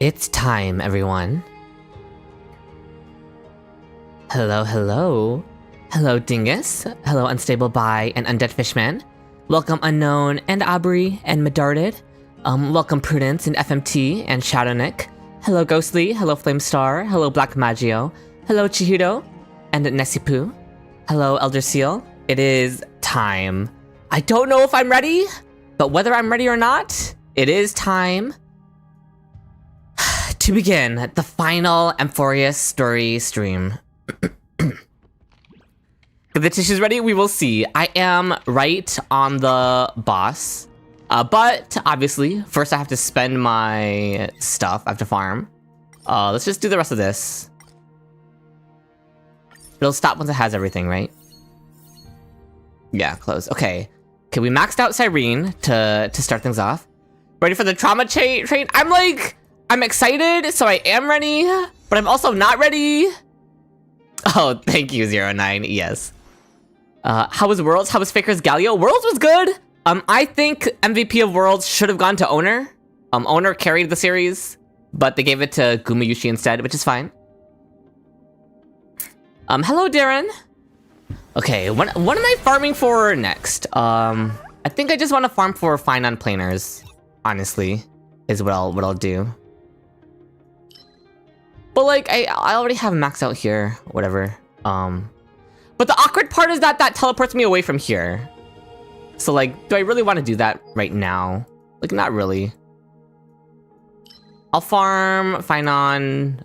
It's time, everyone. Hello, hello. Hello, Dingus. Hello, Unstable Bi and Undead Fishman. Welcome, Unknown and Aubrey and Medarded. Welcome, Prudence and FMT and Shadownick. Hello, Ghostly. Hello, Flamestar. Hello, Black Maggio. Hello, Chihudo and Nessipu. Hello, Elder Seal. It is time. I don't know if I'm ready, but whether I'm ready or not, it is time to begin the final Amphoreus story stream. If the tissue's ready, we will see. I am right on the boss, but obviously, first I have to spend my stuff. I have to farm. Let's just do the rest of this. It'll stop once it has everything, right? Yeah, close. Okay. Okay, we maxed out Cyrene to start things off. Ready for the trauma train? I'm excited, so I am ready, but I'm also not ready. Oh, thank you, 09. Yes. How was Worlds? How was Faker's Galio? Worlds was good. I think MVP of Worlds should have gone to Owner. Owner carried the series, but they gave it to Gumayushi instead, which is fine. Hello, Darren. Okay, what am I farming for next? I think I just want to farm for Phainon planers, honestly, is what I'll do. But like, I already have max out here, whatever. But the awkward part is that teleports me away from here. So like, do I really want to do that right now? Like, not really. I'll farm Phainon,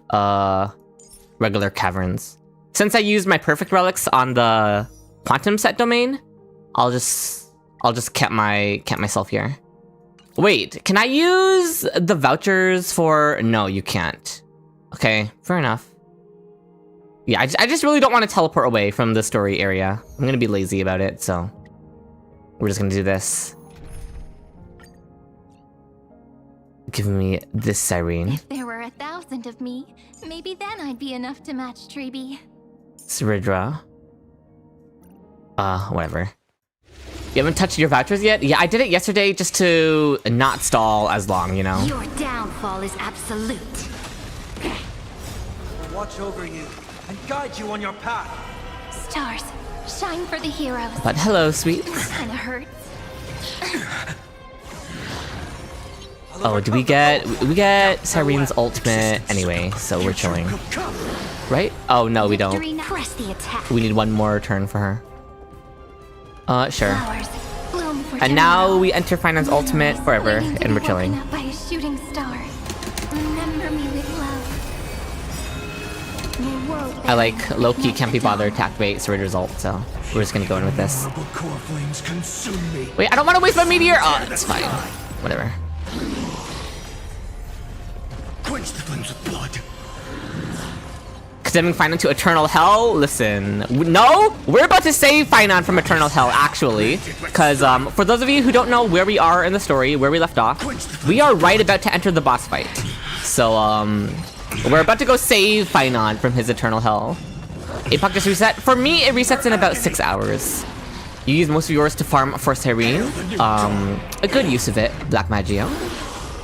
regular caverns. Since I used my perfect relics on the quantum set domain, I'll just camp myself here. Wait, can I use the vouchers for? No, you can't. Okay, fair enough. Yeah, I just really don't want to teleport away from the story area. I'm gonna be lazy about it, so we're just gonna do this. Give me this Cyrene. If there were 1,000 of me, maybe then I'd be enough to match Treeby. Siridra. Whatever. You haven't touched your vouchers yet? Yeah, I did it yesterday just to not stall as long, you know? Your downfall is absolute. Watch over you and guide you on your path. Stars, shine for the heroes. But hello, sweet. This kinda hurts. Oh, we get Cyrene's ultimate anyway, so we're chilling. Right? Oh, no, we don't. Press the attack. We need one more turn for her. Sure. Flowers, bloom for And now tomorrow. we enter Phainon Ultimate forever, Waiting to and be we're chilling. woken up by a shooting star. Remember me with love. May world I like low-key can't be bothered to activate Siridra's ult, so we're just gonna go in with this. Core flames consume me. Wait, I don't want to waste my meteor! Oh, that's fine. Whatever. Quench the flames with blood. Condemning Phainon to eternal hell? Listen, no! We're about to save Phainon from eternal hell, actually. Because, for those of you who don't know where we are in the story, where we left off, we are right about to enter the boss fight. So, we're about to go save Phainon from his eternal hell. Epoch just reset. For me, it resets in about 6 hours. You use most of yours to farm for Cyrene. A good use of it, Black Maggio.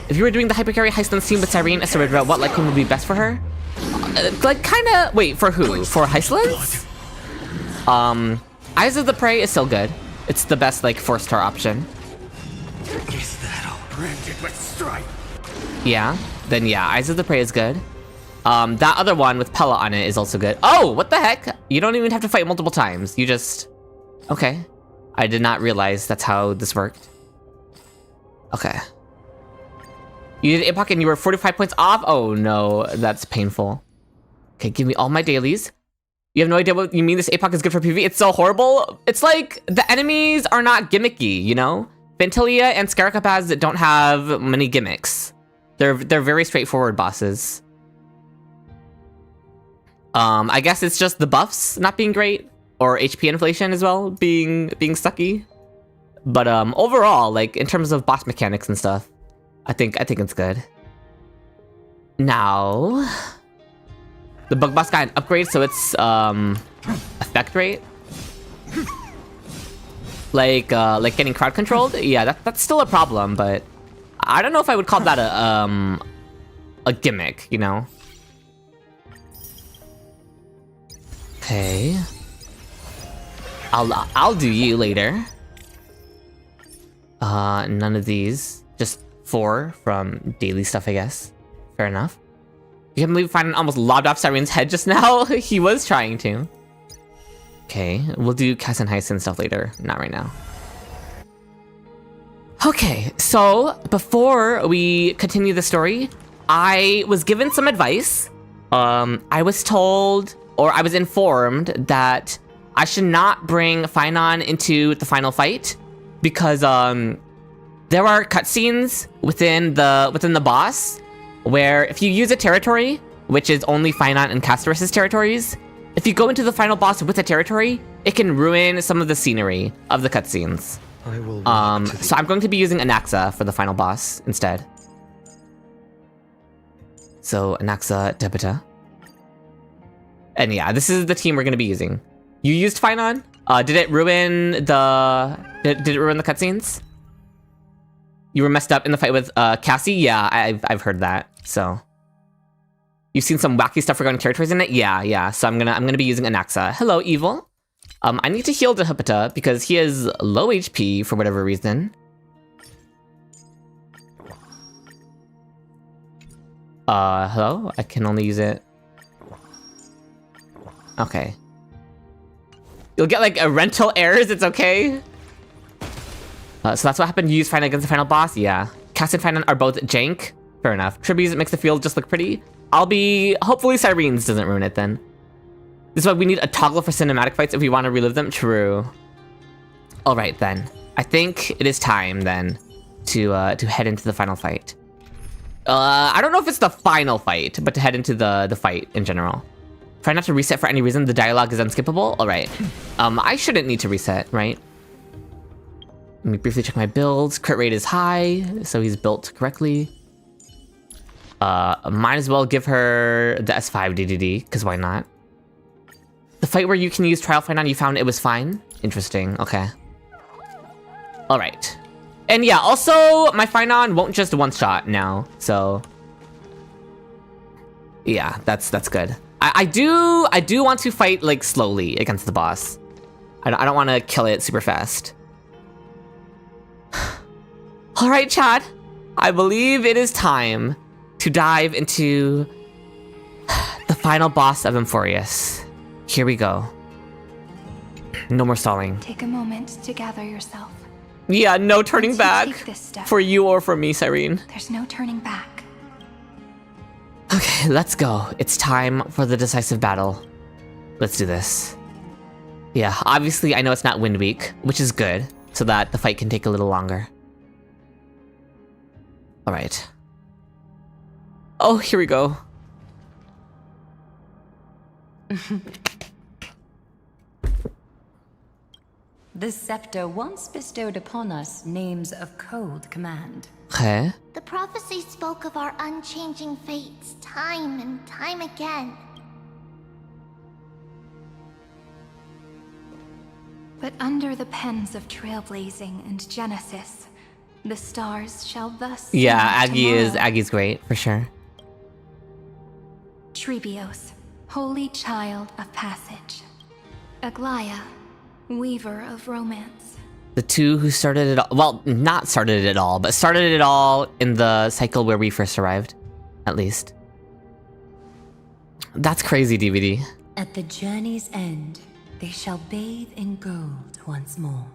If you were doing the hypercarry heist on scene with Cyrene as Siridra, what Lycan would be best for her? Like, kinda... Wait, for who? For Heistlands? Eyes of the Prey is still good. It's the best, like, 4-star option. Is that all? Branded with strife. Yeah. Then, yeah, Eyes of the Prey is good. That other one with Pella on it is also good. Oh, what the heck? You don't even have to fight multiple times. You just... Okay. I did not realize that's how this worked. Okay. You did Epoch and you were 45 points off? Oh no, that's painful. Okay, give me all my dailies. You have no idea what you mean this Epoch is good for PvE? It's so horrible. It's like, the enemies are not gimmicky, you know? Ventilia and Scaricapaz don't have many gimmicks. They're very straightforward bosses. I guess it's just the buffs not being great, or HP inflation as well, being sucky. But overall, like, in terms of boss mechanics and stuff, I think it's good. Now, the bug boss got an upgrade, so it's effect rate. Like getting crowd controlled. Yeah, that's still a problem, but I don't know if I would call that a gimmick, you know? Okay. I'll do you later. None of these. Just 4 from daily stuff, I guess. Fair enough. You can't believe Phainon almost lobbed off Cyrene's head just now. He was trying to. Okay, we'll do Cass and Heist and stuff later. Not right now. Okay, so before we continue the story, I was given some advice. I was told, or I was informed that I should not bring Phainon into the final fight because there are cutscenes within the boss where if you use a territory, which is only Phainon and Castorus' territories, if you go into the final boss with a territory, it can ruin some of the scenery of the cutscenes. So I'm going to be using Anaxa for the final boss instead. So Anaxa Debita. And yeah, this is the team we're going to be using. You used Phainon? Did it ruin the cutscenes? You were messed up in the fight with Cassie? Yeah, I've heard that. So you've seen some wacky stuff regarding territories in it? Yeah. So I'm gonna be using Anaxa. Hello, Evil. I need to heal Dehupita because he has low HP for whatever reason. Hello? I can only use it. Okay. You'll get like a rental errors, it's okay. So that's what happened. You use Phainon against the final boss? Yeah. Cass and Phainon are both jank. Fair enough. Tribbies makes the field just look pretty. Hopefully Cyrene's doesn't ruin it then. This is why we need a toggle for cinematic fights if we want to relive them. True. Alright then. I think it is time then to head into the final fight. I don't know if it's the final fight, but to head into the fight in general. Try not to reset for any reason. The dialogue is unskippable. Alright. I shouldn't need to reset, right? Let me briefly check my builds. Crit rate is high, so he's built correctly. Might as well give her the S5 DDD, because why not? The fight where you can use Trial Phainon, you found it was fine? Interesting, okay. Alright. And yeah, also, my Phainon won't just one-shot now, so... yeah, that's good. I do want to fight, like, slowly against the boss. I don't want to kill it super fast. Alright, chat. I believe it is time to dive into the final boss of Amphoreus. Here we go. No more stalling. Take a moment to gather yourself. Yeah, no turning Once you back. take this step, For you or for me, Cyrene. there's no turning back. Okay, let's go. It's time for the decisive battle. Let's do this. Yeah, obviously I know it's not Wind Week, which is good, so that the fight can take a little longer. Alright. Oh, here we go. This scepter once bestowed upon us names of cold command. Okay. The prophecy spoke of our unchanging fates time and time again. But under the pens of trailblazing and Genesis, the stars shall thus Yeah, sing tomorrow. Aggie's great, for sure. Trebios, holy child of passage. Aglaya, weaver of romance. The two who started it all, well, not started it all, but started it all in the cycle where we first arrived, at least. That's crazy, DVD. At the journey's end, they shall bathe in gold once more.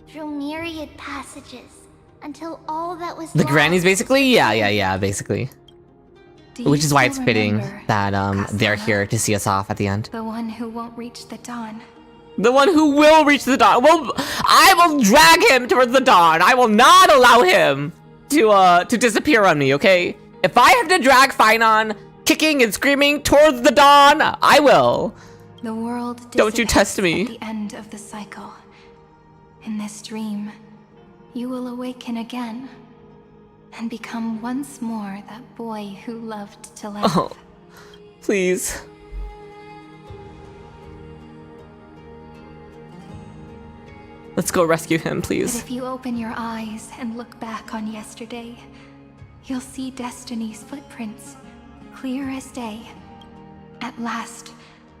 Through myriad passages, until all that was The left grannies, was basically? returned. Yeah, basically. Do you Which is why it's still fitting remember, that they're Kasana? here to see us off at the end. The one who won't reach the dawn. The one who will reach the dawn. Well, I will drag him towards the dawn. I will not allow him to disappear on me, okay? If I have to drag Phainon kicking and screaming towards the dawn, I will. The world Don't you test dissipates me. at the end of the cycle. In this dream, you will awaken again and become once more that boy who loved to live. Oh, please. Let's go rescue him, But please. if you open your eyes and look back on yesterday, you'll see Destiny's footprints, clear as day. At last,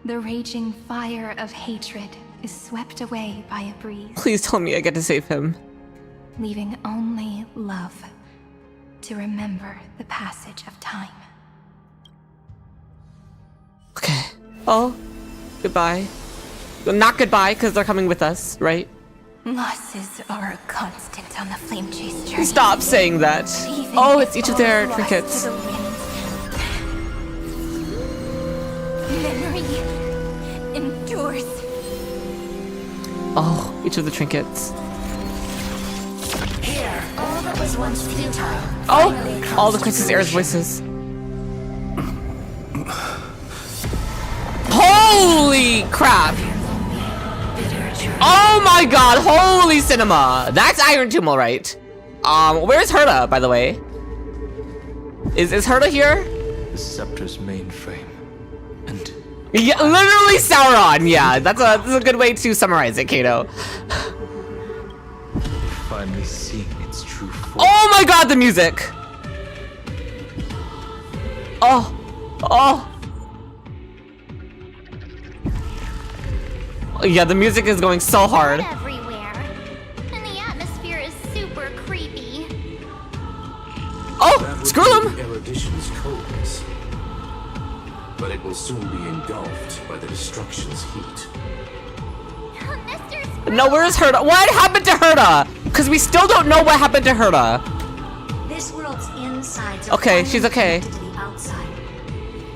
the raging fire of hatred is swept away by a breeze, Please tell me I get to save him. leaving only love to remember the passage of time. Okay. Oh, goodbye. Well, not goodbye, because they're coming with us, right? Losses are a constant on the Flame Chase journey. Stop saying that. Even Oh, if it's each of all their lost trinkets. to the wind. Memory endures. Oh, each of the trinkets. Here, all that was once futile. Oh, all the Crisis Air's voices. Holy crap! Oh my god, holy cinema! That's Iron Tomb, alright. Where's Herta, by the way? Is Herta here? The scepter's mainframe. And Yeah, literally Sauron, yeah. That's a good way to summarize it, Kato. finally seeing its true form. Oh my god, the music! Oh. Yeah, the music is going so hard. Everywhere. And the atmosphere is super creepy. Oh, That would screw be them! the erudition's coldness. But it will soon be engulfed by the destruction's heat. Mr. Sprout, No, where is Herta? What happened to Herta? Because we still don't know what happened to Herta. This world's insides are Okay, finally she's okay. connected to the outside.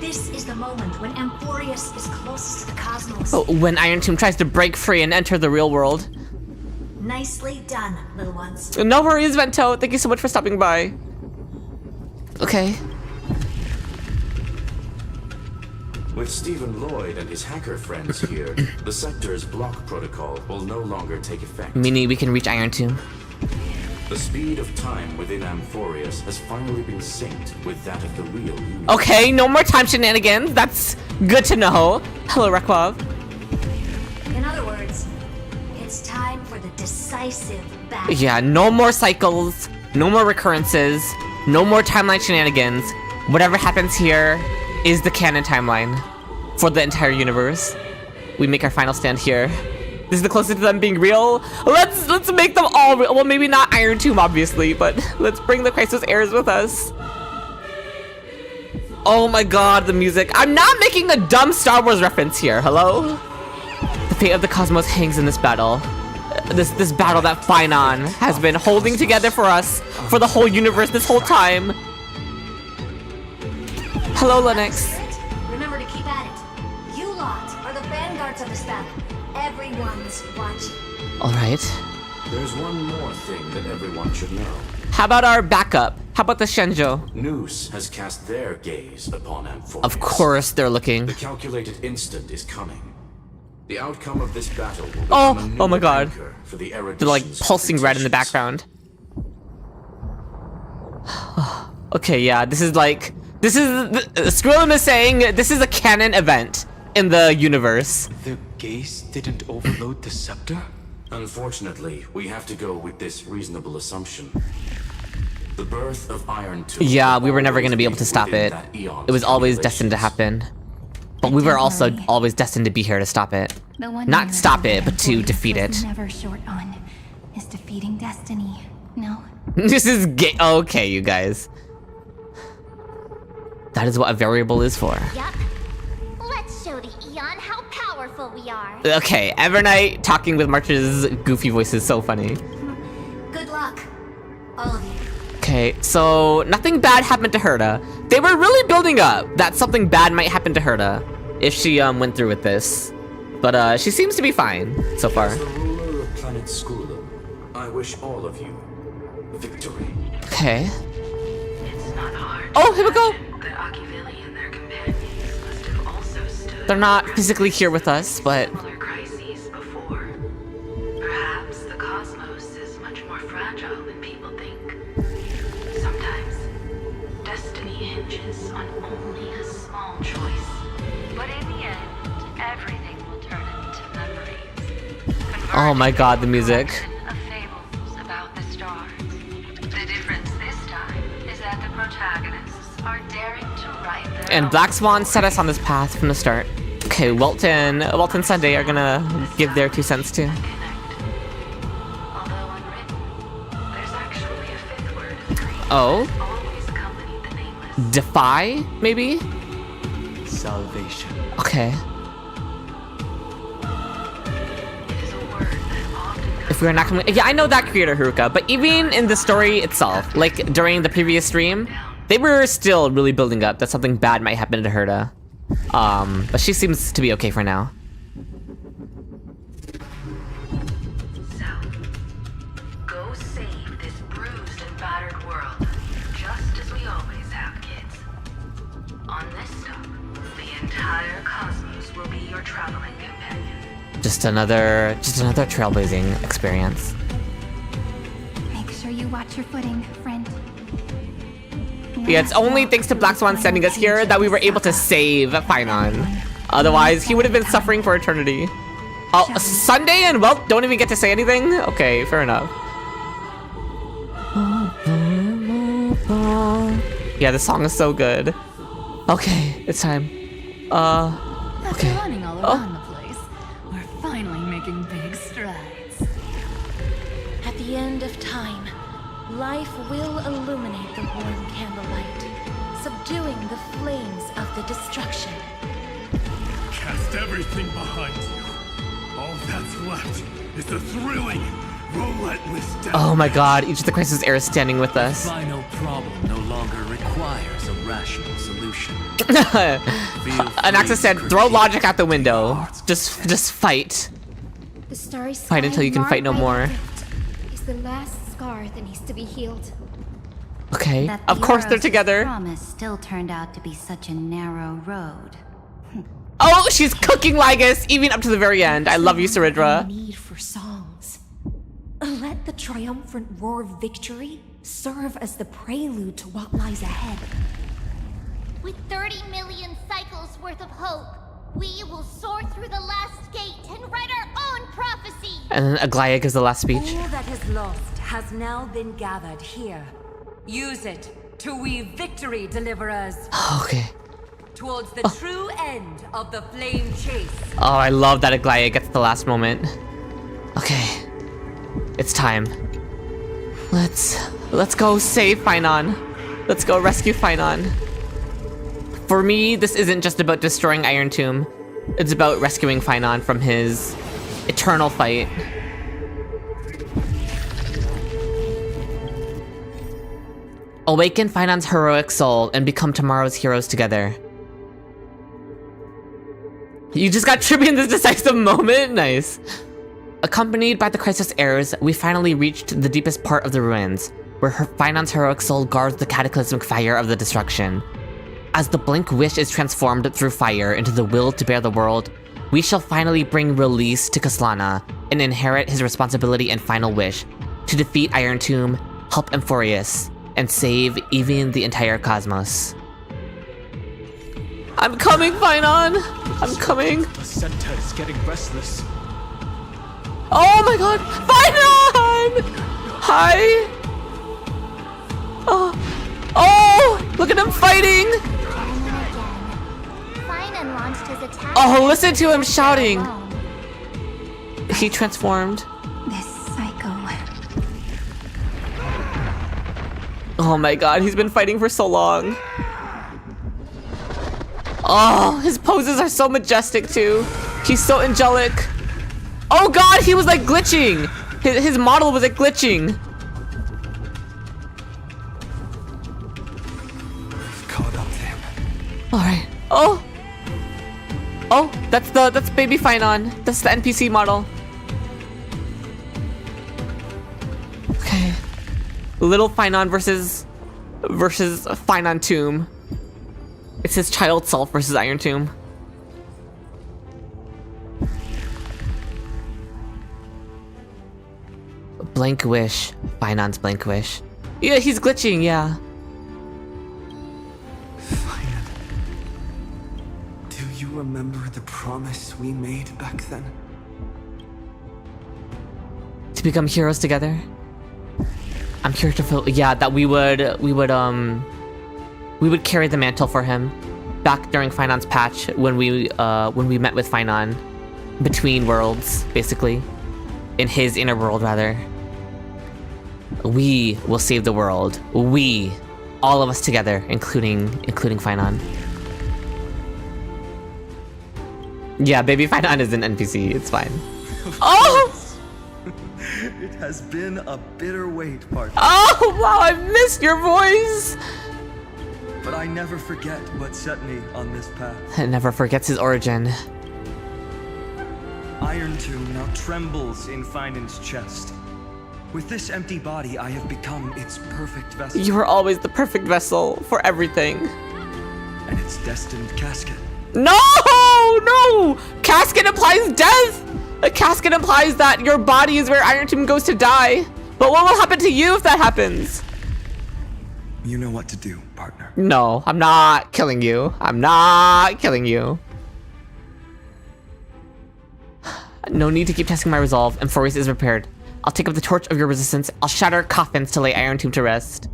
This is the moment when Amphoreus is closest to the cosmos. Oh, when Iron Tomb tries to break free and enter the real world. Nicely done, little ones. No worries, Vento. Thank you so much for stopping by. Okay. With Stephen Lloyd and his hacker friends here, the Scepter's block protocol will no longer take effect. Meaning we can reach Iron Tomb. The speed of time within Amphoreus has finally been synced with that of the real universe. Okay, no more time shenanigans. That's good to know. Hello, Requav. In other words, it's time for the decisive battle. Yeah, no more cycles, no more recurrences, no more timeline shenanigans. Whatever happens here is the canon timeline for the entire universe. We make our final stand here. This is the closest to them being real. Let's make them all real. Well, maybe not Iron Tomb, obviously, but let's bring the Crisis Heirs with us. Oh my god, the music. I'm not making a dumb Star Wars reference here. Hello? The fate of the cosmos hangs in this battle. This battle that Phainon has been holding together for us, for the whole universe this whole time. Hello, Lennox. Remember to keep at it. You lot are the vanguards of this battle. Everyone's watching. Alright. There's one more thing that everyone should know. How about our backup? How about the Shenzhou? Nous has cast their gaze upon Amphoreus. Of course they're looking. The calculated instant is coming. The outcome of this battle will Oh, become a new oh my god. anchor for the They're like erudition's pulsing red in the competitions. background. Okay, yeah, this is Skrillum is saying this is a canon event in the universe. The gaze didn't overload the scepter? Unfortunately, we have to go with this reasonable assumption. The birth of Iron Tomb. Yeah, we were will never always going to be able to be stop within it. that eon's It was always destined to calculations. happen. But we were don't also worry. always destined to be here to stop it. The one Not thing stop that it, but to Amphoreus defeat was it. Never short on is defeating destiny. No. This is gay. Okay, you guys. That is what a variable is for. Yup. Let's show the Eon how powerful we are. Okay, Evernight talking with March's goofy voice is so funny. Good luck, all of you. Okay, so nothing bad happened to Herta. They were really building up that something bad might happen to Herta if she went through with this. But she seems to be fine so far. As the ruler of planet Skulum, I wish all of you victory. Okay. It's not hard. Oh, here we go! The Achivili and their companions must have also stood They're not physically here with us, but similar crises before. Perhaps the cosmos is much more fragile than people think. Sometimes destiny hinges on only a small choice. But in the end, everything will turn into memories. oh my god, the music. Of fables about the stars. The difference this time is that that the protagonists are daring to write their And own Black Swan set us stories. on this path from the start. Okay, Welton Sunday are gonna give their 2 cents too. Connect. Although unwritten, there's actually a fifth word, Oh, always accompanied the nameless. defy, maybe? Salvation. Okay. It is a word that often If we're not coming, yeah, I know that creator Haruka, but even in the story itself, like during the previous stream, they were still really building up that something bad might happen to Herta. But she seems to be okay for now. So, go save this bruised and battered world, just as we always have, kids. On this stop, the entire cosmos will be your traveling companion. Just another trailblazing experience. Make sure you watch your footing, friend. Yeah, it's only thanks to Black Swan sending us here that we were able to save Phainon. Otherwise, he would have been suffering for eternity. Oh, Sunday and Welt don't even get to say anything? Okay, fair enough. Yeah, the song is so good. Okay, it's time. After Okay. running all around the place, we're finally making big strides. At the end of time, life will illuminate the warm candlelight, subduing the flames of the destruction. Cast everything behind you. All that's left is the thrilling, relentless death. Oh my god, each of the Crisis Heir is standing with us. Final problem no longer requires a rational solution. Anaxa said, throw logic out the window. Just fight. The starry sky Fight until you can fight no marred by more. the rift is the last scar that needs to be healed. Okay, That of course they're hero's together. promise still turned out to be such a narrow road. Oh, she's cooking Lygus, even up to the very end. I love you, The Saridra. need for songs. Let the triumphant roar of victory serve as the prelude to what lies ahead. With 30 million cycles worth of hope, we will soar through the last gate and write our own prophecy. And then Aglaya gives the last speech. All that is lost has now been gathered here. Use it to weave victory, deliverers, Okay. towards the true end of the flame chase. Oh, I love that Aglaya gets the last moment. Okay. It's time. Let's go save Phainon. Let's go rescue Phainon. For me, this isn't just about destroying Iron Tomb. It's about rescuing Phainon from his eternal fight. Awaken Phainon's heroic soul and become tomorrow's heroes together. You just got trippy in this decisive moment? Nice. Accompanied by the Crisis Heirs, we finally reached the deepest part of the ruins, where Phainon's heroic soul guards the cataclysmic fire of the destruction. As the Blink Wish is transformed through fire into the will to bear the world, we shall finally bring release to Kaslana and inherit his responsibility and final wish to defeat Iron Tomb, help Amphoreus, and save even the entire cosmos. I'm coming, Phainon! I'm coming! The center is getting restless. Oh my god! Phainon! Hi! Oh! Look at him fighting! And then again, Phainon launched his attack. Oh, listen to him shouting! Alone. He transformed. This psycho. Oh my god, he's been fighting for so long. Oh, his poses are so majestic too. He's so angelic. Oh god, he was like glitching. His model was like glitching. Caught up to him. All right. Oh. Oh, that's baby Phainon. That's the NPC model. Okay. Little Phainon versus Phainon Tomb. It's his child self versus Iron Tomb. Blank Wish. Phainon's Blank Wish. Yeah, he's glitching, yeah. Phainon. Do you remember the promise we made back then? To become heroes together. I'm here to feel, yeah, that we would carry the mantle for him back during Phainon's patch when we met with Phainon between worlds, basically, in his inner world rather. We will save the world. We, all of us together, including Phainon. Yeah, baby Phainon is an NPC. It's fine. Oh! It has been a bitter wait, partner. Oh, wow, I missed your voice! But I never forget what set me on this path. It never forgets his origin. Iron Tomb now trembles in Phainon's chest. With this empty body, I have become its perfect vessel. You were always the perfect vessel for everything. And its destined casket. No! No! Casket implies death! A casket implies that your body is where Iron Tomb goes to die. But what will happen to you if that happens? You know what to do, partner. No, I'm not killing you. I'm not killing you. No need to keep testing my resolve. Amphoreus is repaired. I'll take up the torch of your resistance. I'll shatter coffins to lay Iron Tomb to rest.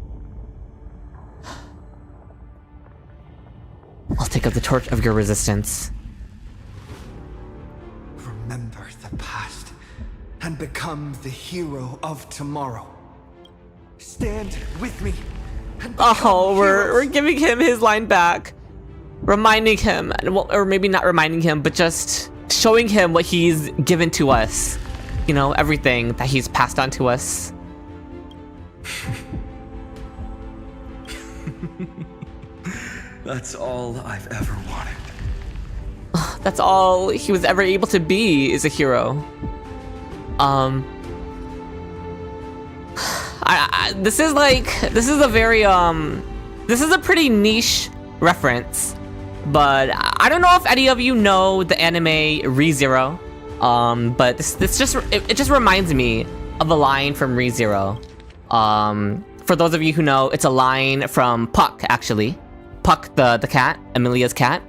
I'll take up the torch of your resistance. Remember the past and become the hero of tomorrow. Stand with me. Oh, we're giving him his line back. Reminding him, or maybe not reminding him, but just showing him what he's given to us. You know, everything that he's passed on to us. That's all I've ever wanted. That's all he was ever able to be, is a hero. This is a pretty niche reference, but I don't know if any of you know the anime ReZero. But this just reminds me of a line from ReZero. For those of you who know, it's a line from Puck, actually. Puck the cat, Amelia's cat.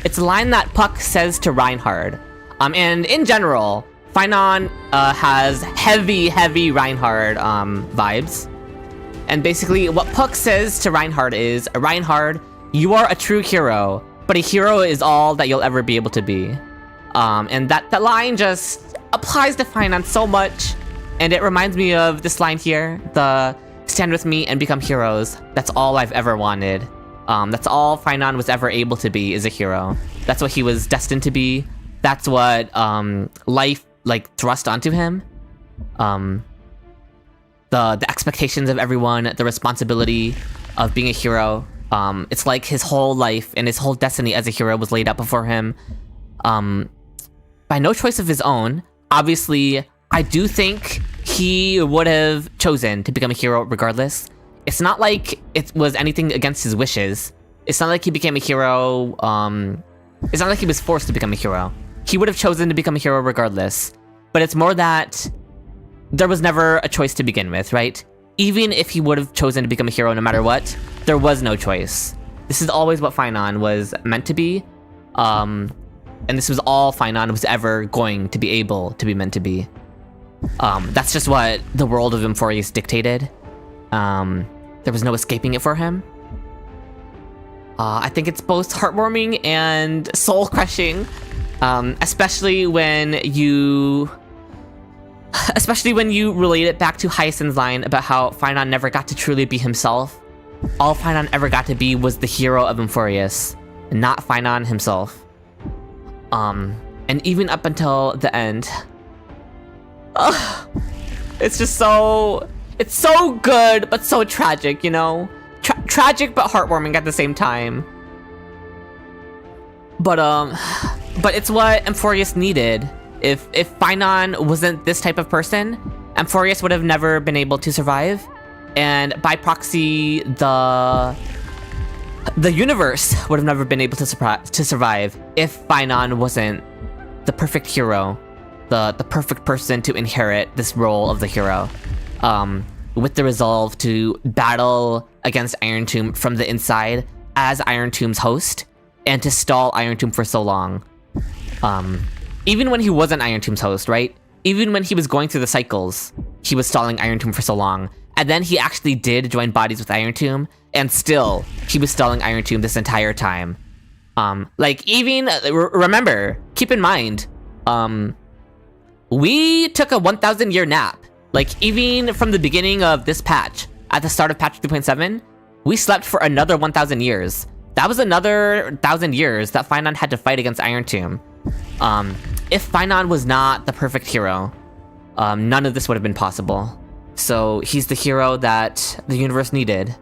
It's a line that Puck says to Reinhard. And in general, Phainon has heavy Reinhard vibes. And basically what Puck says to Reinhard is, Reinhard, you are a true hero, but a hero is all that you'll ever be able to be. And that line just applies to Phainon so much. And it reminds me of this line here, the stand with me and become heroes. That's all I've ever wanted. That's all Phainon was ever able to be, is a hero. That's what he was destined to be. That's what life thrust onto him. The expectations of everyone, the responsibility of being a hero. It's like his whole life and his whole destiny as a hero was laid out before him. By no choice of his own. Obviously, I do think he would have chosen to become a hero regardless. It's not like it was anything against his wishes. It's not like he became a hero, it's not like he was forced to become a hero. He would have chosen to become a hero regardless. But it's more that there was never a choice to begin with, right? Even if he would have chosen to become a hero no matter what, there was no choice. This is always what Phainon was meant to be. And this was all Phainon was ever going to be able to be meant to be. That's just what the world of Amphoreus dictated. There was no escaping it for him. I think it's both heartwarming and soul-crushing, especially when you relate it back to Hyacinth's line about how Phainon never got to truly be himself. All Phainon ever got to be was the hero of Amphoreus, not Phainon himself. And even up until the end, it's just so... It's so good, but so tragic, you know? Tragic, but heartwarming at the same time. But it's what Amphoreus needed. If Phainon wasn't this type of person, Amphoreus would have never been able to survive. And by proxy, the universe would have never been able to survive if Phainon wasn't the perfect hero, the perfect person to inherit this role of the hero. With the resolve to battle against Iron Tomb from the inside as Iron Tomb's host, and to stall Iron Tomb for so long. Even when he wasn't Iron Tomb's host, right? Even when he was going through the cycles, he was stalling Iron Tomb for so long. And then he actually did join bodies with Iron Tomb, and still, he was stalling Iron Tomb this entire time. Like, even, remember, keep in mind, we took a 1,000-year nap. Like, even from the beginning of this patch, at the start of patch 3.7, we slept for another 1,000 years. That was another 1,000 years that Phainon had to fight against Iron Tomb. If Phainon was not the perfect hero, none of this would have been possible. So he's the hero that the universe needed,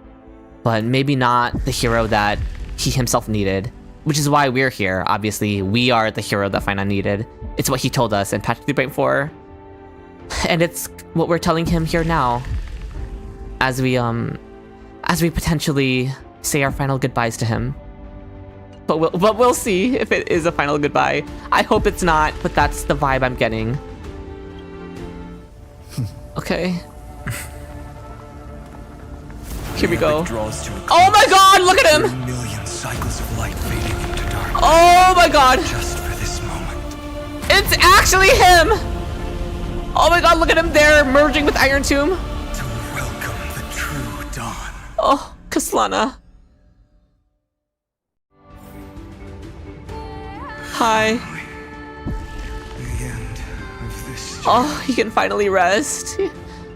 but maybe not the hero that he himself needed, which is why we're here. Obviously, we are the hero that Phainon needed. It's what he told us in patch 3.4, and it's what we're telling him here now, as we potentially say our final goodbyes to him. But we'll see if it is a final goodbye. I hope it's not, but that's the vibe I'm getting. Okay. Here we go. Oh my god, look at him! A million cycles of light fading into darkness. Oh my god! Just for this moment. It's actually him! Oh my god, look at him there, merging with Iron Tomb. To welcome the true dawn. Oh, Kaslana. Hi. The end of this journey. Oh, he can finally rest.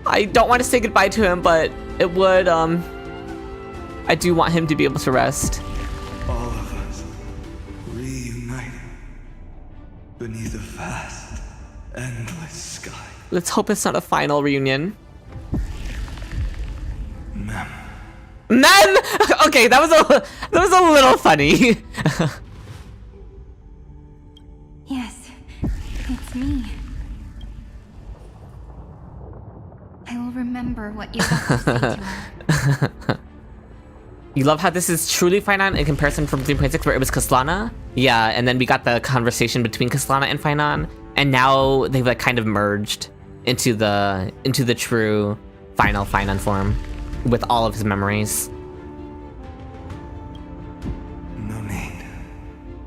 I don't want to say goodbye to him, but it would, I do want him to be able to rest. All of us reunited beneath a vast, endless sky. Let's hope it's not a final reunion. Mem. Mem! Okay, that was a little funny. Yes, it's me. I will remember what you have to say to her. You love how this is truly Phainon in comparison from 3.6 where it was Kaslana? Yeah, and then we got the conversation between Kaslana and Phainon, and now they've like kind of merged into the true final Phainon form with all of his memories. No need.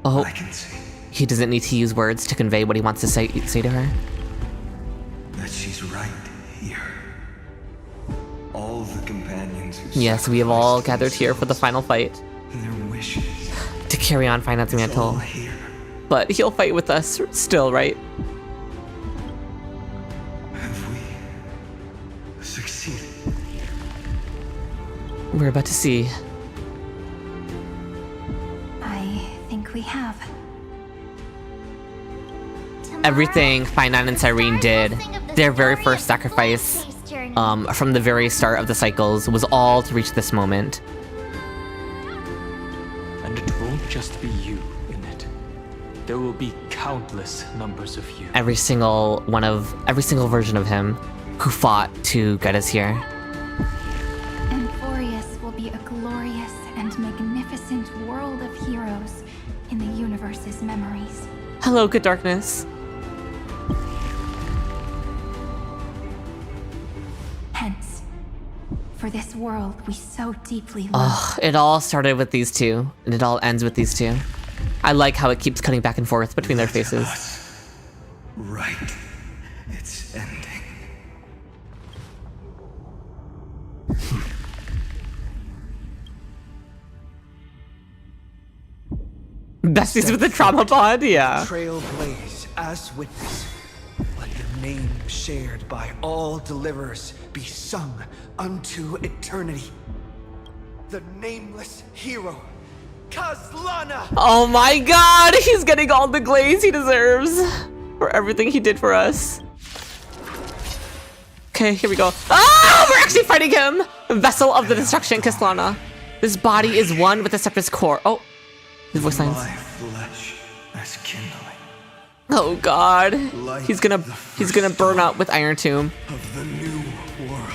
Oh, I can see he doesn't need to use words to convey what he wants to say to her. that she's right here. All the companions who Yes, we have all sacrificed gathered here for the final fight themselves, their wishes. to carry on Phainon's It's all mantle. here. But he'll fight with us still, right? Have we succeeded? We're about to see. I think we have. Everything Phainon and Cyrene did, their very first sacrifice, from the very start of the cycles, was all to reach this moment. And it won't just be you in it. There will be countless numbers of you. Every single version of him who fought to get us here. Amphoreus will be a glorious and magnificent world of heroes in the universe's memories. Hello, good darkness. Hence, for this world we so deeply love. Ugh, it all started with these two, and it all ends with these two. I like how it keeps cutting back and forth between their faces. Right. It's ending. Besties with the trauma bond, yeah. Trail blaze as witness. Let the name shared by all deliverers be sung unto eternity. The nameless hero, Kaslana! Oh my god, he's getting all the glaze he deserves for everything he did for us. Okay, here we go. Ah, we're actually fighting him! Vessel of the Destruction, Kaslana. This body is one with the Scepter's core. Oh, his voice lines. My flesh as kindling. Oh god, he's gonna burn up with Iron Tomb. Of the new world.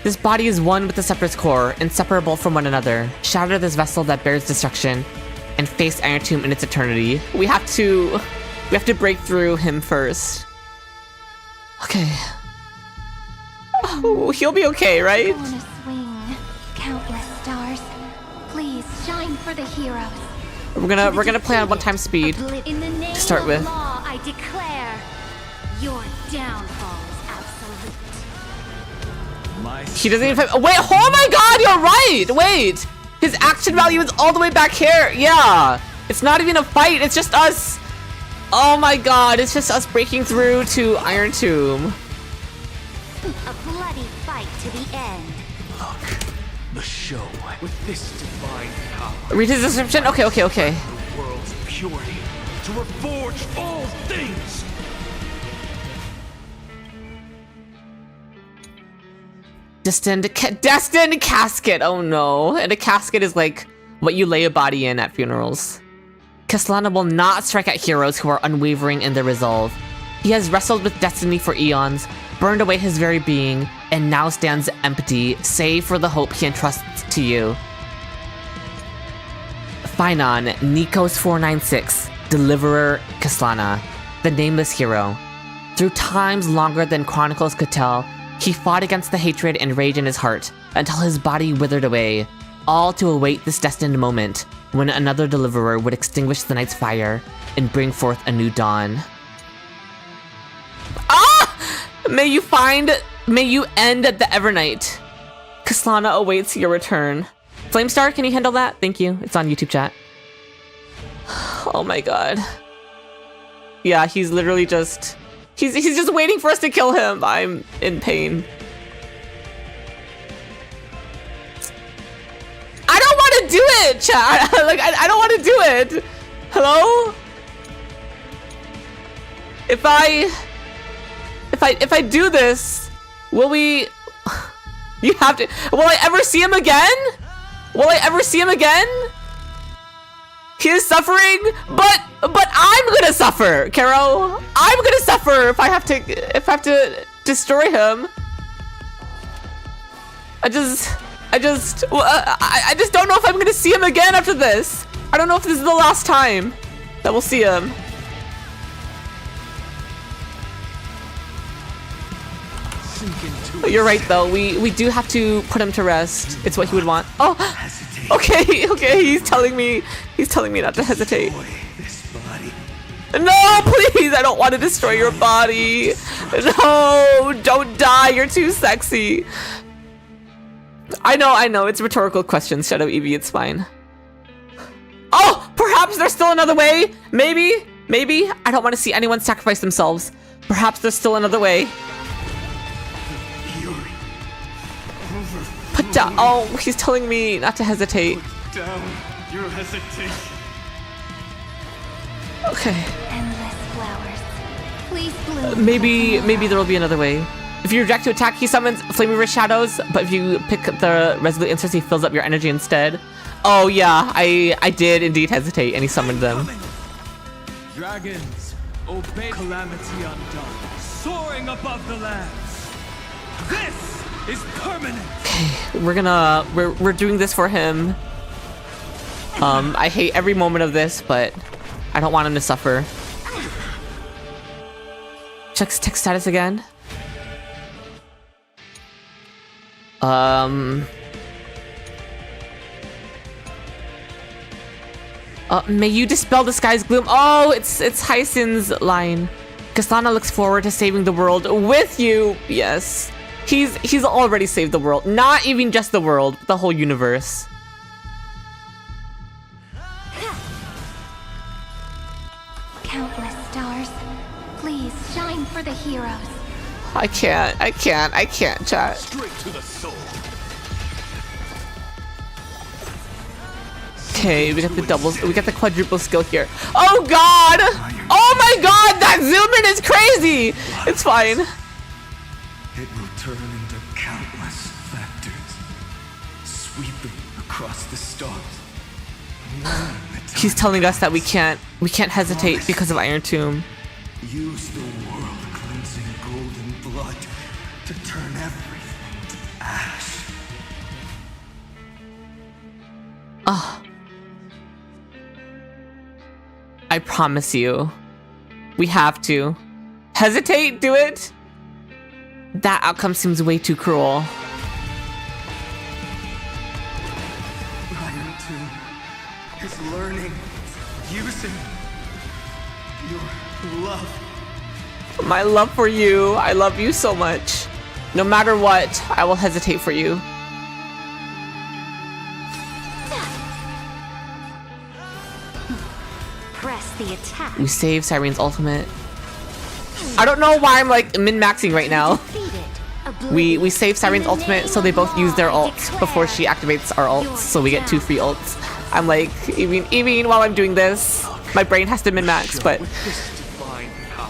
This body is one with the Scepter's core, inseparable from one another. Shatter this vessel that bears destruction, and face Iron Tomb in its eternity. We have to break through him first. Okay. Oh, he'll be okay, right? On a swing, countless stars. Please shine for the heroes. We're gonna play on 1x speed In the name to start of with. law, I declare your downfall is absolute. He doesn't even fight. Wait, oh my god, you're right! Wait! His action value is all the way back here. Yeah. It's not even a fight, it's just us. Oh my god, it's just us breaking through to Iron Tomb. A bloody fight to the end. Look, the show with this divine power. Read his description? Okay. The world's purity to reforge all things. Destined casket. Oh no. And a casket is like what you lay a body in at funerals. Castellana will not strike at heroes who are unwavering in their resolve. He has wrestled with destiny for eons, burned away his very being, and now stands empty, save for the hope he entrusts to you. Phainon, Nikos 496, Deliverer Castellana, the nameless hero. Through times longer than chronicles could tell, he fought against the hatred and rage in his heart until his body withered away, all to await this destined moment when another deliverer would extinguish the night's fire and bring forth a new dawn. Ah! May you end at the Evernight. Castellana awaits your return. Flamestar, can you handle that? Thank you. It's on YouTube chat. Oh my god. Yeah, he's literally just... He's just waiting for us to kill him. I'm in pain. I don't want to do it, chat. Like, I don't want to do it. Hello? If I do this, will we... You have to... Will I ever see him again? Will I ever see him again? He is suffering, but I'm gonna suffer, Caro. I'm gonna suffer if I have to destroy him. I just don't know if I'm gonna see him again after this. I don't know if this is the last time that we'll see him. You're right though. We do have to put him to rest. It's what he would want. Oh, okay. He's telling me not to hesitate. No, please! I don't want to destroy your body. No, don't die. You're too sexy. I know. It's rhetorical questions, Shadow Eevee. It's fine. Oh, perhaps there's still another way. Maybe. I don't want to see anyone sacrifice themselves. Perhaps there's still another way. Put down. Oh, he's telling me not to hesitate. Put down your hesitation. Okay. Endless flowers. Please bloom. Maybe there will be another way. If you reject to attack, he summons Flaming Rift Shadows, but if you pick the Resolute Instance, he fills up your energy instead. Oh yeah, I did indeed hesitate, and he summoned them. Dragons, obey calamity undone, soaring above the lands. This is permanent. Okay, we're doing this for him. I hate every moment of this, but I don't want him to suffer. Check tech status again. May you dispel the sky's gloom. Oh, it's Hyacint's line. Castellana looks forward to saving the world with you. Yes. He's already saved the world. Not even just the world, but the whole universe. Countless stars, please shine for the heroes. I can't, chat. Straight to the soul. Okay, we got the doubles, we got the quadruple skill here. Oh god! Oh my god, that zoom in is crazy! It's fine. It will turn into countless factors, sweeping across the stars. He's telling us that we can't hesitate because of Iron Tomb. Use the world-cleansing golden blood to turn everything to ash. I promise you, we have to. Hesitate? Do it? That outcome seems way too cruel. Iron Tomb is learning, using your love. My love for you. I love you so much. No matter what, I will hesitate for you. Press the attack. We save Cyrene's ultimate. I don't know why I'm like min-maxing right now. We save Cyrene's ultimate so they both use their ults before she activates our ults, so we get 2 free ults. I'm like, even while I'm doing this, my brain has to min-max, but... With this divine power,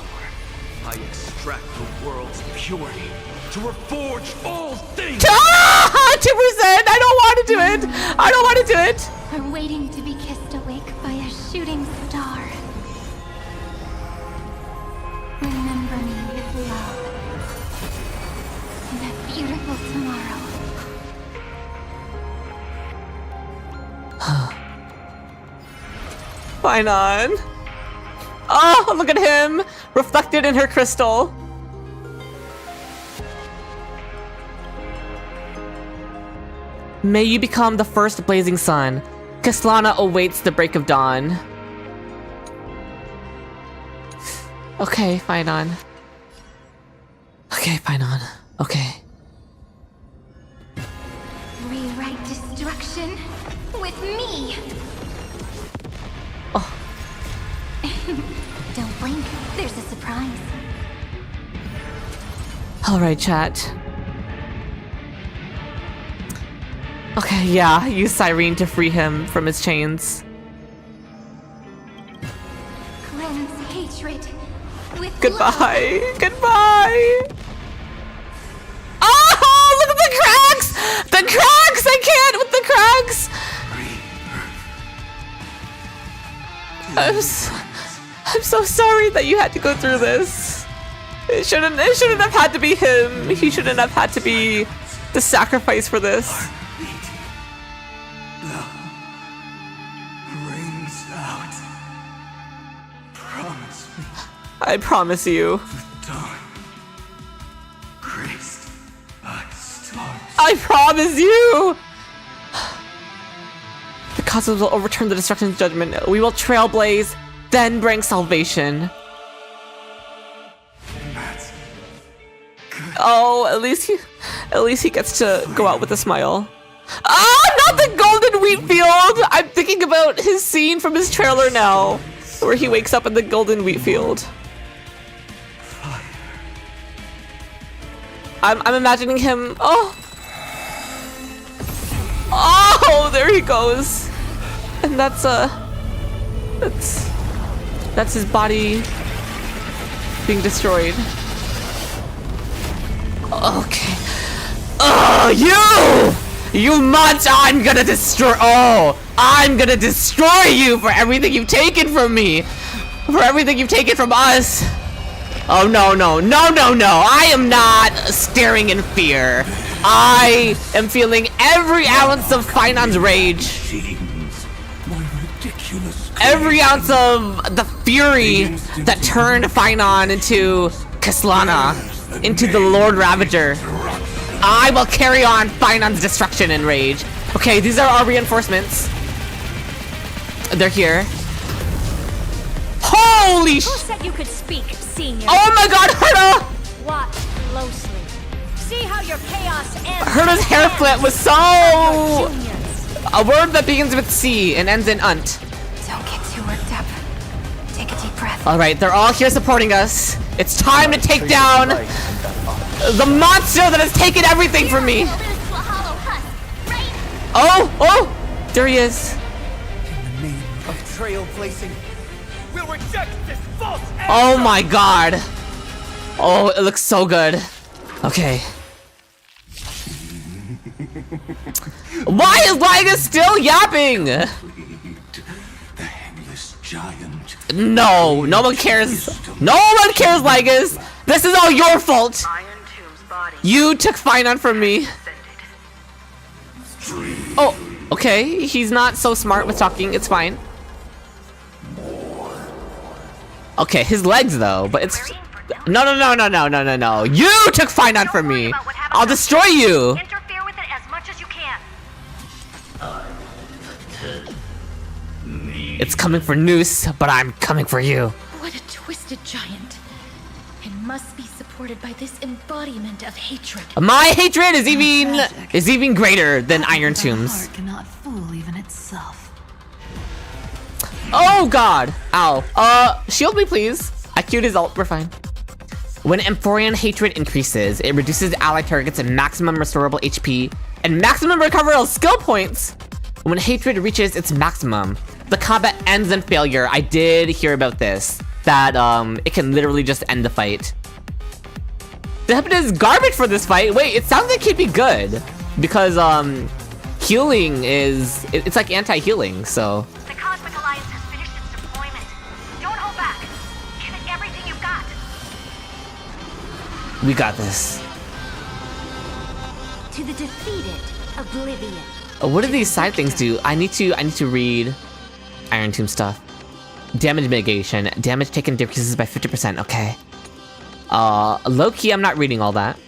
I extract the world's purity to reforge all things! Ah! 2%! I don't want to do it! I don't want to do it! Are waiting to be kissed awake by a shooting star. Remember me with love. In a beautiful tomorrow. Phainon. Oh, look at him! Reflected in her crystal. May you become the first blazing sun. Kaslana awaits the break of dawn. Okay, Phainon. Okay, Phainon. Okay. Rewrite destruction with me. Oh. Don't blink. There's a surprise. Alright, chat. Okay, yeah, use Cyrene to free him from his chains. Cleanse hatred with Goodbye! Love. Goodbye! Oh, look at the cracks! The cracks! I can't with the cracks! I'm so sorry that you had to go through this. It shouldn't have had to be him. He shouldn't have had to be the sacrifice for this. I promise you. I promise you! The cosmos will overturn the destruction's judgment. We will trailblaze, then bring salvation. Oh, at least he gets to go out with a smile. Ah, not the golden wheat field! I'm thinking about his scene from his trailer now, where he wakes up in the golden wheat field. I'm imagining him. Oh, there he goes. And that's his body being destroyed. Okay. Oh, you munch! I'm gonna destroy. Oh, I'm gonna destroy you for everything you've taken from me, for everything you've taken from us. Oh, no. I am not staring in fear. I am feeling every ounce of Phainon's rage. Every ounce of the fury that turned Phainon into Kaslana, into the Lord Ravager. I will carry on Phainon's destruction and rage. Okay, these are our reinforcements. They're here. Holy sh! Who said you could speak, senior? Oh my god, Herta! Watch closely. See how your chaos ends. Herta's hair flip was so... A word that begins with C and ends in unt. Don't get too worked up. Take a deep breath. Alright, they're all here supporting us. It's time to take down the monster that has taken everything from me. Oh, there he is. In the name of trailblazing, we'll reject this false answer. Oh my god. Oh, it looks so good. Okay. Why is Lygus still yapping? The headless giant. No one cares. No one cares, Lygus. This is all your fault. You took Phainon from me. Oh, okay. He's not so smart with talking. It's fine. Okay, his legs though, but it's... No. You took Phainon from me. I'll destroy you. Interfere with it as much as you can. It's coming for Nous, but I'm coming for you. What a twisted giant. It must be supported supported by this embodiment of hatred. My hatred is even greater than Iron Tomb's. Heart cannot fool even itself. Oh god! Ow. Shield me please. I queued his ult, we're fine. When Amphorean hatred increases, it reduces ally targets' maximum restorable HP and maximum recoverable skill points. When hatred reaches its maximum, the combat ends in failure. I did hear about this. That it can literally just end the fight. The weapon is garbage for this fight. Wait, it sounds like it'd be good. Because healing is it's like anti-healing, so. The Cosmic Alliance has finished its deployment. Don't hold back. Give it everything you've got. We got this. To the defeated, Oblivion. What do these side things do? I need to read Iron Tomb stuff. Damage mitigation. Damage taken decreases by 50%. Okay. Low-key, I'm not reading all that.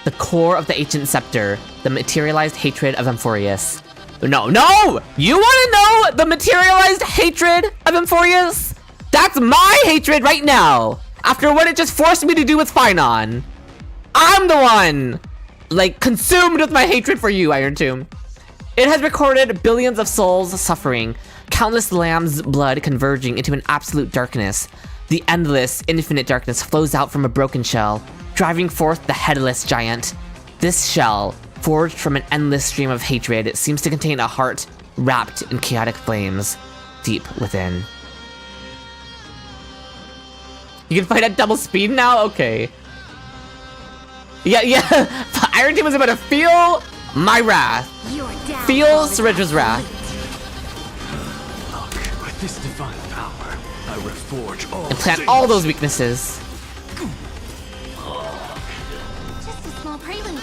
The core of the ancient scepter. The materialized hatred of Amphoreus. No! You wanna know the materialized hatred of Amphoreus? That's my hatred right now! After what it just forced me to do with Phainon. I'm the one! Like, consumed with my hatred for you, Iron Tomb. It has recorded billions of souls suffering, countless lambs' blood converging into an absolute darkness. The endless, infinite darkness flows out from a broken shell, driving forth the headless giant. This shell, forged from an endless stream of hatred, seems to contain a heart wrapped in chaotic flames deep within. You can fight at double speed now? Okay. Yeah. Iron Team is about to feel my wrath. Feel Suridra's wrath. Look, with this divine power, I reforge all and plant all those weaknesses. Just a small prelude.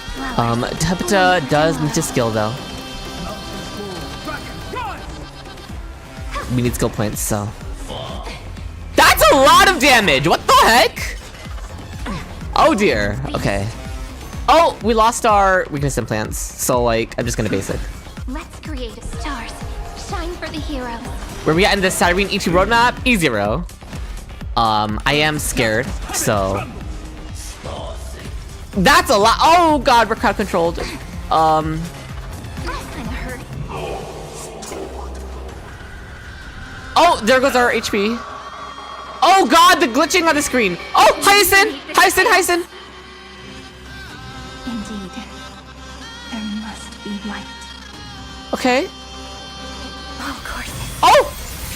Tepta does need to skill though. We need skill points, so. That's a lot of damage! What the heck? Oh dear. Okay. Oh, we lost our weakness implants. So like, I'm just gonna basic. Let's create stars. Shine for the heroes. Where we at in the Cyrene E2 roadmap? E0. I am scared, so. That's a lot. Oh god, we're crowd controlled. Kinda hurt. Oh, there goes our HP. Oh god, the glitching on the screen. Oh, Hyacinth. Indeed, there must be light. Okay. Of course. Oh!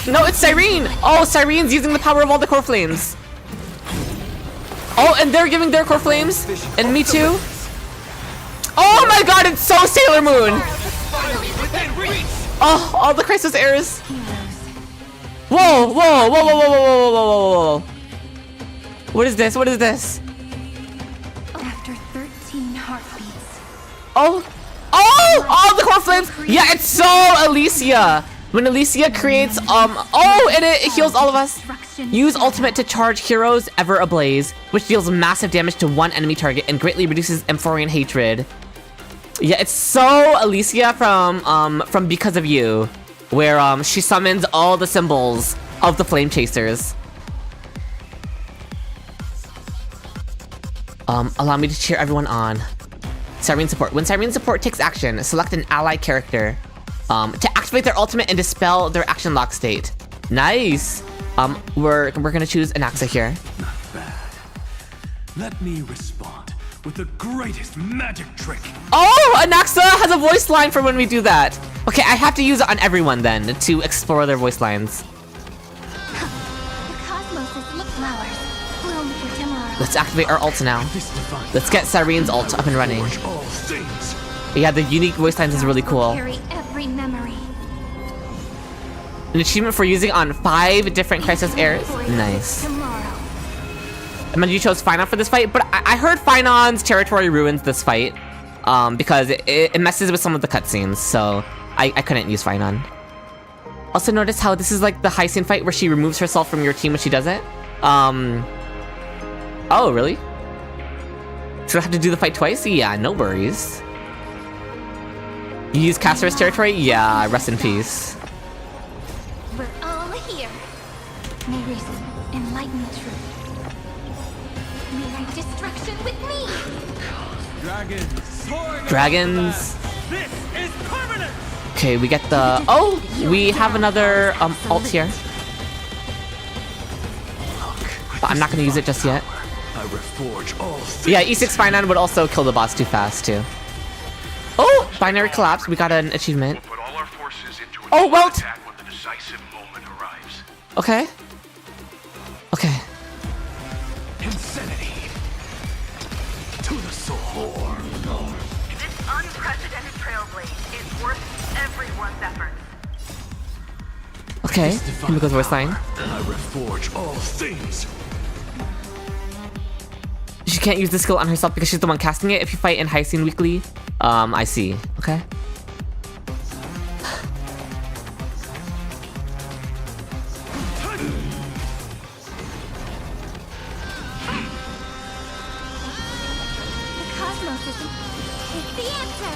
No, it's Cyrene! Oh, Cyrene's using the power of all the core flames. Oh, and they're giving their core flames. And me too. Oh my god, it's so Sailor Moon! Oh, all the Crisis errors. Whoa. What is this? After 13 heartbeats. Oh, all the core flames. Yeah, it's so Alicia. When Alicia creates, and it heals all of us. Use ultimate to charge heroes ever ablaze, which deals massive damage to one enemy target and greatly reduces Amphorean hatred. Yeah, it's so Alicia from Because of You, where she summons all the symbols of the flame chasers. Allow me to cheer everyone on. Cyrene support. When Cyrene support takes action, select an ally character to activate their ultimate and dispel their action lock state. Nice. We're gonna choose Anaxa here. Not bad. Let me respond with the greatest magic trick. Oh, Anaxa has a voice line for when we do that. Okay, I have to use it on everyone then to explore their voice lines. The cosmos is look flowers. Bloom for tomorrow. Let's activate our ult now. Let's get Cyrene's ult up and running. Yeah, the unique voice lines is really cool. Carry every memory. An achievement for using on 5 different Crisis Airs. Nice. I mean, you chose Phainon for this fight, but I heard Phainon's territory ruins this fight because it messes with some of the cutscenes, so I couldn't use Phainon. Also notice how this is like the Hyacinth fight where she removes herself from your team when she does it. Oh, really? So I have to do the fight twice? Yeah, no worries. You use Caster's territory? Yeah, rest in peace. We're all here. May reason enlighten destruction with me! Dragons soaring Dragons. above the lands. This is permanent! Okay, we get the... Oh! We have another ult here. But I'm not gonna use it just yet. I reforge all things. Yeah, E6 Phainon would also kill the boss too fast, too. Oh! Binary collapse. We got an achievement. We'll put all our forces into Oh, well. attack when the decisive moment arrives. Okay. Okay. Insanity. To the soul. This unprecedented trailblaze is worth everyone's effort. Okay. Himiko's voice line. I reforge all things. She can't use the skill on herself because she's the one casting it if you fight in high scene weekly. I see. Okay. The cosmos is the answer!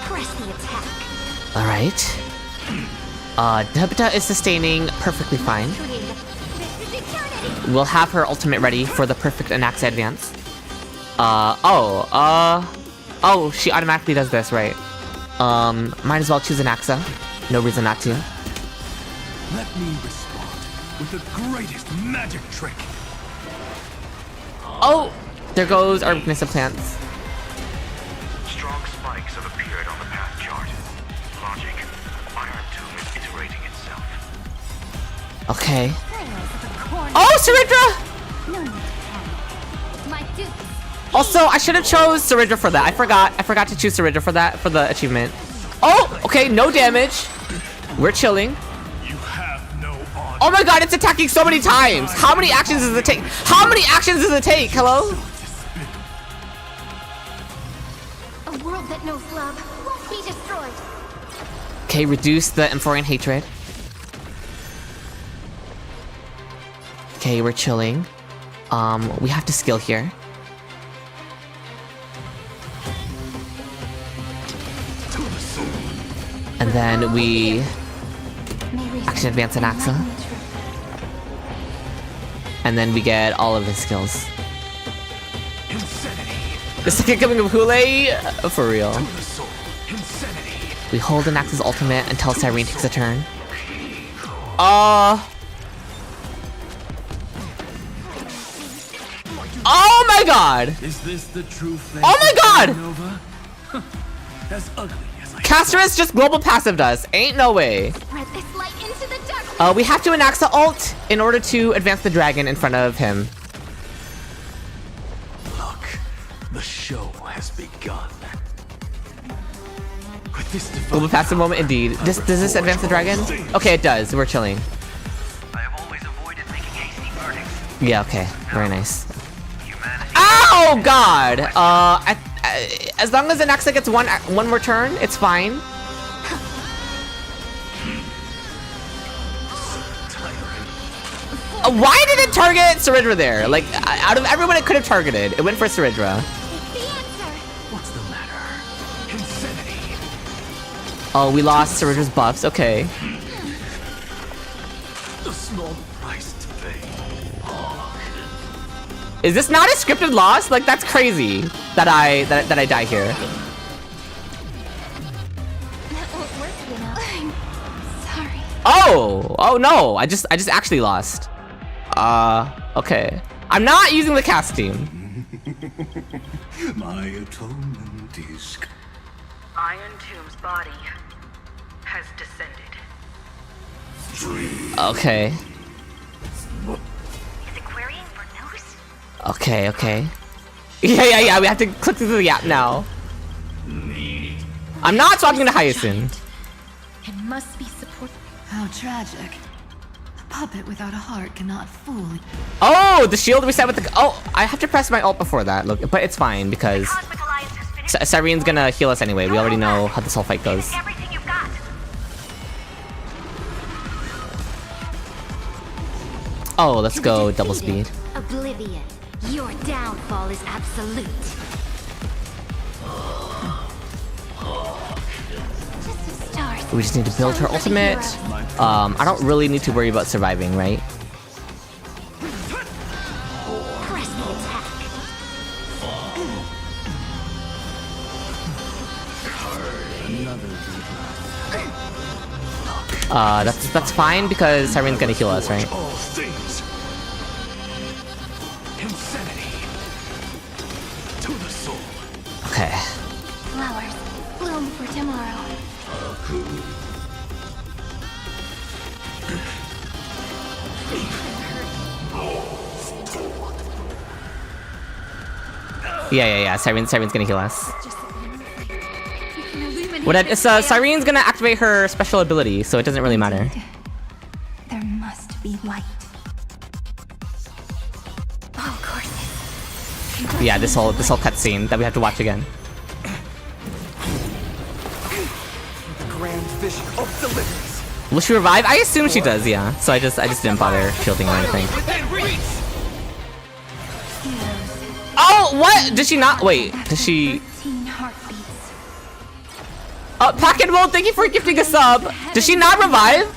Press the attack. Alright. Debita is sustaining perfectly fine. This is eternity! We'll have her ultimate ready for the perfect Anaxa advance. Oh, she automatically does this, right? Might as well choose Anaxa. No reason not to. Let me respond with the greatest magic trick. Oh! There goes our weakness of plants. Strong spikes have appeared on the path chart. Logic. Iron Tomb is iterating itself. Okay. Corner. Oh, Saridra! No need to panic. My dupes. Also, I should have chose Saridra for that. I forgot to choose Saridra for that, for the achievement. Oh! Okay, no damage. We're chilling. You have no honor. Oh my god, it's attacking so many times! How many actions does it take? How many actions does it take? Hello? A world that knows love won't be destroyed. Okay, reduce the Amphorean hatred. Okay, we're chilling. We have to skill here. And then we action advance Anaxa. And then we get all of his skills. The second coming of Hule? For real. We hold Anaxa's ultimate until Cyrene takes a turn. Oh my god! Is this the true face Oh my god! Nova? As ugly as I Casterus just global passived us. Ain't no way. Spread this light into the darkness. We have to Anaxa ult in order to advance the dragon in front of him. Look, the show has begun. With this Global passive moment indeed. Does this advance the dragon? Okay, it does. We're chilling. I have always avoided making hasty verdicts. Yeah, okay. Very nice. Oh god! As long as Anaxa gets one more turn, it's fine. Why did it target Saridra there? Like, out of everyone it could have targeted, it went for Saridra. What's the matter? Insanity. Oh, we lost Saridra's buffs. Okay. A small price to pay. Is this not a scripted loss? Like, that's crazy that I die here. That won't work, you know. I'm sorry. Oh no! I just actually lost. Okay. I'm not using the cast team. My atonement is. Iron Tomb's body has descended. Okay. Is it querying for Nous? Okay. Yeah. We have to click through the app now. I'm not talking to Hyacinth. It must be supported. How tragic. A puppet without a heart cannot fool. Oh, the shield reset with the. Oh, I have to press my ult before that. Look, but it's fine because Cosmic Alliance has finished Cyrene's gonna heal us anyway. We already know how this whole fight goes. everything you've got. Oh, let's go double speed. Oblivion. Your downfall is absolute. Just a star. We just need to build her ultimate. I don't really need to worry about surviving, right? Press the attack. That's fine because Siren's gonna heal us, right? All things. Insanity. To the soul. Okay. Flowers bloom for tomorrow. Yeah. Siren's gonna heal us. Siren's gonna activate her special ability, so it doesn't really matter. There must be light. Oh, of course. Yeah, this whole cutscene that we have to watch again. The grand vision of deliverance. Will she revive? I assume she does, yeah. So I just didn't bother shielding or anything. Oh, what? Did she not? Wait, does she? 13 heartbeats. Pack and Roll, thank you for gifting a sub. Does she not revive?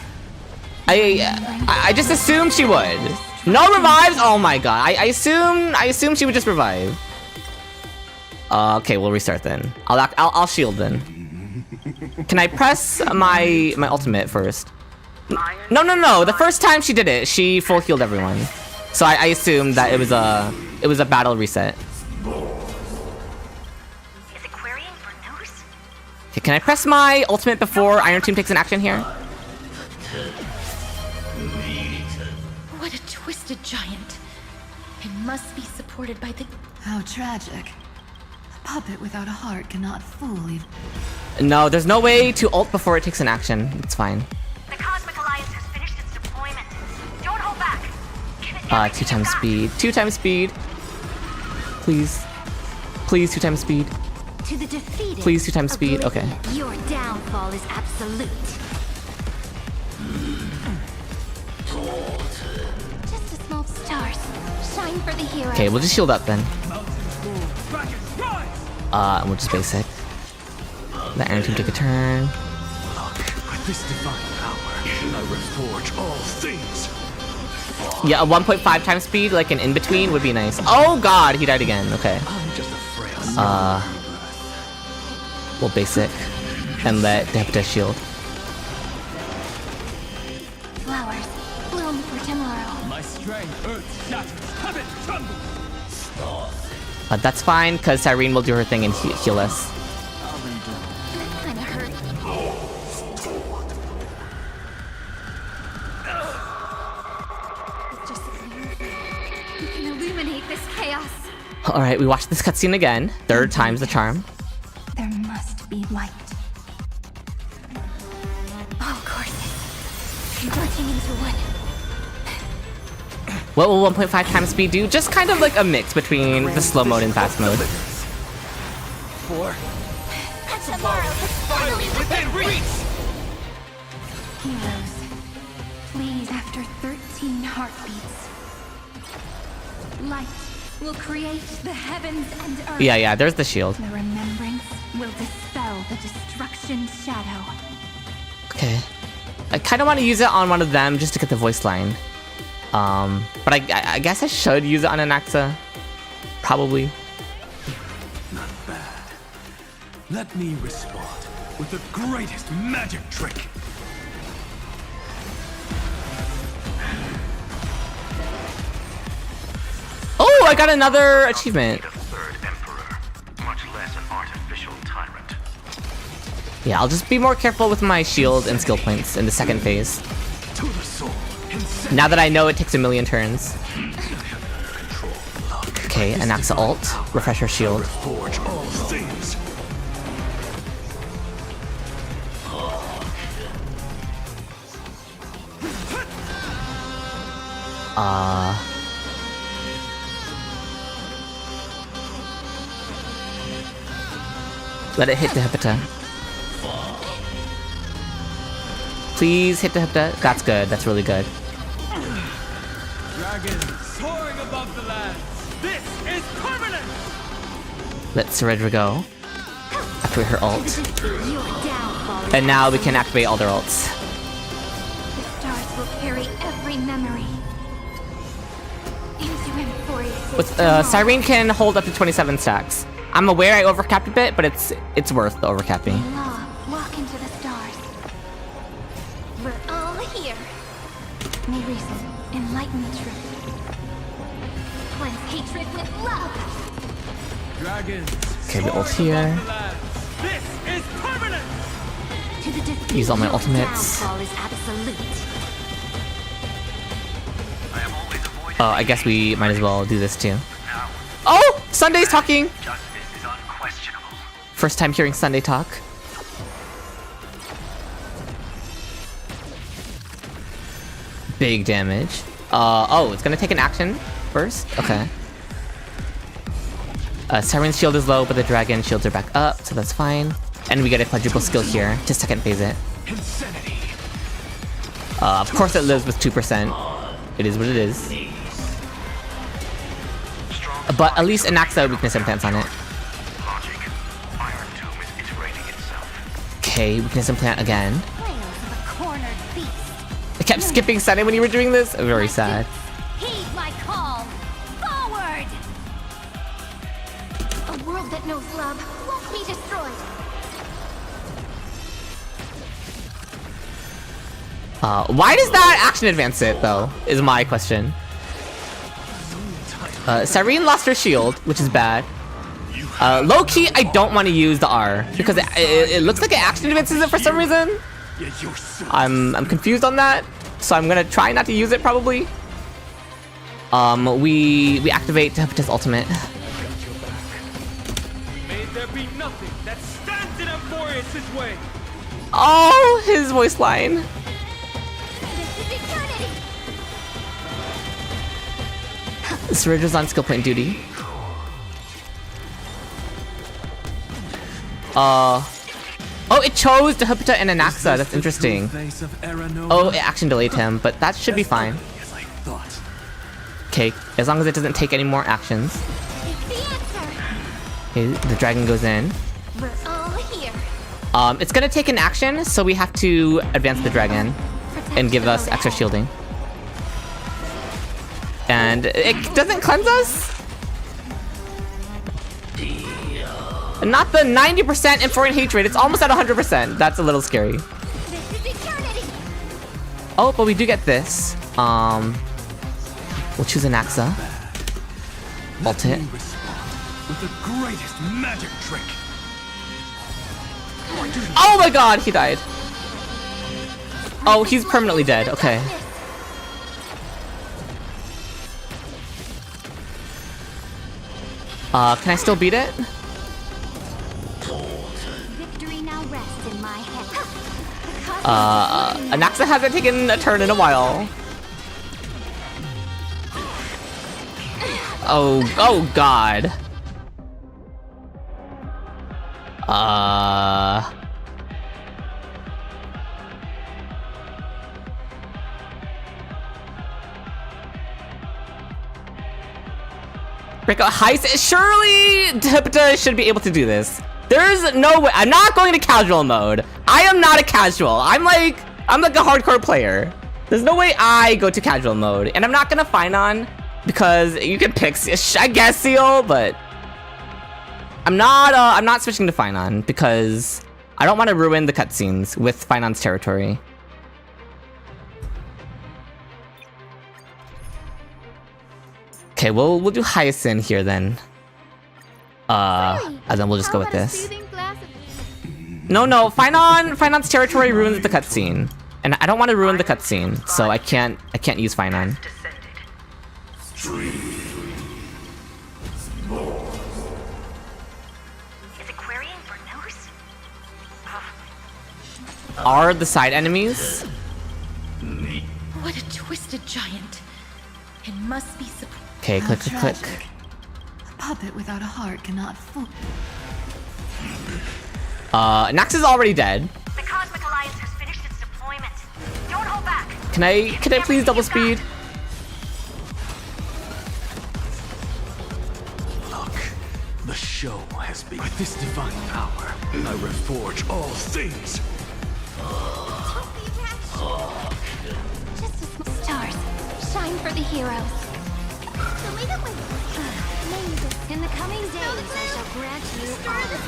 I just assumed she would. No revives? Oh my god. I assume she would just revive. Okay, we'll restart then. I'll shield then. Can I press my ultimate first? No. The first time she did it, she full healed everyone. So I assumed that it was a battle reset. Is it querying for Nous? Okay, can I press my ultimate before Iron Tomb takes an action here? What a twisted giant. It must be supported by the... How tragic. A puppet without a heart cannot fool even. No, there's no way to ult before it takes an action. It's fine. The Cosmic Alliance has finished its deployment. Don't hold back. Give it 2 times speed. 2 times speed. Please. Please, 2 times speed. To the defeated. Please, 2 times speed. Okay. Your downfall is absolute. Just a small stars. Shine for the hero. Okay, we'll just shield up then. And we'll just basic. Let Iron Tomb take a turn. With this divine power, I reforge all things. Yeah, a 1.5 times speed, like an in-between, would be nice. Oh god, he died again. Okay. I'm just a frail We'll basic. And let Deputa shield. Flowers bloom for tomorrow. My strength, earth shatters, heaven trembles. That's fine, because Cyrene will do her thing and heal us. That kinda hurt. Just you can illuminate this chaos. Alright, we watched this cutscene again. 3rd time's the charm. There must be light. Oh, of course. Converting into one. What will 1.5 times speed do? Just kind of like a mix between the slow mode and fast mode. Tomorrow is finally within reach! Heroes, please, after 13 heartbeats, light will create the heavens and earth. Yeah, there's the shield. The remembrance will dispel the destruction shadow. Okay. I kind of want to use it on one of them just to get the voice line. But I guess I should use it on Anaxa. Probably. Not bad. Let me respond with the greatest magic trick. Oh, I got another achievement. Yeah, I'll just be more careful with my shield and skill points in the 2nd phase. Now that I know it takes a million turns. Okay, Anaxa ult. Refresh her shield. Let it hit the Hepata. Please hit the Hepata. That's good. That's really good. Dragons soaring above the lands. This is permanent. Let Ceredra go. Activate her ult. Your downfall is And now we can activate all their ults. The stars will carry every memory into Amphoreus. Cyrene can hold up to 27 stacks. I'm aware I overcapped a bit, but it's worth the overcapping. Walk into the stars. We're all here. May reason enlighten the truth. Cleanse hatred with love. Dragons. Okay, we ult here. This is permanent. To the defeat, Use all my your ultimates. downfall is absolute. I guess we might as well do this too. Oh! Sunday's talking! First time hearing Sunday talk. Big damage. Oh, it's gonna take an action first? Okay. Siren's shield is low, but the dragon shields are back up, so that's fine. And we get a quadruple skill here to second phase it. Of course it lives with 2%. It is what it is. But at least Anaxa weakness implants on it. Okay, weakness implant again. I kept skipping Sunday when you were doing this. Very sad. Heed my call. Forward! A world that knows love won't be destroyed. Why does that action advance it, though, is my question. Cyrene lost her shield, which is bad. Low-key, I don't want to use the R, because it looks like it action advances it for some reason. I'm confused on that, so I'm gonna try not to use it, probably. We activate Hephaestus ultimate. May there be nothing that stands in Amphoreus' way. Oh, his voice line. Surge is on skill point duty. Oh, it chose Dehupta and Anaxa. That's interesting. Oh, it action delayed him, but that should be fine. Okay, as long as it doesn't take any more actions. Okay, the dragon goes in. We're all here. It's gonna take an action, so we have to advance the dragon and give us extra shielding. And it doesn't cleanse us? Not the 90% Amphorean hatred, it's almost at 100%. That's a little scary. Oh, but we do get this. We'll choose Anaxa. Ult it. With the greatest magic trick. Oh my god, he died. Oh, he's permanently dead, okay. Can I still beat it? Victory now rests in my head. Anaxa hasn't taken a turn in a while. Oh god. Breakout heist. Surely Dehupta should be able to do this. There's no way. I'm not going to casual mode. I am not a casual. I'm like a hardcore player. There's no way I go to casual mode. And I'm not gonna Phainon because you can pick, I guess, Seal, but I'm not switching to Phainon because I don't want to ruin the cutscenes with Phainon's territory. Okay, we'll do Hyacinth here then. And then we'll just go with this. No, Phainon's territory ruins the cutscene. And I don't want to ruin the cutscene, so I can't use Phainon. Is it querying for Nous? Are the side enemies? What a twisted giant. It must be surprised. Okay, click. A puppet without a heart cannot fool. Nax is already dead. The Cosmic Alliance has finished its deployment. Don't hold back. Can I please double speed? Look, the show has begun. With this divine power, I reforge all things. Just as stars shine for the heroes. The way that we coming days, I shall grant you the skies.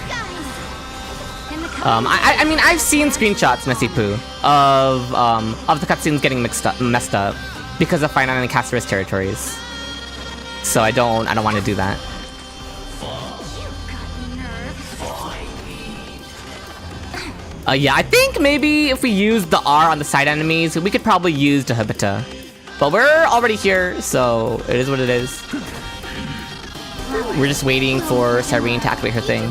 I mean, I've seen screenshots, Messy Poo, of the cutscenes getting messed up because of Phainon and Amphoreus territories. So I don't want to do that. Yeah, I think maybe if we use the R on the side enemies, we could probably use Decisive. But we're already here, so it is what it is. We're just waiting for Cyrene to activate her thing.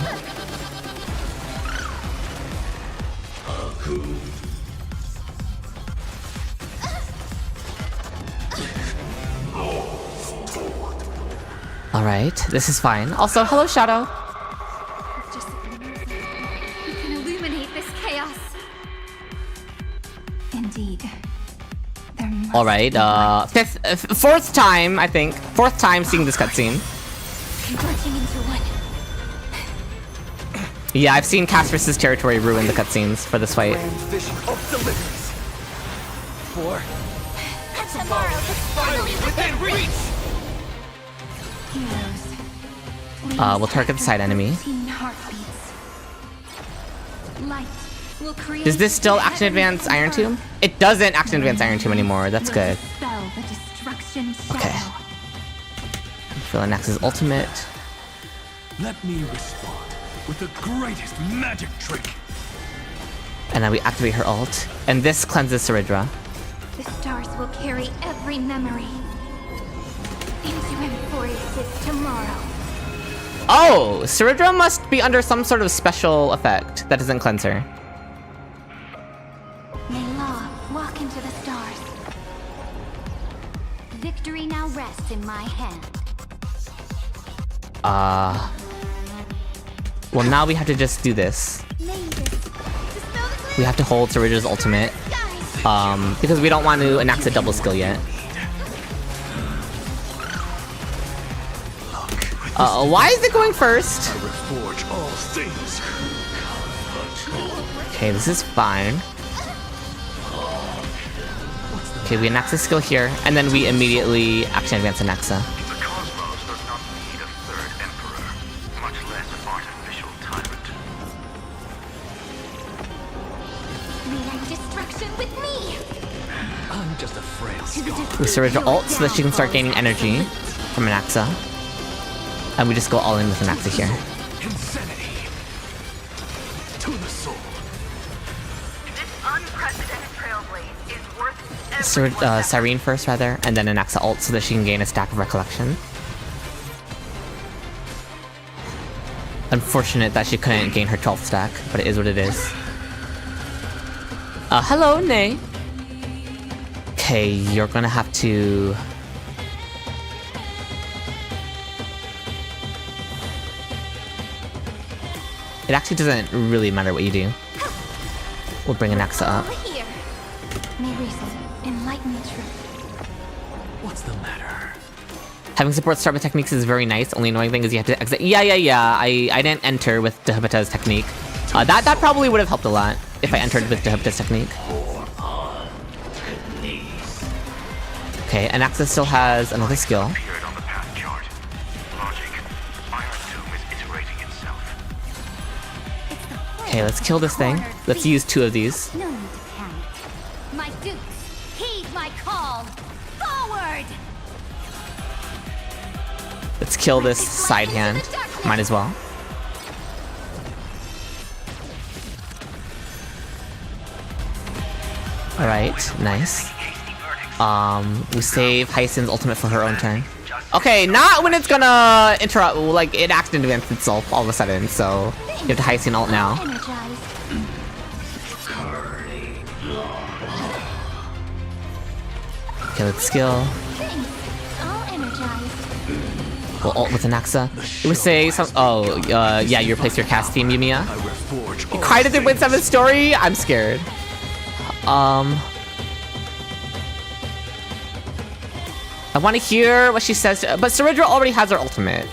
Alright, this is fine. Also, hello, Shadow. Indeed. Alright, fourth time, I think. Fourth time seeing this cutscene. Yeah, I've seen Casper's territory ruin the cutscenes for this fight. We'll target the side enemy. Does this still action advance Iron Tomb? It doesn't action advance Iron Tomb anymore. That's good. Okay. Feeling Ax's ultimate. Let me respond with the greatest magic trick. And then we activate her ult. And this cleanses Saridra. The stars will carry every memory into Amphoreus' tomorrow. Oh! Saridra must be under some sort of special effect that doesn't cleanse her. May Law walk into the stars. Victory now rests in my hand. Well, now we have to just do this. We have to hold Saridra's ultimate. Because we don't want to enact a double skill yet. Why is it going first? Okay, this is fine. Okay, we enact a skill here, and then we immediately action advance Anaxa. We Saridra ult so that she can start gaining energy from Anaxa. And we just go all in with Anaxa here. Insanity to the soul. This unprecedented trailblaze is worth Cyrene first, rather, and then Anaxa ult so that she can gain a stack of recollection. Unfortunate that she couldn't gain her 12th stack, but it is what it is. Hello, Nay. Okay, you're gonna have to... It actually doesn't really matter what you do. We'll bring Anaxa up. May reason enlighten the truth. What's the matter? Having support start with techniques is very nice. Only annoying thing is you have to exit. Yeah. I didn't enter with Decisive's technique. That probably would have helped a lot if I entered with Decisive's technique. Okay, Anaxa still has another skill. Okay, let's kill this thing. Let's use 2 of these. No need to panic. My dukes, heed my call. Forward! Let's kill this side hand. Might as well. Alright, nice. We save Hyacinth's ultimate for her own turn. Okay, not when it's gonna interrupt, like, it accident advanced itself all of a sudden, so you have to Hyacinth ult now. Okay, let's skill. We'll ult with Anaxa. It would say some. Oh, yeah, you replace your cast team, Yumiya. You cried at the Win 7 story? I'm scared. I want to hear what she says, but Saridra already has her ultimate.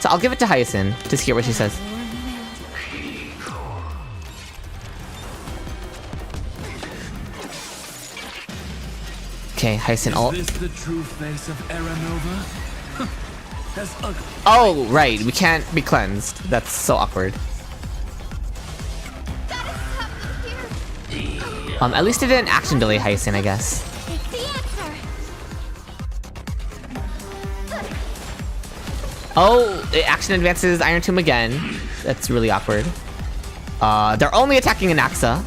So I'll give it to Hyacinth to hear what she says. Okay, Hyacinth ult. Is this the true face of Aranova? as ugly. Oh, right. We can't be cleansed. That's so awkward. At least it didn't action delay Hyacinth, I guess. Take the answer. Oh, it action advances Iron Tomb again. That's really awkward. They're only attacking Anaxa.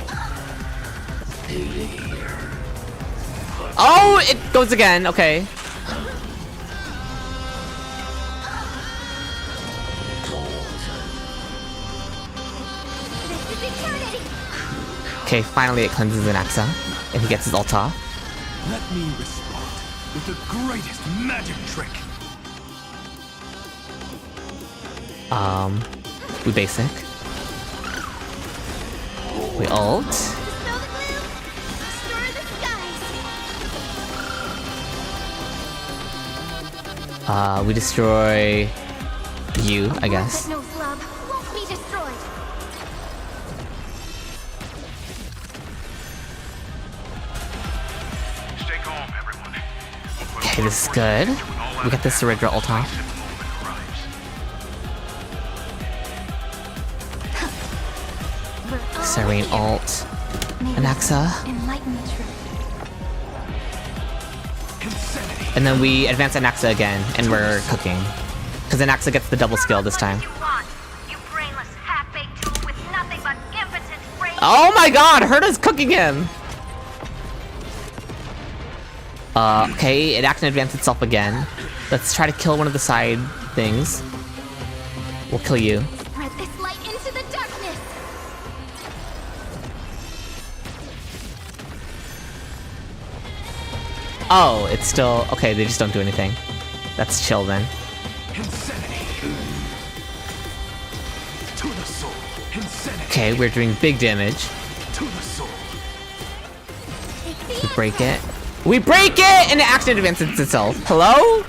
Oh, it goes again. Okay. This is eternity. Okay, finally it cleanses Anaxa, and he gets his ult off. Let me respond with the greatest magic trick. We basic. We ult. Dispel the gloom. Destroy the skies. We destroy you, I guess. That Nous love won't be destroyed. Stay calm, everyone. Okay, this is good. We got this Cerebral ult off. Serene ult. Anaxa. Enlighten the truth. And then we advance Anaxa again, and we're cooking. Because Anaxa gets the double skill this time. Oh my god, Herta's cooking him! Okay, it action advanced itself again. Let's try to kill one of the side things. We'll kill you. Spread this light into the darkness. Oh, it's still... Okay, they just don't do anything. That's chill then. Okay, we're doing big damage. We break it. We break it! And it action advances itself. Hello?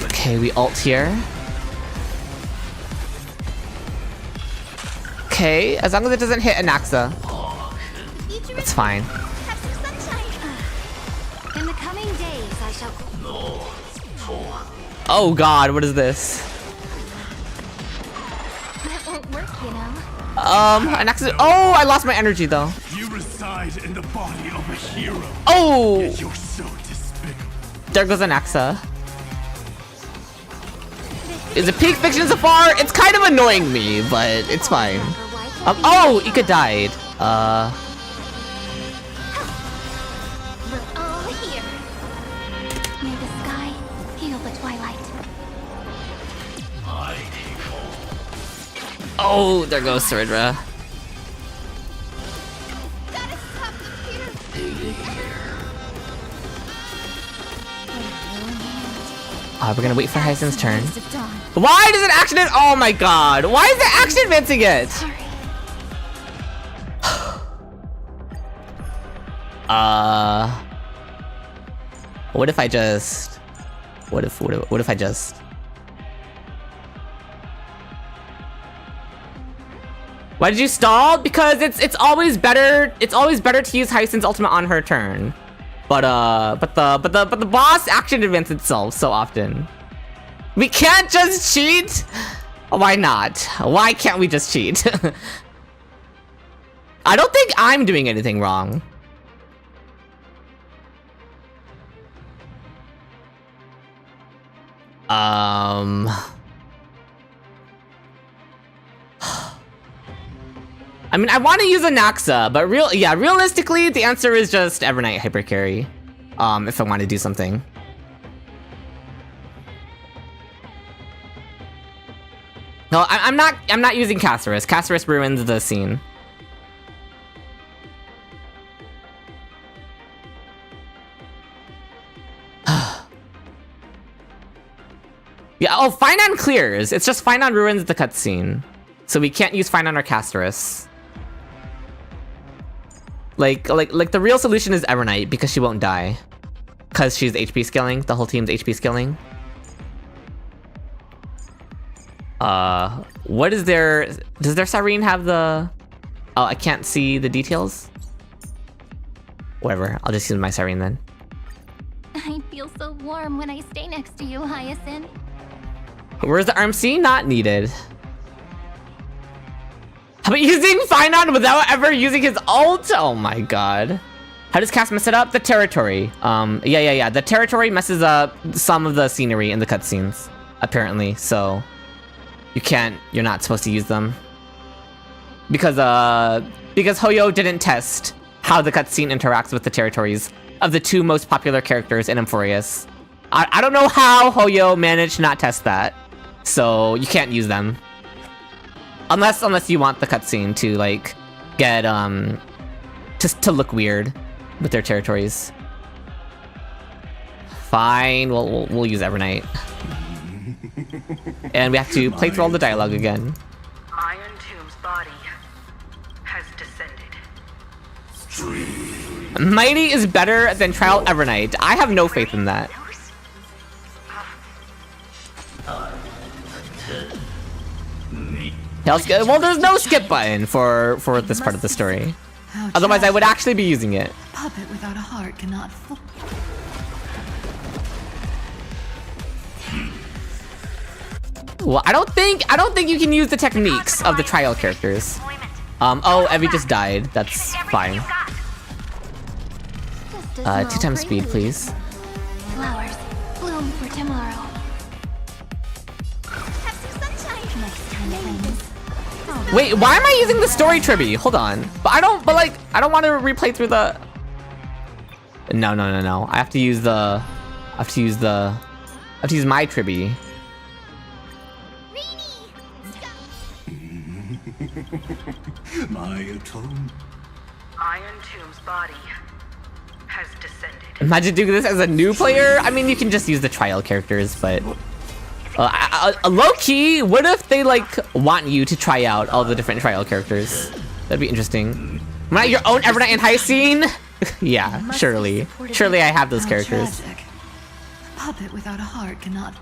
Okay, we ult here. Okay, as long as it doesn't hit Anaxa. That's fine. Have some sunshine. In the coming days, I shall. Oh god, what is this? That won't work, you know. Anaxa. Oh, I lost my energy though. You reside in the body of a hero. Oh! Yet you're so despicable. There goes Anaxa. Is it peak fiction so far? It's kind of annoying me, but it's fine. Oh, Ika died. We're all here. May the sky heal the twilight. Oh, there goes Cerebra. Gotta stop the fear. We're gonna wait for Hyacinth's turn. Of dawn. Why does it action it? Oh my god. Why is it action advancing it? Sorry. What if I just... What if I just... Why did you stall? Because it's always better to use Hyacinth's ultimate on her turn. But the boss action advances itself so often. We can't just cheat? Why not? Why can't we just cheat? I don't think I'm doing anything wrong. I mean, I want to use Anaxa, but realistically, the answer is just Evernight Hypercarry. If I want to do something. No, I'm not using Castorus. Castorus ruins the scene. Yeah, oh, Phainon clears. It's just Phainon ruins the cutscene. So we can't use Phainon or Castorus. Like the real solution is Evernight because she won't die. Because she's HP scaling, the whole team's HP scaling. What is their... Does their Cyrene have the... Oh, I can't see the details? Whatever, I'll just use my Cyrene then. I feel so warm when I stay next to you, Hyacinth. Where's the RMC? Not needed. How about using Phainon without ever using his ult? Oh my god. How does Cass mess it up? The territory. Yeah. The territory messes up some of the scenery in the cutscenes, apparently. So you're not supposed to use them. Because Hoyo didn't test how the cutscene interacts with the territories of the two most popular characters in Amphoreus. I don't know how Hoyo managed to not test that. So you can't use them. Unless you want the cutscene to like get just to look weird with their territories. Fine, we'll use Evernight. And we have to play through all the dialogue again. Iron Tomb's body has descended. Mighty is better than Trial Evernight. I have no faith in that. Well, there's no skip button for this part of the story. Otherwise, I would actually be using it. A puppet without a heart cannot fall. Well, I don't think you can use the techniques of the trial characters. Oh, Evie just died. That's fine. 2 times speed, please. Flowers bloom for tomorrow. Have some sunshine next time, friends. Wait, why am I using the story tribby? Hold on. I don't want to replay through the. No. I have to use my tribby. My atone. Iron Tomb's body has descended. Imagine doing this as a new player. I mean, you can just use the trial characters, but low key, what if they like want you to try out all the different trial characters? That'd be interesting. Not your own Evernight and Hyacinth? Yeah, surely I have those characters. Tragic. A puppet without a heart cannot.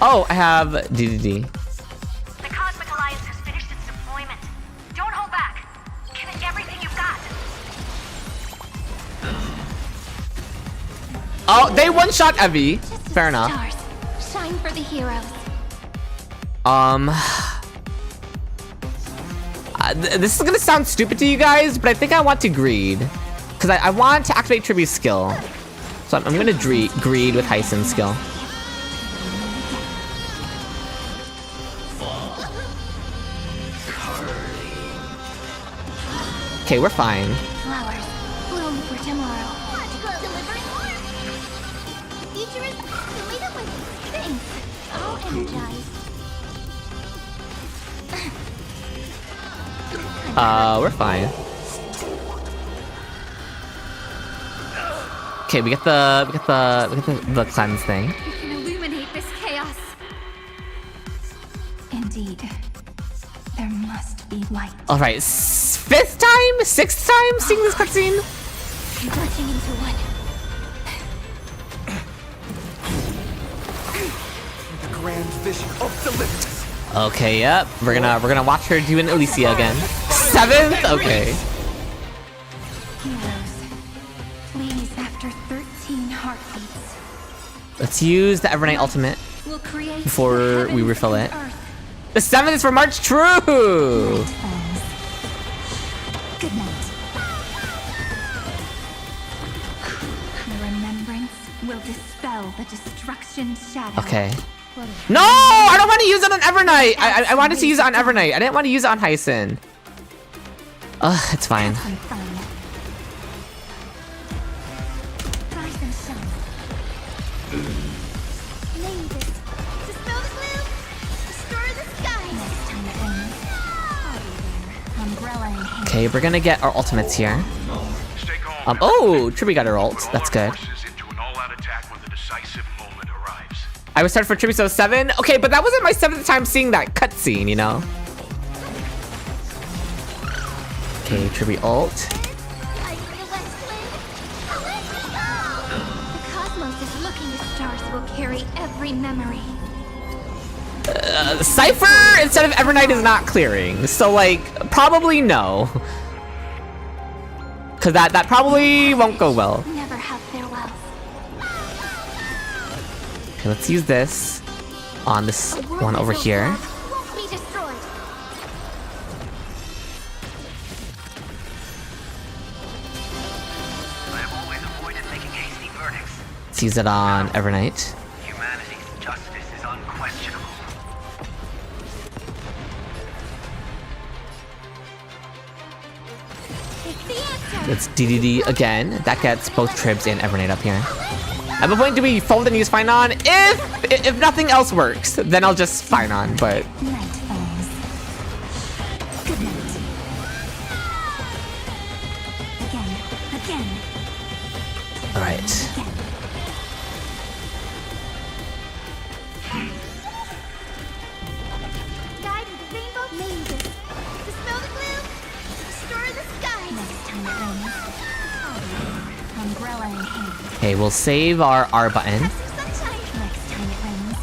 Oh, I have DDD. The Cosmic Alliance has finished its deployment. Don't hold back. Give it everything you've got. Oh, they one-shot Evie. Fair enough. Stars, shine for the heroes. This is gonna sound stupid to you guys, but I think I want to greed. Because I want to activate Tribu's skill. So I'm gonna greed with Hyacinth's skill. Okay, we're fine. Flowers bloom for tomorrow. Delivering more. The future is made up with things. All energized. We're fine. Okay, we get the cleanse thing. We can illuminate this chaos. Indeed, there must be light. All right, 5th time, 6th time seeing this cutscene. Converging into one. The grand vision of deliverance. Okay, yep. We're gonna watch her do an Alicia again. 7th? Okay. Heroes, please, after 13 heartbeats, Let's use the Evernight ultimate we'll create before we heavens refill and it. earth. The 7th is for March. True. Friends. Good night. The remembrance will dispel the destruction shadow. Okay. No, I don't want to use it on Evernight. I wanted to use it on Evernight. I didn't want to use it on Hyacinth. Ugh, it's fine. Rise and shine. Mavis, dispel the gloom, destroy the sky. Next time it rains, I'll be there. Umbrella in hand. Okay, we're gonna get our ultimates here. Oh, Triby got her ult. That's good. I was started for Triby, so 7. Okay, but that wasn't my 7th time seeing that cutscene, you know? Okay, Triby ult. The cosmos is looking as stars will carry every memory. Cypher instead of Evernight is not clearing, so like, probably no. Because that probably won't go well. Never have farewells. Okay, let's use this on this one over here. Won't be destroyed. I have always avoided making hasty verdicts. Let's use it on Evernight. Humanity's justice is unquestionable. It's the answer. Let's DDD again. That gets both Tribs and Evernight up here. At what point do we fold and use Phainon? If nothing else works, then I'll just Phainon, but... Night falls. Good night. Again. Alright. Guide with rainbow mazes. Dispel the gloom. Restore the skies. Next time it rains. Umbrella in hand. Okay, we'll save our R button. Have some sunshine. Next time it rains.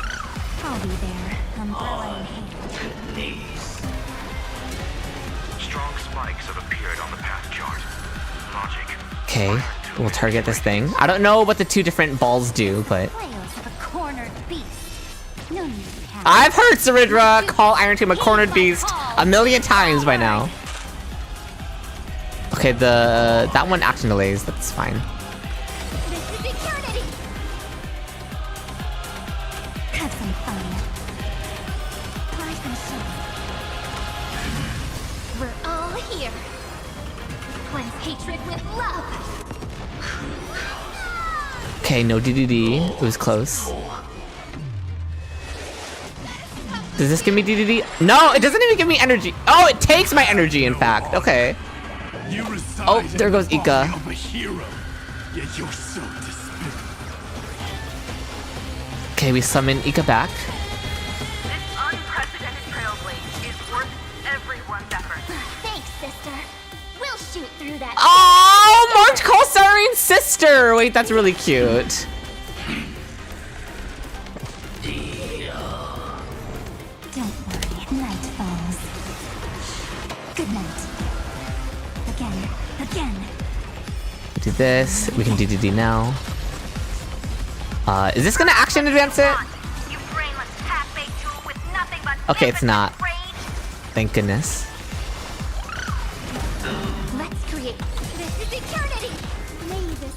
I'll be there. Umbrella in hand. Strong spikes have appeared on the path chart. Logic. Okay, we'll target this thing. I don't know what the two different balls do, but... Trails of a cornered beast. No need to panic. I've heard Saridra call Iron Tomb a cornered beast a million times by now. Okay, that one action delays, that's fine. This is eternity. Have some fun. Rise and shine. We're all here. Cleanse hatred with love. Okay, no DDD. It was close. Does this give me DDD? No, it doesn't even give me energy. Oh, it takes my energy, in fact. Okay. Oh, there goes Ika. Of a hero, yet you're so despicable. Okay, we summon Ika back. This unprecedented trailblaze is worth everyone's effort. Thanks, sister. We'll shoot through that. Oh, March calls Sarene's sister. Wait, that's really cute. Don't worry. Night falls. Good night. Again. Do this. We can DDD now. Is this gonna action advance it? You brainless half-baked tool with nothing but Okay, it's not. rage. Thank goodness. Let's create. This is eternity. Mazes.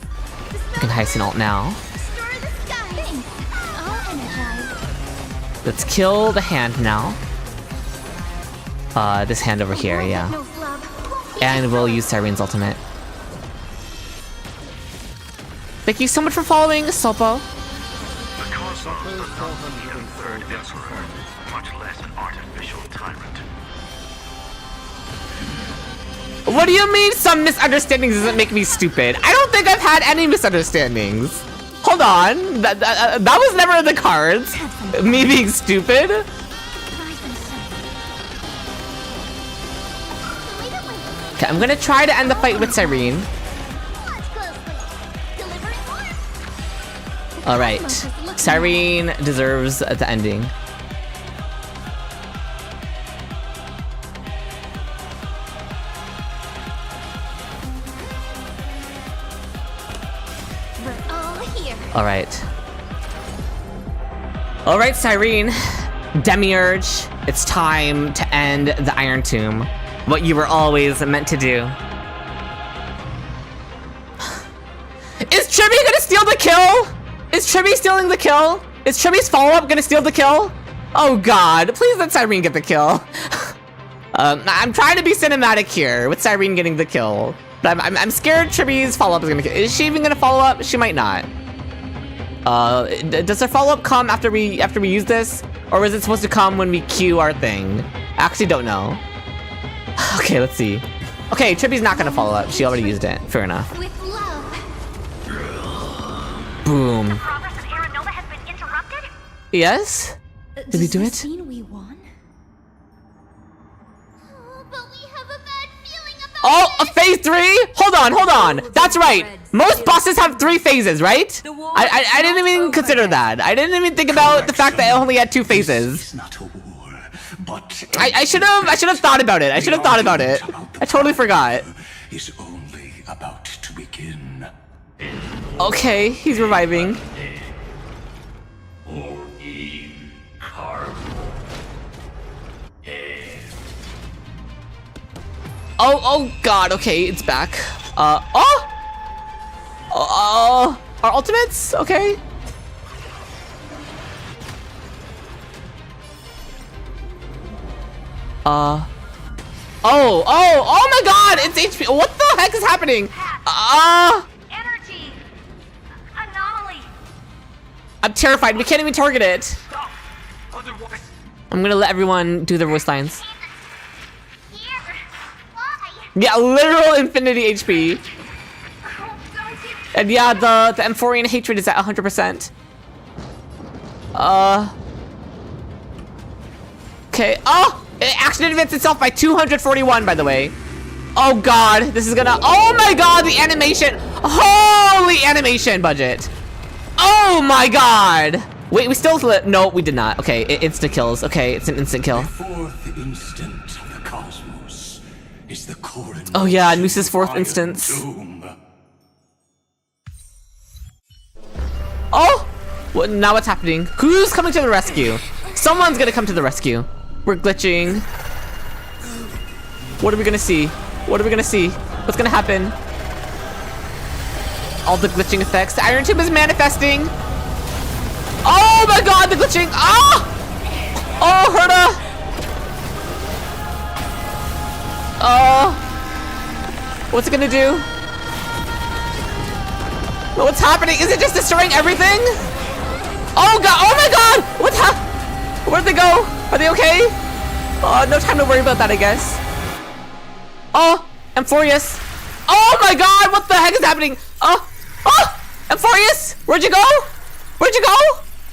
We can Heisen alt now. Restore the skies. I'll energize. Let's kill the hand now. This hand over here, yeah. No flub. Won't be And we'll use Sirene's ultimate. Thank you so much for following, Sopo. The cosmos does not need a third emperor, much less an artificial tyrant. What do you mean some misunderstandings doesn't make me stupid? I don't think I've had any misunderstandings. Hold on. That was never in the cards. Me being stupid. Rise and shine. Okay, I'm gonna try to end the fight with Sirene. Watch closely. Delivering warmth. Alright. Sirene deserves the ending. We're all here. Alright. Alright, Sirene. Demiurge, it's time to end the Iron Tomb. What you were always meant to do. Is Tribby gonna steal the kill? Is Tribby stealing the kill? Is Tribby's follow-up gonna steal the kill? Oh god, please let Sirene get the kill. I'm trying to be cinematic here with Sirene getting the kill. But I'm scared Tribby's follow-up is gonna kill. Is she even gonna follow up? She might not. Does her follow-up come after we use this? Or is it supposed to come when we queue our thing? I actually don't know. Okay, let's see. Okay, Tribby's not gonna follow up. She already used it. Fair enough. With love. Boom. Progress of Aaron Nova has been interrupted? Yes? Did we do it? We won? Oh, but we have a bad feeling about Oh, a phase 3? Hold on. That's right. Most bosses have 3 phases, right? I didn't even consider that. I didn't even think about the fact that I only had 2 phases. I should have thought about it. I totally forgot. Is only about to begin. Okay, he's reviving. Oh god, okay, it's back. Our ultimates? Okay. Oh my god, it's HP. What the heck is happening? Energy anomaly. I'm terrified. We can't even target it. I'm gonna let everyone do their voice lines. Here. Why? Yeah, literal infinity HP. And yeah, the Amphorean hatred is at 100%. Okay. Oh! It actually advanced itself by 241, by the way. Oh god, this is gonna. Oh my god, the animation. Holy animation budget. Oh my god. Wait, we still. No, we did not. Okay, it insta kills. Okay, it's an instant kill. The fourth instant of the cosmos is the core. Oh yeah, Nous's fourth instance. Oh! What, now what's happening? Who's coming to the rescue? Someone's gonna come to the rescue. We're glitching. What are we gonna see? What are we gonna see? What's gonna happen? All the glitching effects. The Iron Tube is manifesting. Oh my god, the glitching. Ah! Oh, Herta. What's it gonna do? What's happening? Is it just destroying everything? Oh god! Oh my god! Where'd they go? Are they okay? No time to worry about that, I guess. Oh, Amphoreus. Oh my god! What the heck is happening? Amphoreus! Where'd you go? Where'd you go?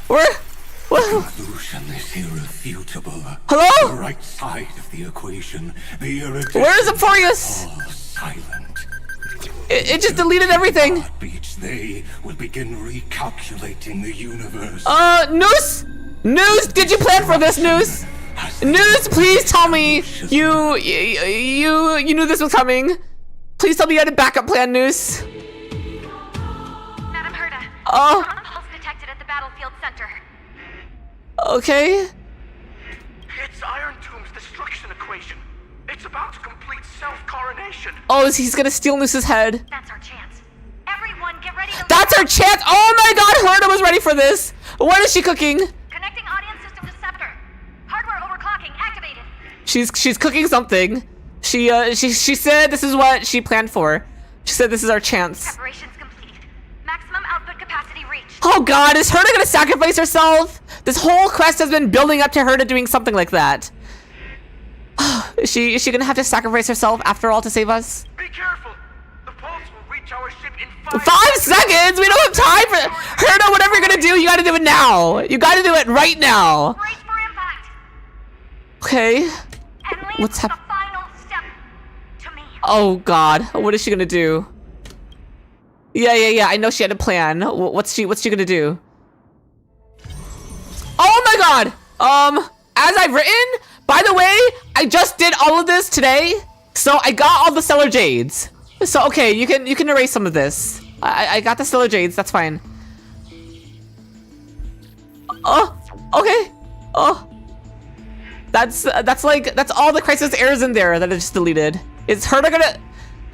What? Conclusion is irrefutable. Hello? The right side of the equation. The Where is Amphoreus? all silent. It just deleted everything. Heartbeats, they will begin recalculating the universe. Nous! Nous, did you plan for this, Nous? Nous, please tell me you knew this was coming. Please tell me you had a backup plan, Nous. Madam Herta. Oh. Pulse detected at the battlefield center. Okay. It's Iron Tomb's destruction equation. It's about to complete self-coronation. Oh, he's gonna steal Nous's head. That's our chance. Everyone, get ready to. That's our chance! Oh my god, Herta was ready for this! What is she cooking? Connecting audience system to scepter. Hardware overclocking activated. She's cooking something. She said this is what she planned for. She said this is our chance. Preparations complete. Maximum output capacity reached. Oh god, is Herta gonna sacrifice herself? This whole quest has been building up to Herta doing something like that. Is she gonna have to sacrifice herself after all to save us? Be careful. The pulse will reach our ship in 5 seconds? We don't have time for Herta, whatever you're gonna do, you gotta do it now. You gotta do it right now. Brace for impact. Okay. What's happening? Oh god, what is she gonna do? Yeah, I know she had a plan. What's she gonna do? Oh my god! As I've written, by the way, I just did all of this today, so I got all the Stellar Jades. So okay, you can erase some of this. I got the Stellar Jades, that's fine. Oh, okay. Oh. That's all the Crisis errors in there that I just deleted. Is Herta gonna...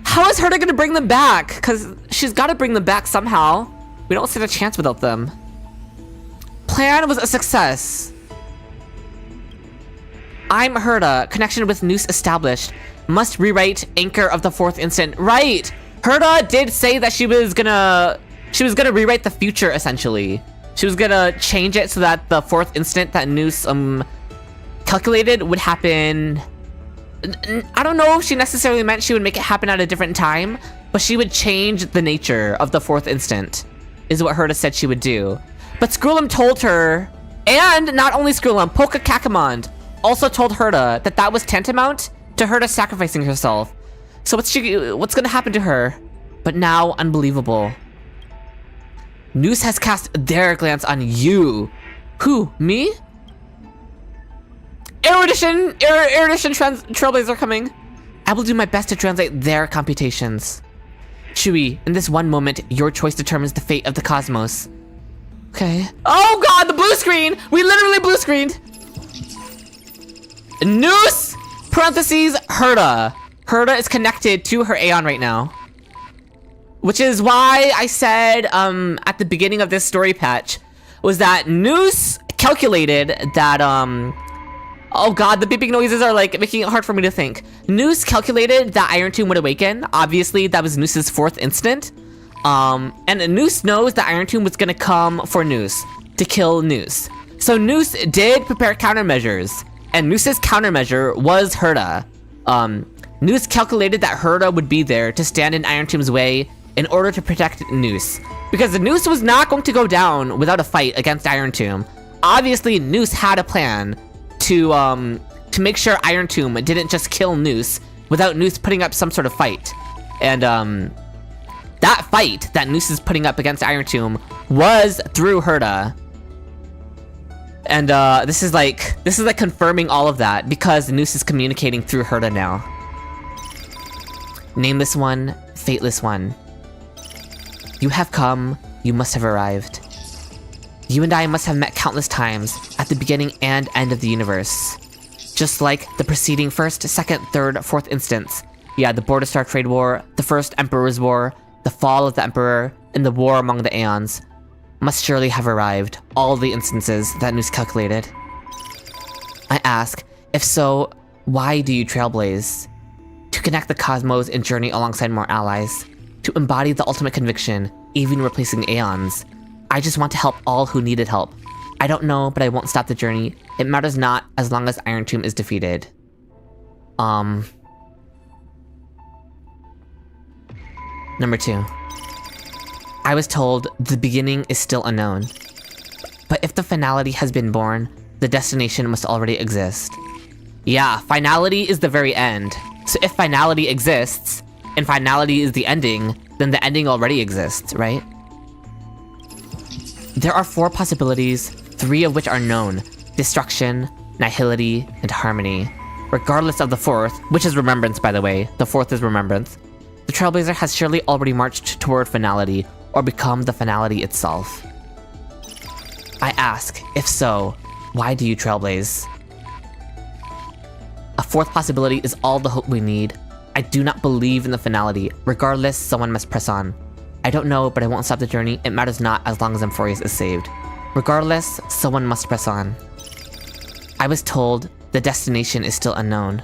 How is Herta gonna bring them back? Because she's gotta bring them back somehow. We don't stand a chance without them. Plan was a success. I'm Herta. Connection with Nous established. Must rewrite Anchor of the Fourth Instant. Right! Herta did say that she was gonna rewrite the future, essentially. She was gonna change it so that the fourth instant that Nous calculated would happen. I don't know if she necessarily meant she would make it happen at a different time, but she would change the nature of the fourth instant, is what Herta said she would do. But Skrullum told her, and not only Skrullum, Polka Kakamond also told Herta that that was tantamount to Herta sacrificing herself. So what's gonna happen to her? But now, unbelievable. Nous has cast their glance on you. Who, me? Erudition Trailblazer coming. I will do my best to translate their computations. Shui, in this one moment, your choice determines the fate of the cosmos. Okay. Oh god, the blue screen! We literally blue screened! Nous, parentheses, Herta. Herta is connected to her Aeon right now. Which is why I said, at the beginning of this story patch, was that Nous calculated that, oh god, the beeping noises are like making it hard for me to think. Nous calculated that Iron Tomb would awaken. Obviously, that was Nous's 4th instant. And Nous knows that Iron Tomb was gonna come for Nous, to kill Nous. So Nous did prepare countermeasures, and Nous's countermeasure was Herta. Nous calculated that Herta would be there to stand in Iron Tomb's way in order to protect Nous. Because Nous was not going to go down without a fight against Iron Tomb. Obviously, Nous had a plan to make sure Iron Tomb didn't just kill Nous without Nous putting up some sort of fight. And that fight that Nous is putting up against Iron Tomb was through Herta. And this is like confirming all of that because Nous is communicating through Herta now. Nameless one, fateless one. You have come, you must have arrived. You and I must have met countless times at the beginning and end of the universe. Just like the preceding 1st, 2nd, 3rd, 4th instance. Yeah, the Border Star Trade War, the First Emperor's War, the fall of the Emperor, and the war among the Aeons. Must surely have arrived, all the instances that Nous calculated. I ask, if so, why do you trailblaze? To connect the cosmos and journey alongside more allies. To embody the ultimate conviction, even replacing Aeons. I just want to help all who needed help. I don't know, but I won't stop the journey. It matters not as long as Iron Tomb is defeated. Number 2. I was told the beginning is still unknown. But if the finality has been born, the destination must already exist. Yeah, finality is the very end. So if finality exists, and finality is the ending, then the ending already exists, right? There are 4 possibilities, 3 of which are known. Destruction, nihility, and harmony. Regardless of the 4th, which is remembrance by the way, the 4th is remembrance, the Trailblazer has surely already marched toward finality, or become the finality itself. I ask, if so, why do you trailblaze? A 4th possibility is all the hope we need. I do not believe in the finality. Regardless, someone must press on. I don't know, but I won't stop the journey. It matters not as long as Amphoreus is saved. Regardless, someone must press on. I was told the destination is still unknown.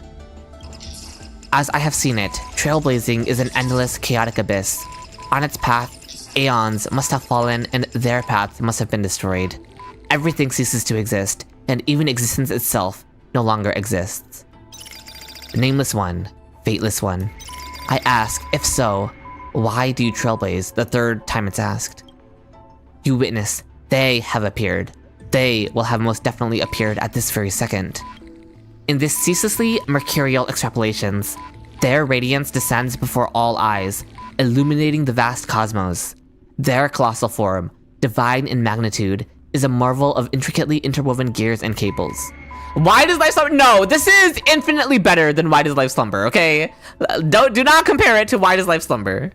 As I have seen it, trailblazing is an endless, chaotic abyss. On its path, aeons must have fallen and their paths must have been destroyed. Everything ceases to exist, and even existence itself no longer exists. Nameless one, fateless one. I ask, if so, why do you trailblaze the 3rd time it's asked? You witness, they have appeared. They will have most definitely appeared at this very second. In this ceaselessly mercurial extrapolations, their radiance descends before all eyes, illuminating the vast cosmos. Their colossal form, divine in magnitude, is a marvel of intricately interwoven gears and cables. Why does life slumber? No, this is infinitely better than Why Does Life Slumber, okay? Do not compare it to Why Does Life Slumber.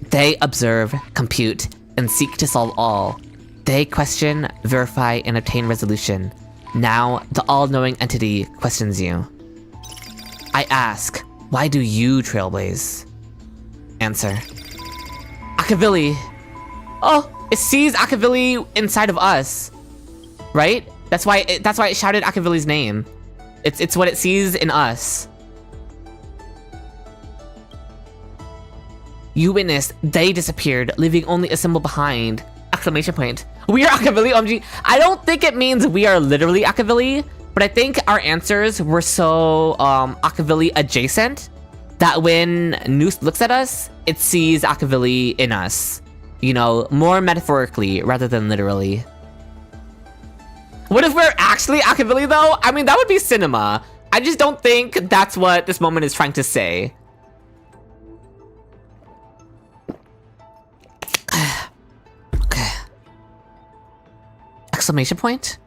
They observe, compute, and seek to solve all. They question, verify, and obtain resolution. Now, the all-knowing entity questions you. I ask, why do you trailblaze? Answer. Akavili. Oh, it sees Akavili inside of us, right? That's why it shouted Akavili's name. It's what it sees in us. You witnessed, they disappeared, leaving only a symbol behind. Exclamation point. We are Akavili, OMG. I don't think it means we are literally Akavili, but I think our answers were so Akavili adjacent that when Nous looks at us, it sees Akavili in us. You know, more metaphorically rather than literally. What if we're actually Akavili though? I mean, that would be cinema. I just don't think that's what this moment is trying to say. Okay. Exclamation point?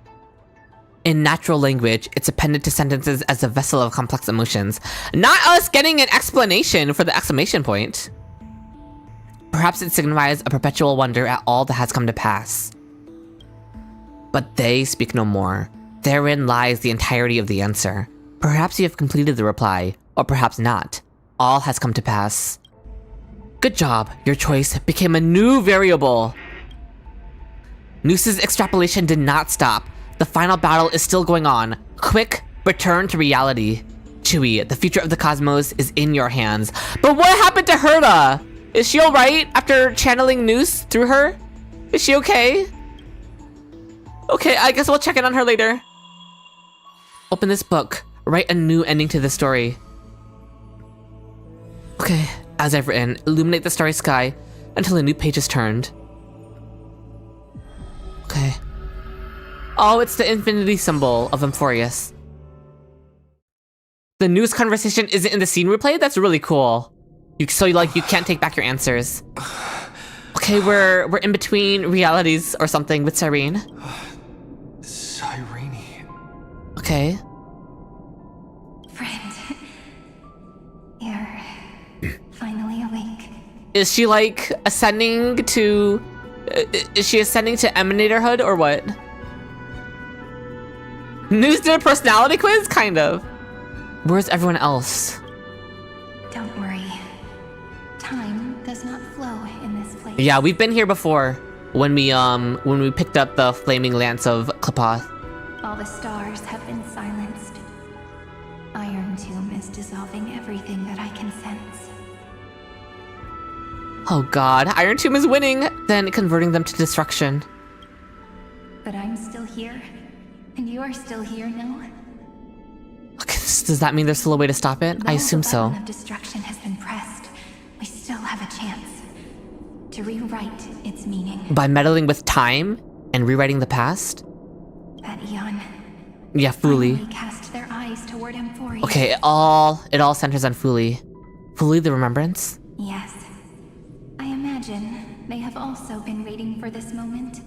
In natural language, it's appended to sentences as a vessel of complex emotions. Not us getting an explanation for the exclamation point. Perhaps it signifies a perpetual wonder at all that has come to pass. But they speak no more. Therein lies the entirety of the answer. Perhaps you have completed the reply, or perhaps not. All has come to pass. Good job. Your choice became a new variable. Nous' extrapolation did not stop. The final battle is still going on. Quick, return to reality. Chewie, the future of the cosmos is in your hands. But what happened to Herta? Is she alright after channeling Nous through her? Is she okay? Okay, I guess we'll check in on her later. Open this book. Write a new ending to the story. Okay, as I've written, illuminate the starry sky until a new page is turned. Okay. Oh, it's the infinity symbol of Amphoreus. The Nous conversation isn't in the scene replay? That's really cool. You can't take back your answers. Okay, we're in between realities or something with Cyrene. Cyrene. Okay. Friend, you're finally awake. Is she like ascending to... is she ascending to Emanatorhood or what? Nous did a personality quiz? Kind of. Where's everyone else? Don't worry. Time does not flow in this place. Yeah, we've been here before when we picked up the flaming lance of Klepoth. All the stars have been silenced. Iron Tomb is dissolving everything that I can sense. Oh god, Iron Tomb is winning, then converting them to destruction. But I'm still here, and you are still here, no? Okay, does that mean there's still a way to stop it? I assume so. The button of destruction has been pressed. We still have a chance to rewrite its meaning. By meddling with time and rewriting the past? That eon. Yeah, Fuli. Finally cast their eyes toward Amphoreus. Okay, it all centers on Fuli. Fuli the Remembrance? Yes. I imagine they have also been waiting for this moment.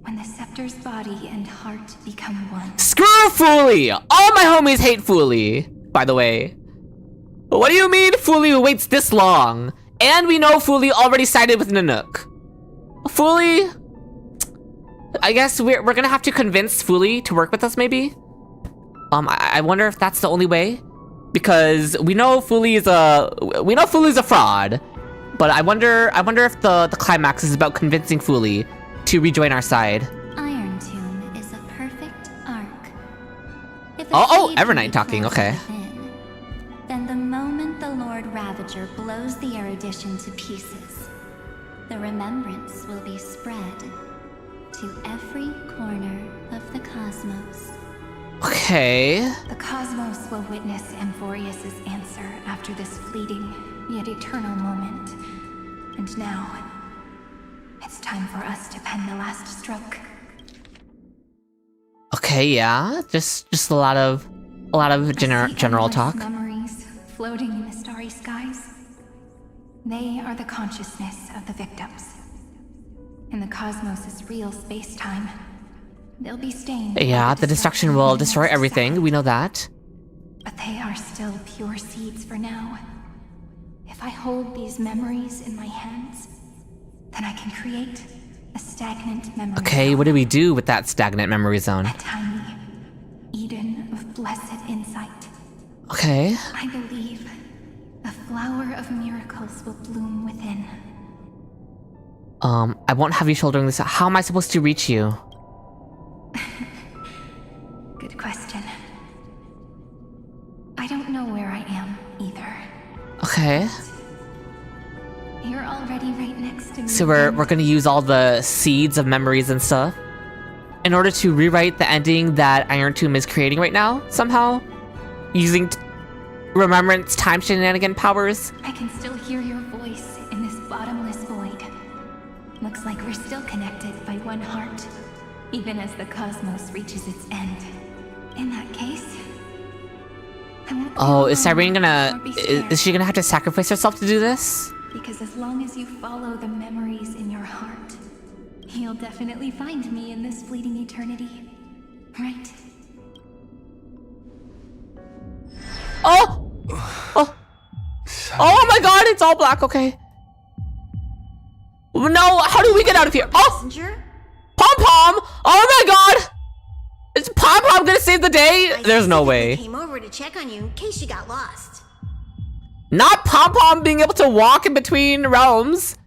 When the scepter's body and heart become one. Screw Fuli! All my homies hate Fuli, by the way. What do you mean Fuli waits this long? And we know Fuli already sided with Nanook. Fuli? I guess we're gonna have to convince Fuli to work with us, maybe? I wonder if that's the only way? Because we know Fuli's a fraud. But I wonder if the climax is about convincing Fuli to rejoin our side. Iron Tomb is a perfect arc. Oh, Evernight talking, okay. Within, then the moment the Lord Ravager blows the erudition to pieces, the remembrance will be spread to every corner of the cosmos. Okay. The cosmos will witness Amphoreus' answer after this fleeting yet eternal moment. And now, it's time for us to pen the last stroke. Okay, yeah. Just a lot of general talk. Memories floating in the starry skies. They are the consciousness of the victims. In the cosmos' real space-time, they'll be stained. Yeah, the destruction will destroy everything. We know that. But they are still pure seeds for now. If I hold these memories in my hands, then I can create a stagnant memory. Okay, what do we do with that stagnant memory zone? A tiny Eden of blessed insight. Okay. I believe a flower of miracles will bloom within. I won't have you shouldering this. How am I supposed to reach you? Good question. I don't know where I am either. Okay. You're already right next to me. So we're gonna use all the seeds of memories and stuff in order to rewrite the ending that Iron Tomb is creating right now, somehow? Using remembrance time shenanigan powers? I can still hear your voice in this bottomless void. Looks like we're still connected by one heart, even as the cosmos reaches its end. In that case, I won't be alone is Cyrene gonna... or be scared. Is she gonna have to sacrifice herself to do this? Because as long as you follow the memories in your heart, you'll definitely find me in this fleeting eternity. Right? Oh! Oh! Oh my god, it's all black, okay. No, how do we get out of here? Oh! Pom-Pom! Oh my god! Is Pom-Pom gonna save the day? There's no way. Came over to check on you in case you got lost. Not Pom-Pom being able to walk in between realms.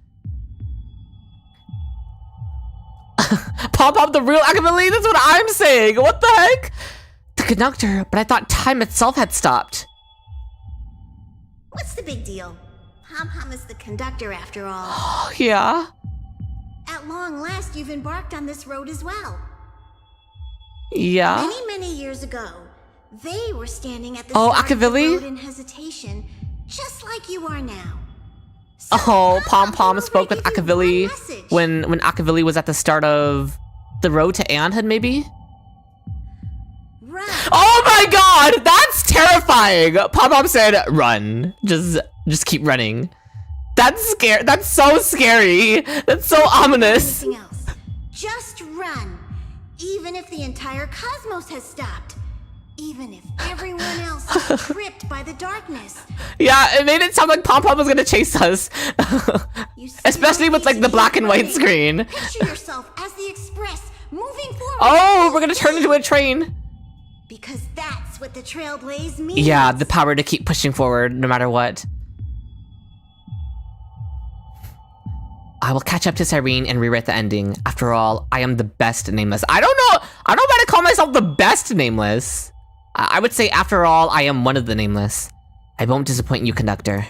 Pom-Pom the real Akavili? That's what I'm saying. What the heck? The conductor, but I thought time itself had stopped. What's the big deal? Pom-Pom is the conductor after all. Yeah. At long last, you've embarked on this road as well. Yeah. Many, many years ago, they were standing at the Oh, start of the Akavili? road in hesitation, just like you are now. Oh, Pom-Pom spoke with Akavili when Akavili was at the start of the road to Aeonhood, maybe? Run. Oh my god! That's terrifying! Pom-Pom said, run. Just keep running. That's scary. That's so scary. That's so ominous. Anything else. Just run. Even if the entire cosmos has stopped. Even if everyone else is gripped by the darkness. Yeah, it made it sound like Pom-Pom was gonna chase us. Especially with like the black and white screen. Picture yourself as the Express moving forward. Oh, we're gonna turn into a train. Because that's what the Trailblaze means. Yeah, the power to keep pushing forward no matter what. I will catch up to Cyrene and rewrite the ending. After all, I am the best nameless. I don't know if I call myself the best nameless. I would say, after all, I am one of the nameless. I won't disappoint you, conductor.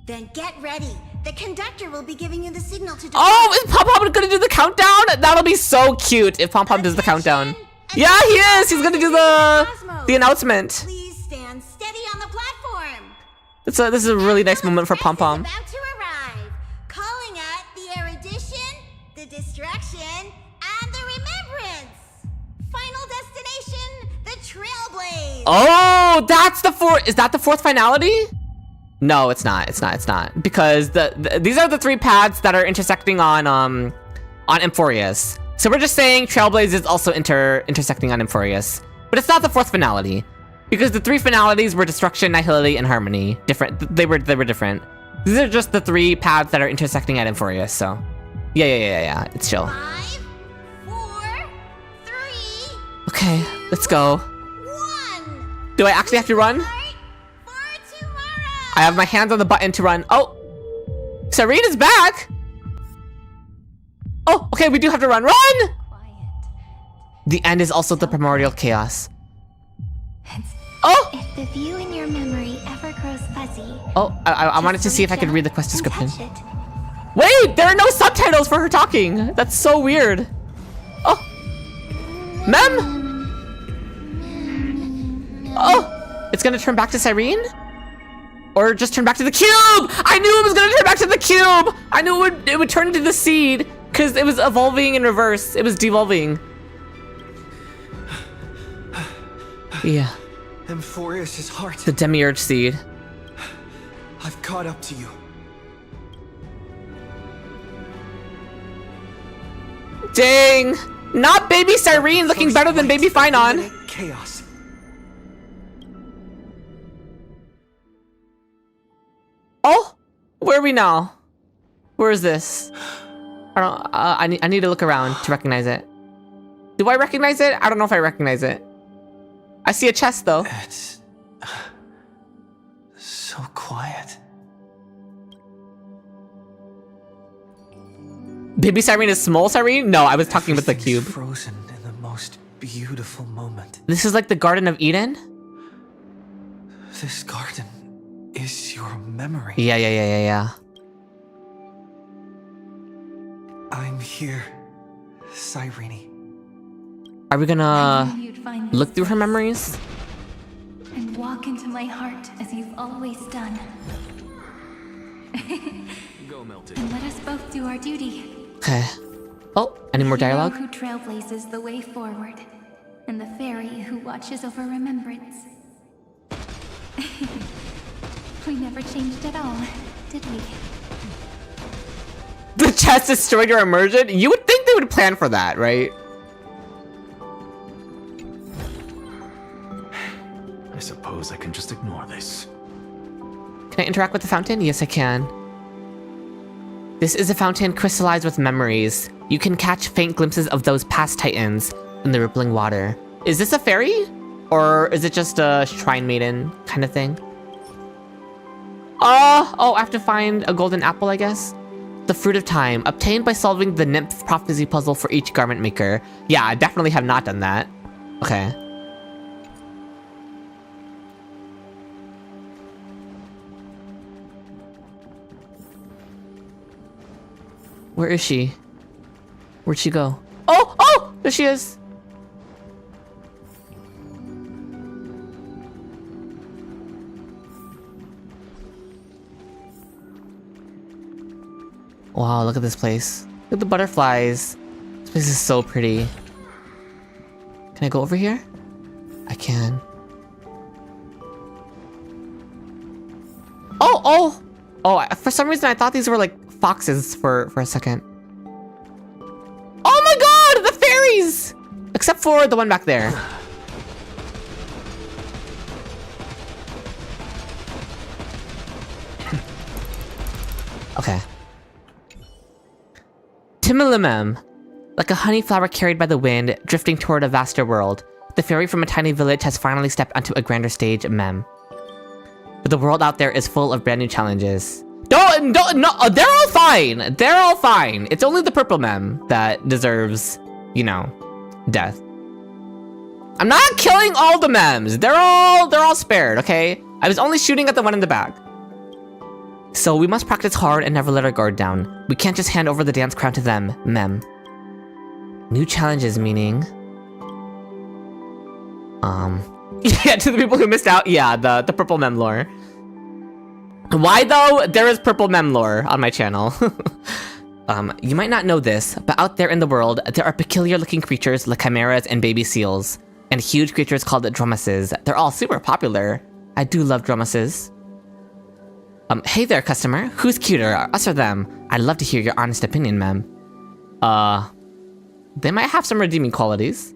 Then get ready. The conductor will be giving you the signal to. Oh, is Pom-Pom gonna do the countdown? That'll be so cute if Pom-Pom does the countdown. Yeah, he is. He's gonna do the announcement. Please stand steady on the platform. This is a really nice moment for Pom-Pom. About to arrive. Calling at the erudition, the distraction, and the remembrance. Final destination, the Trailblaze. Oh, that's the fourth. Is that the fourth finality? No, it's not. It's not. Because these are the three paths that are intersecting on Amphoreus. So we're just saying Trailblaze is also intersecting on Amphoreus. But it's not the fourth finality. Because the three finalities were Destruction, Nihility, and Harmony. Different. They were different. These are just the three paths that are intersecting at Amphoreus, so. Yeah. It's chill. 5, 4, 3. Okay, let's go. 1. Do I actually have to run? I have my hands on the button to run. Oh! Cyrene is back! Oh, okay, we do have to run. Run! The end is also the primordial chaos. Oh! If the view in your memory ever grows fuzzy. Oh, I wanted to see if I could read the quest description. Wait, there are no subtitles for her talking. That's so weird. Oh. Mem? Oh, it's gonna turn back to Cyrene? Or just turn back to the cube! I knew it was gonna turn back to the cube! I knew it would turn into the seed, because it was evolving in reverse. It was devolving. Yeah. Amphoreus' heart. The demiurge seed. I've caught up to you. Dang! Not baby Cyrene looking better than baby Phainon. Chaos. Oh, where are we now? Where is this? I don't. I need to look around to recognize it. Do I recognize it? I don't know if I recognize it. I see a chest though. It's so quiet. Baby Cyrene is small Cyrene? No, I was talking about the cube. Frozen in the most beautiful moment. This is like the Garden of Eden? This garden is your memory. Yeah. I'm here, Cyrene. Are we gonna look through her memories? And walk into my heart as you've always done. Go, Melted. And let us both do our duty. Okay. Oh, any more dialogue? The hero who trailblazes the way forward, and the fairy who watches over remembrance. We never changed at all, did we? The chest destroyed your immersion? You would think they would plan for that, right? I suppose I can just interact with the fountain? Yes, I can. This is a fountain crystallized with memories. You can catch faint glimpses of those past titans in the rippling water. Is this a fairy? Or is it just a shrine maiden kind of thing? Oh, I have to find a golden apple, I guess? The Fruit of Time, obtained by solving the nymph prophecy puzzle for each garment maker. Yeah, I definitely have not done that. Okay. Where is she? Where'd she go? Oh! There she is! Wow, look at this place. Look at the butterflies. This place is so pretty. Can I go over here? I can. Oh! For some reason I thought these were like foxes for a second. Oh my god! The fairies! Except for the one back there. Okay. Timilimem. Like a honey flower carried by the wind, drifting toward a vaster world, the fairy from a tiny village has finally stepped onto a grander stage, mem. But the world out there is full of brand new challenges. No, they're all fine! They're all fine! It's only the purple mem that deserves, you know, death. I'm not killing all the mems! They're all spared, okay? I was only shooting at the one in the back. So we must practice hard and never let our guard down. We can't just hand over the dance crown to them, mem. New challenges, meaning... Yeah, to the people who missed out, yeah, the purple mem lore. Why though? There is purple mem lore on my channel. You might not know this, but out there in the world, there are peculiar looking creatures like chimeras and baby seals, and huge creatures called dromases. They're all super popular. I do love dromases. Hey there, customer. Who's cuter, us or them? I'd love to hear your honest opinion, ma'am. They might have some redeeming qualities.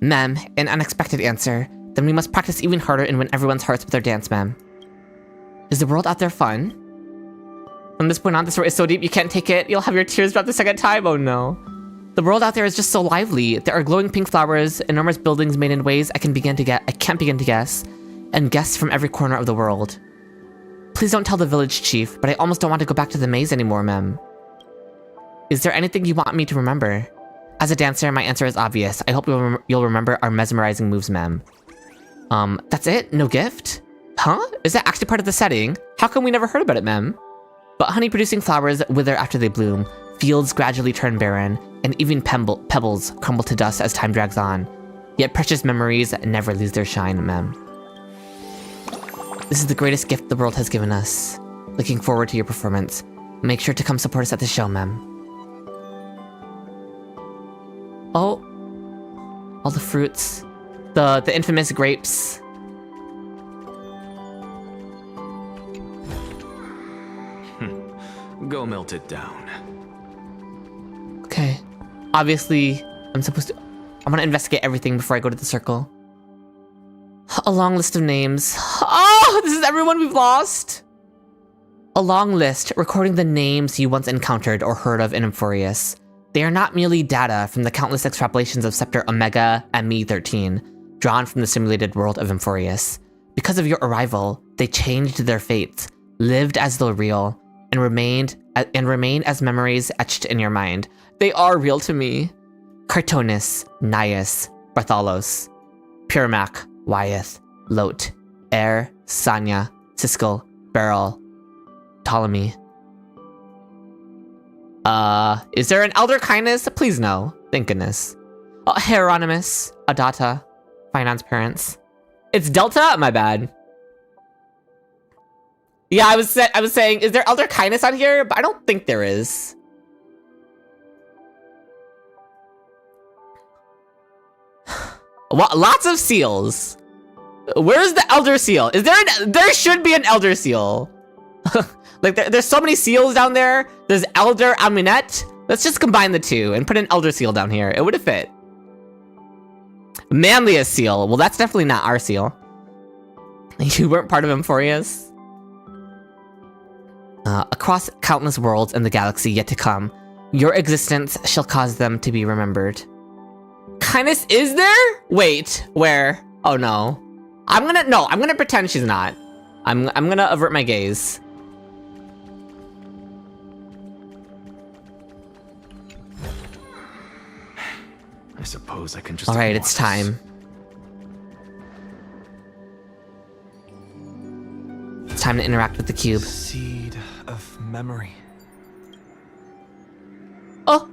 Ma'am, an unexpected answer. Then we must practice even harder and win everyone's hearts with our dance, ma'am. Is the world out there fun? From this point on, this story is so deep you can't take it. You'll have your tears drop the second time, oh no. The world out there is just so lively. There are glowing pink flowers, enormous buildings made in ways I can't begin to guess, and guests from every corner of the world. Please don't tell the village chief, but I almost don't want to go back to the maze anymore, ma'am. Is there anything you want me to remember? As a dancer, my answer is obvious. I hope you'll remember our mesmerizing moves, ma'am. That's it? No gift? Huh? Is that actually part of the setting? How come we never heard about it, ma'am? But honey-producing flowers wither after they bloom, fields gradually turn barren, and even pebbles crumble to dust as time drags on. Yet precious memories never lose their shine, ma'am. This is the greatest gift the world has given us. Looking forward to your performance. Make sure to come support us at the show, ma'am. Oh. All the fruits. The infamous grapes. Go melt it down. Okay. Obviously, I'm gonna investigate everything before I go to the circle. A long list of names. Oh, this is everyone we've lost! A long list recording the names you once encountered or heard of in Amphoreus. They are not merely data from the countless extrapolations of Scepter Omega and Me-13, drawn from the simulated world of Amphoreus. Because of your arrival, they changed their fates, lived as though real, and remain as memories etched in your mind. They are real to me. Cartonis, Nias, Bartholos, Purmac, Wyeth, Lot, Air, Sanya, Siskel, Beryl, Ptolemy. Is there an elder kindness? Please no. Thank goodness. Oh, Hieronymus, Adata, Phainon's parents. It's Delta? My bad. Yeah, I was saying, is there elder kindness on here? But I don't think there is. Lots of seals. Where's the elder seal? Is there there should be an elder seal. Like there's so many seals down there. There's elder Aminet. Let's just combine the two and put an elder seal down here. It would have fit. Manliest seal. Well, that's definitely not our seal. You weren't part of Amphoreus. Across countless worlds in the galaxy yet to come, your existence shall cause them to be remembered. Kindness is there? Wait, where? Oh no. I'm gonna pretend she's not. I'm gonna avert my gaze. I suppose I can just. Alright, it's time. It's time to interact with the cube. Seed of memory. Oh!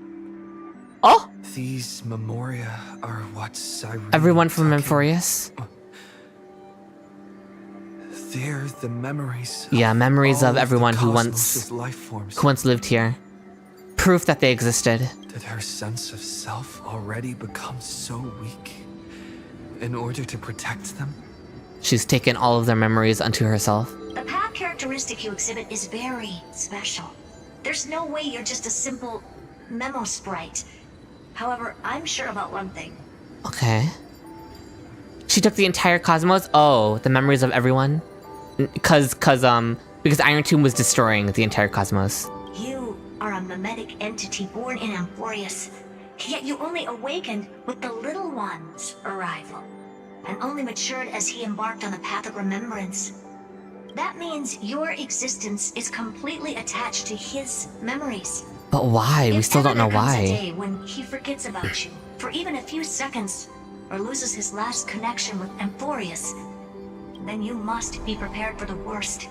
Oh! These memoria are what Cyrene... Everyone from Amphoreus? They're the memories. Yeah, memories of everyone who life forms. once lived here. Proof that they existed. Did her sense of self already become so weak in order to protect them? She's taken all of their memories unto herself. The path characteristic you exhibit is very special. There's no way you're just a simple memo sprite. However, I'm sure about one thing. Okay. She took the entire cosmos? Oh, the memories of everyone? Because Iron Tomb was destroying the entire cosmos. You are a memetic entity born in Amphoreus, yet you only awakened with the Little One's arrival, and only matured as he embarked on the path of remembrance. That means your existence is completely attached to his memories. But why? We still don't know why. If ever there comes a day when he forgets about you, for even a few seconds, or loses his last connection with Amphoreus, then you must be prepared for the worst.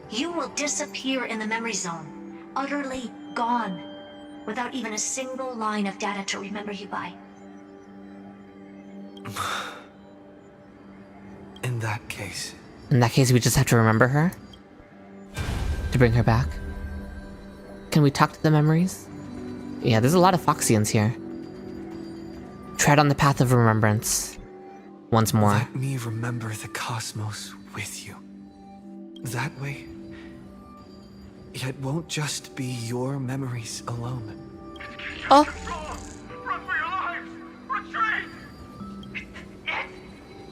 You will disappear in the memory zone, utterly gone, without even a single line of data to remember you by. In that case... In that case, we just have to remember her? To bring her back? Can we talk to the memories? Yeah, there's a lot of Foxians here. Tread on the path of remembrance. Once more. Let me remember the cosmos with you. That way, it won't just be your memories alone. Oh! Run for your lives! Retreat!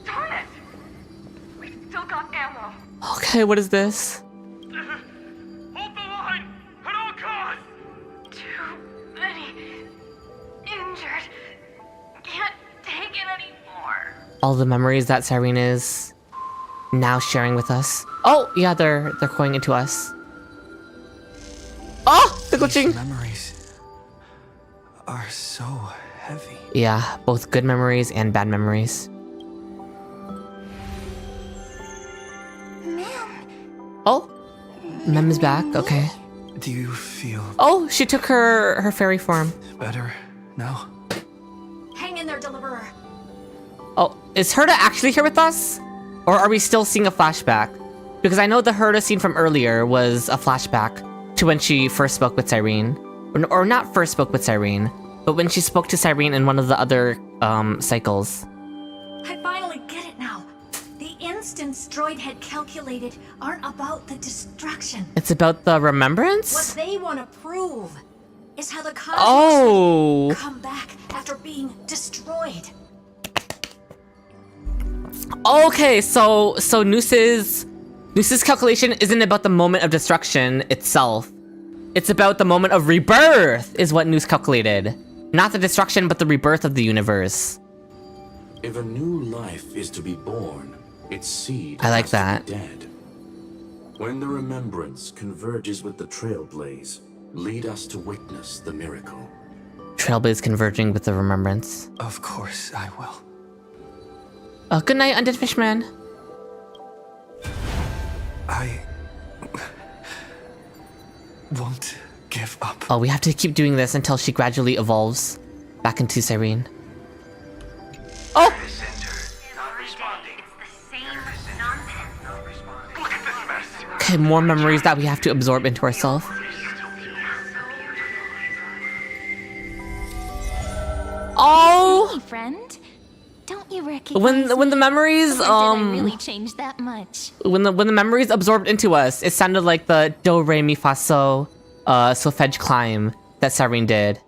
Darn it! We've still got ammo. Okay, what is this? Hold the line! At all costs! Too many injured. Can't take it anymore. All the memories that Cyrene is now sharing with us. Oh, yeah, they're going into us. Oh, the glitching. These memories are so heavy. Yeah, both good memories and bad memories. Oh, Mem is back. Okay. Do you feel... Oh, she took her fairy form. Better now? Hang in there, Deliverer. Oh, is Herta actually here with us? Or are we still seeing a flashback? Because I know the Herta scene from earlier was a flashback to when she first spoke with Cyrene. Or not first spoke with Cyrene, but when she spoke to Cyrene in one of the other cycles. I finally get it now. The instants Droid had calculated aren't about the destruction. It's about the remembrance? What they want to prove is how the cosmos come back after being destroyed. Okay, so Nous's calculation isn't about the moment of destruction itself. It's about the moment of rebirth, is what Nous calculated. Not the destruction, but the rebirth of the universe. If a new life is to be born, its seed I like has that. to be dead. When the remembrance converges with the trailblaze, lead us to witness the miracle. Trailblaze converging with the remembrance. Of course I will. Good night, Undead Fishman. I won't give up. Oh, we have to keep doing this until she gradually evolves back into Cyrene. Oh! Okay, more memories that we have to absorb into ourselves. Oh! Hey, friend. Don't you recognize When the memories Or did I really change that much? when the memories absorbed into us, it sounded like the do re mi fa so solfege climb that Cyrene did.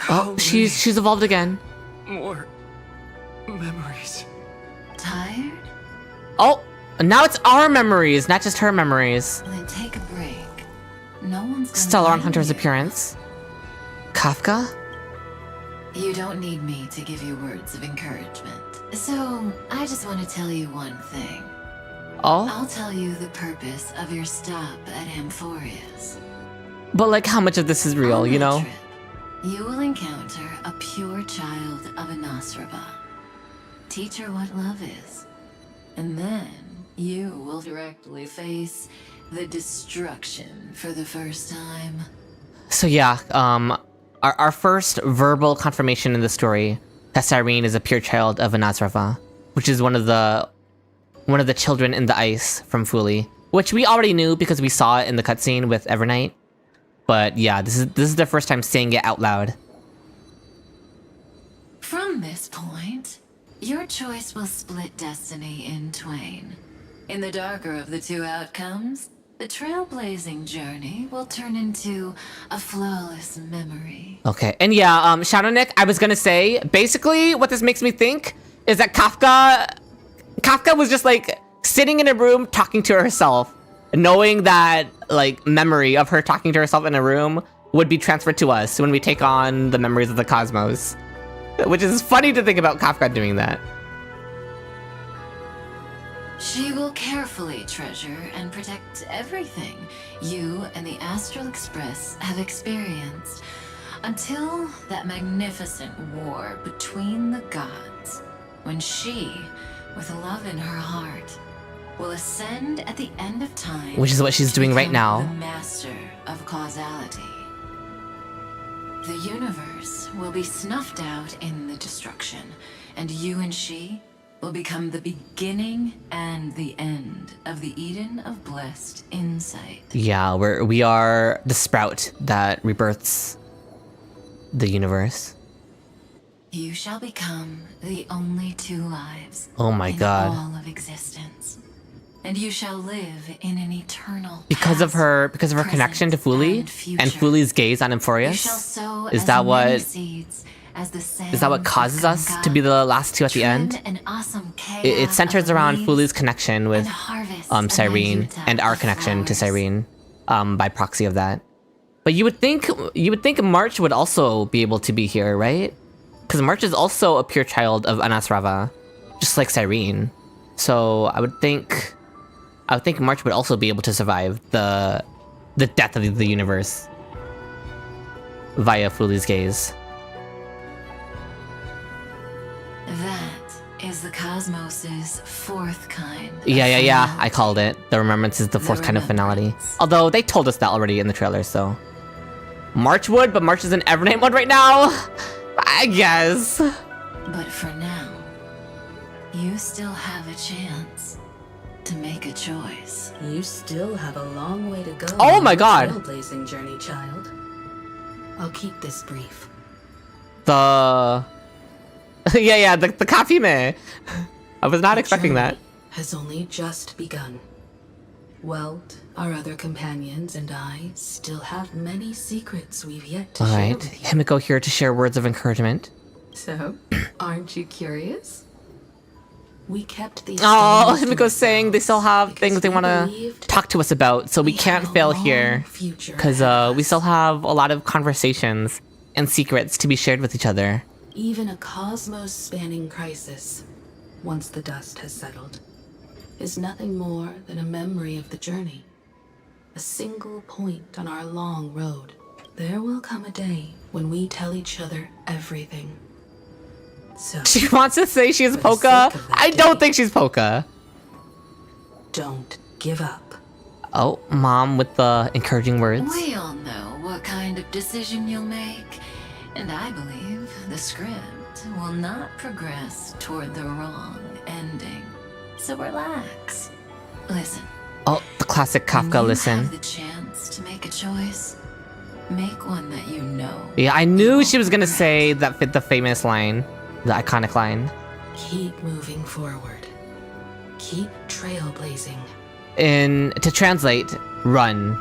Oh, she's evolved again. More memories. Tired? Oh, now it's our memories, not just her memories. Then take a break. No one's gonna Stellar on blame Hunter's you. appearance. Kafka? You don't need me to give you words of encouragement. So, I just want to tell you one thing. Oh? I'll tell you the purpose of your stop at Amphoreus. But like, how much of this is real, you know? You will encounter a pure child of Anasrava. Teach her what love is. And then you will directly face the destruction for the first time. So yeah, our first verbal confirmation in the story that Cyrene is a pure child of Anasrava, which is one of the children in the ice from Fuli, which we already knew because we saw it in the cutscene with Evernight. But yeah, this is the first time saying it out loud. From this point, your choice will split destiny in twain. In the darker of the two outcomes, the trailblazing journey will turn into a flawless memory. Okay, and yeah, Shadownick, I was gonna say, basically what this makes me think is that Kafka was just like sitting in a room talking to herself, knowing that like memory of her talking to herself in a room would be transferred to us when we take on the memories of the cosmos. Which is funny to think about Kafka doing that. She will carefully treasure and protect everything you and the Astral Express have experienced until that magnificent war between the gods, when she, with love in her heart, will ascend at the end of time, Which is what she's doing right now. the master of causality. The universe will be snuffed out in the destruction, and you and she will become the beginning and the end of the Eden of blessed insight. Yeah, we are the sprout that rebirths the universe. You shall become the only two lives Oh my in god. all of existence. And you shall live in an eternal Because of her present, connection to Fuli and future. and Fuli's gaze on You shall Amphoreus. sow Is as that many what seeds as the is that what sands causes of us Ganga. to be the last two at the end? Trim an awesome It chaos centers of around leaves Fuli's connection with and harvest Cyrene a and our of connection to flowers. Cyrene by proxy of that. But you would think March would also be able to be here, right? Because March is also a pure child of Anasrava, just like Cyrene. So I would think March would also be able to survive the death of the universe via Fuli's gaze. That is the cosmos's fourth kind. of Yeah. finality. I called it. The remembrance is the fourth kind of finality. Although they told us that already in the trailer, so. March would, but March is in Evernight mode right now. I guess. But for now, you still have a chance to make a choice. You still have a long way to go. Oh on my your god. trailblazing journey, child. I'll keep this brief. The Kafime. I was not expecting that. Has only just begun. Welt, our other companions, and I still have many secrets we've yet to share Alright, with you. Himiko here to share words of encouragement. So, aren't you curious? We kept these Oh, things to Himiko's saying they still have things they want to talk to us about, so we can't fail here. Because we still have a lot of conversations and secrets to be shared with each other. Even a cosmos-spanning crisis, once the dust has settled, is nothing more than a memory of the journey. A single point on our long road. There will come a day when we tell each other everything. So, She wants to say she's Polka. I don't think she's Polka. don't give up. Oh, Mom with the encouraging words. We all know what kind of decision you'll make, and I believe the script will not progress toward the wrong ending. So relax. Listen. Oh, the classic When Kafka you listen. have the chance to make a choice, make one that you know. Yeah, I knew she was gonna say that the famous line, the iconic line. Keep moving forward. Keep trailblazing. To translate, run,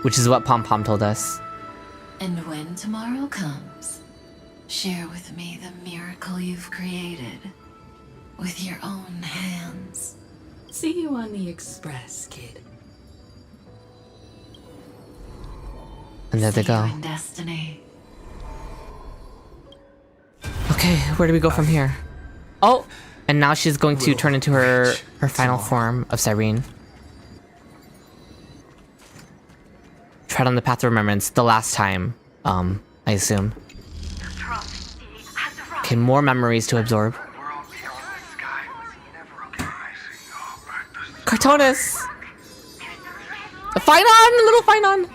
which is what Pom Pom told us. And when tomorrow comes, share with me the miracle you've created with your own hands. See you on the express, kid. And there they See you go. in destiny. Okay, where do we go from here? Oh, and now she's going to turn into her final form of Cyrene. Tread on the path of remembrance the last time, I assume. Okay, more memories to absorb. Cartonis! Phainon! Little Phainon!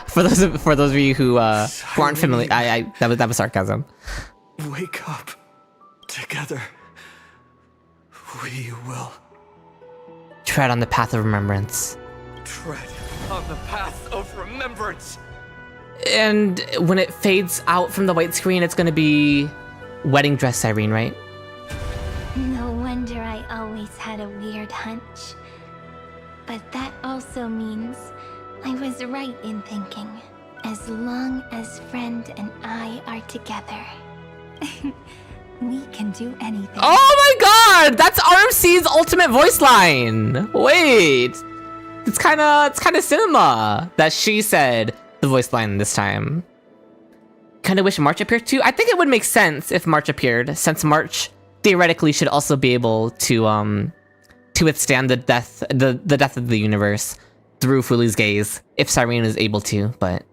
for those of you who aren't familiar, that was sarcasm. Wake up. Together. We will. Tread on the path of remembrance. Tread on the path of remembrance. And when it fades out from the white screen, it's gonna be wedding dress Cyrene, right? No wonder I always had a weird hunch. But that also means I was right in thinking, as long as Friend and I are together, we can do anything. Oh my god! That's RMC's ultimate voice line! Wait! It's kinda cinema that she said the voice line this time. Kinda wish March appeared too. I think it would make sense if March appeared, since March theoretically should also be able to withstand the death of the universe through Fuli's gaze, if Cyrene is able to, but...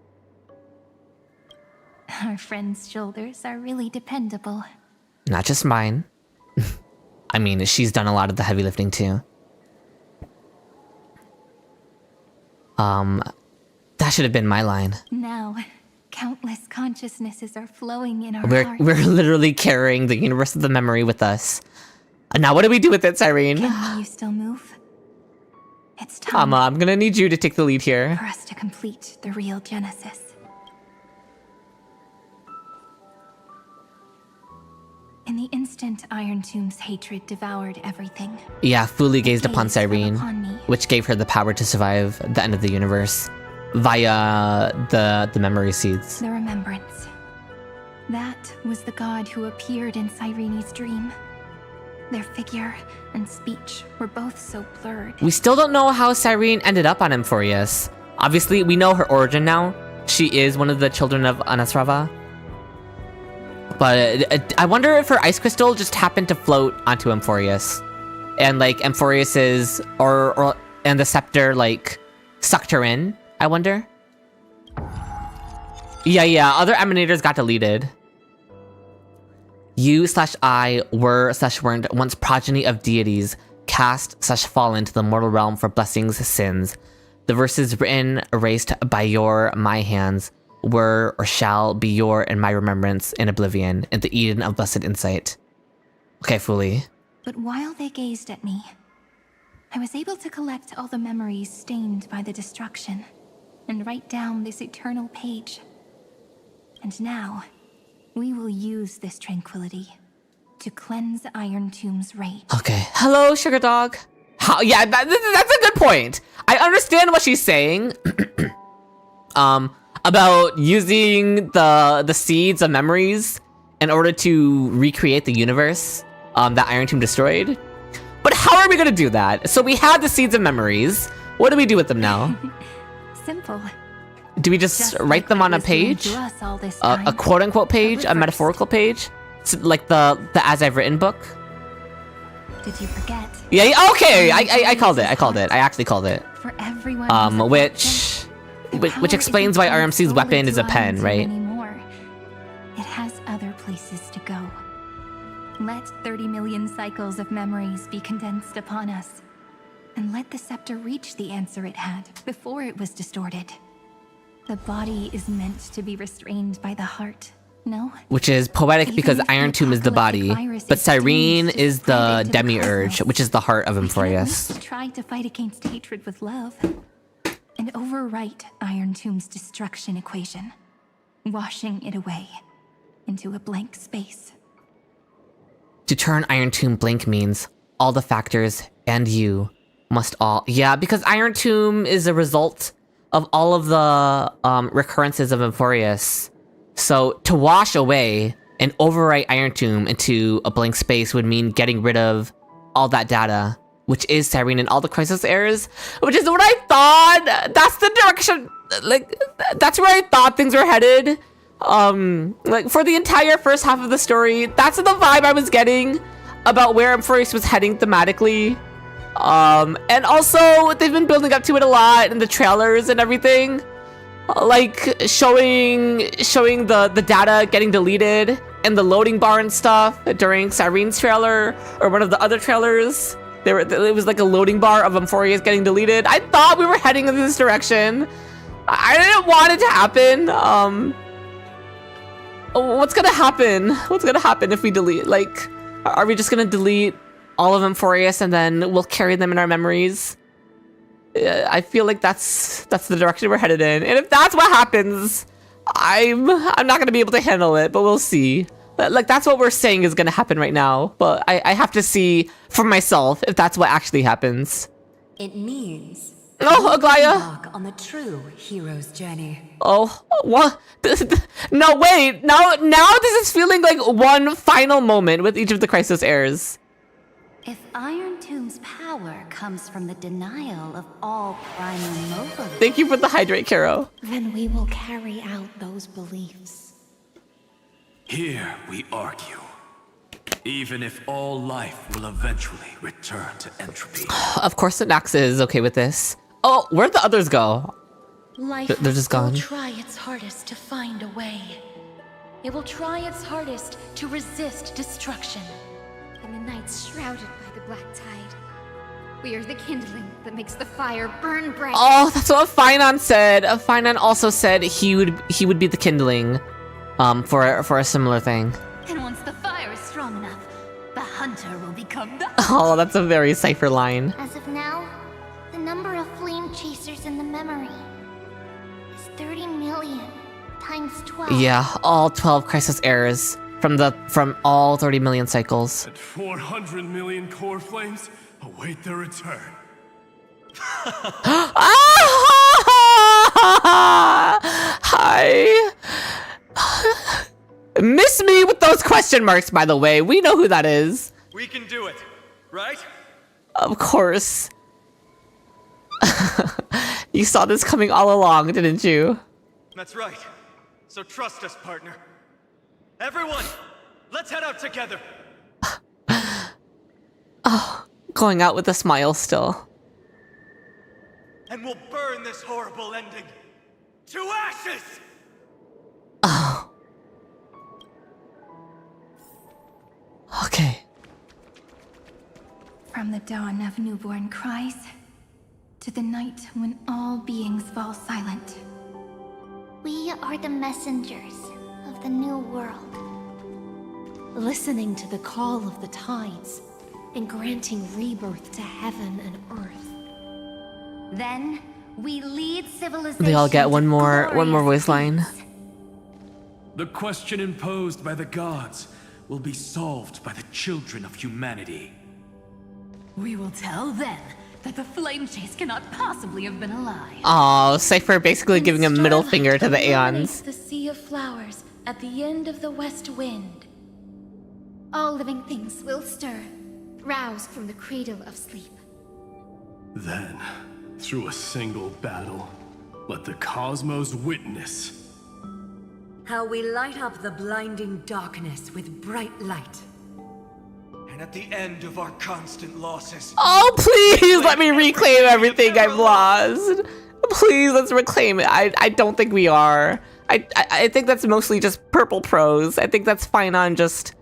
Our friend's shoulders are really dependable. Not just mine. I mean, she's done a lot of the heavy lifting too. That should have been my line. Now, countless consciousnesses are flowing in our hearts. We're literally carrying the universe of the memory with us. And now what do we do with it, Cyrene? Can you still move? It's time. I'm gonna need you to take the lead here. For us to complete the real Genesis. In the instant Iron Tomb's hatred devoured everything. Yeah, Fuli gazed upon Gaze fell Cyrene, upon me. which gave her the power to survive the end of the universe via the memory seeds. The remembrance. That was the god who appeared in Cyrene's dream. Their figure and speech were both so blurred. We still don't know how Cyrene ended up on Amphoreus. Obviously, we know her origin now. She is one of the children of Anasrava. But I wonder if her ice crystal just happened to float onto Amphoreus. And like Amphoreus's and the scepter like sucked her in, I wonder. Yeah, other emanators got deleted. You/I were/weren't once progeny of deities, cast/fallen to the mortal realm for blessings, sins. The verses written, erased by my hands, were or shall be your and my remembrance in oblivion, in the Eden of blessed insight. Okay, Fuli. But while they gazed at me, I was able to collect all the memories stained by the destruction and write down this eternal page. And now, we will use this tranquility to cleanse Iron Tomb's rage. Okay. Hello, Sugar Dog. Yeah, that's a good point. I understand what she's saying. About using the seeds of memories in order to recreate the universe that Iron Tomb destroyed. But how are we gonna do that? So we had the seeds of memories. What do we do with them now? Simple. Do we just write them on a page? A quote-unquote page? A metaphorical page? Like the As I've Written book? Did you forget? Yeah, okay! I called it. I actually called it. For everyone which explains why RMC's weapon is a pen, right? Anymore. It has other places to go. Let 30 million cycles of memories be condensed upon us. And let the scepter reach the answer it had before it was distorted. The body is meant to be restrained by the heart, no? Which is poetic because Iron Tomb is the body, but Cyrene is the demiurge, which is the heart of Amphoreus. Try to fight against hatred with love. And overwrite Iron Tomb's destruction equation, washing it away into a blank space. To turn Iron Tomb blank means all the factors and you must all... Yeah, because Iron Tomb is a result of all of the recurrences of Amphoreus. So to wash away and overwrite Iron Tomb into a blank space would mean getting rid of all that data, which is Cyrene and all the crisis errors, which is what I thought. That's the direction, like, that's where I thought things were headed. Like, for the entire first half of the story, that's the vibe I was getting about where Amphoreus was heading thematically. And also, they've been building up to it a lot in the trailers and everything. Like, showing the data getting deleted and the loading bar and stuff during Cyrene's trailer, or one of the other trailers. It was like a loading bar of Amphoreus getting deleted. I thought we were heading in this direction. I didn't want it to happen. What's gonna happen? What's gonna happen if we delete? Like, are we just gonna delete all of Amphoreus and then we'll carry them in our memories? I feel like that's the direction we're headed in. And if that's what happens, I'm not gonna be able to handle it, but we'll see. Like, that's what we're saying is gonna happen right now, but I have to see for myself if that's what actually happens. It means Aglaya embark on the true hero's journey. Oh, what? No, wait. Now this is feeling like one final moment with each of the crisis heirs. If Iron Tomb's power comes from the denial of all primal mobility, thank you for the hydrate, Caro. Then we will carry out those beliefs. Here we argue. Even if all life will eventually return to entropy. Of course, Nox is okay with this. Oh, where'd the others go? Life They're just gone. will try its hardest to find a way. It will try its hardest to resist destruction. And the night's shrouded by the black tide. We are the kindling that makes the fire burn bright. Oh, that's what Phainon said. Phainon also said he would be the kindling, for a similar thing. And once the fire is strong enough, the hunter will become the... Oh, that's a very Cypher line. As of now, the number of flame chasers in the memory is 30 million times 12. Yeah, all 12 crisis errors from all 30 million cycles. And 400 million core flames await their return. Hi. Miss me with those question marks, by the way. We know who that is. We can do it, right? Of course. You saw this coming all along, didn't you? That's right. So trust us, partner. Everyone, let's head out together. Oh, going out with a smile still. And we'll burn this horrible ending to ashes! Oh. Okay. From the dawn of newborn cries, to the night when all beings fall silent. We are the messengers of the new world. Listening to the call of the tides and granting rebirth to heaven and earth. Then we lead civilization. They all get one more voice line. The question imposed by the gods will be solved by the children of humanity. We will tell them that the flame chase cannot possibly have been a lie. Oh, Cypher basically giving a middle finger to the Aeons. The sea of flowers at the end of the west wind. All living things will stir, roused from the cradle of sleep. Then, through a single battle, let the cosmos witness how we light up the blinding darkness with bright light. And at the end of our constant losses... Oh, please let me reclaim everything I've lost. Please, let's reclaim it. I don't think we are. I think that's mostly just purple prose. I think that's Phainon just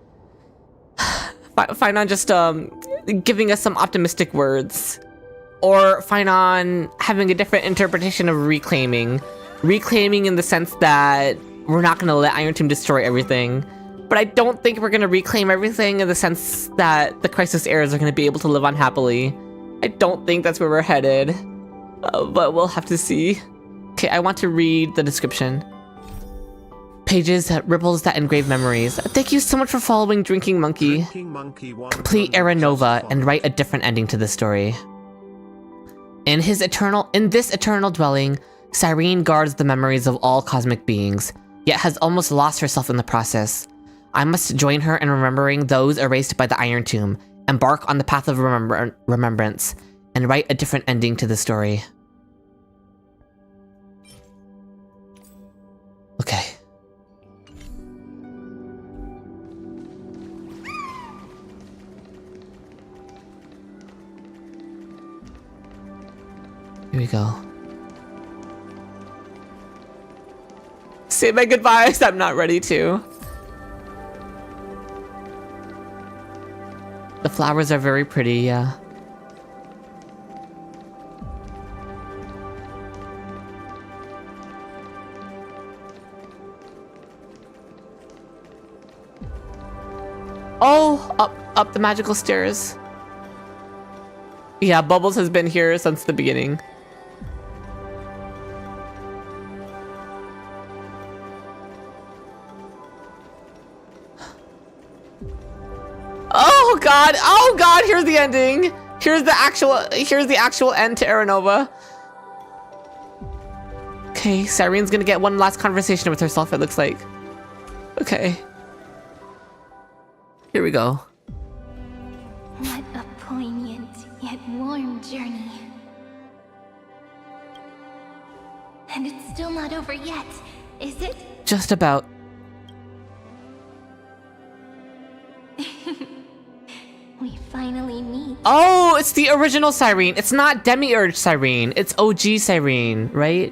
giving us some optimistic words. Or Phainon having a different interpretation of reclaiming. Reclaiming in the sense that we're not going to let Iron Tomb destroy everything. But I don't think we're going to reclaim everything in the sense that the crisis heirs are going to be able to live on happily. I don't think that's where we're headed. But we'll have to see. Okay, I want to read the description. Pages that ripples that engrave memories. Thank you so much for following Drinking Monkey. Complete Era Nova and write a different ending to this story. In this eternal dwelling, Cyrene guards the memories of all cosmic beings, yet has almost lost herself in the process. I must join her in remembering those erased by the Iron Tomb, embark on the path of remembrance, and write a different ending to the story. Okay. Here we go. Say my goodbyes, I'm not ready to. The flowers are very pretty, yeah. Oh, up the magical stairs. Yeah, Bubbles has been here since the beginning. Oh god, here's the ending. Here's the actual end to Aranova. Okay, Cyrene's gonna get one last conversation with herself, it looks like. Okay. Here we go. What a poignant yet warm journey. And it's still not over yet, is it? Just about. We finally meet. Oh, it's the original Cyrene. It's not Demiurge Cyrene. It's OG Cyrene, right?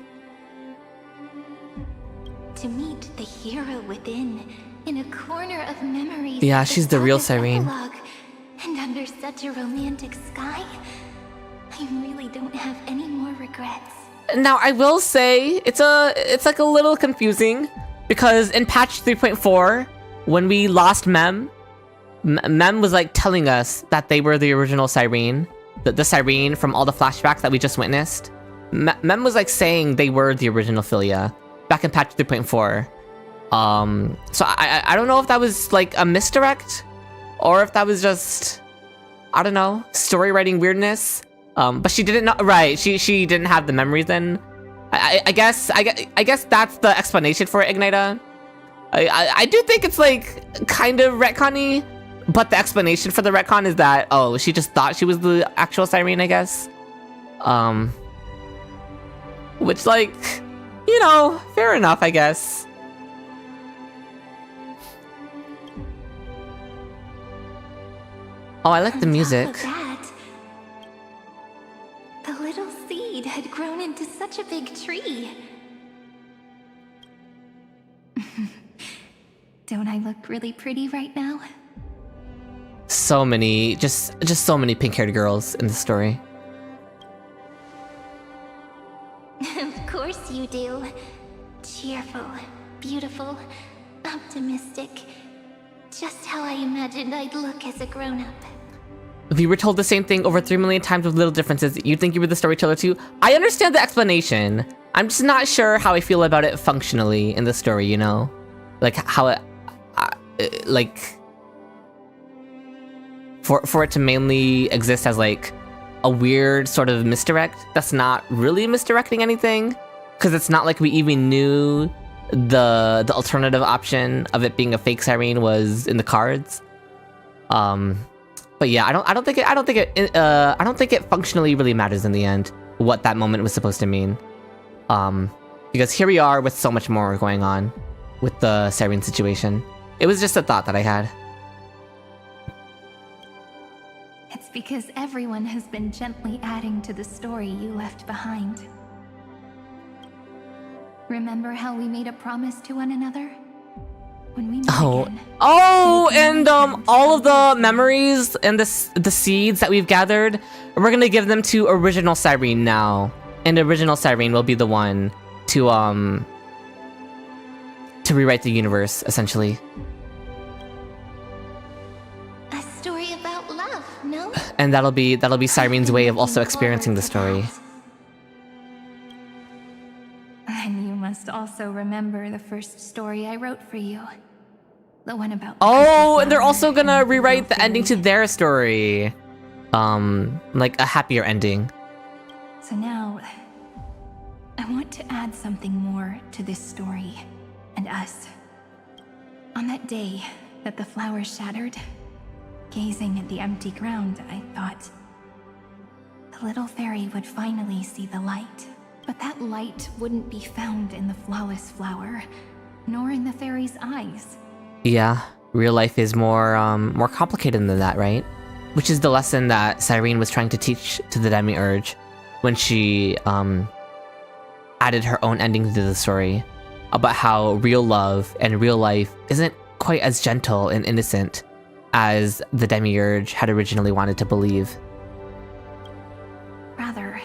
To meet the hero within, in a corner of memories. Yeah, she's the real Cyrene. Epilogue, and under such a romantic sky, I really don't have any more regrets. Now, I will say, it's like a little confusing, because in patch 3.4, when we lost Mem was like telling us that they were the original Cyrene, the Cyrene from all the flashbacks that we just witnessed. Mem was like saying they were the original Philia back in patch 3.4. So I don't know if that was like a misdirect, or if that was just, I don't know, story writing weirdness. But she didn't know, right? She didn't have the memories then. I guess that's the explanation for it, Ignita. I do think it's like kind of retcon-y, but the explanation for the retcon is that, oh, she just thought she was the actual Cyrene, I guess. Which, like, you know, fair enough, I guess. Oh, I like the music. The little seed had grown into such a big tree. Don't I look really pretty right now? So many, just so many pink-haired girls in the story. Of course you do. Cheerful, beautiful, optimistic. Just how I imagined I'd look as a grown-up. If you were told the same thing over 3 million times with little differences, you'd think you were the storyteller too. I understand the explanation. I'm just not sure how I feel about it functionally in the story, you know? Like, how it... like... For it to mainly exist as, like, a weird sort of misdirect that's not really misdirecting anything. Because it's not like we even knew the alternative option of it being a fake Cyrene was in the cards. But yeah, I don't think it functionally really matters in the end what that moment was supposed to mean. Because here we are with so much more going on with the Cyrene situation. It was just a thought that I had. It's because everyone has been gently adding to the story you left behind. Remember how we made a promise to one another? When we met again, and all of the memories and the seeds that we've gathered, we're gonna give them to original Cyrene now, and original Cyrene will be the one to rewrite the universe, essentially. a story about love, no? And that'll be Cyrene's way of also experiencing the story. And you must also remember the first story I wrote for you. The one about... Oh, and they're also gonna rewrite the ending to their story. Like a happier ending. So now, I want to add something more to this story, and us. On that day that the flowers shattered, Gazing at the empty ground, I thought the little fairy would finally see the light. But that light wouldn't be found in the flawless flower, nor in the fairy's eyes. Yeah, real life is more complicated than that, right? Which is the lesson that Cyrene was trying to teach to the Demiurge when she added her own ending to the story about how real love and real life isn't quite as gentle and innocent as the Demiurge had originally wanted to believe. Rather,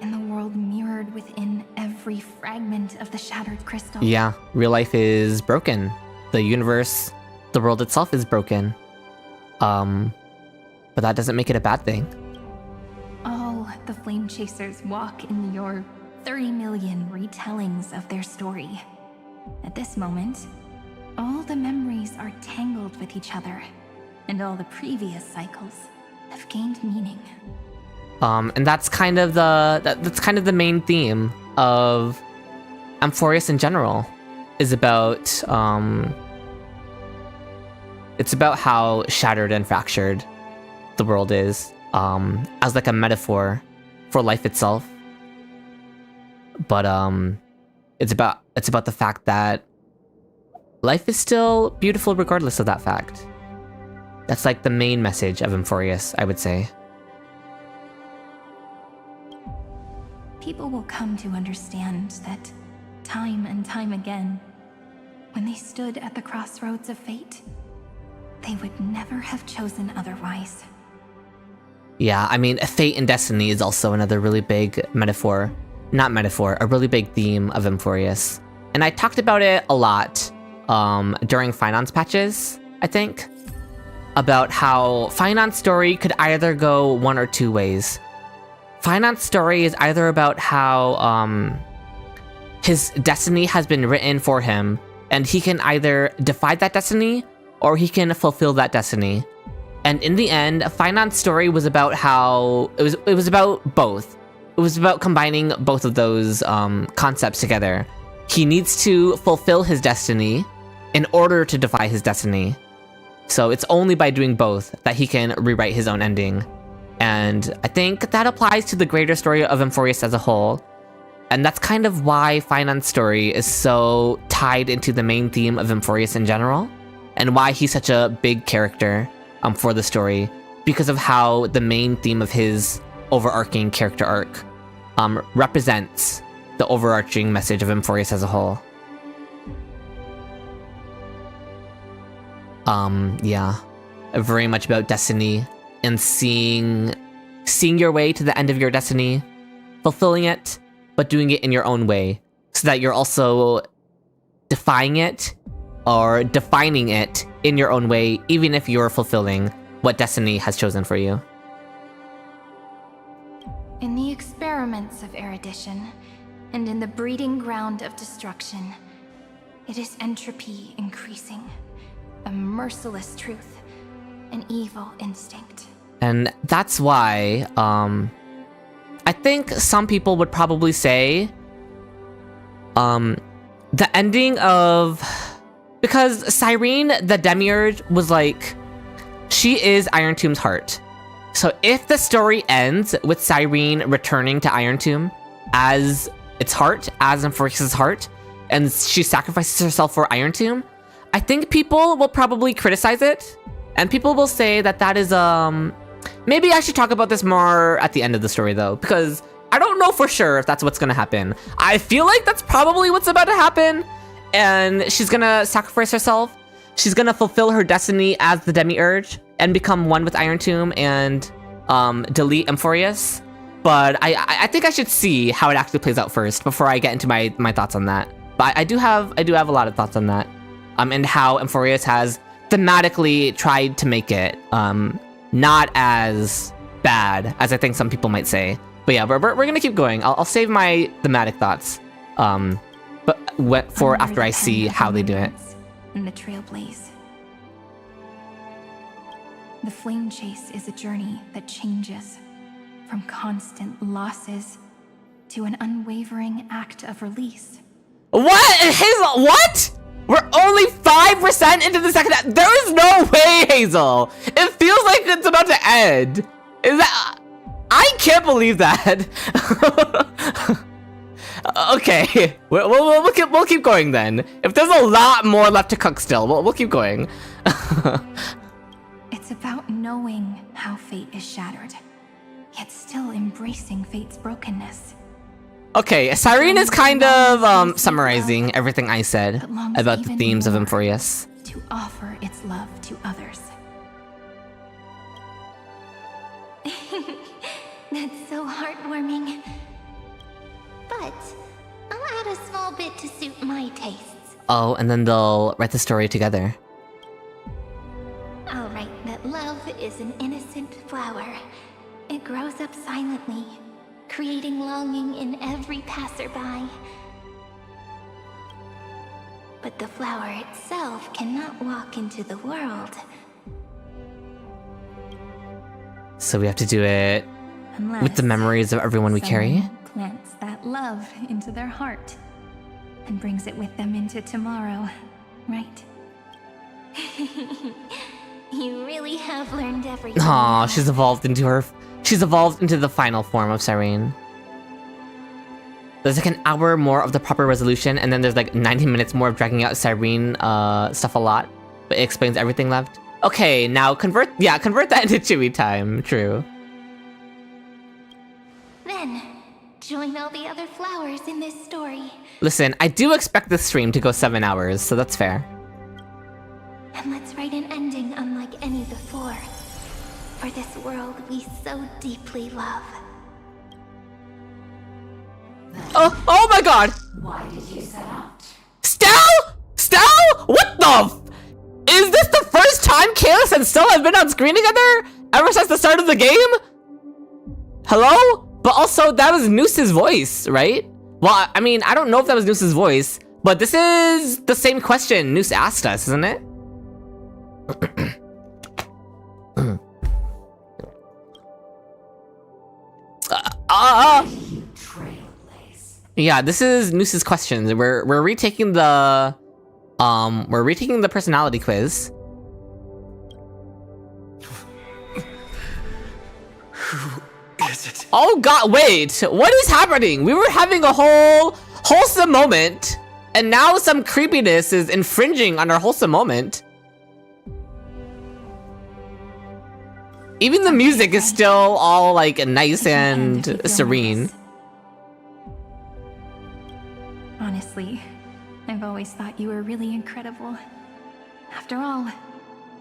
in the world mirrored within every fragment of the shattered crystal. Yeah, real life is broken. The universe, the world itself is broken. But that doesn't make it a bad thing. All the flame chasers walk in your 30 million retellings of their story. At this moment, all the memories are tangled with each other, and all the previous cycles have gained meaning. And that's kind of the main theme of Amphoreus in general, is about it's about how shattered and fractured the world is, as like a metaphor for life itself. But it's about the fact that life is still beautiful regardless of that fact. That's like the main message of Amphoreus, I would say. People will come to understand that time and time again, when they stood at the crossroads of fate, they would never have chosen otherwise. Yeah, I mean, fate and destiny is also another really big metaphor. Not metaphor, a really big theme of Amphoreus. And I talked about it a lot during Phainon's patches, I think, about how Phainon's story could either go one or two ways. Phainon's story is either about how his destiny has been written for him, and he can either defy that destiny, or he can fulfill that destiny. And in the end, Phainon's story was about how it was about both. It was about combining both of those concepts together. He needs to fulfill his destiny in order to defy his destiny. So it's only by doing both that he can rewrite his own ending. And I think that applies to the greater story of Amphoreus as a whole. And that's kind of why Phainon's story is so tied into the main theme of Amphoreus in general, and why he's such a big character for the story, because of how the main theme of his overarching character arc represents the overarching message of Amphoreus as a whole. Yeah, very much about destiny and seeing your way to the end of your destiny, fulfilling it, but doing it in your own way, so that you're also defying it or defining it in your own way, even if you're fulfilling what destiny has chosen for you. In the experiments of erudition, and in the breeding ground of destruction, it is entropy increasing, a merciless truth, an evil instinct. And that's why, I think some people would probably say, the ending of... Because Cyrene, the Demiurge, was like... She is Iron Tomb's heart. So if the story ends with Cyrene returning to Iron Tomb as its heart, as Amphoreus' heart, and she sacrifices herself for Iron Tomb, I think people will probably criticize it, and people will say that that is, maybe I should talk about this more at the end of the story, though, because I don't know for sure if that's what's gonna happen. I feel like that's probably what's about to happen, and she's gonna sacrifice herself. She's gonna fulfill her destiny as the Demiurge and become one with Iron Tomb and delete Amphoreus. But I think I should see how it actually plays out first before I get into my thoughts on that. But I do have a lot of thoughts on that, and how Amphoreus has thematically tried to make it not as bad as I think some people might say. But yeah, we're gonna keep going. I'll save my thematic thoughts, but for after I see how they do it. In the trailblaze. The flame chase is a journey that changes from constant losses to an unwavering act of release. What? What? We're only 5% into the second act. There is no way, Hazel. It feels like it's about to end. Is that? I can't believe that. Okay, we'll keep going then. If there's a lot more left to cook still, we'll keep going. It's about knowing how fate is shattered, yet still embracing fate's brokenness. Okay, Cyrene is kind of summarizing everything I said about the themes of Amphoreus. To offer its love to others. That's so heartwarming. But I'll add a small bit to suit my tastes. Oh, and then they'll write the story together. I'll write that love is an innocent flower. It grows up silently, creating longing in every passerby. But the flower itself cannot walk into the world. So we have to do it with the memories of everyone we carry? Plants that love into their heart and brings it with them into tomorrow, right? You really have learned everything. Aw, she's evolved into the final form of Cyrene. There's like an hour more of the proper resolution, and then there's like 90 minutes more of dragging out Cyrene stuff a lot, but it explains everything left. Okay, now convert that into Chewy time, true. Then, join all the other flowers in this story. Listen, I do expect this stream to go 7 hours, so that's fair. And let's write an ending unlike any before. For this world we so deeply love. Oh my god! Why did you set out? Stell? What the is this the first time Kalis and Stell have been on screen together? Ever since the start of the game? Hello? But also, that was Nous's voice, right? Well, I mean, I don't know if that was Nous's voice, but this is the same question Nous asked us, isn't it? Yeah, this is Nous's questions. We're retaking the personality quiz. Who is it? Oh god, wait, what is happening? We were having a wholesome moment, and now some creepiness is infringing on our wholesome moment. Even the music is still all like nice and serene. Honestly, I've always thought you were really incredible. After all,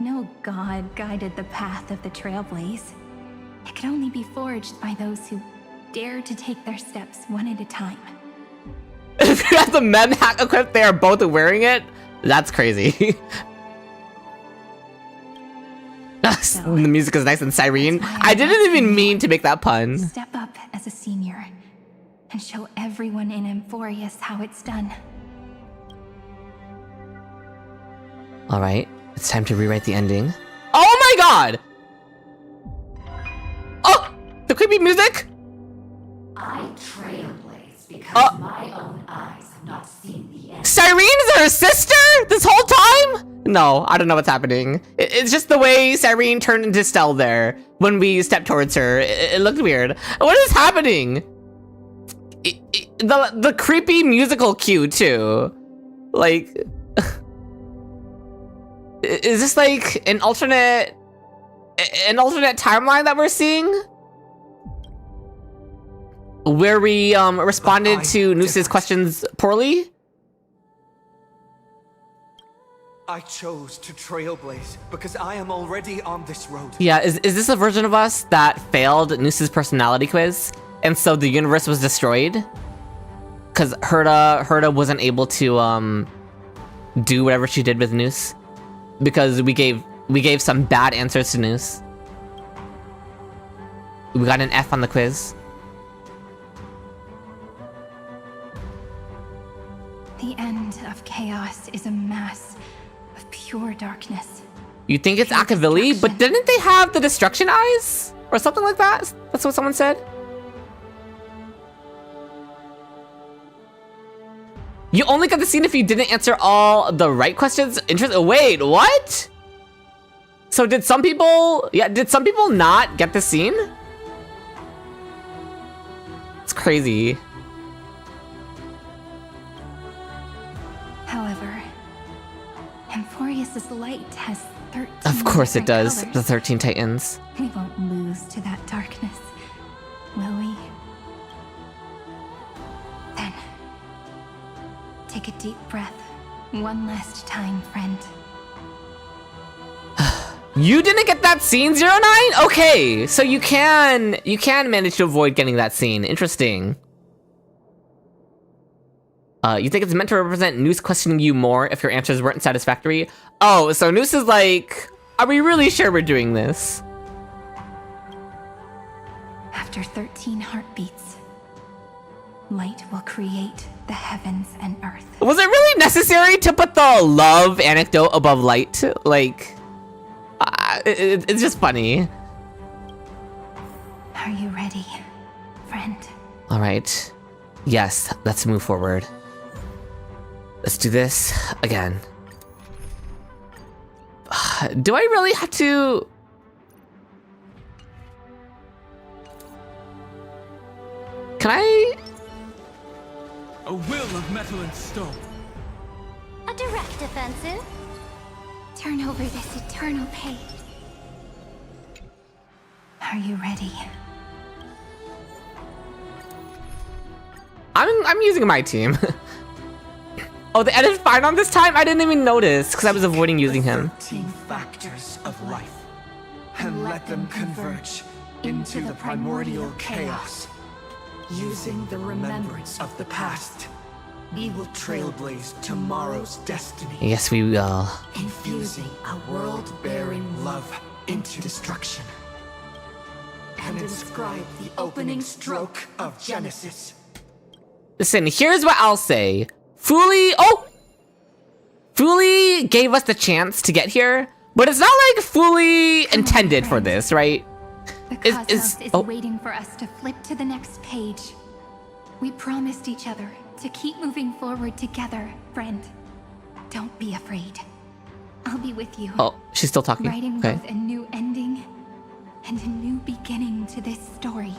no god guided the path of the Trailblaze. It could only be forged by those who dare to take their steps one at a time. If you have the mem hack equipped, they are both wearing it? That's crazy. The music is nice and Cyrene. I didn't even mean to make that pun. Step up as a senior and show everyone in Amphoreus how it's done. Alright, it's time to rewrite the ending. Oh my god! Oh! The creepy music? I trailblaze because my own eyes have not seen the end. Cyrene is her sister this whole time? No, I don't know what's happening. It's just the way Cyrene turned into Stell there when we stepped towards her. It looked weird. What is happening? The creepy musical cue too. Like, is this like an alternate timeline that we're seeing? Where we responded to Nous's questions poorly? I chose to trailblaze because I am already on this road. Yeah, is this a version of us that failed Nous's personality quiz, and so the universe was destroyed? Because Herta wasn't able to do whatever she did with Nous, because we gave some bad answers to Nous. We got an F on the quiz. The end of chaos is a mass of pure darkness. You think it's Akavili, but didn't they have the destruction eyes? Or something like that? That's what someone said? You only got the scene if you didn't answer all the right questions. Wait, what? So did some people not get the scene? It's crazy. However, Amphoreus' light has 13 Of course it does. colors. The 13 Titans. We won't lose to that darkness, will we? Then, take a deep breath. One last time, friend. You didn't get that scene, 09? Okay, so you can manage to avoid getting that scene. Interesting. You think it's meant to represent Nous questioning you more if your answers weren't satisfactory? Oh, so Nous is like, are we really sure we're doing this? After 13 heartbeats, light will create the heavens and earth. Was it really necessary to put the love anecdote above light? Like, it's just funny. Are you ready, friend? All right. Yes, let's move forward. Let's do this again. Do I really have to? Can I? A will of metal and stone. A direct offensive. Turn over this eternal page. Are you ready? I'm using my team. Oh, they added Phainon this time? I didn't even notice because I was avoiding using him. 13 factors of life, and let them converge into the primordial chaos. Using the remembrance of the past, we will trailblaze tomorrow's destiny. Yes, we will. Infusing a world-bearing love into destruction. And inscribe the opening stroke of Genesis. Listen, here's what I'll say. Fuli gave us the chance to get here, but it's not like Fuli intended for this, right? The cosmos is waiting for us to flip to the next page. We promised each other to keep moving forward together, friend. Don't be afraid. I'll be with you. Oh, she's still talking. Writing Okay. both a new ending and a new beginning to this story.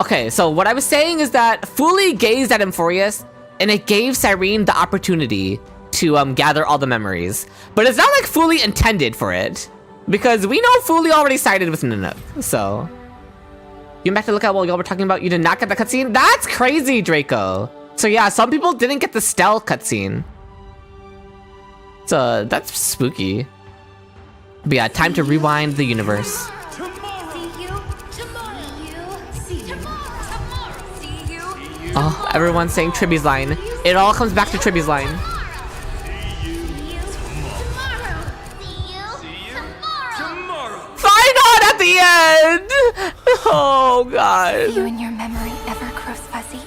Okay, so what I was saying is that Fuli gazed at Amphoreus, and it gave Cyrene the opportunity to gather all the memories. But it's not like Fuli intended for it, because we know Fuli already sided with Nanook, so... You went back to look at what y'all were talking about, you did not get the cutscene? That's crazy, Draco! So yeah, some people didn't get the Stell cutscene. So, that's spooky. But yeah, time to rewind the universe. Oh, everyone's saying Tribby's line. It all comes back to Tribby's line. Phainon at the end! Oh, God. If you and your memory ever grows fuzzy,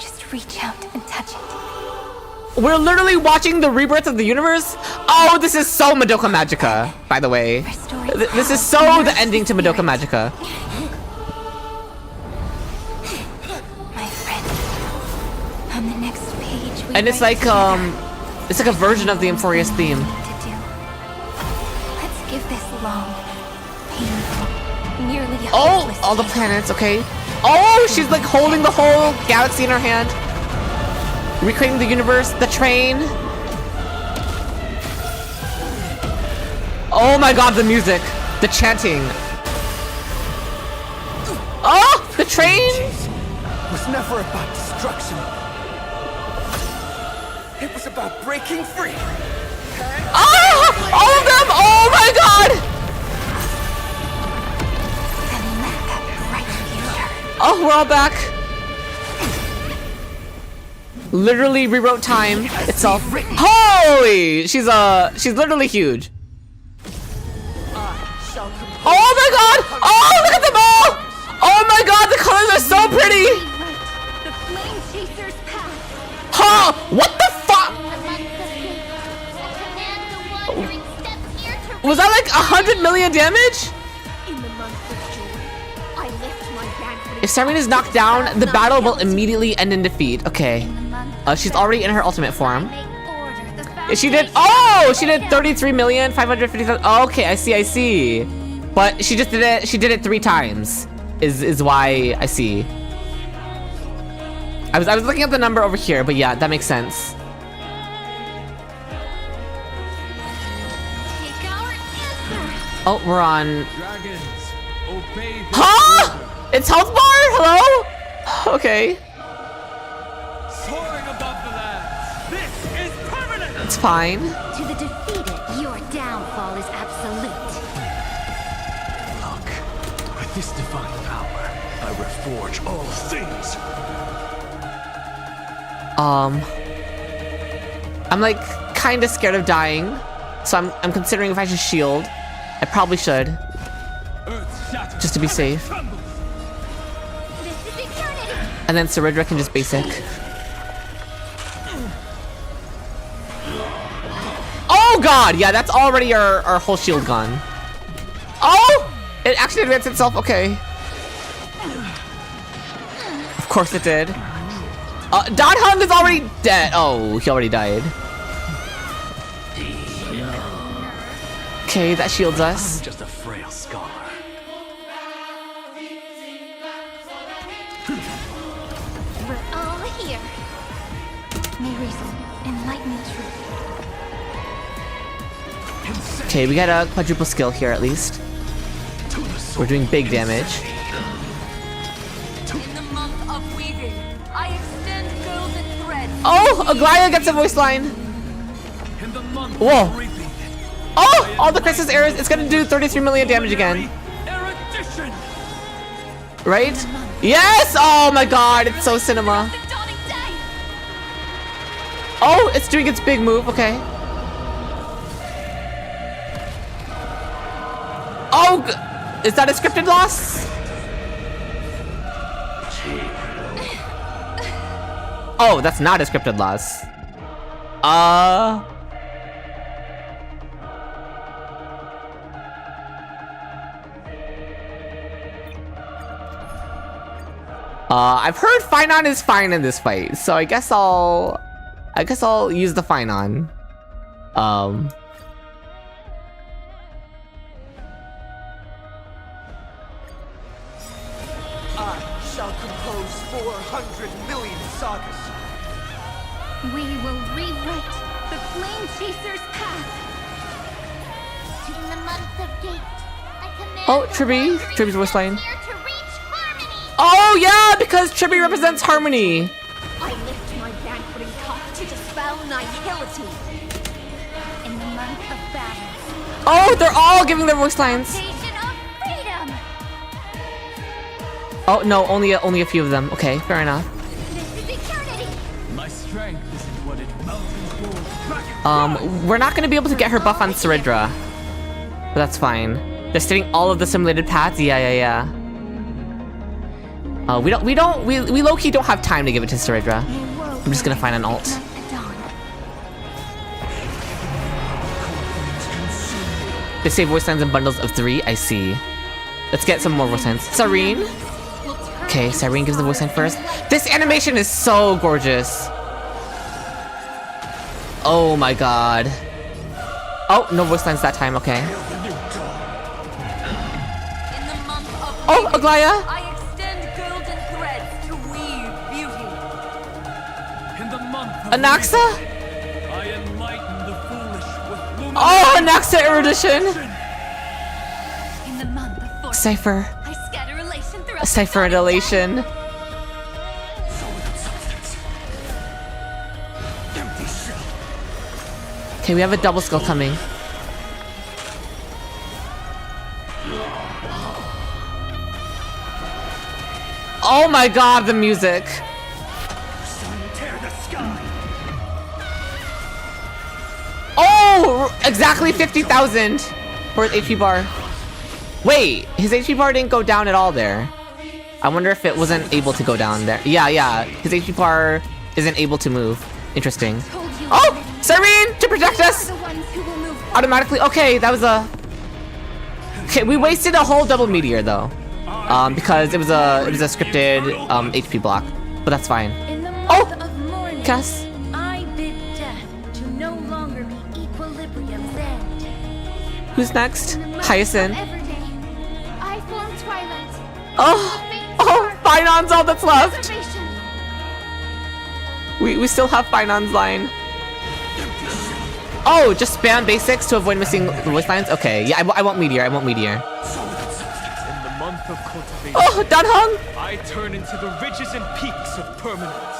just reach out and touch it. We're literally watching the rebirth of the universe? Oh, this is so Madoka Magica, by the way. This is so the ending to Madoka Magica. On the next page, And it's like a version of the Amphoreus theme. Let's give this long, painful, nearly Oh, all the planets, okay. Oh, she's like holding the whole galaxy in her hand. Recreating the universe, the train. Oh my god, the music, the chanting. Oh, the train was never about destruction. It was about breaking free. Oh, all of them! Oh my god! Oh, we're all back. Literally rewrote time itself. Holy! She's literally huge. Oh my god! Oh, look at them all! Oh my god, the colors are so pretty! Huh? What the fuck? Was that like 100 million damage? If Cyrene is knocked down, the battle will immediately end in defeat. Okay. She's already in her ultimate form. She did. Oh, she did 33,550,000. Oh, okay, I see. But she just did it. She did it 3 times. Is why I see. I was looking at the number over here, but yeah, that makes sense. Oh, we're on. Huh? It's health bar? Hello? Okay. Soaring above the lands. This is permanent. It's fine. To the defeated, your downfall is absolute. Look, with this divine power, I reforge all things. I'm like kind of scared of dying, so I'm considering if I should shield. I probably should, just to be safe. And then Saridra can just basic. Oh god, yeah, that's already our whole shield gone. Oh, it actually advanced itself. Okay. Of course it did. Dodhung is already dead. Oh, he already died. Okay, that shields us. I'm just a frail scholar. We're all here. May reason, enlightened truth. Okay, we got a quadruple skill here at least. We're doing big damage. In the month of weaving, I extend golden threads. Oh, Aglaya gets a voice line. Whoa. Oh, all the crisis errors. It's gonna do 33 million damage again. Right? Yes! Oh my god, it's so cinema. Oh, it's doing its big move. Okay. Oh, is that a scripted loss? Oh, that's not a scripted loss. I've heard Phainon is fine in this fight, so I guess I'll use the Phainon. I shall compose 400 million sagas. We will rewrite the Flame Chaser's path. In the month of gate, I command Oh, Triby's voice line. Oh yeah, because Triby represents harmony. I lift my banqueting cup to dispel nihility. In the month of battle. Oh, they're all giving their voice lines. Foundation of freedom. Oh no, only a few of them. Okay, fair enough. This is eternity. My strength isn't what it mountain We're not gonna be able to get her buff on Saridra, but that's fine. They're stating all of the simulated paths. Yeah. We low-key don't have time to give it to Saridra. I'm just gonna find an ult. They say voice lines in bundles of 3. I see. Let's get some more voice lines. Cyrene. Okay, Cyrene gives the voice line first. This animation is so gorgeous. Oh my god. Oh, no voice lines that time. Okay. Oh, Aglaya. I extend golden threads to weave beauty. In the month of Anaxa? I enlighten the foolish with luminous. Oh, Anaxa erudition. In the month of fortune, Cypher. I scatter elation throughout Cypher and elation. Okay, we have a double skill coming. Oh my god, the music. Oh, exactly 50,000 for his HP bar. Wait, his HP bar didn't go down at all there. I wonder if it wasn't able to go down there. Yeah, his HP bar isn't able to move. Interesting. Oh, Cyrene to protect us. Automatically. Okay, that was a. Okay, we wasted a whole double meteor though, because it was a scripted HP block, but that's fine. Oh, Cass? I bid death to no longer be equilibrium's end. Who's next? Hyacinth. I form Twilight. Oh, Phainon's all that's left. We still have Phainon's line. Oh, just spam basics to avoid missing the voice lines? Okay, yeah, I want Meteor, In the month of cultivation, Oh, Danhong! I turn into the ridges and peaks of permanence.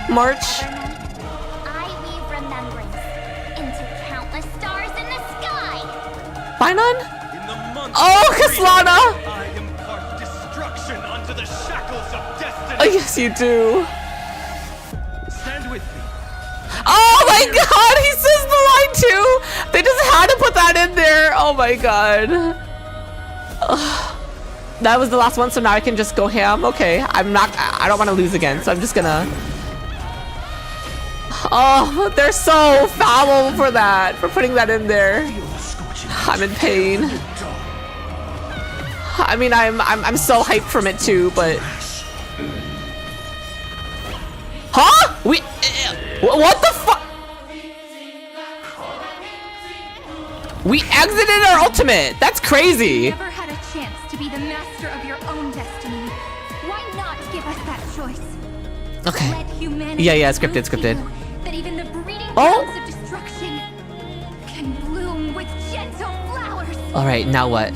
March. I weave remembrance into countless stars in the sky. Phainon? In the month Oh, of freedom, Kaslana! I impart destruction onto the shackles of destiny. Oh, yes, you do. Stand with me. Oh my god, he says the line too! They just had to put that in there. Oh my god. Ugh. That was the last one, so now I can just go ham. Okay, I don't want to lose again, so I'm just gonna... Oh, they're so foul for that, for putting that in there. I'm in pain. I mean, I'm so hyped from it too, but... Huh? What the fuck? We exited our ultimate. That's crazy. You never had a chance to be the master of your own destiny. Why not give us that choice? Okay. Let humanity Yeah, scripted. that even the breeding Oh. grounds of destruction can bloom with gentle flowers. All right, now what?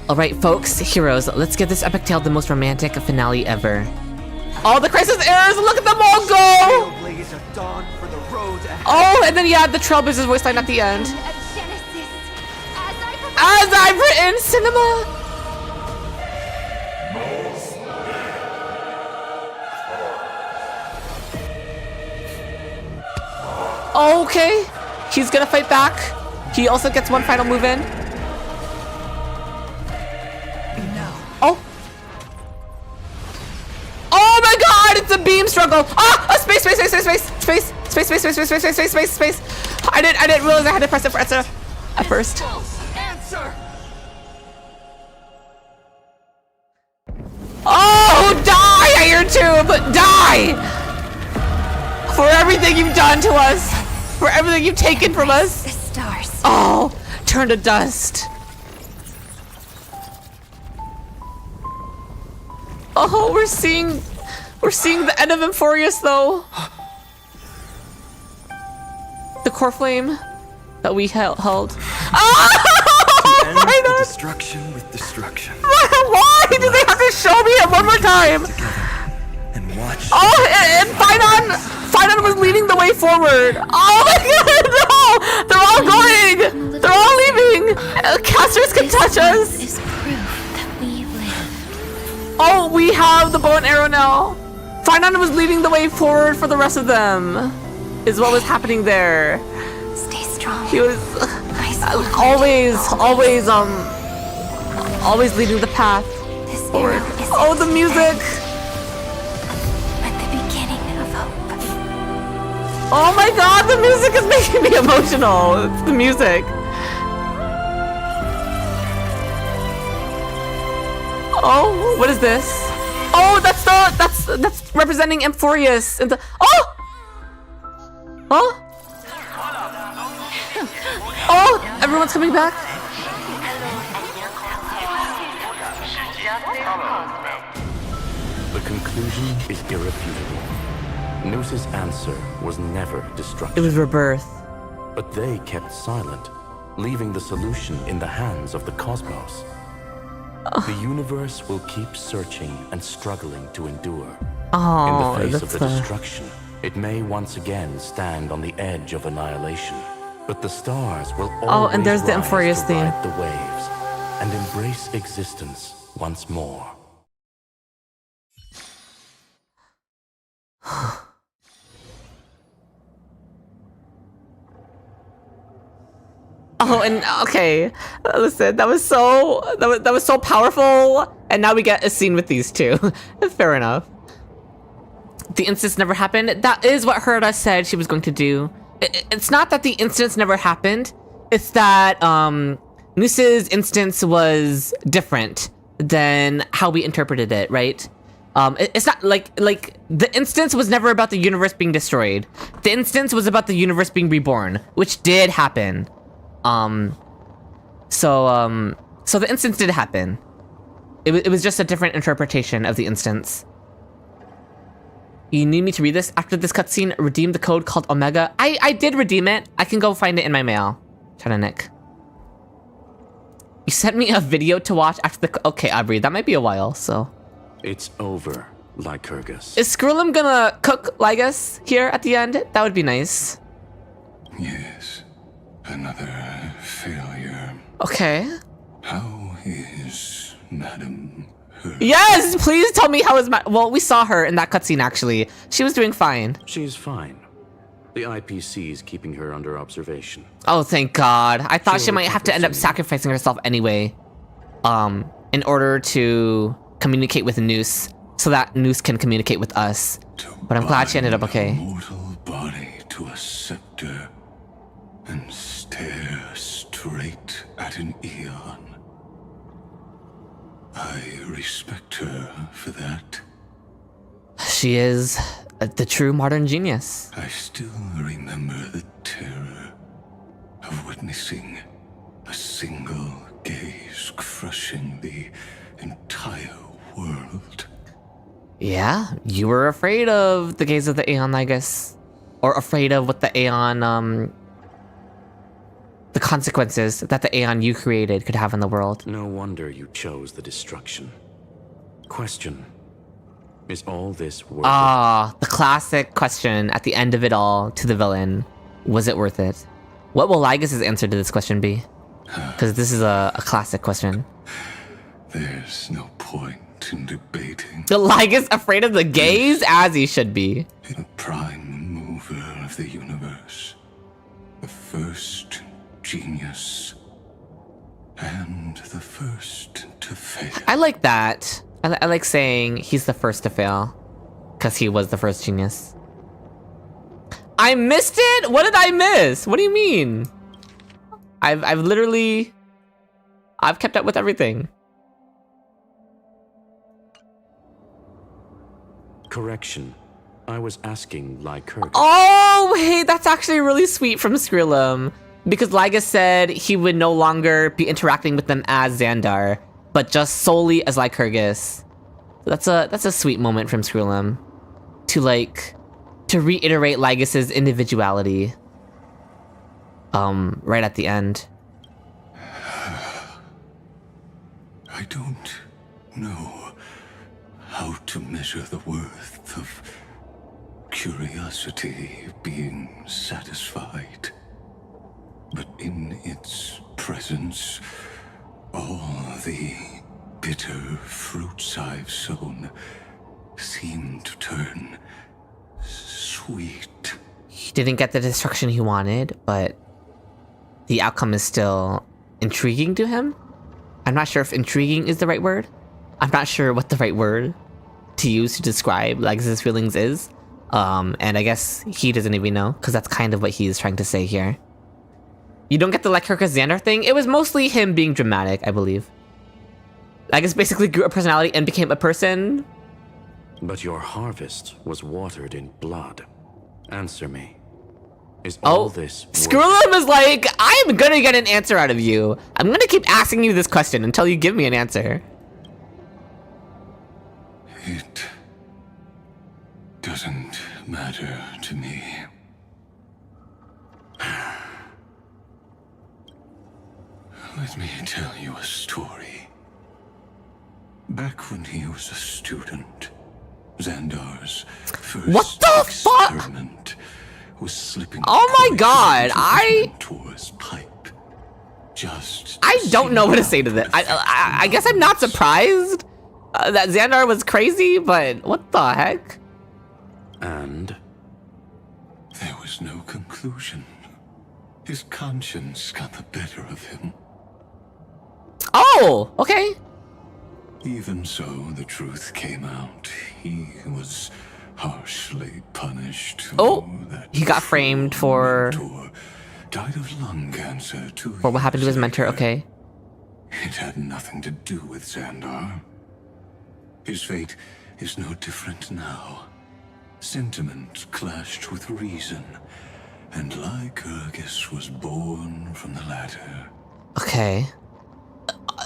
All right, folks, heroes, let's give this epic tale the most romantic finale ever. All the crisis errors, look at them all go! Oh, and then yeah, the Trailblazers voice line at the end. As I've written, cinema! Okay, he's gonna fight back. He also gets one final move in. Oh. Oh my god, it's a beam struggle. Ah, a space. I didn't realize I had to press it for answer at first. Oh, die, Iron Tube, die! For everything you've done to us, for everything you've taken from us. The stars. Oh, turn to dust. Oh, we're seeing the end of Amphoreus though. The core flame that we held. Oh, End the destruction with destruction. Why do they have to show me it one more time? And watch. Oh, and Phainon was leading the way forward. Oh my god, no! They're all going! They're all leaving! Casters can touch us! Is proof that we live. Oh, we have the bow and arrow now. Phainon was leading the way forward for the rest of them. Is what was happening there. Stay strong. He was always leading the path forward. Oh, the music! At the beginning of hope. Oh my god, the music is making me emotional. It's the music. Oh, what is this? Oh, that's representing Amphoreus. And Oh, everyone's coming back. The conclusion is irrefutable. Nous' answer was never destruction. It was rebirth. But they kept silent, leaving the solution in the hands of the cosmos. The universe will keep searching and struggling to endure. Oh, in the face of that's the destruction, it may once again stand on the edge of annihilation. But the stars will always and there's the rise Amphoreus to theme. ride the waves and embrace existence once more. Oh, and okay, listen, that was so powerful, and now we get a scene with these two. Fair enough. The instance never happened. That is what Herda said she was going to do. It's not that the instance never happened. It's that Nous' instance was different than how we interpreted it, right? It's not like the instance was never about the universe being destroyed. The instance was about the universe being reborn, which did happen. So the instance did happen. It was just a different interpretation of the instance. You need me to read this? After this cutscene, redeem the code called Omega. I did redeem it. I can go find it in my mail. China Nick. You sent me a video to watch after the... Okay, Aubrey, that might be a while, so... It's over, Lycurgus. Is Skrullum gonna cook Lygus here at the end? That would be nice. Yes. Another failure. Okay. How is Madam Her? Yes! Please tell me how is Well, we saw her in that cutscene, actually. She was doing fine. She's fine. The IPC is keeping her under observation. Oh, thank God. I thought she might have to end up sacrificing herself anyway. In order to communicate with Nous, so that Nous can communicate with us. But I'm glad she ended up okay. Mortal body to a scepter and stare straight at an eon. I respect her for that. She is the true modern genius. I still remember the terror of witnessing a single gaze crushing the entire world. Yeah, you were afraid of the gaze of the Aeon, I guess. Or afraid of what the Aeon, the consequences that the Aeon you created could have in the world. No wonder you chose the destruction. Question. Is all this worth it? The classic question at the end of it all to the villain. Was it worth it? What will Lygus' answer to this question be? Because this is a classic question. There's no point in debating. The Lygus afraid of the gaze? As he should be. The prime mover of the universe. The first genius. And the first to fail. I like that. I like saying he's the first to fail. Because he was the first genius. I missed it? What did I miss? What do you mean? I've kept up with everything. Correction. I was asking Lycurgus. Oh, hey, that's actually really sweet from Skrullum. Because Lygus said he would no longer be interacting with them as Xandar, but just solely as Lycurgus. That's a sweet moment from Skrullum. To reiterate Lygus' individuality. Right at the end. I don't know how to measure the worth of curiosity being satisfied. But in its presence, all the bitter fruits I've sown seem to turn sweet. He didn't get the destruction he wanted, but the outcome is still intriguing to him. I'm not sure if intriguing is the right word. I'm not sure what the right word to use to describe Lygus' feelings is. And I guess he doesn't even know, because that's kind of what he's trying to say here. You don't get the Lycurgus Xandar thing? It was mostly him being dramatic, I believe. Lygus basically grew a personality and became a person. But your harvest was watered in blood. Answer me. Is all this Skrullum is like, I'm gonna get an answer out of you. I'm gonna keep asking you this question until you give me an answer. It doesn't matter to me. Let me tell you a story. Back when he was a student, Xandar's first experiment was slipping. Oh my god, towards pipe. I don't know what to say to this. I guess I'm not surprised that Xandar was crazy, but what the heck? And? There was no conclusion. His conscience got the better of him. Oh, okay. Even so, the truth came out. He was harshly punished. Oh, he got framed for... Died of lung cancer 2 years for what happened to his mentor, okay. It had nothing to do with Xandar. His fate is no different now. Sentiment clashed with reason, and Lycurgus was born from the latter. Okay.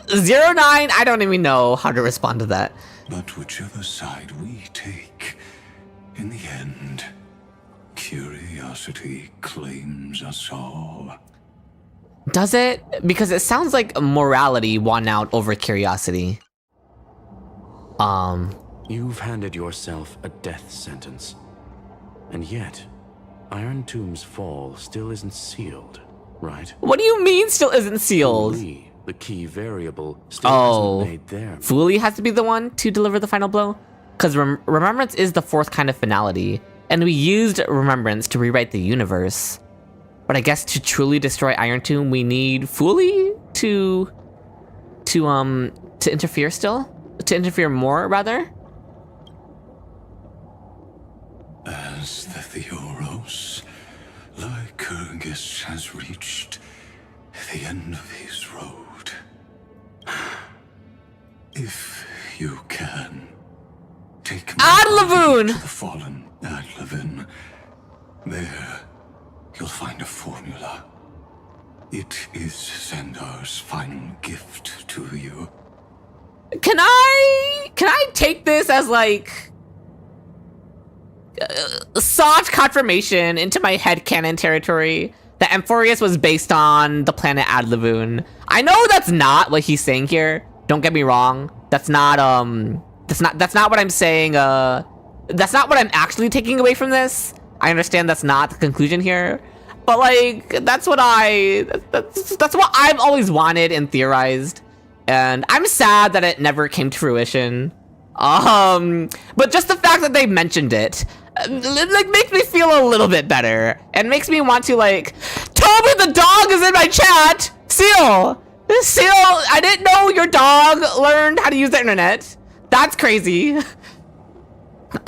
09, I don't even know how to respond to that. But whichever side we take, in the end, curiosity claims us all. Does it? Because it sounds like morality won out over curiosity. You've handed yourself a death sentence. And yet, Iron Tomb's fall still isn't sealed, right? What do you mean still isn't sealed? Fuli, the key variable, still hasn't made there. Fuli has to be the one to deliver the final blow? Because Remembrance is the fourth kind of finality, and we used Remembrance to rewrite the universe. But I guess to truly destroy Iron Tomb, we need Fuli to interfere still? To interfere more, rather? As the Theoros, Lycurgus has reached the end of his road. If you can, take me Adlavoon! to the fallen Adlavin. There, you'll find a formula. It is Xandar's final gift to you. Can I take this as like soft confirmation into my headcanon territory that Amphoreus was based on the planet Adlavoon? I know that's not what he's saying here. Don't get me wrong. That's not what I'm saying. That's not what I'm actually taking away from this. I understand that's not the conclusion here, but like that's what I've always wanted and theorized. And I'm sad that it never came to fruition. But just the fact that they mentioned it, like, makes me feel a little bit better. And makes me want to, like, Toby the dog is in my chat! Seal, I didn't know your dog learned how to use the internet. That's crazy.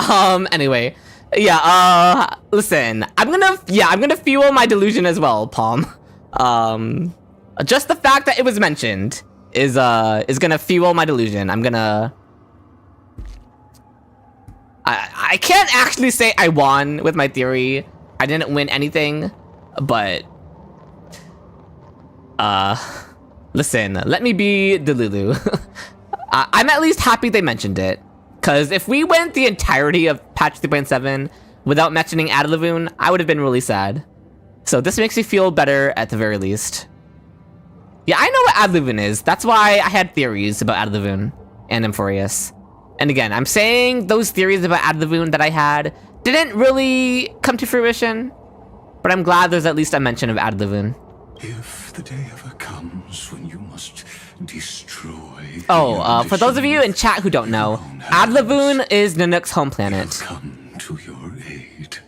Anyway. Yeah, listen. I'm gonna fuel my delusion as well, Palm. Just the fact that it was mentioned is gonna fuel my delusion. I can't actually say I won with my theory. I didn't win anything, but listen, let me be Delulu. I'm at least happy they mentioned it, because if we went the entirety of patch 3.7 without mentioning Adlavoon, I would have been really sad. So this makes me feel better at the very least. Yeah, I know what Adlavoon is. That's why I had theories about Adlavoon and Amphoreus. And again, I'm saying those theories about Adlavoon that I had didn't really come to fruition, but I'm glad there's at least a mention of Adlavoon. If the day ever comes when you must destroy... for those of you in chat who don't know, Adlavoon is Nanook's home planet. Come to your aid.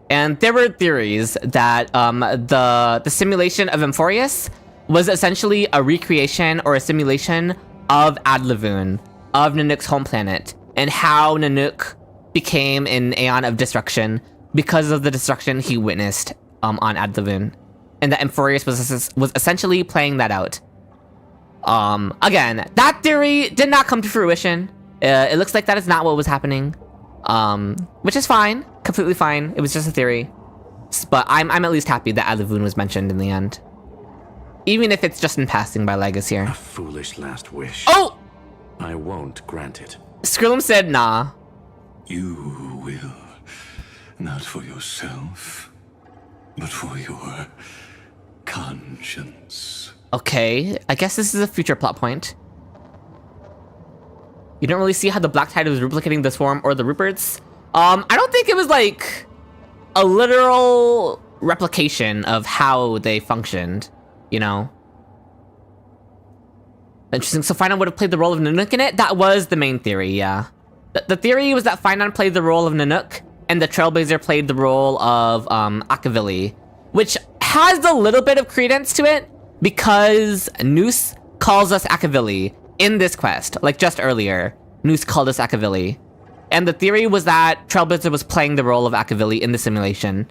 And there were theories that the simulation of Amphoreus was essentially a recreation or a simulation of Adlavoon, of Nanook's home planet, and how Nanook became an Aeon of Destruction because of the destruction he witnessed on Adlavoon. And that Amphoreus was essentially playing that out. Again, that theory did not come to fruition. It looks like that is not what was happening. Which is fine, completely fine. It was just a theory. But I'm at least happy that Adlavoon was mentioned in the end. Even if it's just in passing by Legas here. A foolish last wish. Oh! I won't grant it. Skrillum said nah. You will. Not for yourself, but for your conscience. Okay, I guess this is a future plot point. You don't really see how the Black Tide was replicating the Swarm or the Ruperts. I don't think it was like a literal replication of how they functioned, you know? Interesting, so Phainon would have played the role of Nanook in it? That was the main theory, yeah. The theory was that Phainon played the role of Nanook, and the Trailblazer played the role of Akavili, which has a little bit of credence to it, because Nous calls us Akavili in this quest, like just earlier. Nous called us Akavili. And the theory was that Trailblazer was playing the role of Akavili in the simulation.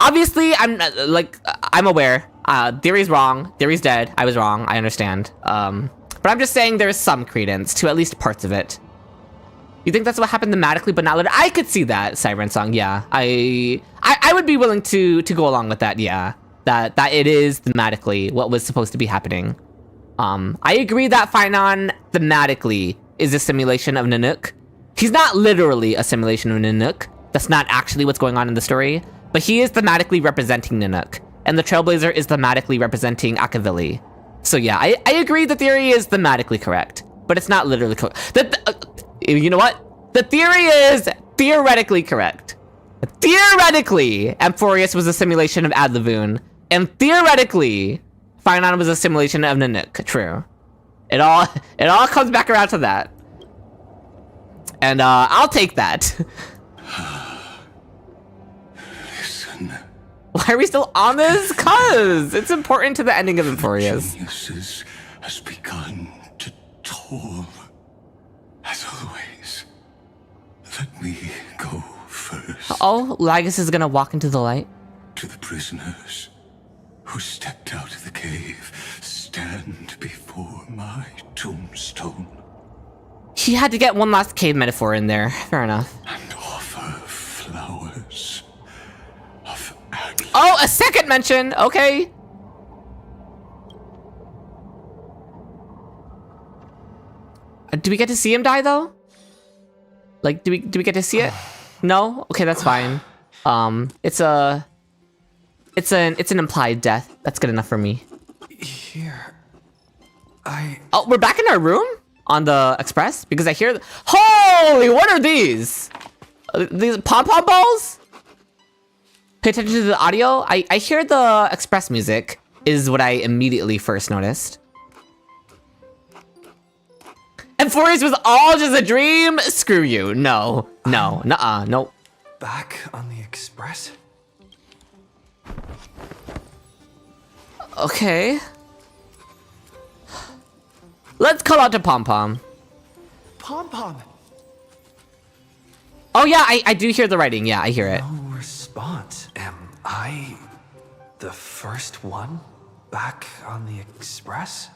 Obviously, I'm aware. Theory's wrong. Theory's dead. I was wrong. I understand. But I'm just saying there's some credence to at least parts of it. You think that's what happened thematically, but not literally? I could see that, Siren Song, yeah. I would be willing to go along with that, yeah. That it is thematically what was supposed to be happening. I agree that Phainon thematically is a simulation of Nanook. He's not literally a simulation of Nanook. That's not actually what's going on in the story. But he is thematically representing Nanook. And the Trailblazer is thematically representing Akavili. So yeah, I agree the theory is thematically correct. But it's not literally correct. You know what? The theory is theoretically correct. Theoretically, Amphoreus was a simulation of Adlavoon. And theoretically, Phainon was a simulation of Nanook. True. It all comes back around to that. And I'll take that. Listen. Why are we still on this? Cause it's important to the ending of Amphoreus. Genius has begun to toll. As always, let me go first. Oh, Lagus is gonna walk into the light. To the prisoners who stepped out of the cave, stand before my tombstone. He had to get one last cave metaphor in there. Fair enough. And offer flowers of agony. Oh, a second mention. Okay. Do we get to see him die though? Like, do we get to see it? No. Okay, that's fine. It's an implied death. That's good enough for me. Here, Oh, we're back in our room on the express because I hear. Holy, what are these? These pom-pom balls? Pay attention to the audio. I hear the express music is what I immediately first noticed. Amphoreus was all just a dream? Screw you. No. No. Nuh-uh. Nope. Back on the express? Okay. Let's call out to Pom-Pom. Pom-Pom! Oh yeah, I do hear the writing. Yeah, I hear it. No response. Am I the first one back on the express?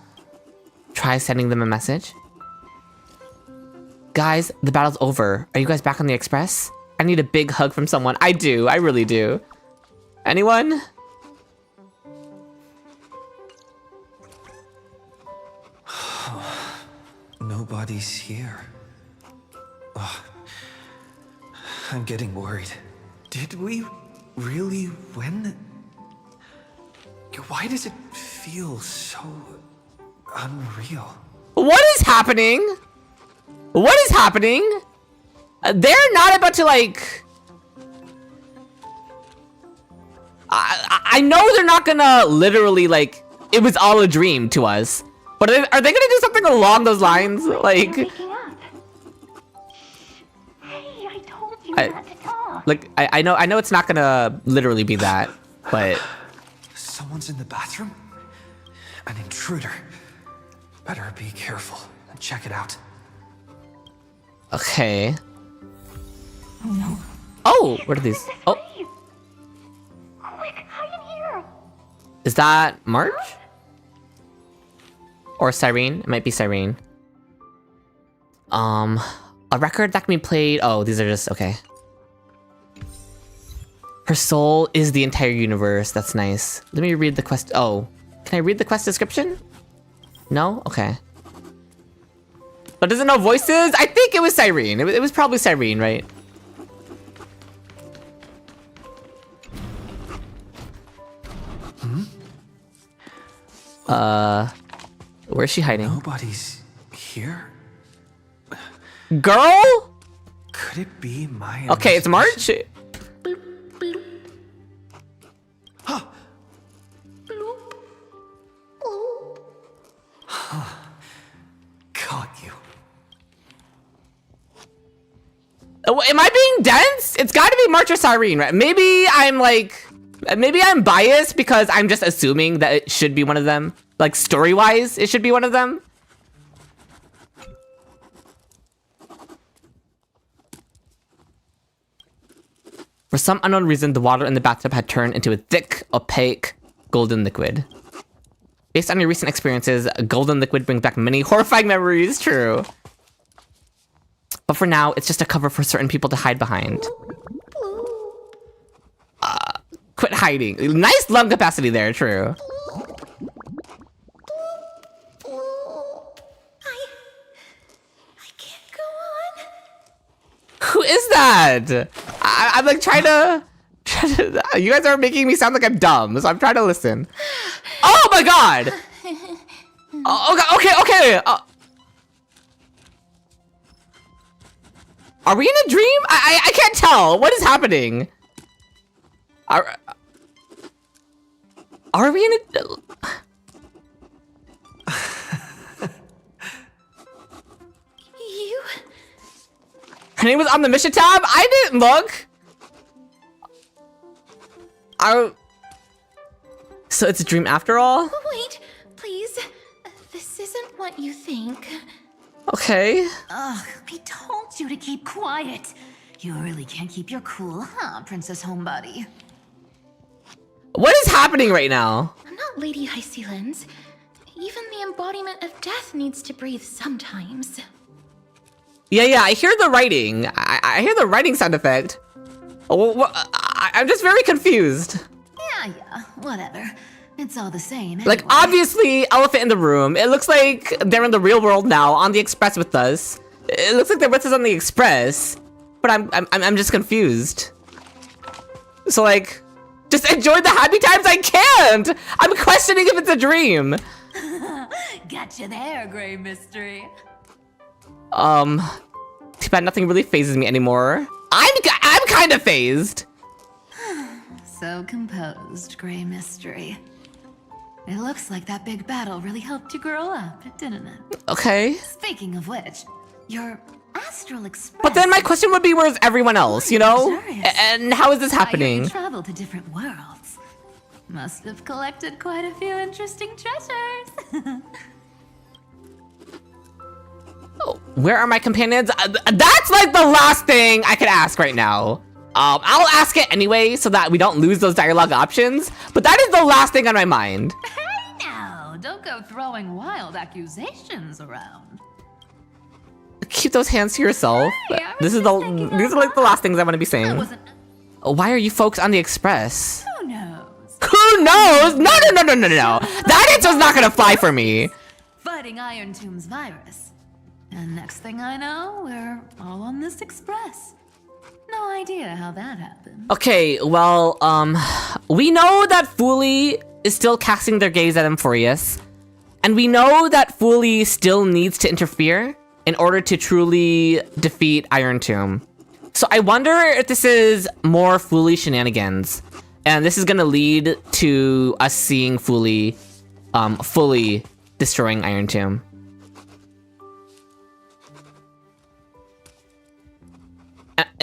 Try sending them a message. Guys, the battle's over. Are you guys back on the express? I need a big hug from someone. I do. I really do. Anyone? Nobody's here. Ugh. I'm getting worried. Did we really win? Why does it feel so unreal? What is happening? What is happening? They're not about to like... I know they're not gonna literally like... It was all a dream to us. But are they gonna do something along those lines? Like... Hey, I told you not to talk. Like, I know it's not gonna literally be that, but... Someone's in the bathroom? An intruder. Better be careful and check it out. Okay. Oh no. Oh, what are these? Oh. Quick, hide in here. Is that March? Or Cyrene? It might be Cyrene. A record that can be played. Oh, these are just okay. Her soul is the entire universe. That's nice. Let me read the quest. Oh, can I read the quest description? No? Okay. But does it know voices? I think it was Cyrene. It was probably Cyrene, right? Where's she hiding? Nobody's here? Girl? Could it be my... Okay, it's March. Caught you. Am I being dense? It's gotta be March or Cyrene, right? Maybe I'm biased because I'm just assuming that it should be one of them. Like, story-wise, it should be one of them. For some unknown reason, the water in the bathtub had turned into a thick, opaque, golden liquid. Based on your recent experiences, golden liquid brings back many horrifying memories. True. But for now, it's just a cover for certain people to hide behind. Quit hiding. Nice lung capacity there, true. I can't go on. Who is that? I'm like trying to... You guys are making me sound like I'm dumb, so I'm trying to listen. Oh my god! Oh, okay. Are we in a dream? I can't tell. What is happening? Are we in a... You? Her name was on the mission tab? I didn't look. So it's a dream after all? Wait, please. This isn't what you think. Okay. Ugh, I told you to keep quiet. You really can't keep your cool, huh, Princess Homebody? What is happening right now? I'm not Lady Hysealens. Even the embodiment of death needs to breathe sometimes. Yeah, I hear the writing. I hear the writing sound effect. I'm just very confused. Yeah, whatever. It's all the same. Like, anyway. obviously, elephant in the room. It looks like they're in the real world now, on the Express with us. It looks like they're with us on the Express, but I'm just confused. So like, just enjoy the happy times. I can't. I'm questioning if it's a dream. Gotcha there, Gray Mystery. Too bad nothing really phases me anymore. I'm kind of phased. So composed, Gray Mystery. It looks like that big battle really helped you grow up, didn't it? Okay. Speaking of which, your Astral Express... But then my question would be, where's everyone else, you know? And how is this I hear happening? you traveled to different worlds. Must have collected quite a few interesting treasures. Where are my companions? That's like the last thing I could ask right now. I'll ask it anyway so that we don't lose those dialogue options, but that is the last thing on my mind. Hey now, don't go throwing wild accusations around. Keep those hands to yourself. These are like the last things I want to be saying. Why are you folks on the Express? Who knows? Who knows? No. That answer's not gonna fly for me. Fighting Iron Tomb's virus. And next thing I know, we're all on this Express. No idea how that happened. Okay, well, we know that Fuli is still casting their gaze at Amphoreus, and we know that Fuli still needs to interfere in order to truly defeat Iron Tomb. So I wonder if this is more Fuli shenanigans, and this is gonna lead to us seeing Fuli fully destroying Iron Tomb.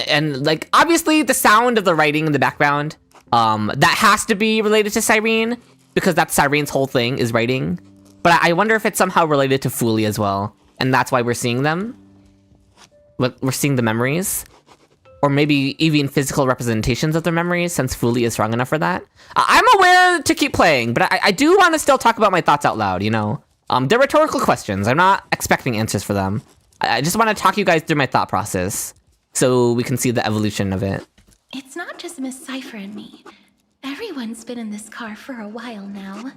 And like, obviously the sound of the writing in the background, that has to be related to Cyrene, because that's Cyrene's whole thing, is writing. But I wonder if it's somehow related to Fuli as well, and that's why we're seeing them. We're seeing the memories, or maybe even physical representations of their memories, since Fuli is strong enough for that. I'm aware to keep playing, but I do want to still talk about my thoughts out loud, you know? They're rhetorical questions. I'm not expecting answers for them. I just want to talk you guys through my thought process, so we can see the evolution of it. It's not just Miss Cypher and me. Everyone's been in this car for a while now.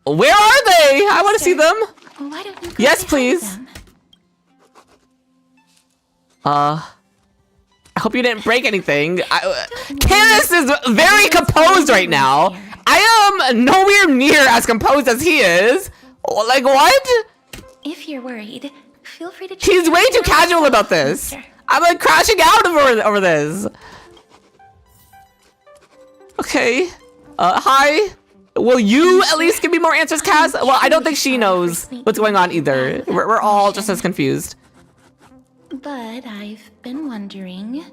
Where are they? I want to see them. Why don't you go Yes, behind please. them? I hope you didn't break anything. Candace is very composed right now. I am nowhere near as composed as he is. Like, what? If you're worried, feel free to... He's way too casual about this. I'm like crashing out over this. Okay. Hi. Will you at least give me more answers, Cass? Well, I don't think she knows what's going on either. We're all just as confused. But I've been wondering,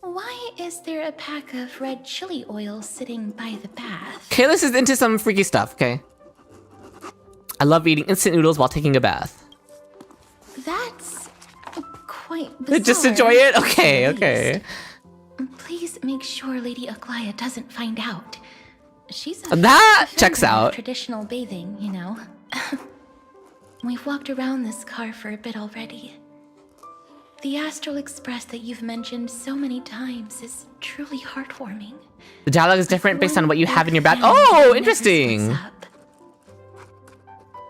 why is there a pack of red chili oil sitting by the bath? Kalis is into some freaky stuff, okay? I love eating instant noodles while taking a bath. That's quite bizarre. Just enjoy it? Okay. Please make sure Lady Aglaya doesn't find out. She's a That checks fan of out. Traditional bathing, you know. We've walked around this car for a bit already. The Astral Express that you've mentioned so many times is truly heartwarming. The dialogue is different based on what you have in your bag. Oh, interesting.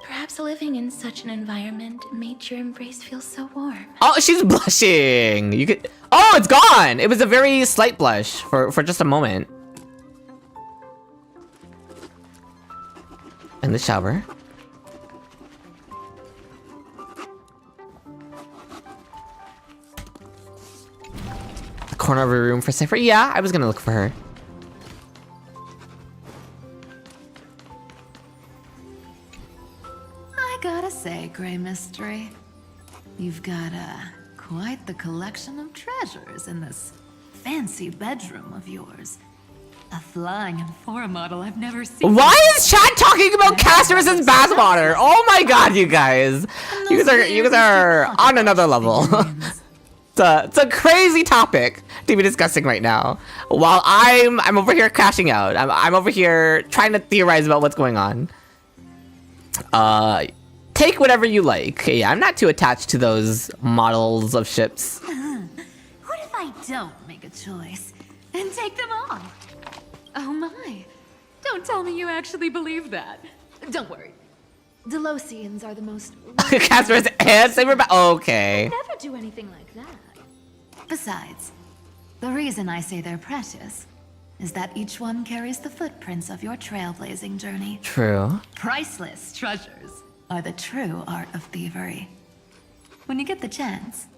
Perhaps living in such an environment made your embrace feel so warm. Oh, she's blushing. You could. Oh, it's gone. It was a very slight blush for just a moment. In the shower. The corner of a room for Cypher. Yeah, I was gonna look for her. I gotta say, Grey Mystery, you've got quite the collection of treasures in this fancy bedroom of yours. A flying Amphora model I've never seen. Why is chat talking about Castorus's bathwater? Oh my god, you guys. You guys are on another level. It's a crazy topic to be discussing right now. While I'm over here crashing out. I'm over here trying to theorize about what's going on. Take whatever you like. Yeah, I'm not too attached to those models of ships. What if I don't make a choice and take them all? Oh my. Don't tell me you actually believe that. Don't worry. Delosians are the most... Castorus and Saber okay. Never do anything like that. Besides, the reason I say they're precious is that each one carries the footprints of your trailblazing journey. True. Priceless treasures are the true art of thievery. When you get the chance,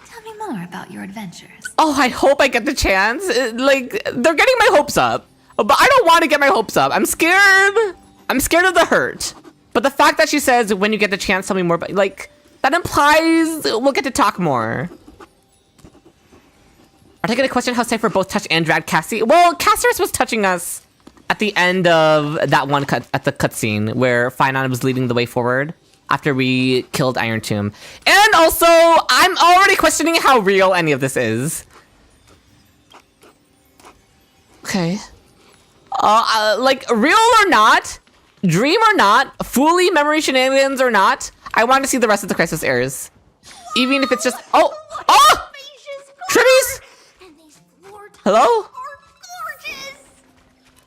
tell me more about your adventures. Oh, I hope I get the chance. Like, they're getting my hopes up. But I don't want to get my hopes up. I'm scared. I'm scared of the hurt. But the fact that she says, when you get the chance, tell me more about... Like, that implies we'll get to talk more. Are they going to question how Cypher both touched and dragged Cassie? Well, Castorus was touching us at the end of that one cut at the cutscene where Phainon was leading the way forward after we killed Iron Tomb. And also, I'm already questioning how real any of this is. Okay. Like, real or not, dream or not, fully memory shenanigans or not, I want to see the rest of the Crisis Heirs. Even if it's just... Oh! Oh! Tribbies! Hello?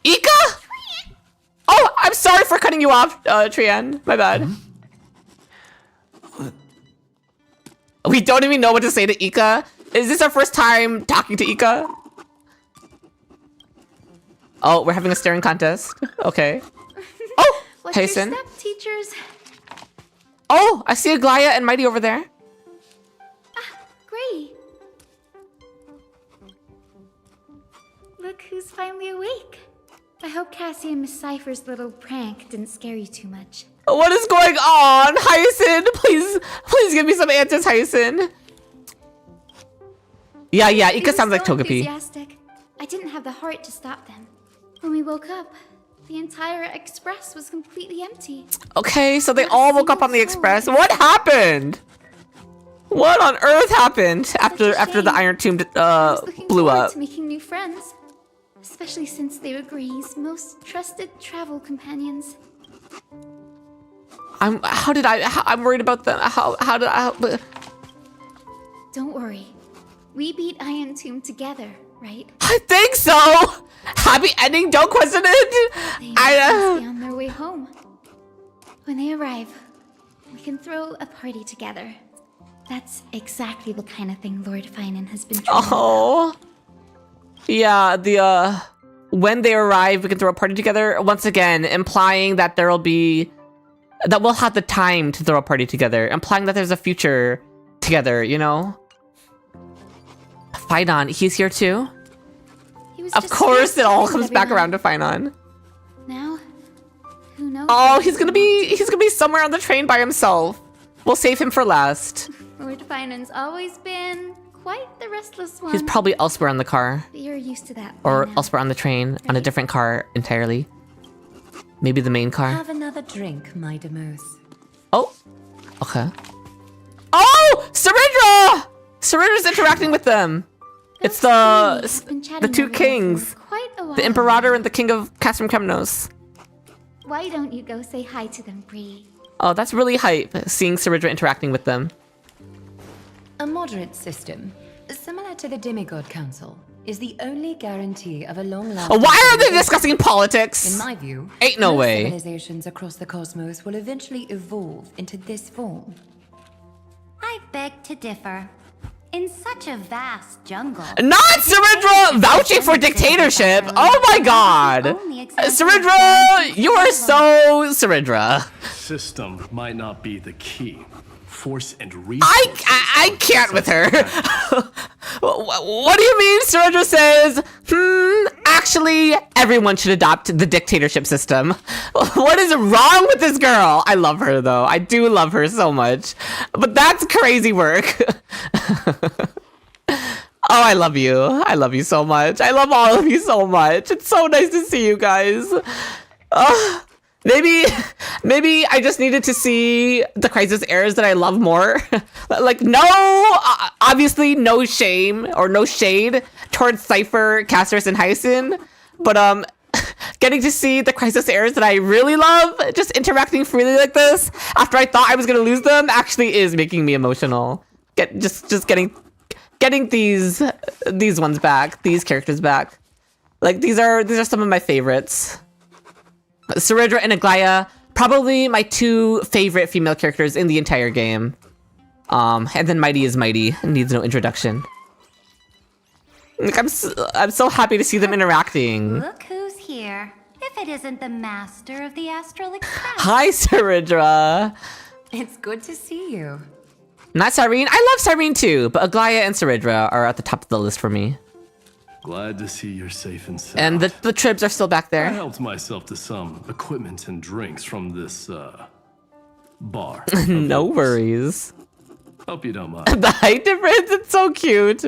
Ika? Oh, I'm sorry for cutting you off, Trian. My bad. We don't even know what to say to Ika. Is this our first time talking to Ika? Oh, we're having a staring contest. Okay. Oh, What's Hasten. your step, teachers? Oh, I see Aglaya and Mighty over there. Great. Look who's finally awake. I hope Cassie and Miss Cypher's little prank didn't scare you too much. What is going on? Hyacin, please give me some answers, Hyacin. Yeah, Ika sounds like Togepi. Enthusiastic. I didn't have the heart to stop them. When we woke up, the entire express was completely empty. Okay, so they all woke up on the express. What happened? What on earth happened after the Iron Tomb blew up? To making new friends, especially since they were Grey's most trusted travel companions. I'm worried about them. How did I? Don't worry, we beat Iron Tomb together, right? I think so. Happy ending. Don't question it. They must be on their way home. When they arrive, we can throw a party together. That's exactly the kind of thing Lord Phainon has been trying. Oh. Yeah, when they arrive, we can throw a party together. Once again, implying that that we'll have the time to throw a party together. Implying that there's a future together, you know? Phainon, he's here too? Of course, it all comes back around to Phainon. Now, who knows? Oh, he's gonna be somewhere on the train by himself. We'll save him for last. Lord Phainon's always been quite the restless one. He's probably elsewhere on the car. But you're used to that. Or elsewhere on the train, on a different car entirely. Maybe the main car. Have another drink, my Demoose. Oh, okay. Oh, Syringa! Syringa's interacting with them. It's Been the chatting two over there kings. for quite a while. The Imperator and the King of Castrum Kemnos. Why don't you go say hi to them, Bree? Oh, that's really hype, seeing Saridra interacting with them. A moderate system, similar to the Demigod Council, is the only guarantee of a long-lasting... Why are they discussing politics? In my view, ain't no most way. Civilizations across the cosmos will eventually evolve into this form. I beg to differ. In such a vast jungle... Not Saridra vouching for dictatorship! Oh my god! Saridra, you are so Saridra. System might not be the key. Force and resources. I can't with her. What do you mean? Saridra says, actually, everyone should adopt the dictatorship system. What is wrong with this girl? I love her though. I do love her so much. But that's crazy work. Oh, I love you. I love you so much. I love all of you so much. It's so nice to see you guys. Maybe I just needed to see the Crisis Heirs that I love more. Like, obviously no shame or no shade towards Cypher, Casters, and Hyacin, but getting to see the Crisis Heirs that I really love just interacting freely like this after I thought I was gonna lose them actually is making me emotional. Just getting these ones back, these characters back. Like these are some of my favorites. Saridra and Aglaya, probably my two favorite female characters in the entire game. And then Mighty is Mighty, needs no introduction. Like I'm so happy to see them interacting. Look who's here. If it isn't the master of the Astral Express. Hi, Saridra. It's good to see you. Not Cyrene. I love Cyrene too, but Aglaya and Saridra are at the top of the list for me. Glad to see you're safe and sound. And the Tribs are still back there. I helped myself to some equipment and drinks from this, bar. No worries. Hope you don't mind. The height difference, it's so cute.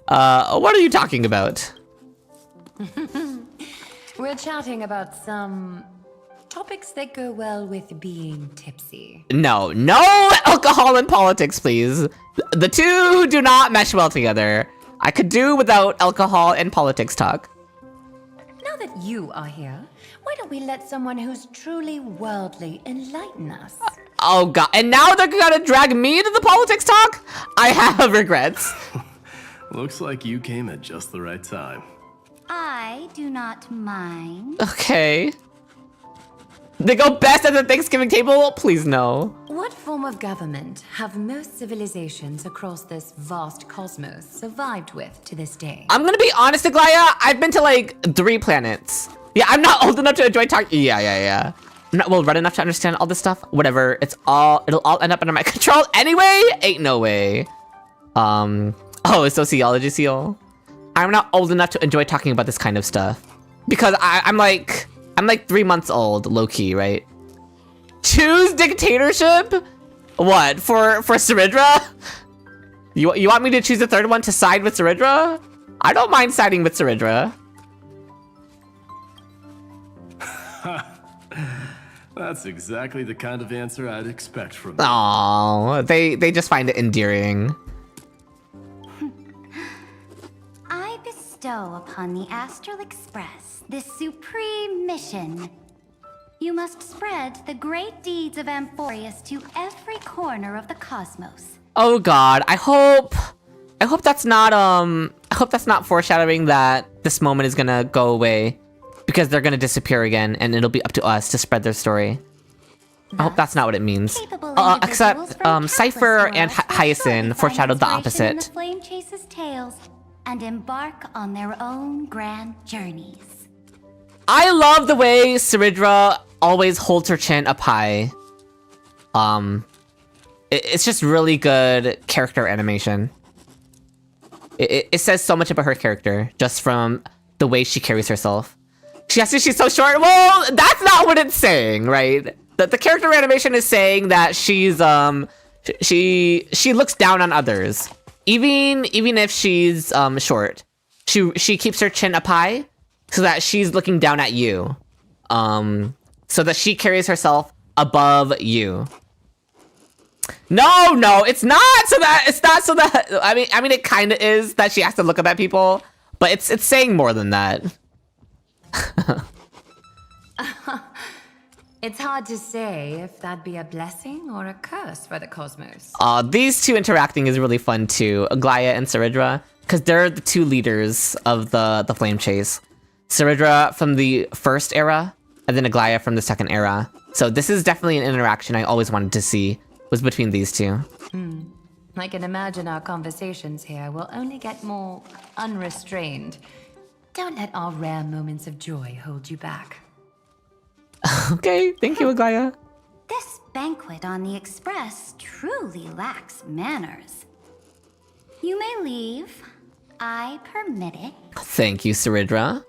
What are you talking about? We're chatting about some topics that go well with being tipsy. No alcohol and politics, please. The two do not mesh well together. I could do without alcohol and politics talk. Now that you are here, why don't we let someone who's truly worldly enlighten us? Oh god, and now they're gonna drag me to the politics talk? I have regrets. Looks like you came at just the right time. I do not mind. Okay. They go best at the Thanksgiving table? Please no. What form of government have most civilizations across this vast cosmos survived with to this day? I'm gonna be honest, Aglaya, I've been to like 3 planets. Yeah, I'm not old enough to enjoy talking. Yeah. I'm not well read enough to understand all this stuff. Whatever, it'll all end up under my control anyway? Ain't no way. Oh, it's sociology seal. I'm not old enough to enjoy talking about this kind of stuff. Because I'm like 3 months old, low-key, right? Choose dictatorship? What, for Saridra? You want me to choose a third one to side with Saridra? I don't mind siding with Saridra. That's exactly the kind of answer I'd expect from you. Aww, they just find it endearing. I bestow upon the Astral Express this supreme mission. You must spread the great deeds of Amphoreus to every corner of the cosmos. Oh god, I hope that's not foreshadowing that this moment is gonna go away because they're gonna disappear again and it'll be up to us to spread their story. I hope that's not what it means. Except Cypher and Hyacin foreshadowed the opposite. The flame chases tails and embark on their own grand journeys. I love the way Saridra always holds her chin up high. It's just really good character animation. It says so much about her character just from the way she carries herself. She's so short. Well, that's not what it's saying, right? The character animation is saying that she's she looks down on others, even if she's short. She keeps her chin up high so that she's looking down at you, so that she carries herself above you. No, it's not so that I mean it kind of is that she has to look up at people, but it's saying more than that. It's hard to say if that'd be a blessing or a curse for the cosmos. These two interacting is really fun too, Aglaya and Saridra, because they're the two leaders of the flame chase. Saridra from the first era, and then Aglaya from the second era. So this is definitely an interaction I always wanted to see, was between these two. I can imagine our conversations here will only get more unrestrained. Don't let our rare moments of joy hold you back. Okay, thank you, Aglaya. This banquet on the Express truly lacks manners. You may leave. I permit it. Thank you, Saridra.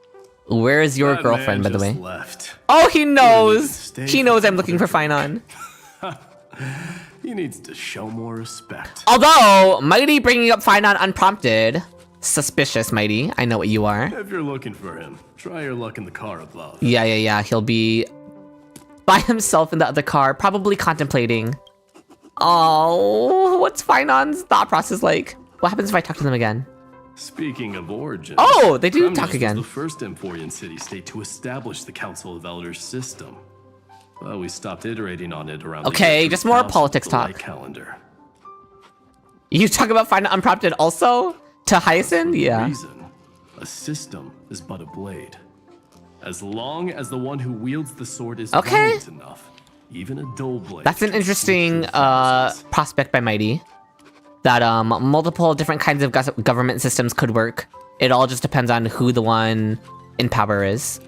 Where is your girlfriend, by the way? Left. Oh, he knows! He knows I'm looking for Phainon. He needs to show more respect. Although, Mighty bringing up Phainon unprompted. Suspicious, Mighty. I know what you are. If you're looking for him, try your luck in the car above. Yeah. He'll be by himself in the other car, probably contemplating. Oh, what's Phainon's thought process like? What happens if I talk to them again? Speaking of origins, oh, they do Kremnos talk again. Was the first Amphorian city-state to establish the Council of Elders system. Well, we stopped iterating on it around. Okay, just more politics talk. Calendar. You talk about Phainon unprompted also to Hyacinth, yeah. Reason, a system is but a blade. As long as the one who wields the sword is valiant enough, even a dull blade. That's an interesting prospect by Mighty. That multiple different kinds of government systems could work. It all just depends on who the one in power is.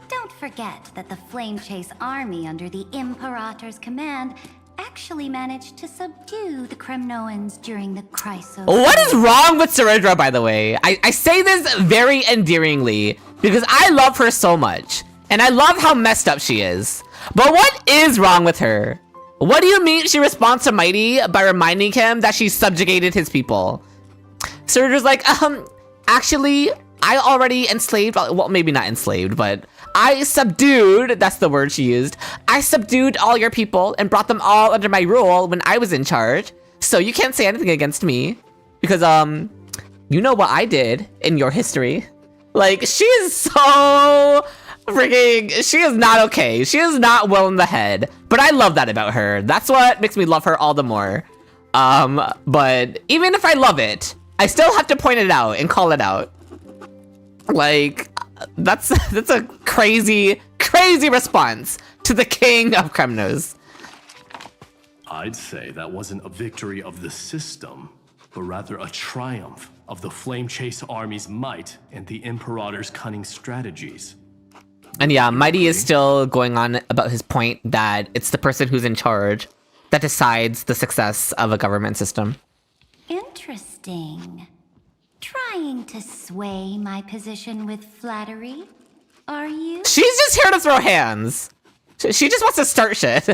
Don't forget that the Flame Chase army under the Imperator's command actually managed to subdue the Kremnoans during the Chrysos. What is wrong with Saridra, by the way? I say this very endearingly because I love her so much. And I love how messed up she is. But what is wrong with her? What do you mean she responds to Mighty by reminding him that she subjugated his people? Siridra's like, actually, I already enslaved, well, maybe not enslaved, but I subdued, that's the word she used. I subdued all your people and brought them all under my rule when I was in charge. So you can't say anything against me because, you know what I did in your history. Like, she is so freaking, she is not okay. She is not well in the head, but I love that about her. That's what makes me love her all the more. But even if I love it, I still have to point it out and call it out. Like, that's a crazy response to the king of Kremnos. I'd say that wasn't a victory of the system, but rather a triumph of the Flame Chase army's might and the Imperator's cunning strategies. And yeah, Mighty is still going on about his point that it's the person who's in charge that decides the success of a government system. Interesting. Trying to sway my position with flattery, are you? She's just here to throw hands. She just wants to start shit.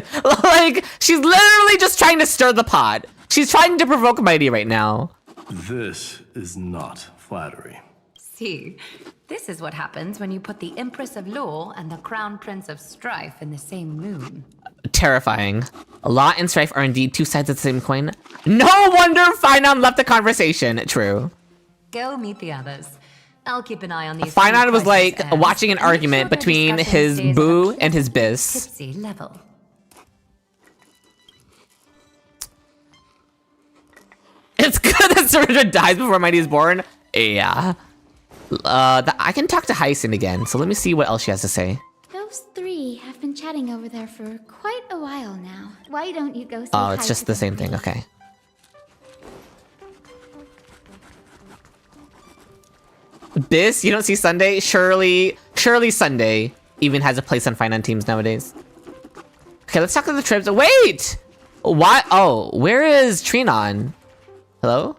Like, she's literally just trying to stir the pot. She's trying to provoke Mighty right now. This is not flattery. See, this is what happens when you put the Empress of Law and the Crown Prince of Strife in the same moon. Terrifying. Law and Strife are indeed two sides of the same coin. No wonder Phainon left the conversation. True. Go meet the others. I'll keep an eye on these. Phainon was like watching an argument between his boo and his biz. Level. It's good that Saridra dies before Mighty is born. Yeah. I can talk to Hyacinth again, so let me see what else she has to say. Those three have been chatting over there for quite a while now. Why don't you go say Oh, hi it's just to the them? same thing. Okay. This, you don't see Sunday? Surely Sunday even has a place on Phainon teams nowadays. Okay, let's talk to the trips. Wait! What? Oh, where is Trinon? Hello?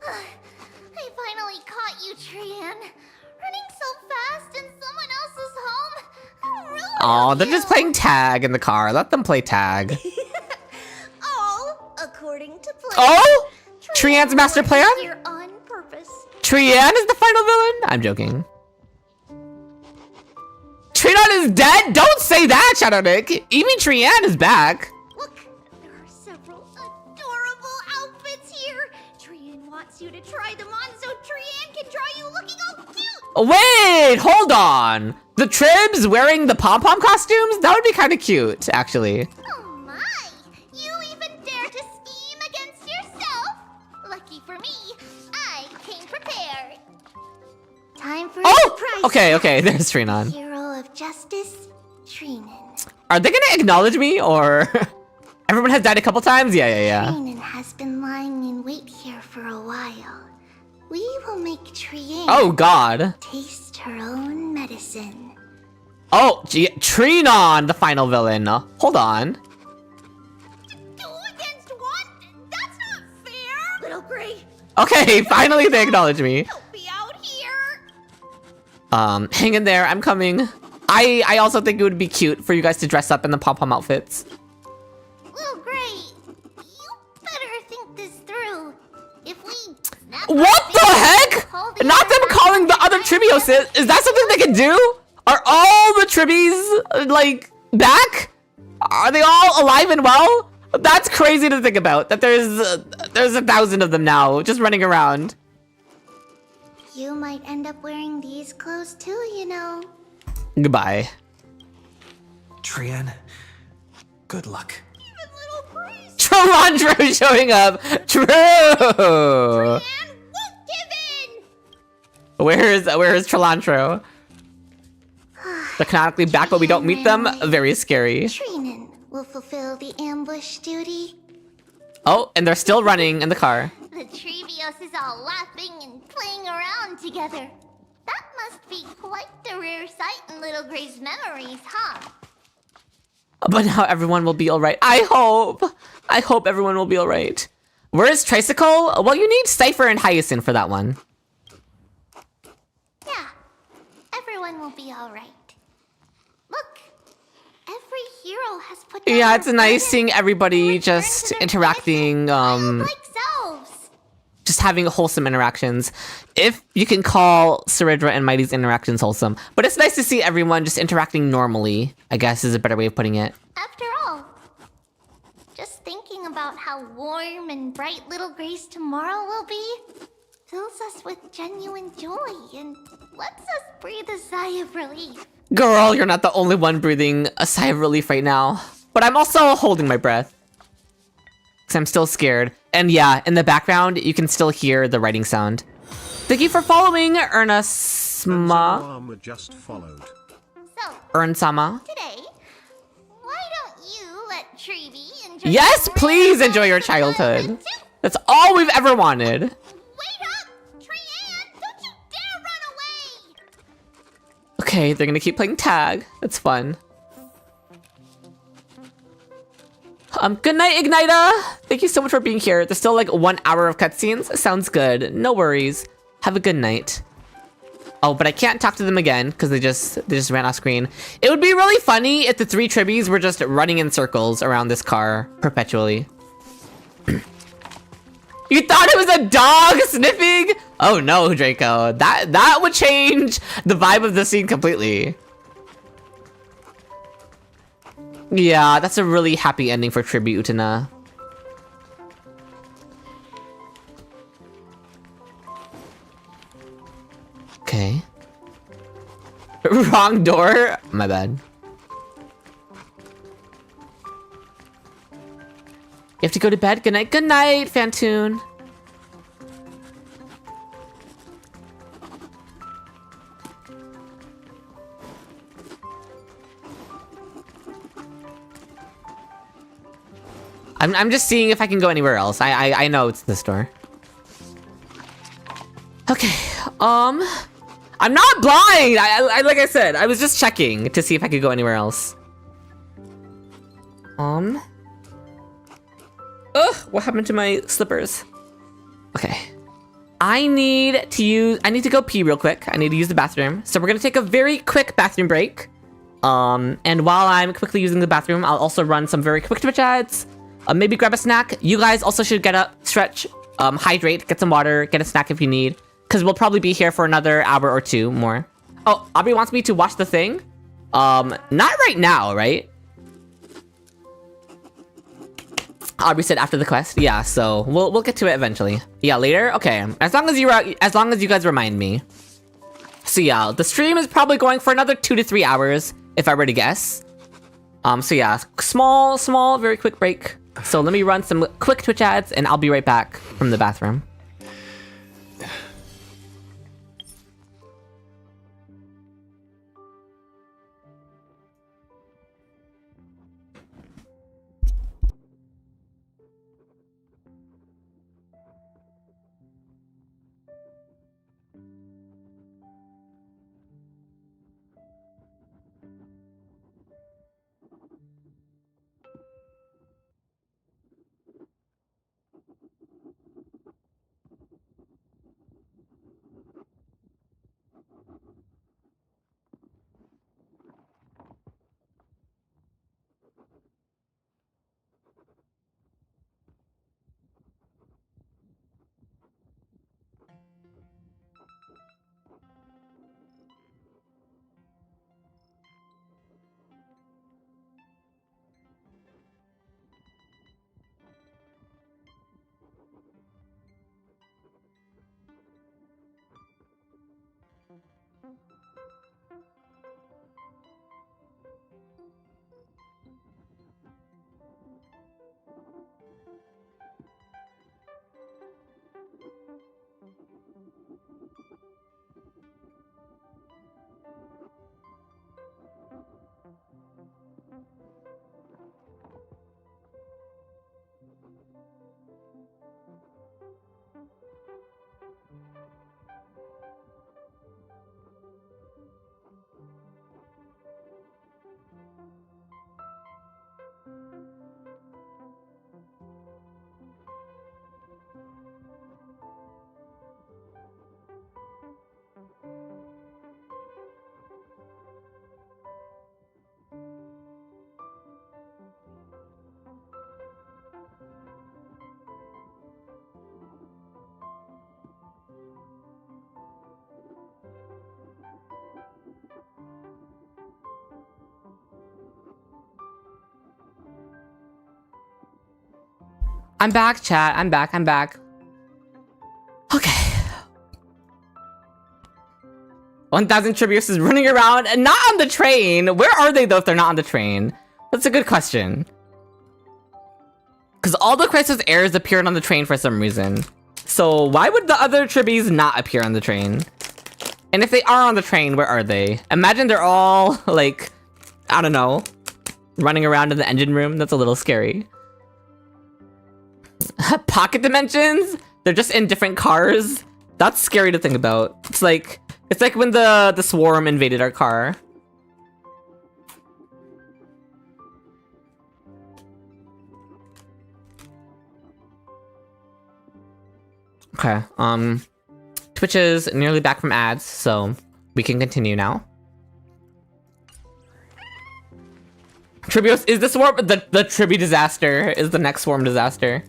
I finally caught you, Trian. Running so fast in someone else's home. Oh, they're just playing tag in the car. Let them play tag. All according to plan. Oh? Trian's master plan? Here on purpose. Trian is the final villain? I'm joking. Trinon is dead? Don't say say that, Shadow Nick. Even Trian is back. Look, there are several adorable outfits here. Trian wants you to try them on so Trian can draw you looking all cute. Wait, hold on. The Tribs wearing the pom-pom costumes? That would be kind of cute, actually. Oh my, you even dare to scheme against yourself? Lucky for me, I came prepared. Time for a surprise. Okay, there's Phainon. Hero of Justice, Phainon. Are they gonna acknowledge me, or... Everyone has died a couple times? Yeah. Phainon has been lying in wait here for a while. We will make Trian Oh, God. taste her own medicine. Oh, gee, Phainon, the final villain. Hold on. 2 against 1? That's not fair! Little Gray, Okay, finally they acknowledge me. don't be out here! Hang in there, I'm coming. I also think it would be cute for you guys to dress up in the pom-pom outfits. Little Gray, you better think this through. If we snap What the heck? Not them calling the other Tribios. Is that something they can do? Are all the Tribbies, like, back? Are they all alive and well? That's crazy to think about, that there's 1,000 of them now, just running around. You might end up wearing these clothes too, you know. Goodbye. Trian, good luck. Trolandro showing up! True! Where's Trolantro? They're canonically back, but we don't meet them. Very scary. Phainon will fulfill the ambush duty. Oh, and they're still running in the car. The Trevios is all laughing and playing around together. That must be quite the rare sight in Little Gray's memories, huh? But now everyone will be alright. I hope everyone will be alright. Where's Tricycle? Well, you need Cypher and Hyacinth for that one. Yeah, everyone will be alright. Look, every hero has put down Yeah, it's their nice burden seeing everybody just interacting, like selves. just having wholesome interactions. If you can call Ceridra and Mighty's interactions wholesome. But it's nice to see everyone just interacting normally, I guess is a better way of putting it. After all, just thinking about how warm and bright Little Gray's tomorrow will be fills us with genuine joy and lets us breathe a sigh of relief. Girl, you're not the only one breathing a sigh of relief right now. But I'm also holding my breath. Because I'm still scared. And yeah, in the background, you can still hear the writing sound. Thank you for following, Ernasma. Armor just followed. So, Ernsama. today, why don't you let Trevi enjoy Yes, the please rare enjoy your moments of childhood. childhood too? That's all we've ever wanted. Wait up! Trian, don't you dare run away! Okay, they're gonna keep playing tag. That's fun. Good night, Ignita! Thank you so much for being here. There's still like 1 hour of cutscenes. Sounds good. No worries. Have a good night. Oh, but I can't talk to them again because they just ran off screen. It would be really funny if the 3 Tribbies were just running in circles around this car perpetually. You thought it was a dog sniffing? Oh no, Draco. That would change the vibe of the scene completely. Yeah, that's a really happy ending for Tribute, Utana. Okay. Wrong door? My bad. You have to go to bed? Good night. Good night, Phantoon. I'm just seeing if I can go anywhere else. I know it's this door. Okay. I'm not blind. I like I said, I was just checking to see if I could go anywhere else. Ugh, what happened to my slippers? Okay. I need to go pee real quick. I need to use the bathroom. So we're gonna take a very quick bathroom break. And while I'm quickly using the bathroom, I'll also run some very quick Twitch ads. Maybe grab a snack. You guys also should get up, stretch, hydrate, get some water, get a snack if you need. Because we'll probably be here for another hour or 2 more. Oh, Aubrey wants me to watch the thing? Not right now, right? Aubrey said after the quest. Yeah, so we'll get to it eventually. Yeah, later? Okay. As long as you guys remind me. So yeah, the stream is probably going for another 2 to 3 hours, if I were to guess. So yeah, small, very quick break. So let me run some quick Twitch ads, and I'll be right back from the bathroom. I'm back, chat. I'm back. Okay. 1,000 Tribius is running around and not on the train. Where are they though if they're not on the train? That's a good question. Because all the Crisis heirs appeared on the train for some reason. So why would the other Tribbies not appear on the train? And if they are on the train, where are they? Imagine they're all, like, I don't know, running around in the engine room. That's a little scary. Pocket dimensions? They're just in different cars? That's scary to think about. It's like when the swarm invaded our car. Okay, Twitch is nearly back from ads, so we can continue now. Tribios is the swarm. The Tribi disaster is the next swarm disaster.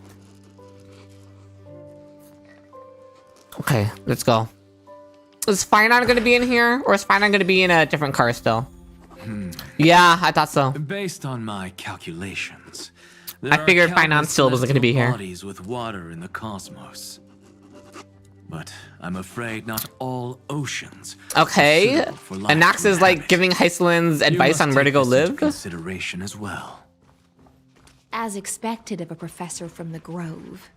Okay, let's go. Is Phainon gonna be in here, or is Phainon gonna be in a different car still? Yeah, I thought so. Based on my calculations, I figured Phainon still wasn't gonna be here. Bodies with water in the cosmos. But I'm afraid not all oceans. Okay, and Nax is like giving Hycelin's advice on where to go live. Consideration as well. As expected of a professor from the Grove,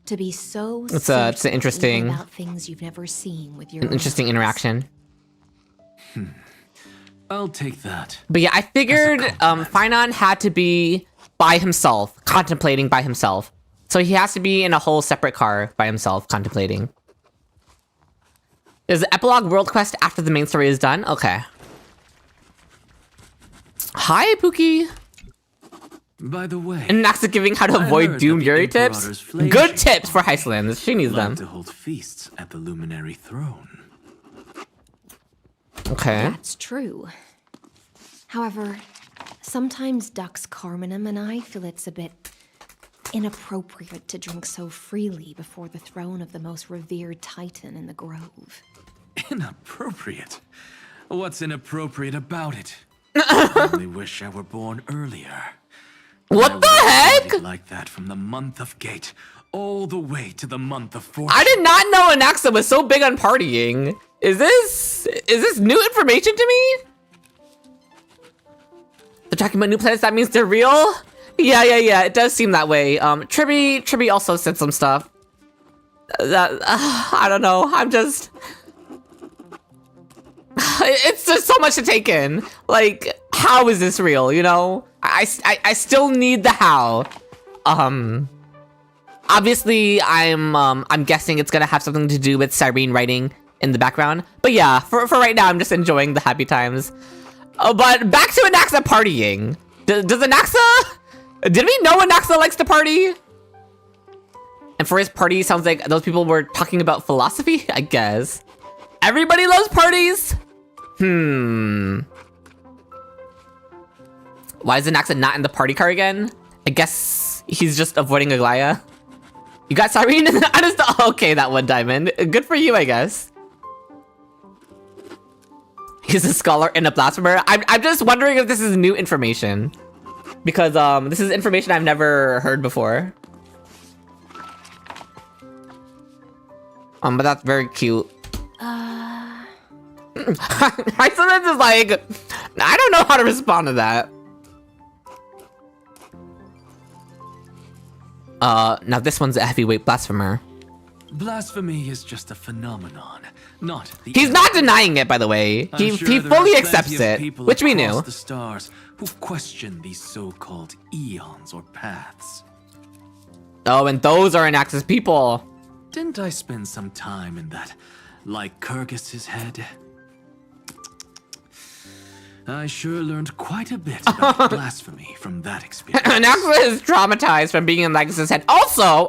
to be so it's an interesting about things you've never seen with your interesting interaction. I'll take that. But yeah, I figured Phainon had to be by himself, contemplating by himself. So he has to be in a whole separate car by himself, contemplating. Is the epilogue world quest after the main story is done? Okay. Hi, Pookie. By the way, and Nax is giving how to avoid Doom Yuri tips. Good tips for Hyceland. She needs them. To hold feasts at the luminary throne. Okay. That's true. However, sometimes Dux Carminum and I feel it's a bit inappropriate to drink so freely before the throne of the most revered titan in the Grove. Inappropriate? What's inappropriate about it? I only wish I were born earlier. What the heck? Like that from the month of Gate all the way to the month of Fortune. I did not know Anaxa was so big on partying. Is this new information to me? They're talking about new planets, that means they're real? Yeah, it does seem that way. Triby also said some stuff. That, I don't know, I'm just... It's just so much to take in. Like, how is this real, you know? I still need the how. Obviously, I'm guessing it's gonna have something to do with Cyrene writing in the background. But yeah, for right now, I'm just enjoying the happy times. But back to Anaxa partying. Does Anaxa... Did we know Anaxa likes to party? And for his party, sounds like those people were talking about philosophy, I guess. Everybody loves parties? Why is Anaxa not in the party car again? I guess he's just avoiding Aglaya. You got Cyrene? Okay, that one diamond. Good for you, I guess. He's a scholar and a blasphemer. I'm just wondering if this is new information. Because this is information I've never heard before. But that's very cute. I sometimes is like, I don't know how to respond to that. Now this one's a heavyweight blasphemer. Blasphemy is just a phenomenon, not the He's not denying it, by the way. He fully accepts it, which we knew. The stars who question these so-called eons or paths. Oh, and those are Anaxa's people. Didn't I spend some time in that Lycurgus's head? I sure learned quite a bit about blasphemy from that experience. Anaxa is traumatized from being in Lycurgus's head. Also,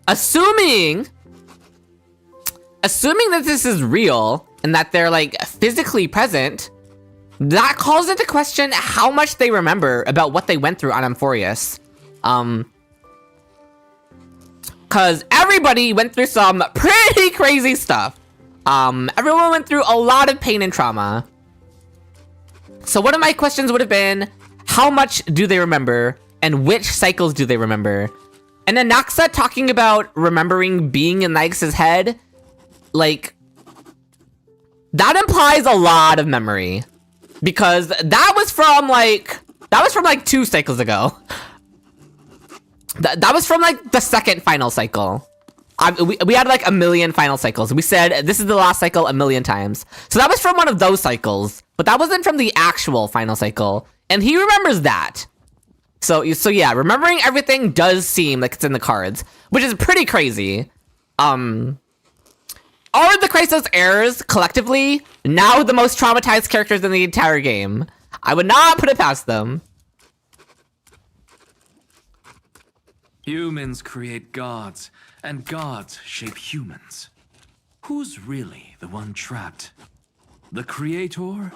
assuming that this is real and that they're like physically present, that calls into question how much they remember about what they went through on Amphoreus. Cause everybody went through some pretty crazy stuff. Everyone went through a lot of pain and trauma. So one of my questions would have been, how much do they remember and which cycles do they remember? And Anaxa talking about remembering being in Lycurgus's head, like, that implies a lot of memory. Because that was from like 2 cycles ago. That was from like the second final cycle. We had like 1 million final cycles. We said this is the last cycle 1 million times. So that was from one of those cycles, but that wasn't from the actual final cycle. And he remembers that. So yeah, remembering everything does seem like it's in the cards, which is pretty crazy. All of the Chrysos heirs collectively now the most traumatized characters in the entire game. I would not put it past them. Humans create gods, and gods shape humans. Who's really the one trapped? The creator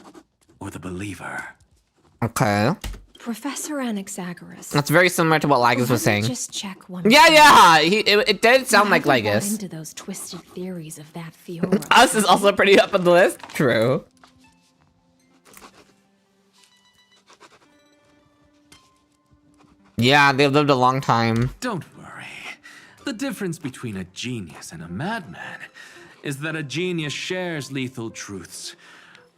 or the believer? Okay. Professor Anaxagoras. That's very similar to what Lygus was saying. Just check one. Yeah. It did sound like Lygus. Into those twisted theories of that Fiora. Us is also pretty up on the list. True. Yeah, they've lived a long time. Don't worry. The difference between a genius and a madman is that a genius shares lethal truths,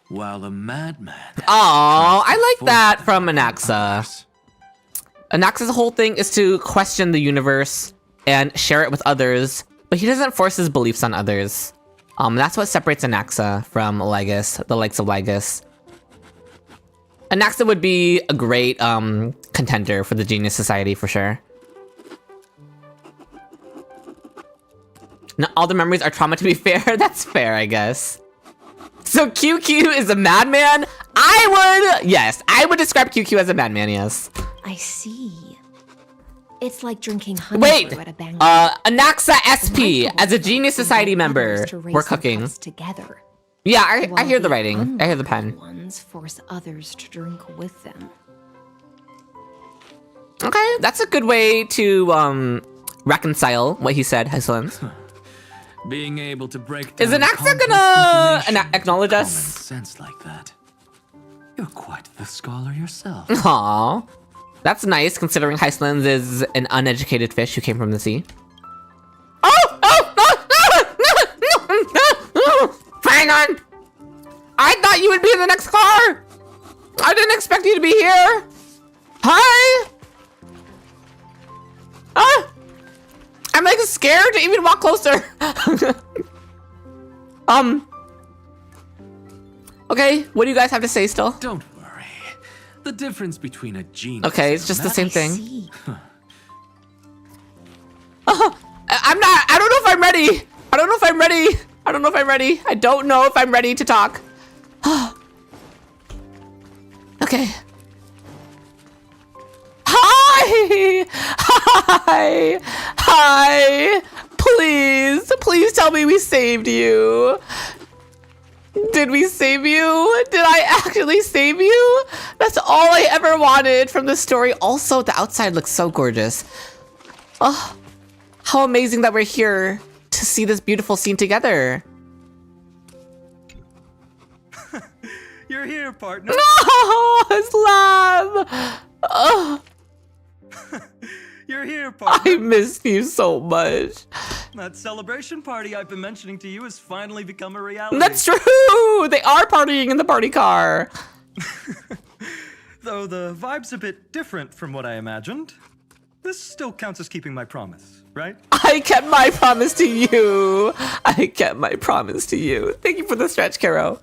while a madman... Oh, I like that from Anaxa. Anaxa's whole thing is to question the universe and share it with others, but he doesn't force his beliefs on others. That's what separates Anaxa from Lygus, the likes of Lygus. Anaxa would be a great contender for the Genius Society for sure. Not all the memories are trauma, to be fair. That's fair, I guess. So QQ is a madman? I would describe QQ as a madman, yes. I see. It's like drinking honey. Wait, at a banquet. Anaxa SP as a Genius Society member. We're cooking. Together. Yeah, I hear the writing. I hear the pen. Ones force others to drink with them. Okay, that's a good way to reconcile what he said, Excellence. Being able to break Is down Anaxa complex gonna information acknowledge with us? common sense like that. You're quite the scholar yourself. Aw. That's nice, considering Heistlands is an uneducated fish who came from the sea. Oh! Phainon! I thought you would be in the next car! I didn't expect you to be here! Hi! I'm like scared to even walk closer. Okay, what do you guys have to say still? Don't worry. The difference between a genius. Okay, it's just the same thing. I don't know if I'm ready. I don't know if I'm ready. I don't know if I'm ready. I don't know if I'm ready to talk. Okay. Hi! Hi! Hi! Please tell me we saved you. Did we save you? Did I actually save you? That's all I ever wanted from this story. Also, the outside looks so gorgeous. Oh, how amazing that we're here to see this beautiful scene together. You're here, partner. No, his lab. Oh. You're here, partner. I missed you so much. That celebration party I've been mentioning to you has finally become a reality. That's true. They are partying in the party car. Though the vibe's a bit different from what I imagined. This still counts as keeping my promise, right? I kept my promise to you. I kept my promise to you. Thank you for the stretch, Caro.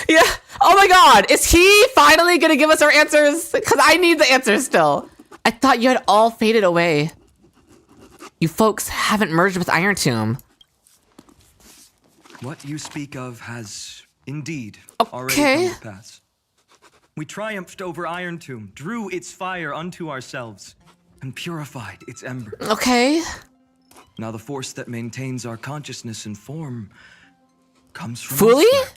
Yeah. Oh my god. Is he finally gonna give us our answers? Because I need the answers still. I thought you had all faded away. You folks haven't merged with Iron Tomb. What you speak of has indeed already come to pass. We triumphed over Iron Tomb, drew its fire unto ourselves, and purified its embers. Okay. Now the force that maintains our consciousness and form comes from Fully? elsewhere.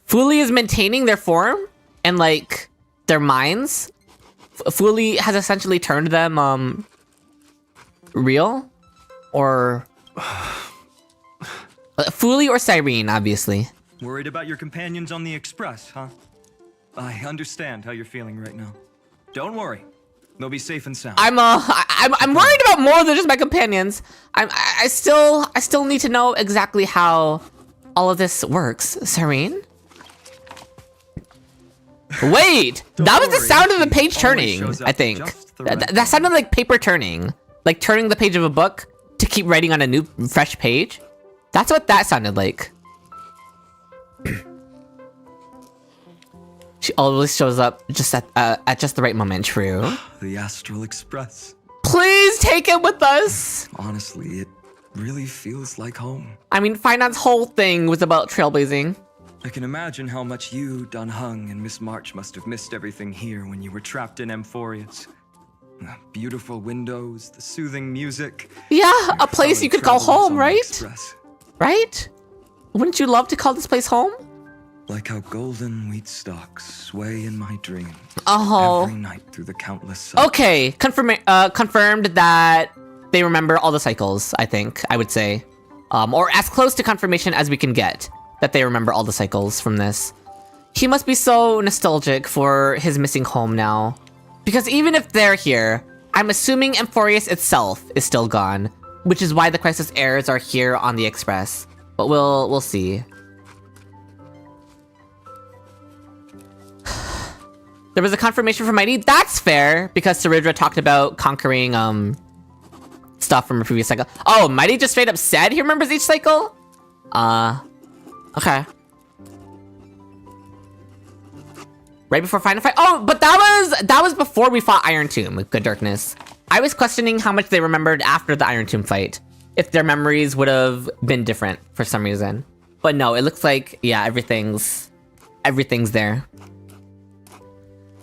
Fully is maintaining their form and like their minds. Fully has essentially turned them real, or Fully or Cyrene, obviously. Worried about your companions on the Express, huh? I understand how you're feeling right now. Don't worry, they'll be safe and sound. I'm worried about more than just my companions. I still need to know exactly how all of this works, Cyrene. Wait, that was the sound of the page turning, I think. That sounded like paper turning. Like turning the page of a book to keep writing on a new, fresh page. That's what that sounded like. She always shows up just at just the right moment, true. The Astral Express. Please take it with us! Honestly, it really feels like home. I mean, Phainon's whole thing was about trailblazing. I can imagine how much you, Dun Hung, and Miss March must have missed everything here when you were trapped in Amphoreus. The beautiful windows, the soothing music. Yeah, a place you could call home, right? Express. Right? Wouldn't you love to call this place home? Like how golden wheat stalks sway in my dreams. Oh. Every night through the countless cycles. Okay, confirmed that they remember all the cycles, I think, I would say. Or as close to confirmation as we can get that they remember all the cycles from this. He must be so nostalgic for his missing home now. Because even if they're here, I'm assuming Amphoreus itself is still gone, which is why the Crisis heirs are here on the Express. But we'll see. There was a confirmation from Idis. That's fair, because Saridra talked about conquering stuff from a previous cycle. Oh, Mighty just straight up said he remembers each cycle? Okay. Right before final fight. Oh, but that was before we fought Iron Tomb with Good Darkness. I was questioning how much they remembered after the Iron Tomb fight. If their memories would have been different for some reason. But no, it looks like, yeah, everything's there.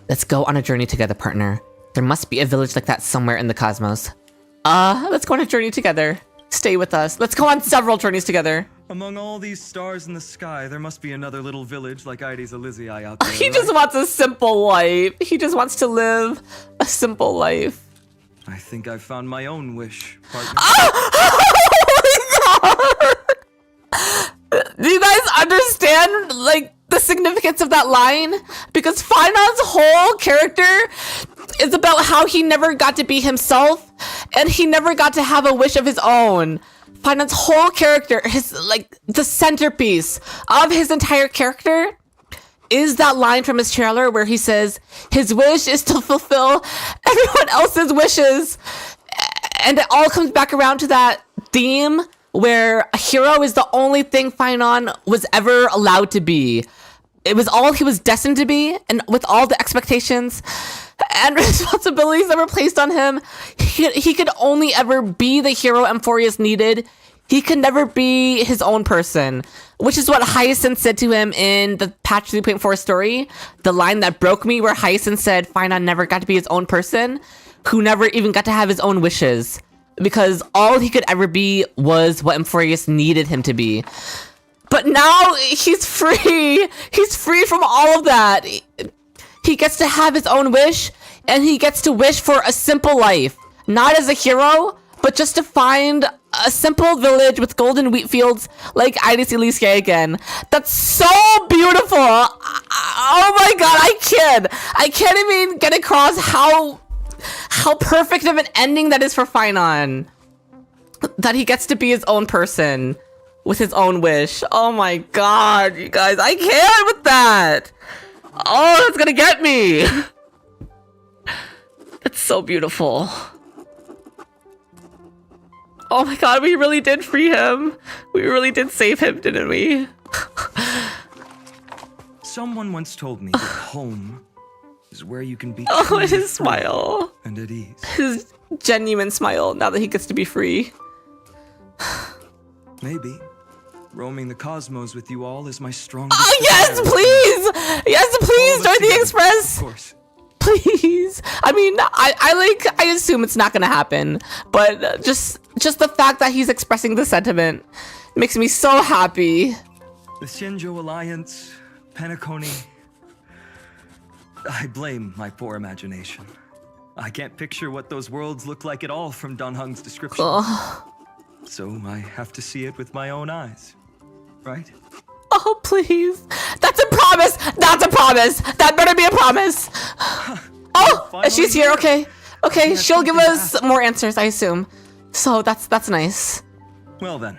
Let's go on a journey together, partner. There must be a village like that somewhere in the cosmos. Let's go on a journey together. Stay with us. Let's go on several journeys together. Among all these stars in the sky, there must be another little village like Idis Elizii out there. He just wants a simple life. He just wants to live a simple life. I think I found my own wish, partner. Holy Do you guys understand, like, the significance of that line? Because Phainon's whole character is about how he never got to be himself, and he never got to have a wish of his own. Phainon's whole character, the centerpiece of his entire character is that line from his trailer where he says his wish is to fulfill everyone else's wishes. And it all comes back around to that theme where a hero is the only thing Phainon was ever allowed to be. It was all he was destined to be, and with all the expectations and responsibilities that were placed on him, he could only ever be the hero Amphoreus needed. He could never be his own person, which is what Hyacinth said to him in the patch 3.4 story. The line that broke me where Hyacinth said Phainon never got to be his own person, who never even got to have his own wishes, because all he could ever be was what Amphoreus needed him to be. But now he's free. He's free from all of that. He gets to have his own wish, and he gets to wish for a simple life. Not as a hero, but just to find a simple village with golden wheat fields like Idis again. That's so beautiful. Oh my god, I can't even get across how perfect of an ending that is for Phainon. That he gets to be his own person with his own wish. Oh my god, you guys, I can't with that. Oh, that's gonna get me. It's so beautiful. Oh my god, we really did free him. We really did save him, didn't we? Someone once told me that home is where you can be and his smile. And at ease. His genuine smile now that he gets to be free. Maybe roaming the cosmos with you all is my strongest. Oh yes, please! Yes, please join the Express! Of course. Please. I mean, I assume it's not gonna happen, but just the fact that he's expressing the sentiment makes me so happy. The Shinjo Alliance, Penacony. I blame my poor imagination. I can't picture what those worlds look like at all from Dunhung's description. So I have to see it with my own eyes, right? Oh, please. That's a promise. That's a promise. That better be a promise. Oh, she's here. Okay. Okay, she'll give us more answers, I assume. So that's nice. Well then,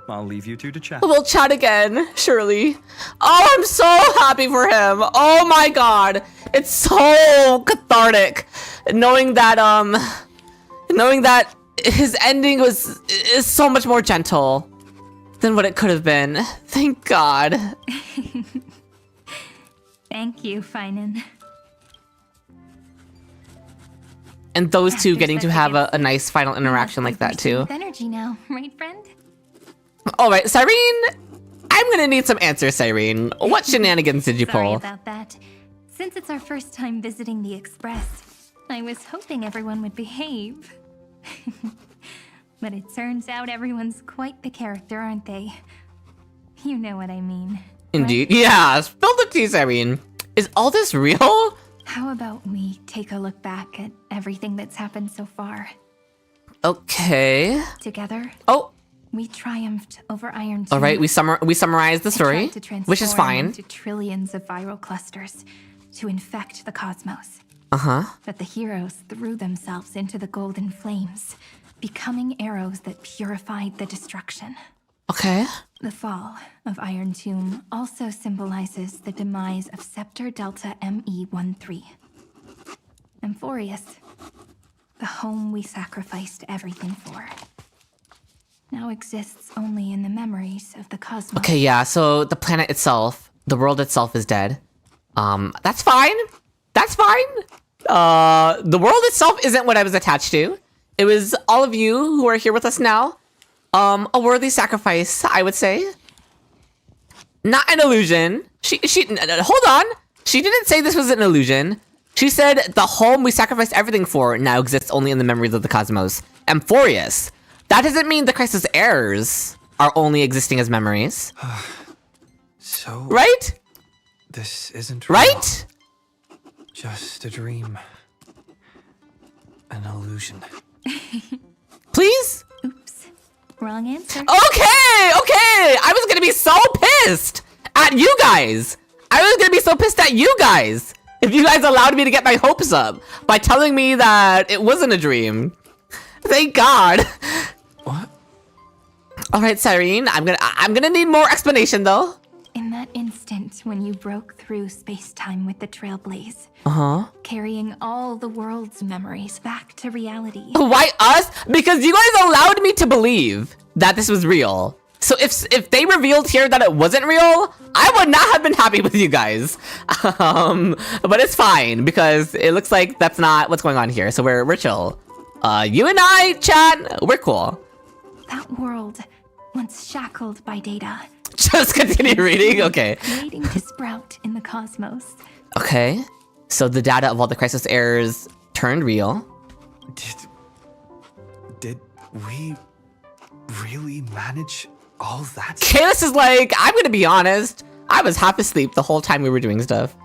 I'll leave you two to chat. We'll chat again, surely. Oh, I'm so happy for him. Oh my god. It's so cathartic knowing that his ending is so much more gentle than what it could have been. Thank God. Thank you, Phainon. And those two getting to have a nice final interaction like that too. With energy now, right, friend? All right, Cyrene, I'm gonna need some answers, Cyrene. What shenanigans did you pull? Sorry about that. Since it's our first time visiting the Express, I was hoping everyone would behave. But it turns out everyone's quite the character, aren't they? You know what I mean. Indeed. Right? Yeah, spill the tea, Cyrene. Is all this real? How about we take a look back at everything that's happened so far? Okay. Together? Oh. We triumphed over Iron Tomb. All right, we summarize the story, which is fine. Into trillions of viral clusters to infect the cosmos. Uh-huh. But the heroes threw themselves into the golden flames, becoming arrows that purified the destruction. Okay. The fall of Iron Tomb also symbolizes the demise of Scepter Delta ME-13. Amphoreus, the home we sacrificed everything for, now exists only in the memories of the cosmos. Okay, yeah, so the planet itself, the world itself is dead. That's fine. That's fine. The world itself isn't what I was attached to. It was all of you who are here with us now. A worthy sacrifice, I would say. Not an illusion. She hold on. She didn't say this was an illusion. She said the home we sacrificed everything for now exists only in the memories of the cosmos. Amphoreus. That doesn't mean the Crisis errors are only existing as memories. So... Right? This isn't real. Right? Just a dream. An illusion. Please? Oops. Wrong answer. Okay! I was gonna be so pissed at you guys! I was gonna be so pissed at you guys if you guys allowed me to get my hopes up by telling me that it wasn't a dream. Thank God. What? Alright, Cyrene, I'm gonna need more explanation though. In that instant when you broke through space-time with the Trailblaze, carrying all the world's memories back to reality. Why us? Because you guys allowed me to believe that this was real. So if they revealed here that it wasn't real, I would not have been happy with you guys. But it's fine because it looks like that's not what's going on here. So we're chill. You and I, chat, we're cool. That world, once shackled by data. Just continue reading? Okay. Waiting to sprout in the cosmos. Okay. So the data of all the crisis errors turned real. Did we really manage all that? Kalis is like, I'm gonna be honest, I was half asleep the whole time we were doing stuff.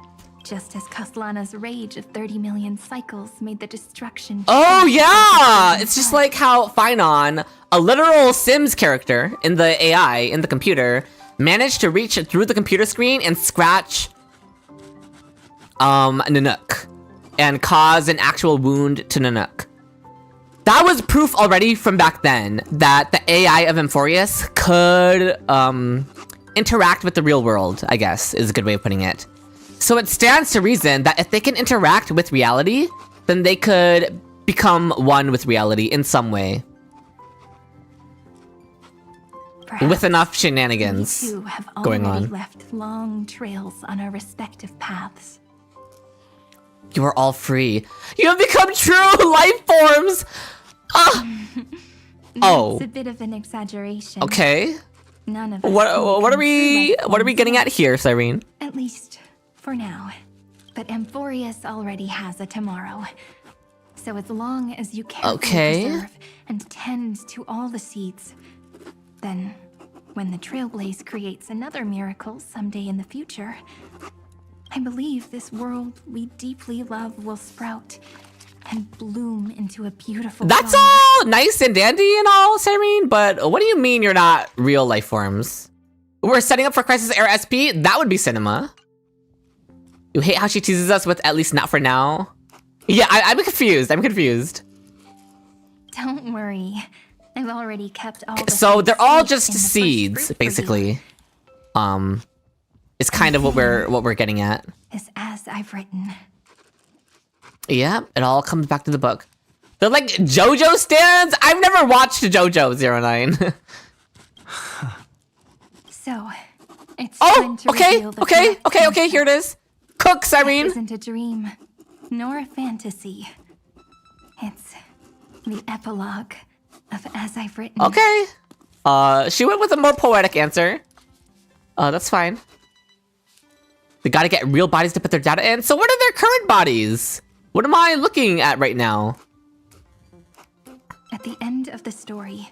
Just as Kaslana's rage of 30 million cycles made the destruction. Oh yeah! It's just like how Phainon, a literal Sims character in the AI, in the computer, managed to reach through the computer screen and scratch Nanook and cause an actual wound to Nanook. That was proof already from back then that the AI of Amphoreus could interact with the real world, I guess, is a good way of putting it. So it stands to reason that if they can interact with reality, then they could become one with reality in some way. Perhaps with enough shenanigans we too have going already on. left long trails on our respective paths. You are all free. You have become true life forms! Oh. It's a bit of an exaggeration. Okay. None of us What can are become we true life getting at forms. here, Cyrene? At least for now. But Amphoreus already has a tomorrow. So as long as you carefully preserve and tend to all the seeds, then when the Trailblaze creates another miracle someday in the future, I believe this world we deeply love will sprout and bloom into a beautiful That's flower. all nice and dandy and all, Cyrene, but what do you mean you're not real life forms? We're setting up for Crisis Era SP? That would be cinema. You hate how she teases us with at least not for now? Yeah, I'm confused. Don't worry. I've already kept all the So they're all just in the first seeds, fruit for basically. It's kind of what we're getting at. Is as I've written. Yeah, it all comes back to the book. They're like JoJo stands? I've never watched JoJo 09. So, it's time to reveal the okay, here it is. Cook, Cyrene. This isn't a dream, nor a fantasy. It's the epilogue of As I've Written. Okay. She went with a more poetic answer. That's fine. They gotta get real bodies to put their data in. So what are their current bodies? What am I looking at right now? At the end of the story,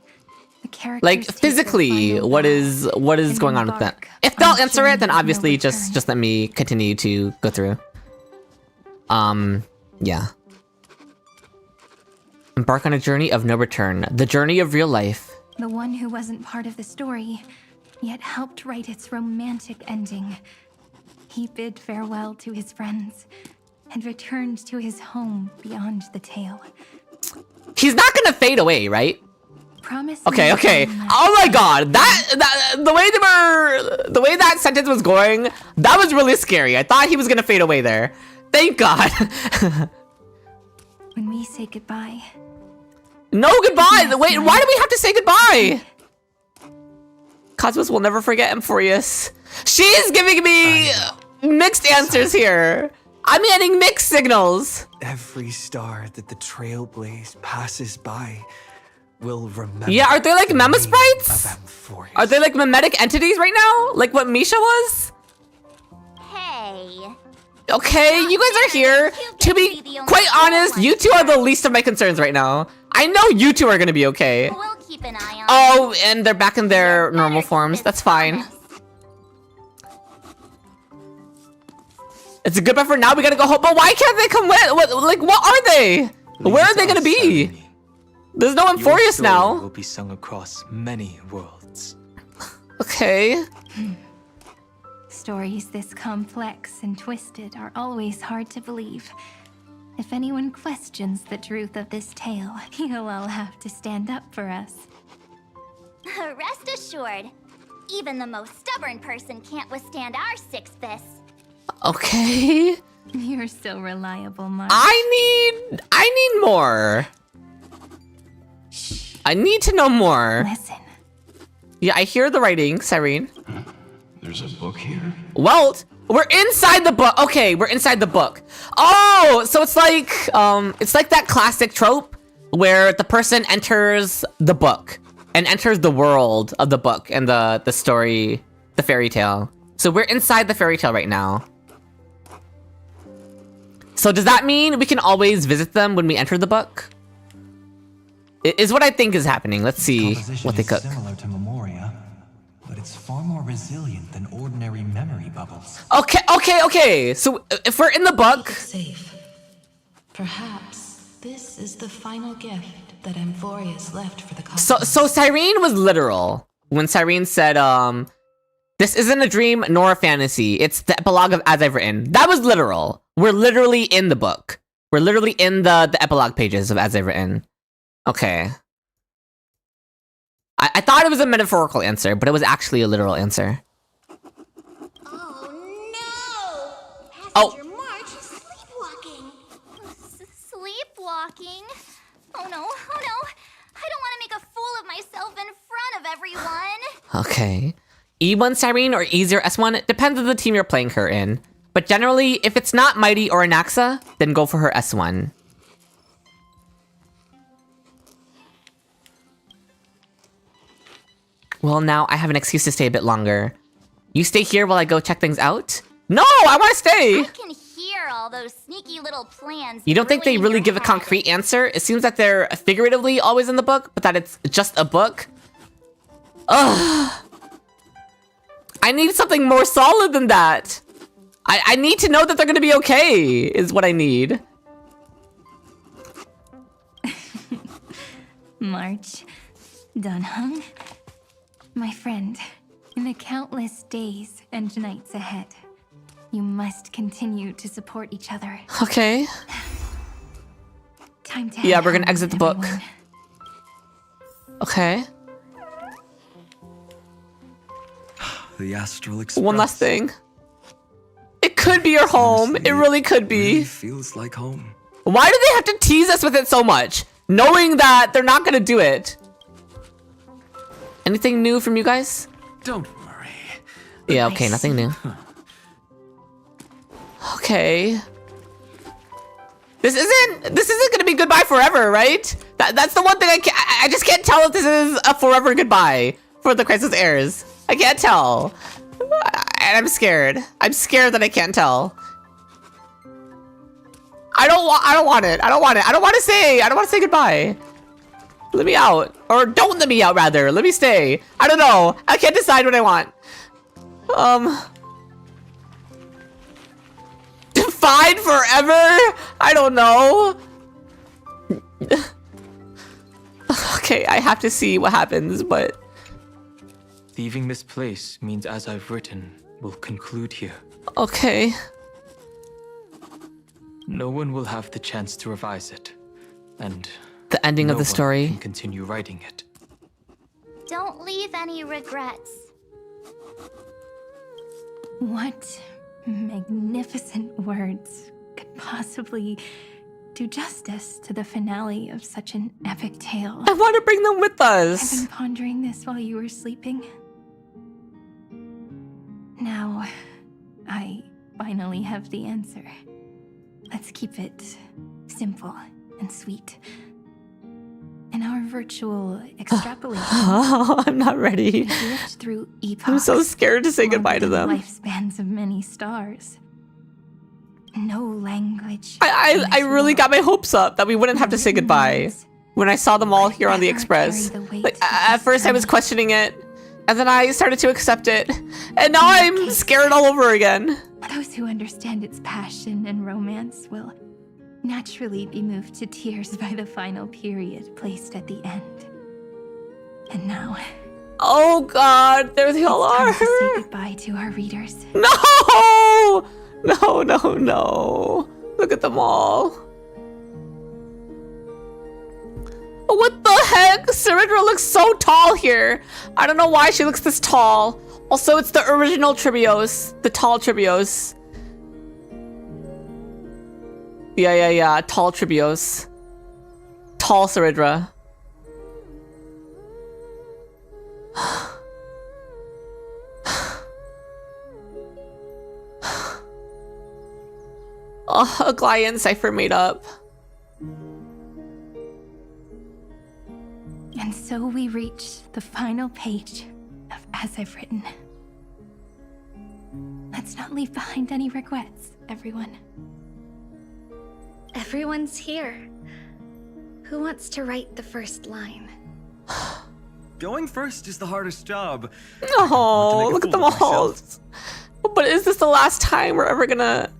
the characters Like take their physically, final what vow is and going on with that? embark If on they'll a answer it, then journey of no obviously return. just let me continue to go through. Yeah. Embark on a journey of no return. The journey of real life. The one who wasn't part of the story, yet helped write its romantic ending. He bid farewell to his friends and returned to his home beyond the tale. He's not gonna fade away, right? Promise. Okay. Oh my god, that the way that sentence was going, that was really scary. I thought he was gonna fade away there. Thank God. When we say goodbye. No goodbye. Wait, why do we have to say goodbye? Cosmos will never forget Amphoreus. She's giving me mixed answers here. I'm getting mixed signals. Every star that the Trailblaze passes by will remember. Yeah, are they like mema sprites? Amphoreus. Are they like memetic entities right now? Like what Misha was? Hey. Okay, you guys are here. To be quite honest, you two are the least of my concerns right now. I know you two are gonna be okay. We'll keep an eye on Oh, and they're back in their normal forms. That's fine. It's a good bet for now. We gotta go home. But why can't they come with? What are they? Where are they gonna be? There's no Amphoreus Your story now. will be sung across many worlds. Okay. Stories this complex and twisted are always hard to believe. If anyone questions the truth of this tale, you'll all have to stand up for us. Rest assured, even the most stubborn person can't withstand our six fists. Okay. You're so reliable, Mark. I need more. I need to know more. Listen. Yeah, I hear the writing, Cyrene. There's a book here. Well, we're inside the book. Okay, we're inside the book. Oh, so it's like that classic trope where the person enters the book and enters the world of the book and the story, the fairy tale. So we're inside the fairy tale right now. So does that mean we can always visit them when we enter the book? Is what I think is happening. Let's see what they cook. Similar to Memoria, but it's far more resilient than ordinary memory bubbles. Okay. So if we're in the book, Safe. Perhaps this is the final gift that Amphoreus left for the cosmos. so Cyrene was literal when Cyrene said, this isn't a dream nor a fantasy. It's the epilogue of As I've Written. That was literal. We're literally in the book. We're literally in the epilogue pages of As I've Written. Okay. I thought it was a metaphorical answer, but it was actually a literal answer. Oh. March is sleepwalking. Sleepwalking? Oh no. I don't want to make a fool of myself in front of everyone. Okay. E1 Cyrene or E0 S1? It depends on the team you're playing her in. But generally, if it's not Mighty or Anaxa, then go for her S1. Well, now I have an excuse to stay a bit longer. You stay here while I go check things out? No, I want to stay! I can hear all those sneaky little plans. You don't think they brewing in really your give a head. concrete answer? It seems that they're figuratively always in the book, but that it's just a book? Ugh. I need something more solid than that. I need to know that they're gonna be okay, is what I need. March, Dunhung, my friend, in the countless days and nights ahead, you must continue to support each other. Okay. Time to Yeah, we're gonna exit the book. everyone. Okay. The Astral Express. One last thing. It could be your home. It really could be. Really feels like home. Why do they have to tease us with it so much? Knowing that they're not gonna do it. Anything new from you guys? Don't worry. Yeah, okay, nothing new. Okay. This isn't gonna be goodbye forever, right? That's the one thing I just can't tell if this is a forever goodbye for the Crisis Heirs. I can't tell. And I'm scared. I'm scared that I can't tell. I don't want it. I don't want to say goodbye. Let me out. Or don't let me out, rather. Let me stay. I don't know. I can't decide what I want. Fine forever? I don't know. Okay, I have to see what happens, but... Leaving this place means As I've Written will conclude here. Okay. No one will have the chance to revise it, and the ending of the story. Can continue writing it. Don't leave any regrets. What magnificent words could possibly do justice to the finale of such an epic tale? I want to bring them with us. I've been pondering this while you were sleeping. Now, I finally have the answer. Let's keep it simple and sweet. In our virtual extrapolation, I'm not ready. we lived through epochs. I'm so scared to say goodbye to them. Lifespans of many stars. No language. I really got my hopes up that we wouldn't have to say goodbye when I saw them all here on the Express. Like, at first I was questioning it, and then I started to accept it, and now I'm scared all over again. Those who understand its passion and romance will naturally be moved to tears by the final period placed at the end. And now... Oh god, there they all are! It's time to say goodbye to our readers. No! No, no, no. Look at them all. What the heck? Ciridra looks so tall here. I don't know why she looks this tall. Also, it's the original Tribios. The tall Tribios. Yeah. Tall Tribios. Tall Ciridra. Oh, Aglaia and Cypher made up. And so we reach the final page of As I've Written. Let's not leave behind any regrets, everyone. Everyone's here. Who wants to write the first line? Going first is the hardest job. Oh, look at them all. But is this the last time we're ever gonna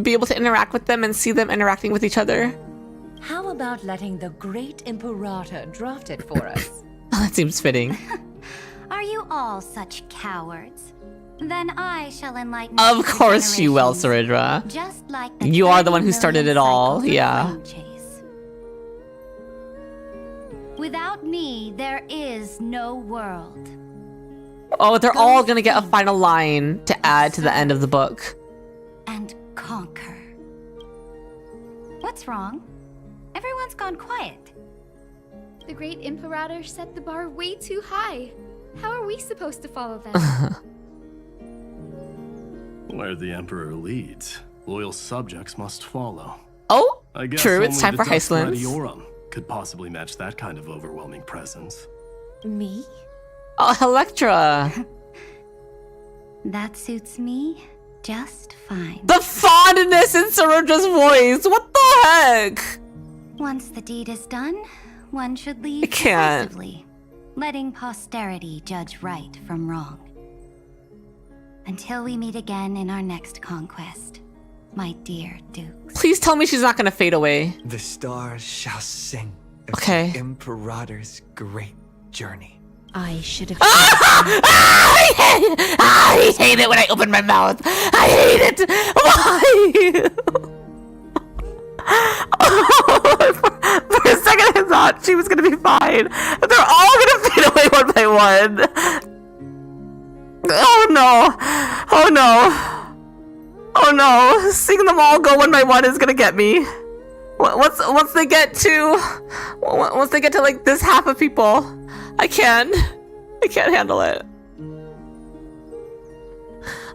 be able to interact with them and see them interacting with each other? How about letting the great Imperator draft it for us? That seems fitting. Are you all such cowards? Then I shall enlighten Of future course you will, generations, Ciridra. Just like You are the one who started it all, yeah. flame chase. Without me, there is no world. Oh, they're all gonna get a final line to add to the end of the book. And conquer. What's wrong? Everyone's gone quiet. The great Imperator set the bar way too high. How are we supposed to follow that? Where the Emperor leads, loyal subjects must follow. Oh, I guess true, it's only time the for Dust Hyslins. Gladiorum could possibly match that kind of overwhelming presence. Me? Oh, Electra. That suits me just fine. The fondness in Ciridra's voice. What the heck? Once the deed is done, one should leave I can't. decisively, letting posterity judge right from wrong. Until we meet again in our next conquest, my dear Duke. Please tell me she's not gonna fade away. The stars shall sing of Okay. the Imperator's great journey. I should have. I hate it when I open my mouth. I hate it. Why? For a second, I thought she was gonna be fine. But they're all gonna fade away one by one. Oh no! Oh no! Oh no! Seeing them all go one by one is gonna get me. Once they get to like this half of people, I can't handle it.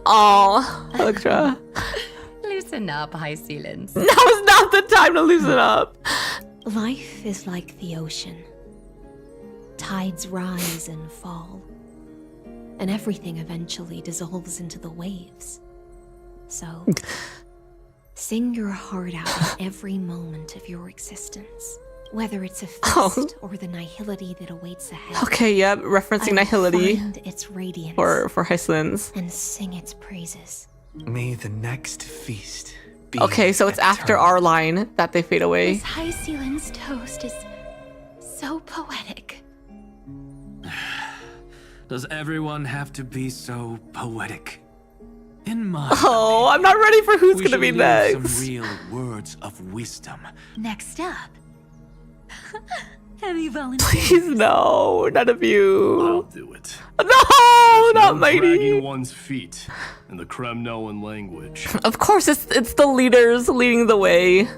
Oh, Electra. Loosen up, High Ceilings. Now is not the time to loosen up. Life is like the ocean. Tides rise and fall, and everything eventually dissolves into the waves. So, sing your heart out in every moment of your existence, whether it's a feast or the nihility that awaits ahead. Okay, yeah, referencing nihility Find its radiance for Hyslins. and sing its praises. May the next feast be Okay, so it's after our line that they fade away. This High Ceilings toast is so poetic. Does everyone have to be so poetic? In my Oh, I'm not ready for who's we gonna should be leave next. some real words of wisdom. Next up. Heavy volunteer. Please no, none of you. I'll do it. No, not No Mighty. dragging one's feet in the Kremnoan language. Of course, it's the leaders leading the way.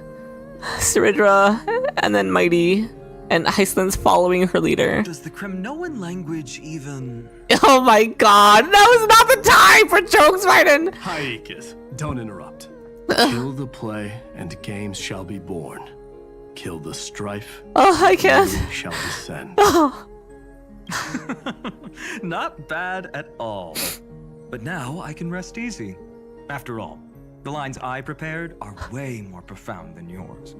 Ciridra, and then Mighty, and Hyslins following her leader. Does the Kremnoan language even... Oh my god, that was not the time for jokes, Phainon! Haikis, don't interrupt. Kill the play, and games shall be born. Kill the strife. Oh, I can't. And we shall descend. Oh. Not bad at all. But now I can rest easy. After all, the lines I prepared are way more profound than yours.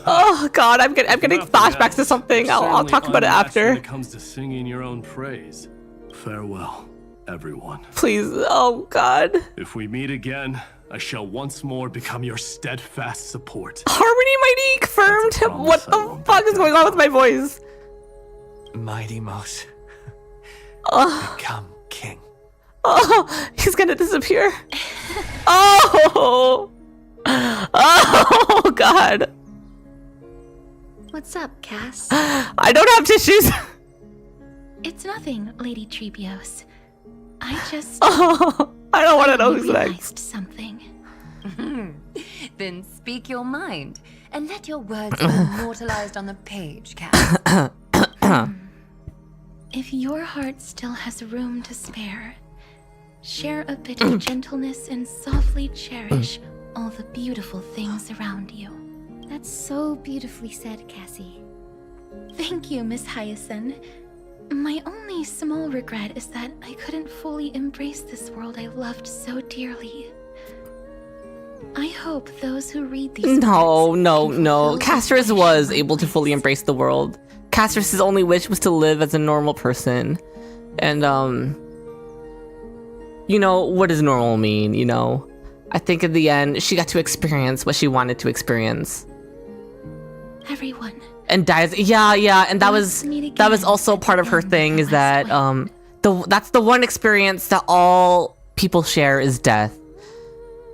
Oh god, I'm getting flashbacks to something. I'll talk about it When after. it comes to singing your own praise, farewell, everyone. Please, oh god. If we meet again, I shall once more become your steadfast support. Harmony Mighty confirmed. What the fuck is going on with my voice? Mighty Mouse. Become king. Oh, he's gonna disappear. Oh! Oh, God. What's up, Cass? I don't have tissues. It's nothing, Lady Trebios. I just... Oh, I don't want to know who's next. Something. Then speak your mind, and let your words be immortalized on the page, Cass. If your heart still has room to spare, share a bit of gentleness and softly cherish all the beautiful things around you. That's so beautifully said, Cassie. Thank you, Miss Hyacinth. My only small regret is that I couldn't fully embrace this world I loved so dearly. I hope those who read these No. Castris was able to fully embrace the world. Castris' only wish was to live as a normal person. And, you know, what does normal mean, you know? I think in the end, she got to experience what she wanted to experience. Everyone. And dies. Yeah, and that was also part of her thing, is that that's the one experience that all people share is death.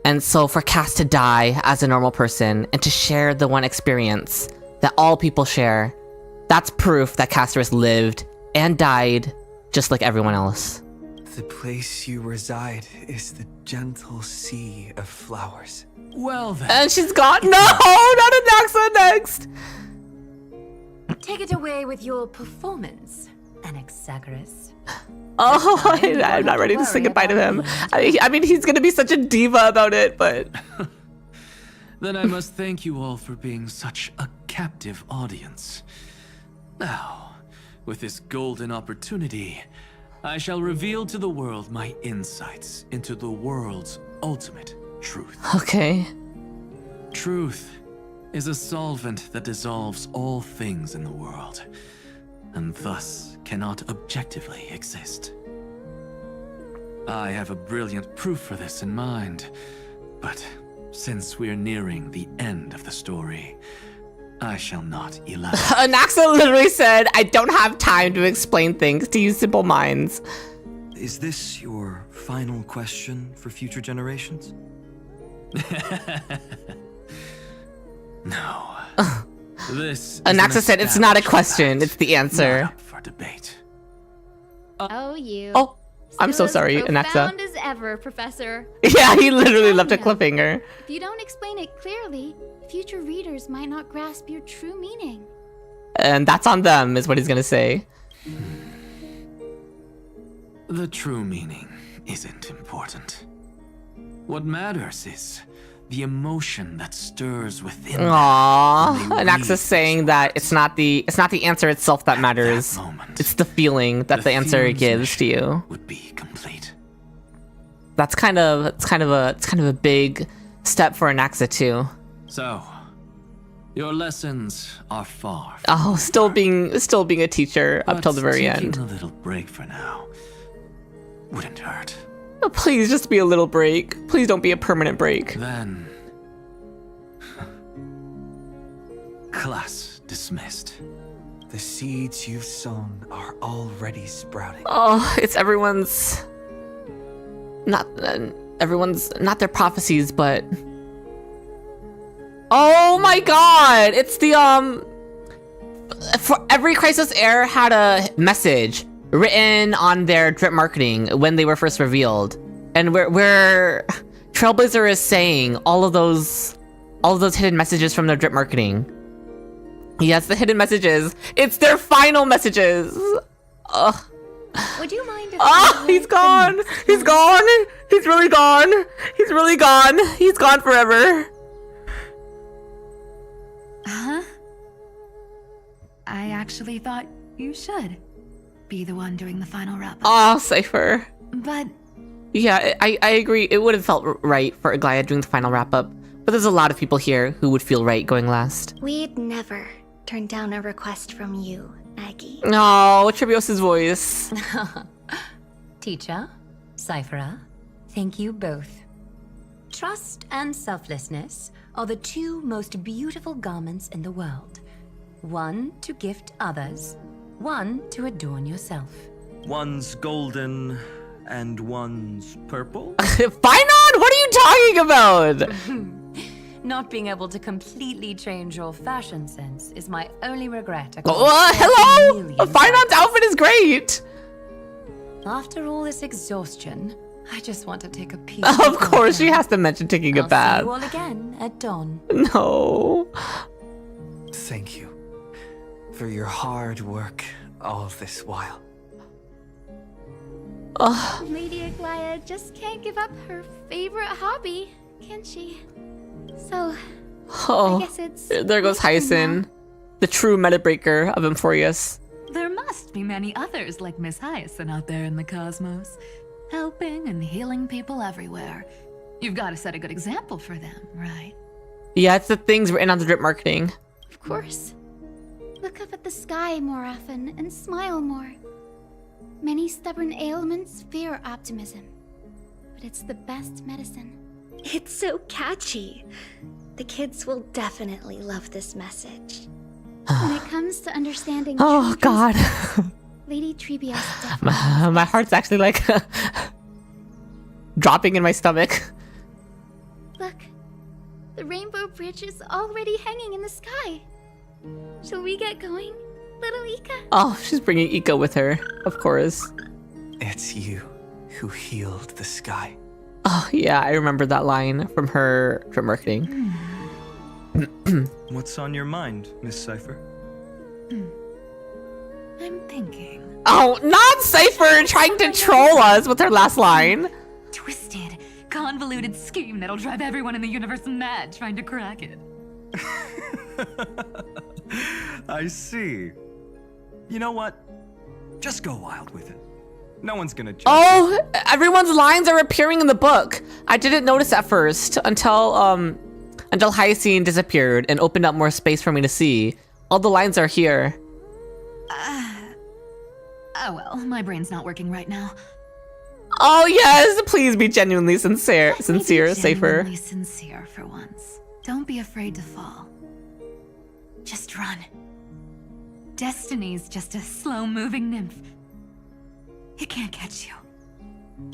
And so for Cass to die as a normal person and to share the one experience that all people share, that's proof that Castris lived and died just like everyone else. The place you reside is the gentle sea of flowers. Well then. And she's gone. No, not Anaxa next. Take it away with your performance, Anaxagoras. Oh, I'm not ready to say goodbye to him. I mean, he's gonna be such a diva about it, but... Then I must thank you all for being such a captive audience. Now, with this golden opportunity, I shall reveal to the world my insights into the world's ultimate truth. Okay. Truth is a solvent that dissolves all things in the world, and thus cannot objectively exist. I have a brilliant proof for this in mind, but since we're nearing the end of the story, I shall not elaborate. Anaxa literally said, I don't have time to explain things to you simple minds. Is this your final question for future generations? No. This Anaxa said it's not a question, it's the answer. Not up for debate. Oh, you. Oh, I'm so sorry, Anaxa. Profound as ever, Professor. Yeah, he literally left a cliffhanger. If you don't explain it clearly, future readers might not grasp your true meaning. And that's on them, is what he's gonna say. The true meaning isn't important. What matters is the emotion that stirs within. Aww, Anaxa's saying that it's not the answer itself that matters. It's the feeling that the answer gives to you. Would be complete. That's kind of a big step for Anaxa too. So, your lessons are far. Oh, still being a teacher up till the very end. Taking a little break for now wouldn't hurt. Oh, please just be a little break. Please don't be a permanent break. Then, class dismissed. The seeds you've sown are already sprouting. Oh, it's everyone's not their prophecies, but oh my god, it's the for every Crisis Heir had a message written on their drip marketing when they were first revealed, and where Trailblazer is saying all of those hidden messages from their drip marketing. Yes, the hidden messages. It's their final messages. Ugh. Would you mind if he's gone. He's gone. He's really gone. He's really gone. He's gone forever. Huh? I actually thought you should be the one doing the final wrap-up. Oh, Cypher. But yeah, I agree. It would have felt right for Aglaia doing the final wrap-up, but there's a lot of people here who would feel right going last. We'd never turn down a request from you, Aggie. Oh, Trebios' voice. Teacher, Cyphera, thank you both. Trust and selflessness are the two most beautiful garments in the world. One to gift others, one to adorn yourself. One's golden and one's purple? Phainon, what are you talking about? Not being able to completely change your fashion sense is my only regret. Hello? Phainon's outfit is great. After all this exhaustion, I just want to take a peek. Of course, she has to mention taking a bath. See you all again at dawn. No. Thank you for your hard work all this while. Lady Aglaia just can't give up her favorite hobby, can she? So, I guess it's... There goes Hyacin, the true meta breaker of Amphoreus. There must be many others like Miss Hyacin out there in the cosmos, helping and healing people everywhere. You've got to set a good example for them, right? Yeah, it's the things written on the drip marketing. Of course. Look up at the sky more often and smile more. Many stubborn ailments fear optimism, but it's the best medicine. It's so catchy. The kids will definitely love this message. When it comes to understanding Oh, God. Lady Treebeos definitely... My heart's actually like dropping in my stomach. Look, the rainbow bridge is already hanging in the sky. Shall we get going, little Ika? Oh, she's bringing Ika with her, of course. It's you who healed the sky. Oh, yeah, I remember that line from her drip marketing. What's on your mind, Miss Cypher? I'm thinking. Oh, not Cypher trying to troll us with her last line. Twisted, convoluted scheme that'll drive everyone in the universe mad trying to crack it. I see. You know what? Just go wild with it. No one's gonna judge. Oh, everyone's lines are appearing in the book. I didn't notice at first until Hyacin disappeared and opened up more space for me to see. All the lines are here. Oh well, my brain's not working right now. Oh yes, please be genuinely sincere, Cypher. Genuinely sincere for once. Don't be afraid to fall. Just run. Destiny's just a slow-moving nymph. It can't catch you.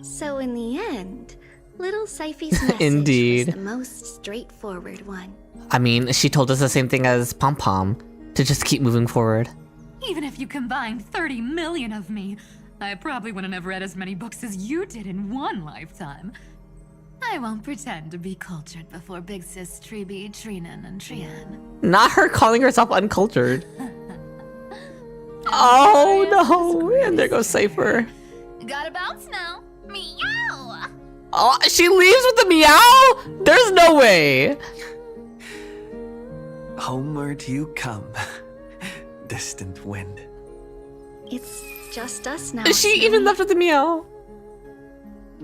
So in the end, little Cypher's message Indeed. was the most straightforward one. I mean, she told us the same thing as Pom Pom, to just keep moving forward. Even if you combined 30 million of me, I probably wouldn't have read as many books as you did in one lifetime. I won't pretend to be cultured before Big Sis Treeby, Trinan, and Trian. Not her calling herself uncultured. Oh no, and there goes Cypher. Gotta bounce now. Meow! Oh, she leaves with the meow? There's no way. Homeward you come, distant wind. It's just us now. She even left with the meow.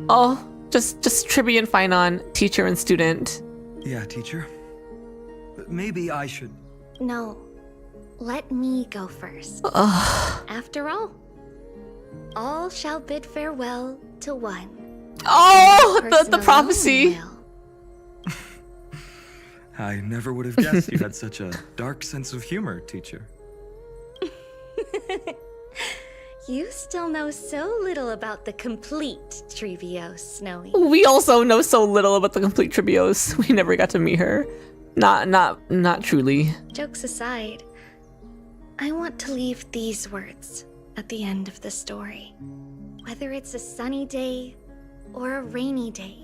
Oh, just Triby and Phainon, teacher and student. Yeah, teacher. Maybe I should... No. Let me go first. Ugh. After all shall bid farewell to one. Oh, the prophecy. I never would have guessed you had such a dark sense of humor, teacher. You still know so little about the complete Treebeos, Snowy. We also know so little about the complete Treebeos. We never got to meet her. Not truly. Jokes aside, I want to leave these words at the end of the story. Whether it's a sunny day or a rainy day,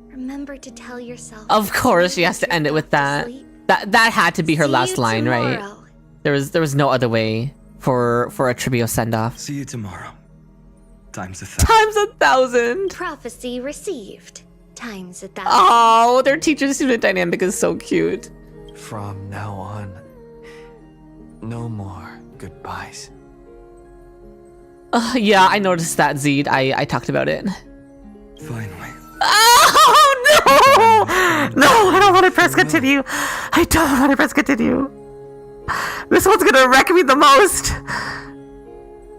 remember to tell yourself... Of course, she has to end it with that. That had to be her last line, right? There was no other way for a Treebeos send-off. See you tomorrow. Times 1,000. Times 1,000. Prophecy received. Times 1,000. Oh, their teacher-student dynamic is so cute. From now on, no more goodbyes. Yeah, I noticed that, Zed. I talked about it. Finally. Oh, no! No, I don't want to press continue. I don't want to press continue. This one's gonna wreck me the most.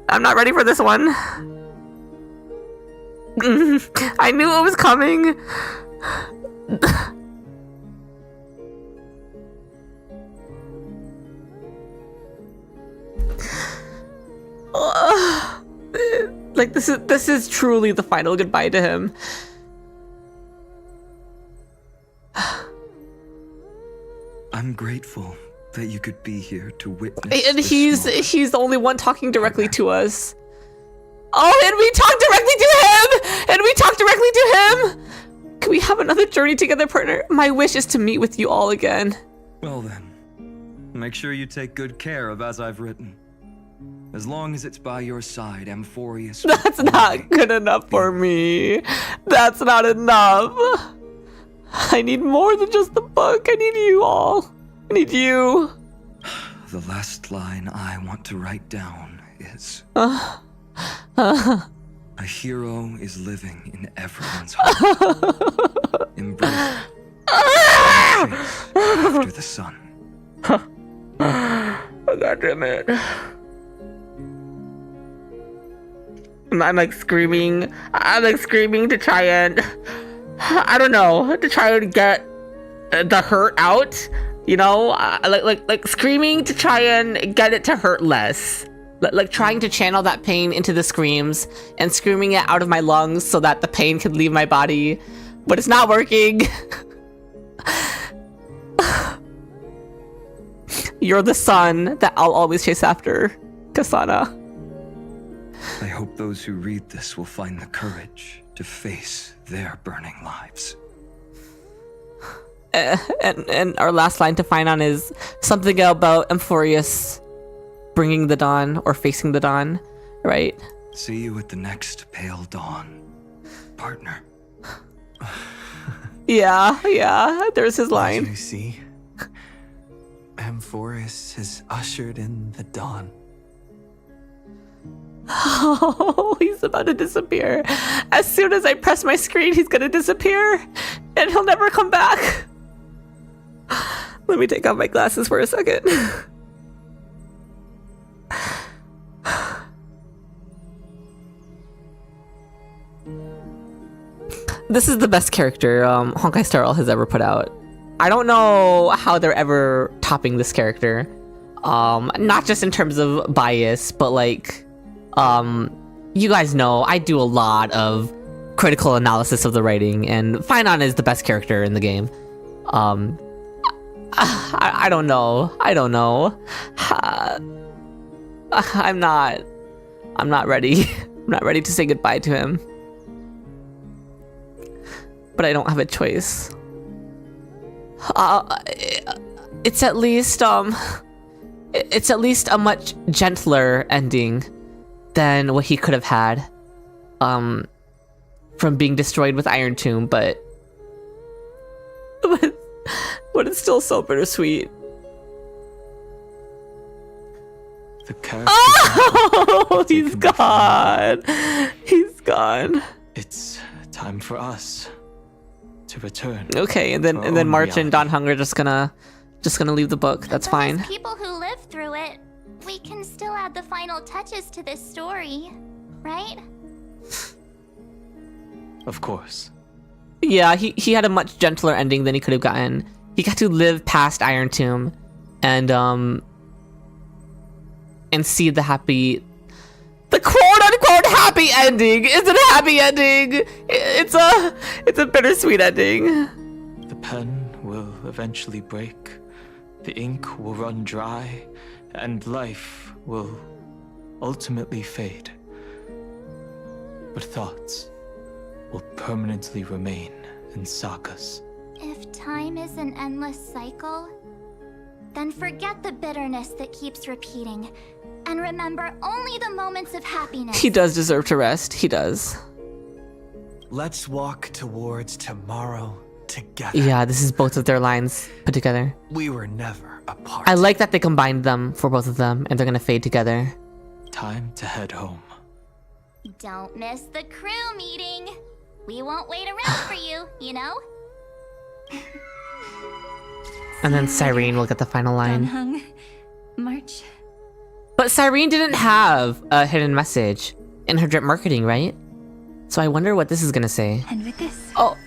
I'm not ready for this one. I knew it was coming. Like, this is truly the final goodbye to him. I'm grateful that you could be here to witness. And he's the only one talking directly to us. Oh, and we talk directly to him! Can we have another journey together, partner? My wish is to meet with you all again. Well then, make sure you take good care of as I've written. As long as it's by your side, Amphoreus. That's not good enough for me. That's not enough. I need more than just the book. I need you all. I need you. The last line I want to write down is... A hero is living in everyone's heart. Embrace after the sun. God damn it. I'm like screaming. I'm like screaming to try and, I don't know, to try and get the hurt out. You know, like screaming to try and get it to hurt less. Like trying to channel that pain into the screams and screaming it out of my lungs so that the pain can leave my body, but it's not working. You're the sun that I'll always chase after, Kasana. I hope those who read this will find the courage to face their burning lives. And our last line to Phainon is something about Amphoreus bringing the dawn or facing the dawn, right? See you at the next pale dawn, partner. Yeah, there's his line. As you see, Amphoreus has ushered in the dawn. Oh, he's about to disappear. As soon as I press my screen, he's gonna disappear and he'll never come back. Let me take off my glasses for a second. This is the best character Honkai Star Rail has ever put out. I don't know how they're ever topping this character. Not just in terms of bias, but like, you guys know I do a lot of critical analysis of the writing, and Phainon is the best character in the game. I don't know. I'm not ready. I'm not ready to say goodbye to him. But I don't have a choice. It's at least a much gentler ending than what he could have had from being destroyed with Iron Tomb, but it's still so bittersweet. The curse. Oh, he's gone. He's gone. It's time for us to return. Okay, and then March and Don Hunger just gonna leave the book. That's fine. As people who lived through it, we can still add the final touches to this story, right? Of course. Yeah, he had a much gentler ending than he could have gotten. He got to live past Iron Tomb and see the quote-unquote happy ending. Is it a happy ending? It's a bittersweet ending. The pen will eventually break, the ink will run dry, and life will ultimately fade. But thoughts will permanently remain in sagas. If time is an endless cycle, then forget the bitterness that keeps repeating, and remember only the moments of happiness. He does deserve to rest. He does. Let's walk towards tomorrow together. Yeah, this is both of their lines put together. We were never apart. I like that they combined them for both of them, and they're gonna fade together. Time to head home. Don't miss the crew meeting. We won't wait around for you, you know? And then Cyrene will get the final line. Hung, March. But Cyrene didn't have a hidden message in her drip marketing, right? So I wonder what this is gonna say. And with this, Oh,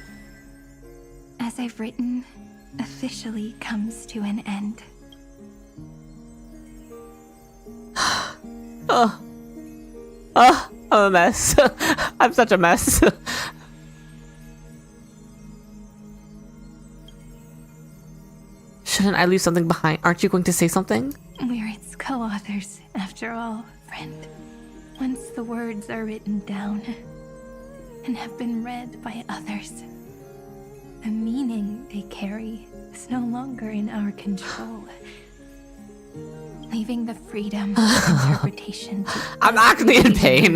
I've written officially comes to an end. I'm a mess. I'm such a mess. Shouldn't I leave something behind? Aren't you going to say something? We're its co-authors, after all, friend. Once the words are written down and have been read by others, the meaning they carry is no longer in our control. Leaving the freedom of interpretation to I'm actually in pain.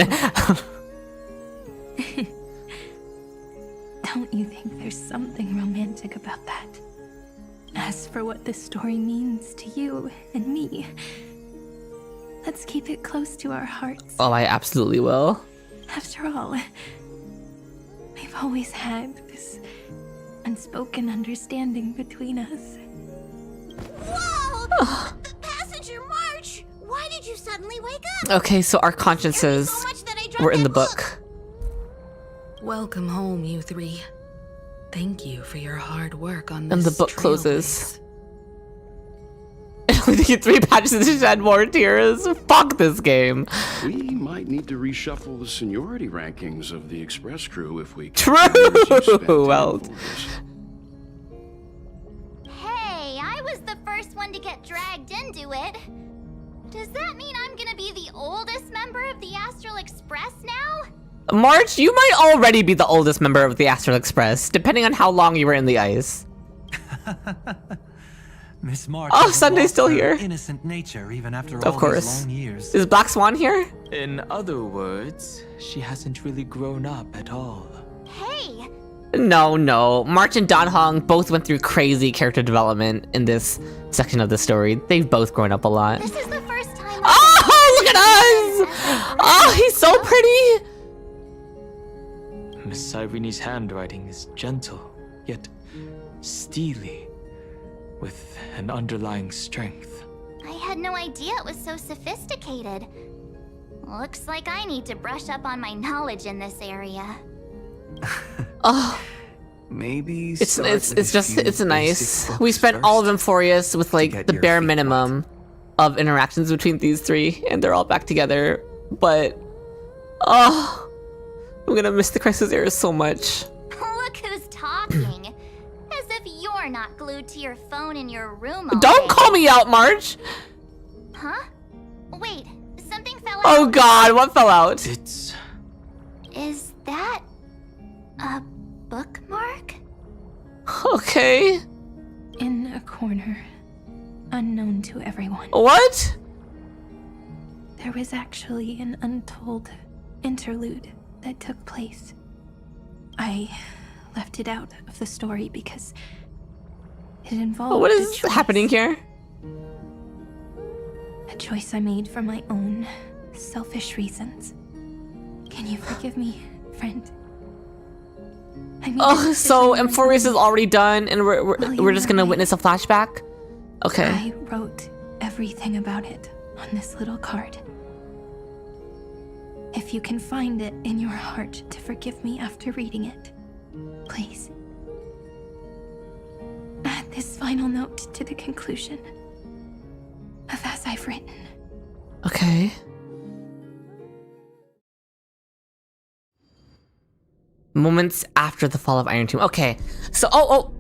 Don't you think there's something romantic about that? As for what this story means to you and me, let's keep it close to our hearts. Oh, I absolutely will. After all, we've always had this unspoken understanding between us. Whoa! Passenger March! Why did you suddenly wake up? Okay, so our consciences were in the book. Welcome home, you three. Thank you for your hard work on this. And the book closes. It only took you 3 patches to shed more tears. Fuck this game. We might need to reshuffle the seniority rankings of the Express crew if we True! Well. Hey, I was the first one to get dragged into it. Does that mean I'm gonna be the oldest member of the Astral Express now? March, you might already be the oldest member of the Astral Express, depending on how long you were in the ice. Miss March. Oh, Sunday's still here. Innocent nature, even after Of all course. these long years. Is Black Swan here? In other words, she hasn't really grown up at all. Hey! No. March and Dan Hong both went through crazy character development in this section of the story. They've both grown up a lot. This is the first time. Oh, look at us! Oh, he's so pretty! Miss Irene's handwriting is gentle, yet steely, with an underlying strength. I had no idea it was so sophisticated. Looks like I need to brush up on my knowledge in this area. Oh. Maybe It's nice. We spent all of Amphoreus with like the bare minimum of interactions between these 3, and they're all back together. But I'm gonna miss the Crisis era so much. Look who's talking. As if you're not glued to your phone in your room all Don't day. call me out, March! Huh? Wait, something fell out. Oh god, what fell out? Is that a bookmark? Okay. In a corner, unknown to everyone. What? There was actually an untold interlude that took place. I left it out of the story because it involved What is happening here? a choice I made for my own selfish reasons. Can you forgive me, friend? I made a decision So Amphoreus is already done, and we're just gonna witness a flashback? Okay. I wrote everything about it on this little card. If you can find it in your heart to forgive me after reading it, please. Add this final note to the conclusion of as I've written. Okay. Moments after the fall of Iron Tomb. Okay. So, oh.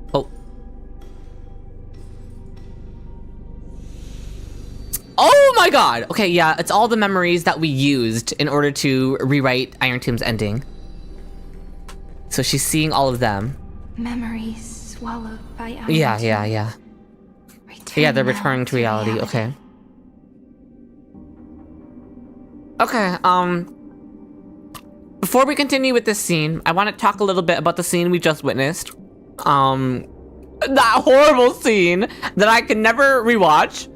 Oh my god! Okay, yeah, it's all the memories that we used in order to rewrite Iron Tomb's ending. So she's seeing all of them. Memories swallowed by Iron Yeah. Yeah, they're now returning to reality. Okay. Okay, before we continue with this scene, I want to talk a little bit about the scene we just witnessed. That horrible scene that I can never rewatch.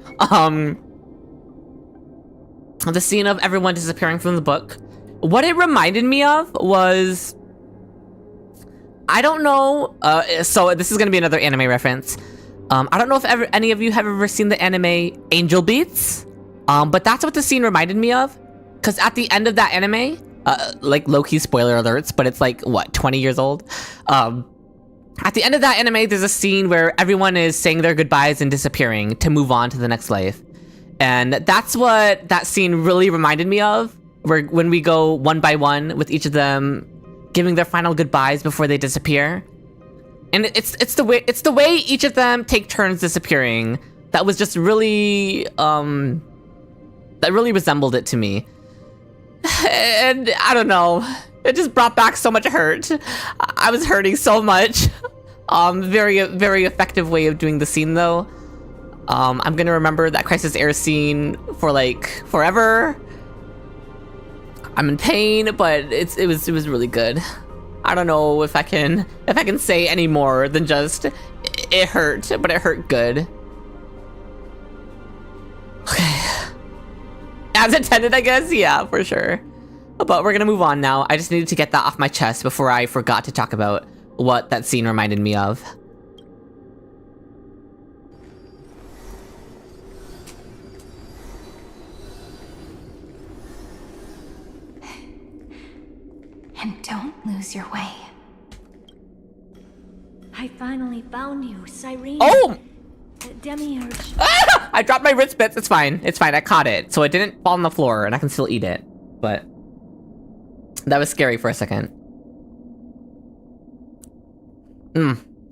The scene of everyone disappearing from the book. What it reminded me of was, I don't know, so this is gonna be another anime reference. I don't know if any of you have ever seen the anime Angel Beats, but that's what the scene reminded me of. Because at the end of that anime, like low-key spoiler alerts, but it's like, what, 20 years old? At the end of that anime, there's a scene where everyone is saying their goodbyes and disappearing to move on to the next life. And that's what that scene really reminded me of, where when we go one by one with each of them giving their final goodbyes before they disappear. And it's the way each of them take turns disappearing that was just really that really resembled it to me. And I don't know, it just brought back so much hurt. I was hurting so much. Very effective way of doing the scene though. I'm gonna remember that Crisis Air scene for like forever. I'm in pain, but it was really good. I don't know if I can say any more than just it hurt, but it hurt good. Okay. As intended, I guess. Yeah, for sure. But we're gonna move on now. I just needed to get that off my chest before I forgot to talk about what that scene reminded me of. And don't lose your way. I finally found you, Cyrene. Oh! Demiurge. Ah! I dropped my Ritz bits. It's fine. It's fine. I caught it. So it didn't fall on the floor and I can still eat it. But that was scary for a second.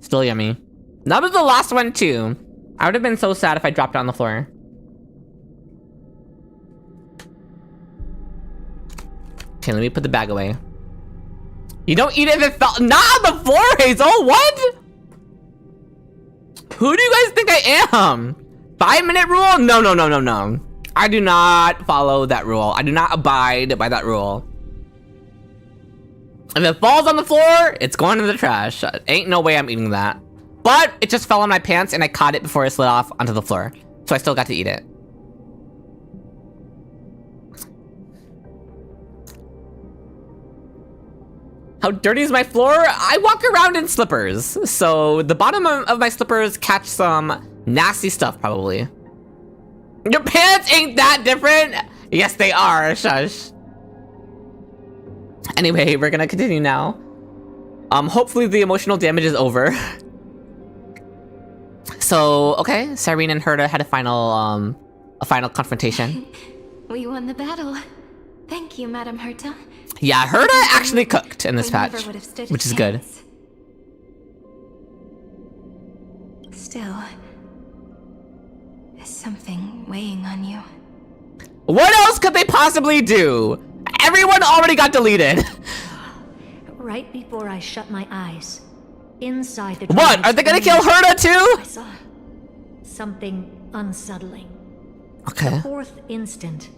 Still yummy. That was the last one too. I would have been so sad if I dropped it on the floor. Okay, let me put the bag away. You don't eat it if it fell— not on the floor, Hazel! What? Who do you guys think I am? 5-minute rule? No. I do not follow that rule. I do not abide by that rule. If it falls on the floor, it's going in the trash. Ain't no way I'm eating that. But it just fell on my pants and I caught it before it slid off onto the floor. So I still got to eat it. How dirty is my floor? I walk around in slippers. So the bottom of my slippers catch some nasty stuff, probably. Your pants ain't that different? Yes, they are. Shush. Anyway, we're gonna continue now. Hopefully the emotional damage is over. So, okay, Cyrene and Herta had a final confrontation. We won the battle. Thank you, Madam Herta. Yeah, Herta actually cooked in this patch, which is good. Still, there's something weighing on you. What else could they possibly do? Everyone already got deleted. Right before I shut my eyes, inside the— What? Are they gonna kill Herta too? I saw something unsettling. Okay. The fourth instant.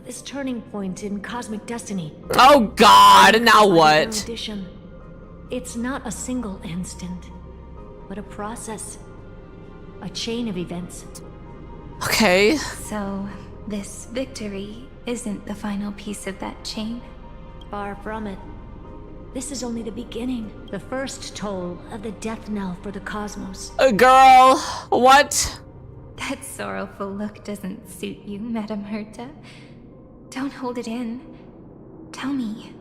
This turning point in cosmic destiny. Oh God, now what? Addition. It's not a single instant, but a process. A chain of events. Okay. So, this victory isn't the final piece of that chain? Far from it. This is only the beginning. The first toll of the death knell for the cosmos. Girl, what? That sorrowful look doesn't suit you, Madam Herta. Don't hold it in. Tell me.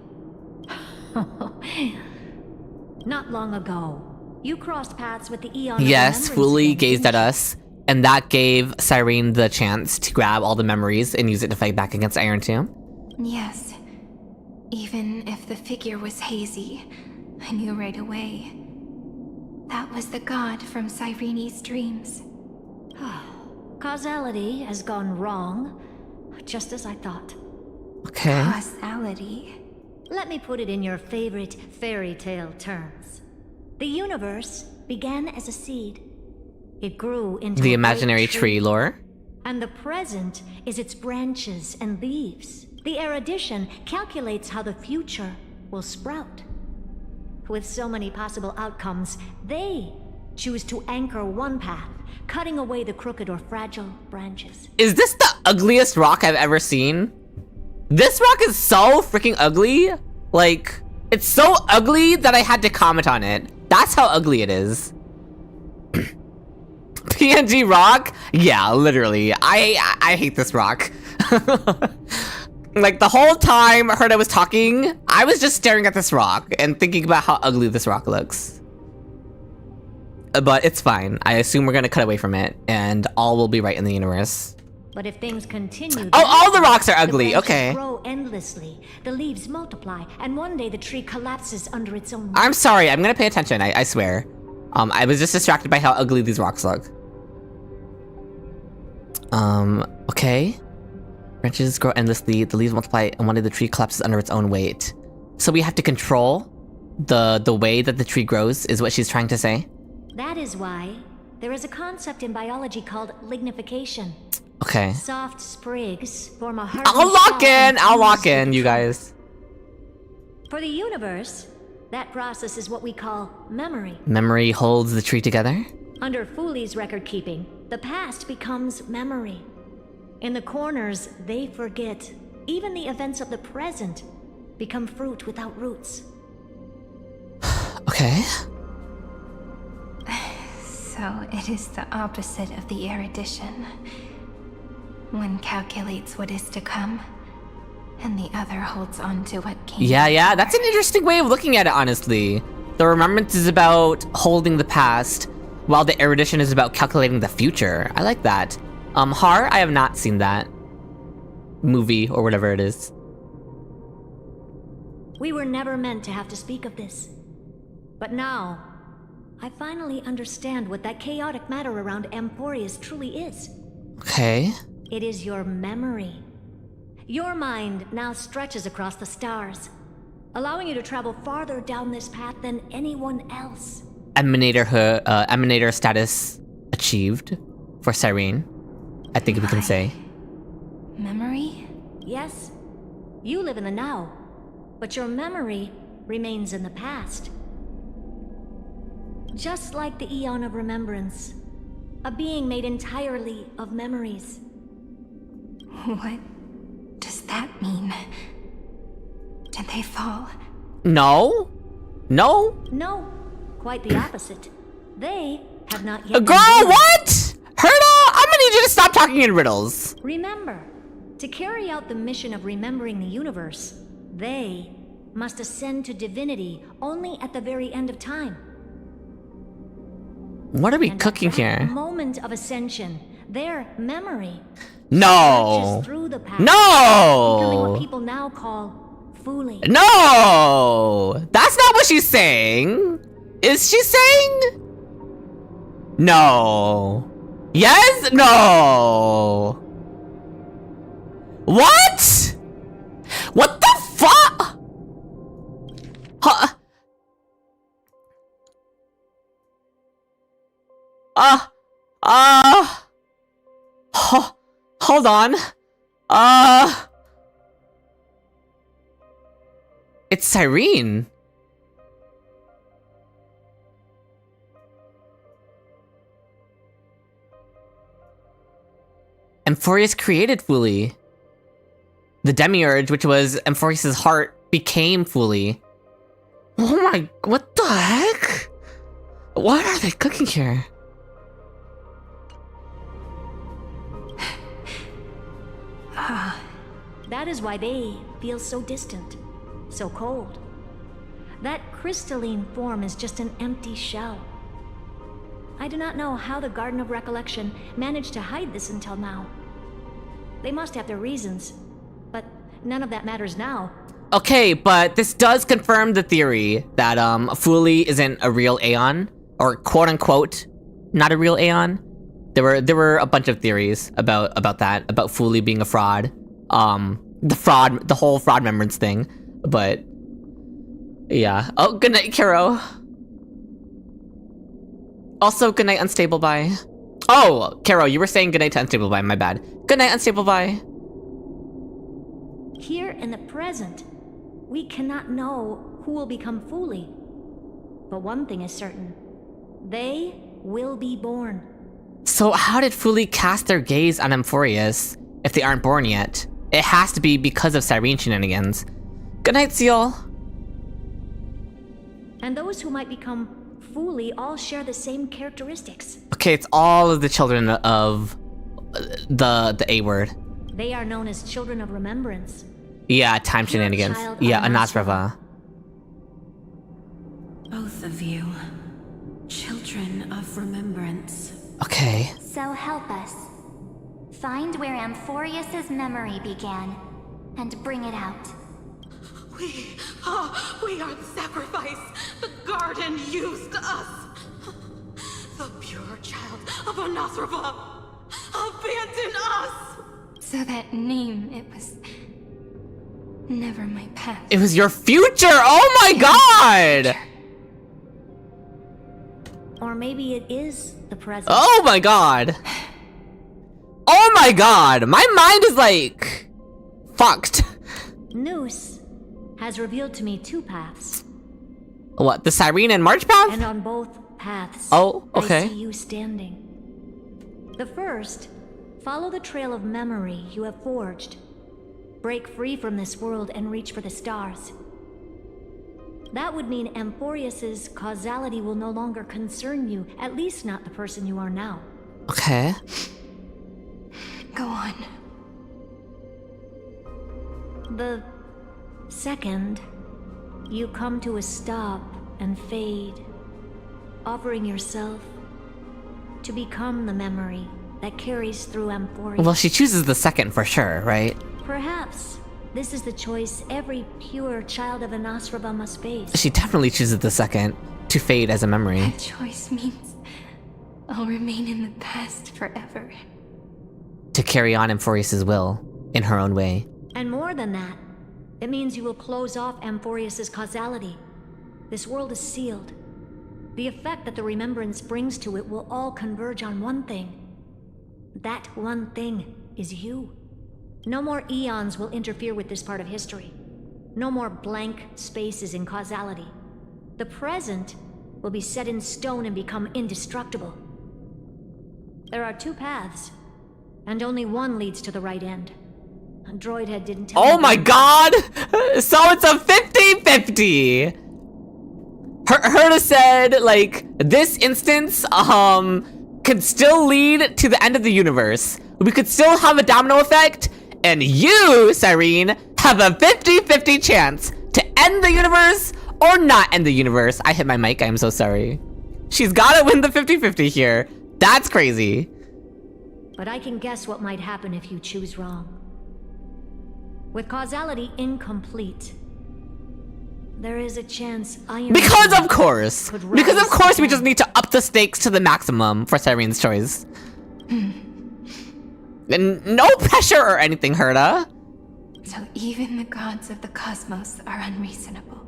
Not long ago, you crossed paths with the Eon. Yes, fully gazed at us, and that gave Cyrene the chance to grab all the memories and use it to fight back against Iron Tomb. Yes. Even if the figure was hazy, I knew right away. That was the god from Cyrene's dreams. Causality has gone wrong, just as I thought. Okay. Causality? Let me put it in your favorite fairy tale terms. The universe began as a seed. It grew into the a imaginary great tree lore. And the present is its branches and leaves. The erudition calculates how the future will sprout. With so many possible outcomes, they choose to anchor one path, cutting away the crooked or fragile branches. Is this the ugliest rock I've ever seen? This rock is so freaking ugly. Like, it's so ugly that I had to comment on it. That's how ugly it is. PNG rock? Yeah, literally. I hate this rock. Like, the whole time Herta was talking, I was just staring at this rock and thinking about how ugly this rock looks. but it's fine. I assume we're gonna cut away from it, and all will be right in the universe. But if things continue... Oh, all the rocks are ugly, the branches okay. grow endlessly, the leaves multiply, and one day the tree collapses under its own weight. I'm sorry, I'm gonna pay attention, I swear. I was just distracted by how ugly these rocks look. Okay. Branches grow endlessly, the leaves multiply, and one day the tree collapses under its own weight. So we have to control the way that the tree grows, is what she's trying to say? That is why there is a concept in biology called lignification. Okay. Soft sprigs form a hard... I'll lock in, you guys. For the universe, that process is what we call memory. Memory holds the tree together? Under Fuli's record keeping, the past becomes memory. In the corners, they forget. Even the events of the present become fruit without roots. Okay. So it is the opposite of the erudition. One calculates what is to come, and the other holds on to what came. Yeah, that's an interesting way of looking at it, honestly. The remembrance is about holding the past, while the erudition is about calculating the future. I like that. Har, I have not seen that movie or whatever it is. We were never meant to have to speak of this. But now, I finally understand what that chaotic matter around Amphoreus truly is. Okay. It is your memory. Your mind now stretches across the stars, allowing you to travel farther down this path than anyone else. Emanator status achieved for Cyrene, I think we can say. Memory? Yes. You live in the now, but your memory remains in the past. Just like the Eon of Remembrance, a being made entirely of memories. What does that mean? Did they fall? No. No. No. Quite the opposite. They have not yet... Girl, what? Herda, I'm gonna need you to stop talking in riddles. Remember, to carry out the mission of remembering the universe, they must ascend to divinity only at the very end of time. What are we cooking here? Moment of ascension, their memory... No. Through the past, no. Becoming what people now call Fuli. No. That's not what she's saying. Is she saying? No. Yes? No. What? What the fuck? Huh? Hold on. It's Cyrene. Amphoreus created Fuli. The Demiurge, which was Amphoreus' heart, became Fuli. Oh my, what the heck? What are they cooking here? That is why they feel so distant, so cold. That crystalline form is just an empty shell. I do not know how the Garden of Recollection managed to hide this until now. They must have their reasons, but none of that matters now. Okay, but this does confirm the theory that Fuli isn't a real Aeon, or quote unquote, not a real Aeon. There were a bunch of theories about that, about Fuli being a fraud. The whole fraud remembrance thing, but yeah. Oh, good night, Kiro. Also, good night, Unstable Bye. Oh, Kiro, you were saying good night to Unstable Bye, my bad. Good night, Unstable Bye. Here in the present, we cannot know who will become Fuli. But one thing is certain. They will be born. So how did Fuli cast their gaze on Amphoreus if they aren't born yet? It has to be because of Cyrene shenanigans. Good night, Seal. And those who might become Fuli all share the same characteristics. Okay, it's all of the children of the A word. They are known as children of remembrance. Yeah, time shenanigans. Yeah, Anasrava. Both of you. Children of remembrance. Okay. So help us. Find where Amphoreus's memory began, and bring it out. We are the sacrifice. The garden used us. The pure child of Anasrava abandoned us. So that name, it was never my past. It was your future! Oh my god! Or maybe it is the present. Oh my god! Oh my god! My mind is like... fucked. Nous has revealed to me two paths. What, the Cyrene and March path? And on both paths, oh, okay. I see you standing. The first, follow the trail of memory you have forged. Break free from this world and reach for the stars. That would mean Amphoreus's causality will no longer concern you, at least not the person you are now. Okay. Go on. The second, you come to a stop and fade, offering yourself to become the memory that carries through Amphoreus. Well, she chooses the second for sure, right? Perhaps this is the choice every pure child of Anasrava must face. She definitely chooses the second, to fade as a memory. That choice means I'll remain in the past forever. To carry on Amphoreus' will, in her own way. And more than that, it means you will close off Amphoreus' causality. This world is sealed. The effect that the remembrance brings to it will all converge on one thing. That one thing is you. No more eons will interfere with this part of history. No more blank spaces in causality. The present will be set in stone and become indestructible. There are two paths, and only one leads to the right end. A droidhead didn't tell me. Oh my god! So it's a 50-50! Herta said, like, this instance, could still lead to the end of the universe. We could still have a domino effect, and you, Cyrene, have a 50-50 chance to end the universe or not end the universe. I hit my mic, I'm so sorry. She's gotta win the 50-50 here. That's crazy. But I can guess what might happen if you choose wrong. With causality incomplete, there is a chance Because of course we just need to up the stakes to the maximum for Cyrene's choice. And no pressure or anything, Herta. So even the gods of the cosmos are unreasonable.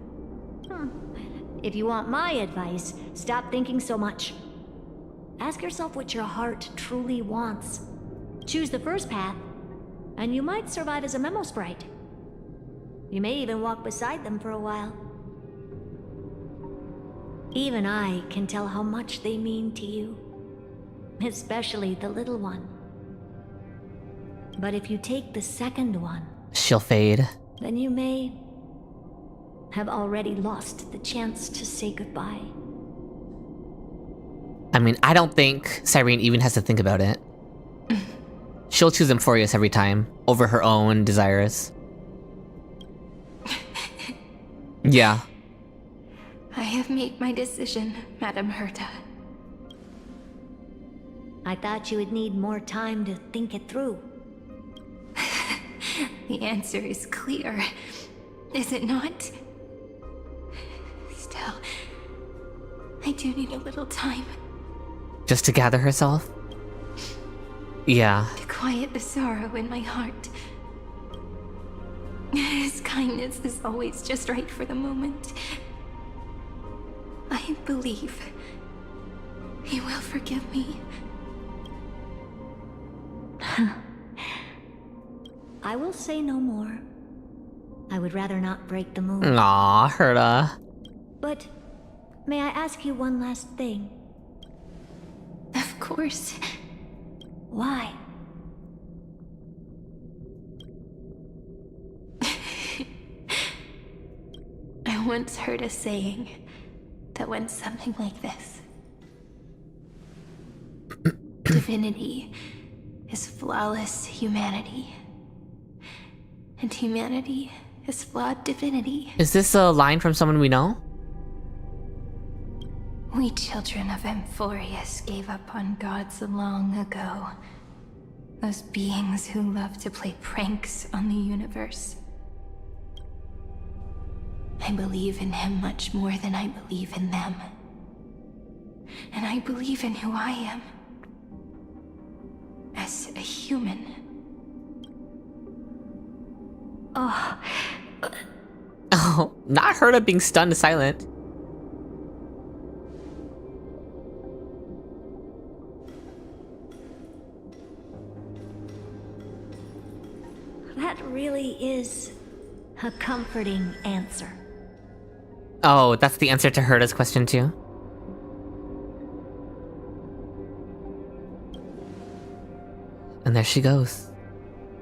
If you want my advice, stop thinking so much. Ask yourself what your heart truly wants. Choose the first path, and you might survive as a memo sprite. You may even walk beside them for a while. Even I can tell how much they mean to you. Especially the little one. But if you take the second one, she'll fade. Then you may have already lost the chance to say goodbye. I mean, I don't think Cyrene even has to think about it. She'll choose Amphoreus every time, over her own desires. Yeah. I have made my decision, Madame Herta. I thought you would need more time to think it through. The answer is clear, is it not? Still, I do need a little time. Just to gather herself? Yeah. To quiet the sorrow in my heart. His kindness is always just right for the moment. I believe he will forgive me. I will say no more. I would rather not break the mood. Aw, Herta. But may I ask you one last thing? Of course. Why? I once heard a saying that went something like this. Divinity is flawless humanity. And humanity is flawed divinity. Is this a line from someone we know? We children of Amphoreus gave up on gods long ago. Those beings who love to play pranks on the universe. I believe in him much more than I believe in them. And I believe in who I am. As a human. Oh, not Herta being stunned to silent. That really is a comforting answer. Oh, that's the answer to Herta's question too? And there she goes.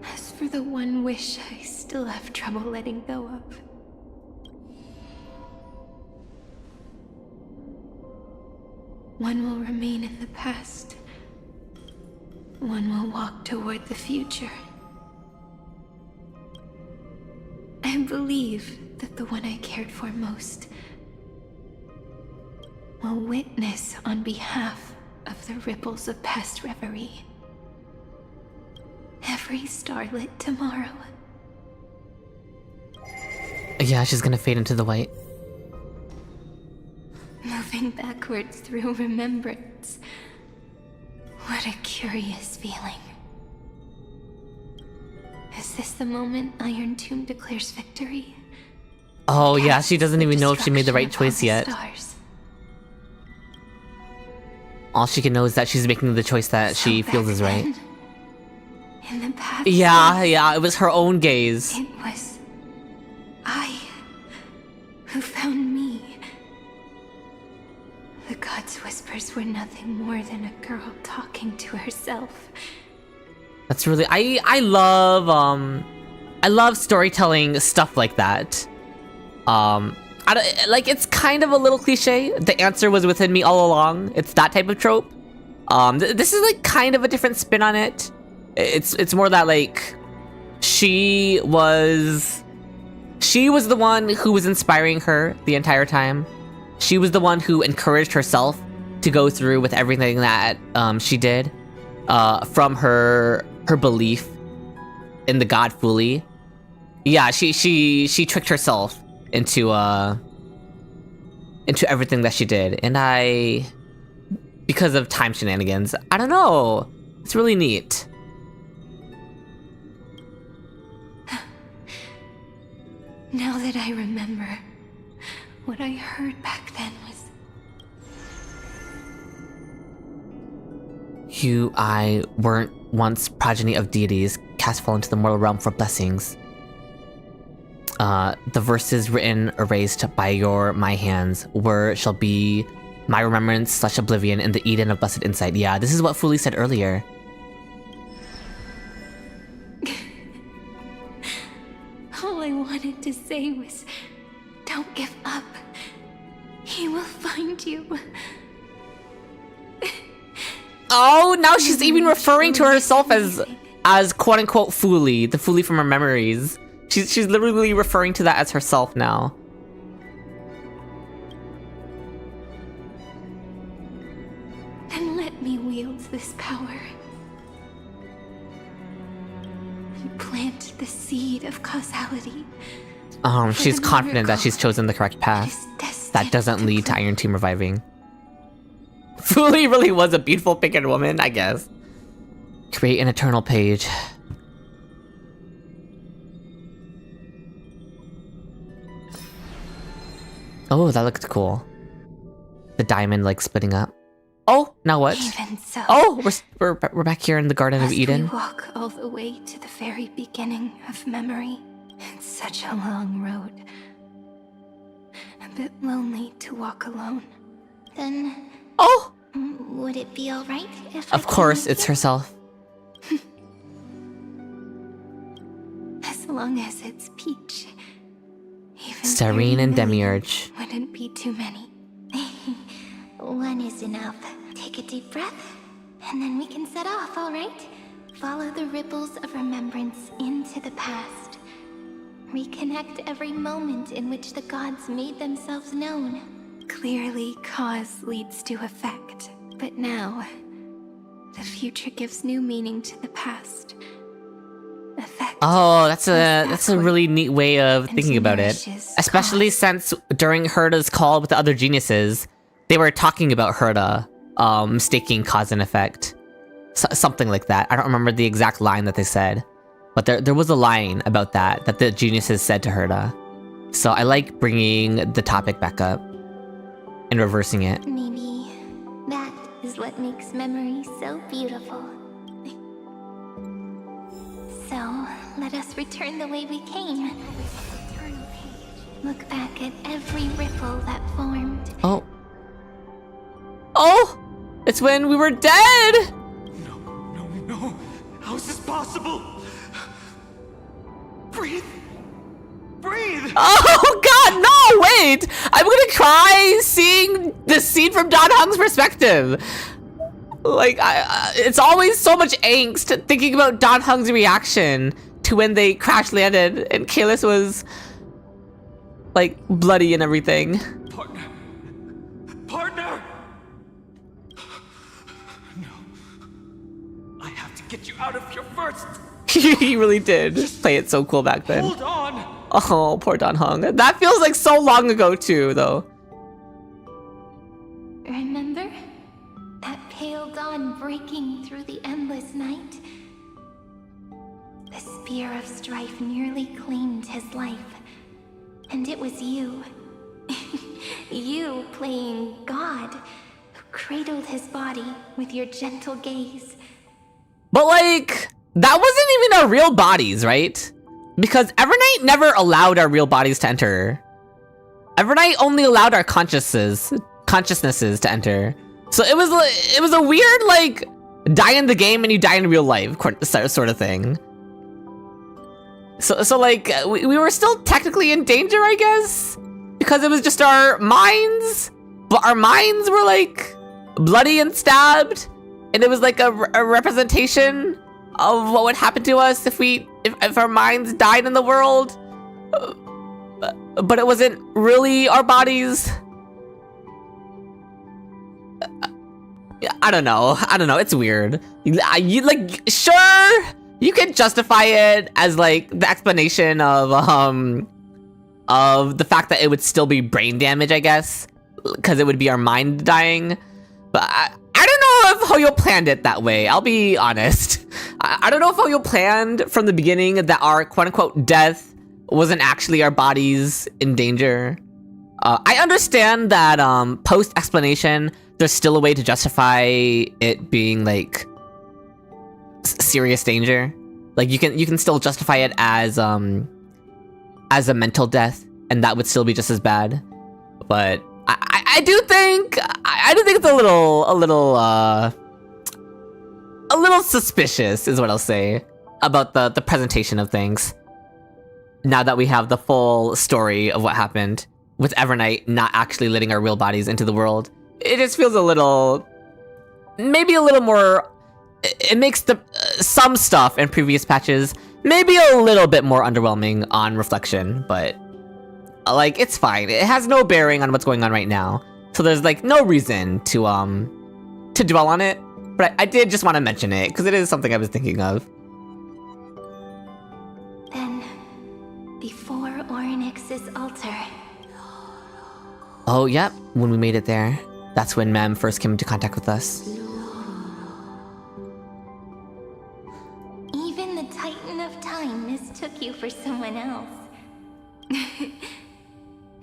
As for the one wish I still have trouble letting go of. One will remain in the past. One will walk toward the future. I believe that the one I cared for most will witness on behalf of the ripples of past reverie. Every starlit tomorrow. Yeah, she's gonna fade into the white. Moving backwards through remembrance. What a curious feeling. Is this the moment Iron Tomb declares victory? Oh yeah, she doesn't even know if she made the right choice yet. All she can know is that she's making the choice that she feels is right. In the past, Yeah, it was her own gaze. It was I who found me. The gods' whispers were nothing more than a girl talking to herself. That's really I love storytelling stuff like that. Like it's kind of a little cliche. The answer was within me all along. It's that type of trope. This is like kind of a different spin on it. It's more that like she was the one who was inspiring her the entire time. She was the one who encouraged herself to go through with everything that she did from her belief in the god fully. Yeah, she tricked herself into everything that she did, and because of time shenanigans, I don't know. It's really neat. Now that I remember, what I heard back then was... I weren't once progeny of deities, cast fall into the mortal realm for blessings. The verses written, erased by my hands, shall be my remembrance / oblivion in the Eden of blessed insight. Yeah, this is what Fuli said earlier. All I wanted to say was, don't give up. He will find you. Oh, now she's even referring to herself as quote unquote Fuli, the Fuli from her memories. She's literally referring to that as herself now. Then let me wield this power. And plant the seed of causality. She's confident that she's chosen the correct path. That doesn't lead to Iron Team reviving. Fuli really was a beautiful picket woman, I guess. Create an eternal page. Oh, that looked cool. The diamond like splitting up. Oh, now what? Even so, oh, we're back here in the Garden of Eden. We walk all the way to the very beginning of memory. It's such a long road. A bit lonely to walk alone. Then... Oh! Would it be alright if Of course, it's herself. As long as it's Peach. Even Serene and Demiurge. Wouldn't be too many. One is enough. Take a deep breath, and then we can set off, alright? Follow the ripples of remembrance into the past. Reconnect every moment in which the gods made themselves known. Clearly, cause leads to effect. But now, the future gives new meaning to the past. Effect. Oh, that's a really neat way of thinking about it. Especially since during Herda's call with the other geniuses, they were talking about Herda mistaking cause and effect. Something like that. I don't remember the exact line that they said. But there was a line about that the geniuses said to Herda. So I like bringing the topic back up and reversing it. Maybe that is what makes memory so beautiful. So, let us return the way we came. Look back at every ripple that formed. Oh. Oh! It's when we were dead! No. How is this possible? Breathe. Oh god, no! Wait! I'm gonna cry seeing the scene from Dan Heng's perspective. Like, it's always so much angst thinking about Dan Heng's reaction to when they crash landed and Kalis was, like, bloody and everything. Partner! No. I have to get you out of here first. He really did play it so cool back then. Hold on! Oh, poor Dan Heng. That feels like so long ago too, though. Remember? That pale dawn breaking through the endless night? The spear of strife nearly claimed his life. And it was you. You playing God, who cradled his body with your gentle gaze. But like, that wasn't even our real bodies, right? Because Evernight never allowed our real bodies to enter. Evernight only allowed our consciousnesses to enter. So it was a weird, like, die in the game and you die in real life sort of thing. So like, we were still technically in danger, I guess? Because it was just our minds? But our minds were, like, bloody and stabbed? And it was like a representation of what would happen to us if our minds died in the world? But it wasn't really our bodies? I don't know. It's weird. Sure, you can justify it as like the explanation of the fact that it would still be brain damage, I guess, because it would be our mind dying. But I don't know if Hoyo planned it that way. I'll be honest. I don't know if Hoyo planned from the beginning that our quote-unquote death wasn't actually our bodies in danger. I understand that post-explanation, there's still a way to justify it being like serious danger. Like you can still justify it as a mental death, and that would still be just as bad. But I do think it's a little suspicious, is what I'll say, about the presentation of things. Now that we have the full story of what happened with Evernight not actually letting our real bodies into the world, it just feels maybe a little more. It makes some stuff in previous patches maybe a little bit more underwhelming on reflection, but like, it's fine. It has no bearing on what's going on right now, so there's like no reason to dwell on it. But I did just want to mention it because it is something I was thinking of. Then, before Orynyx's altar. Oh, yep. When we made it there, that's when Mem first came into contact with us. Even the Titan of Time mistook you for someone else.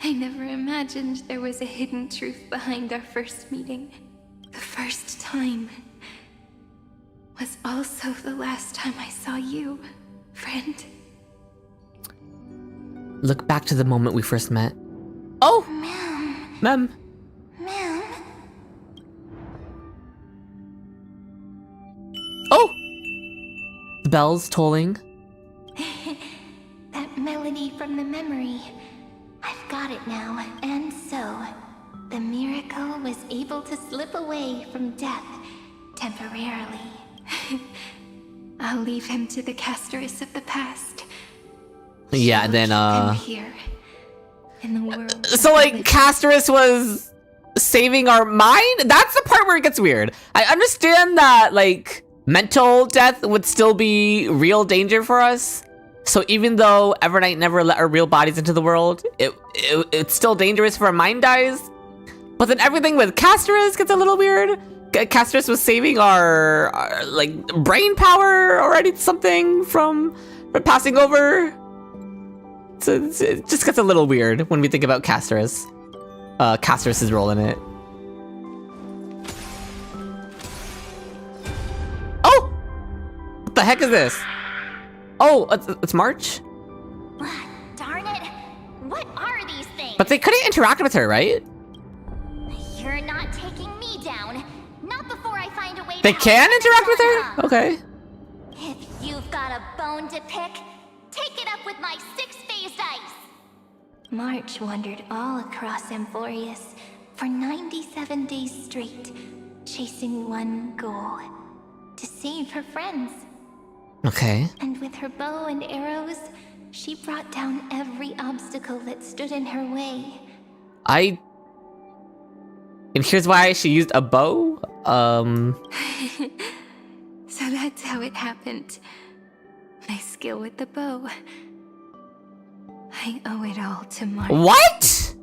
I never imagined there was a hidden truth behind our first meeting. The first time was also the last time I saw you, friend. Look back to the moment we first met. Oh! Mem. Oh! The bells tolling. That melody from the memory. I've got it now. And so, the miracle was able to slip away from death temporarily. I'll leave him to the Casterus of the past. Yeah, and then Here, in the world. So like, Casterus was saving our mind? That's the part where it gets weird. I understand that, like, mental death would still be real danger for us. So even though Evernight never let our real bodies into the world, it's still dangerous if our mind dies. But then everything with Casterus gets a little weird. Casterus was saving our like, brain power already, something from passing over. So it just gets a little weird when we think about Casterus. Casterus' role in it. Oh! What the heck is this? Oh, it's March? Darn it! What are these things? But they couldn't interact with her, right? You're not taking me down. Not before I find a way. They can interact with her? Okay. If you've got a bone to pick, take it up with my six-phased ice. March wandered all across Amphoreus for 97 days straight, chasing one goal: to save her friends. Okay. And with her bow and arrows, she brought down every obstacle that stood in her way. And here's why she used a bow. So that's how it happened. My skill with the bow. I owe it all to March. What?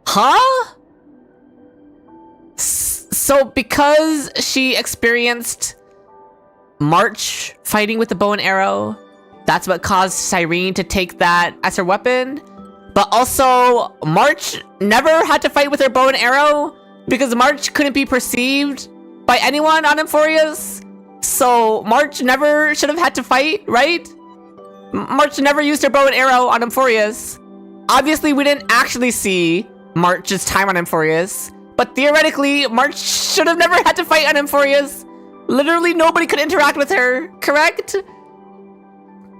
Huh? So because she experienced March fighting with the bow and arrow, that's what caused Cyrene to take that as her weapon? But also, March never had to fight with her bow and arrow because March couldn't be perceived by anyone on Amphoreus. So March never should have had to fight, right? March never used her bow and arrow on Amphoreus. Obviously, we didn't actually see March's time on Amphoreus, but theoretically, March should have never had to fight on Amphoreus. Literally nobody could interact with her, correct?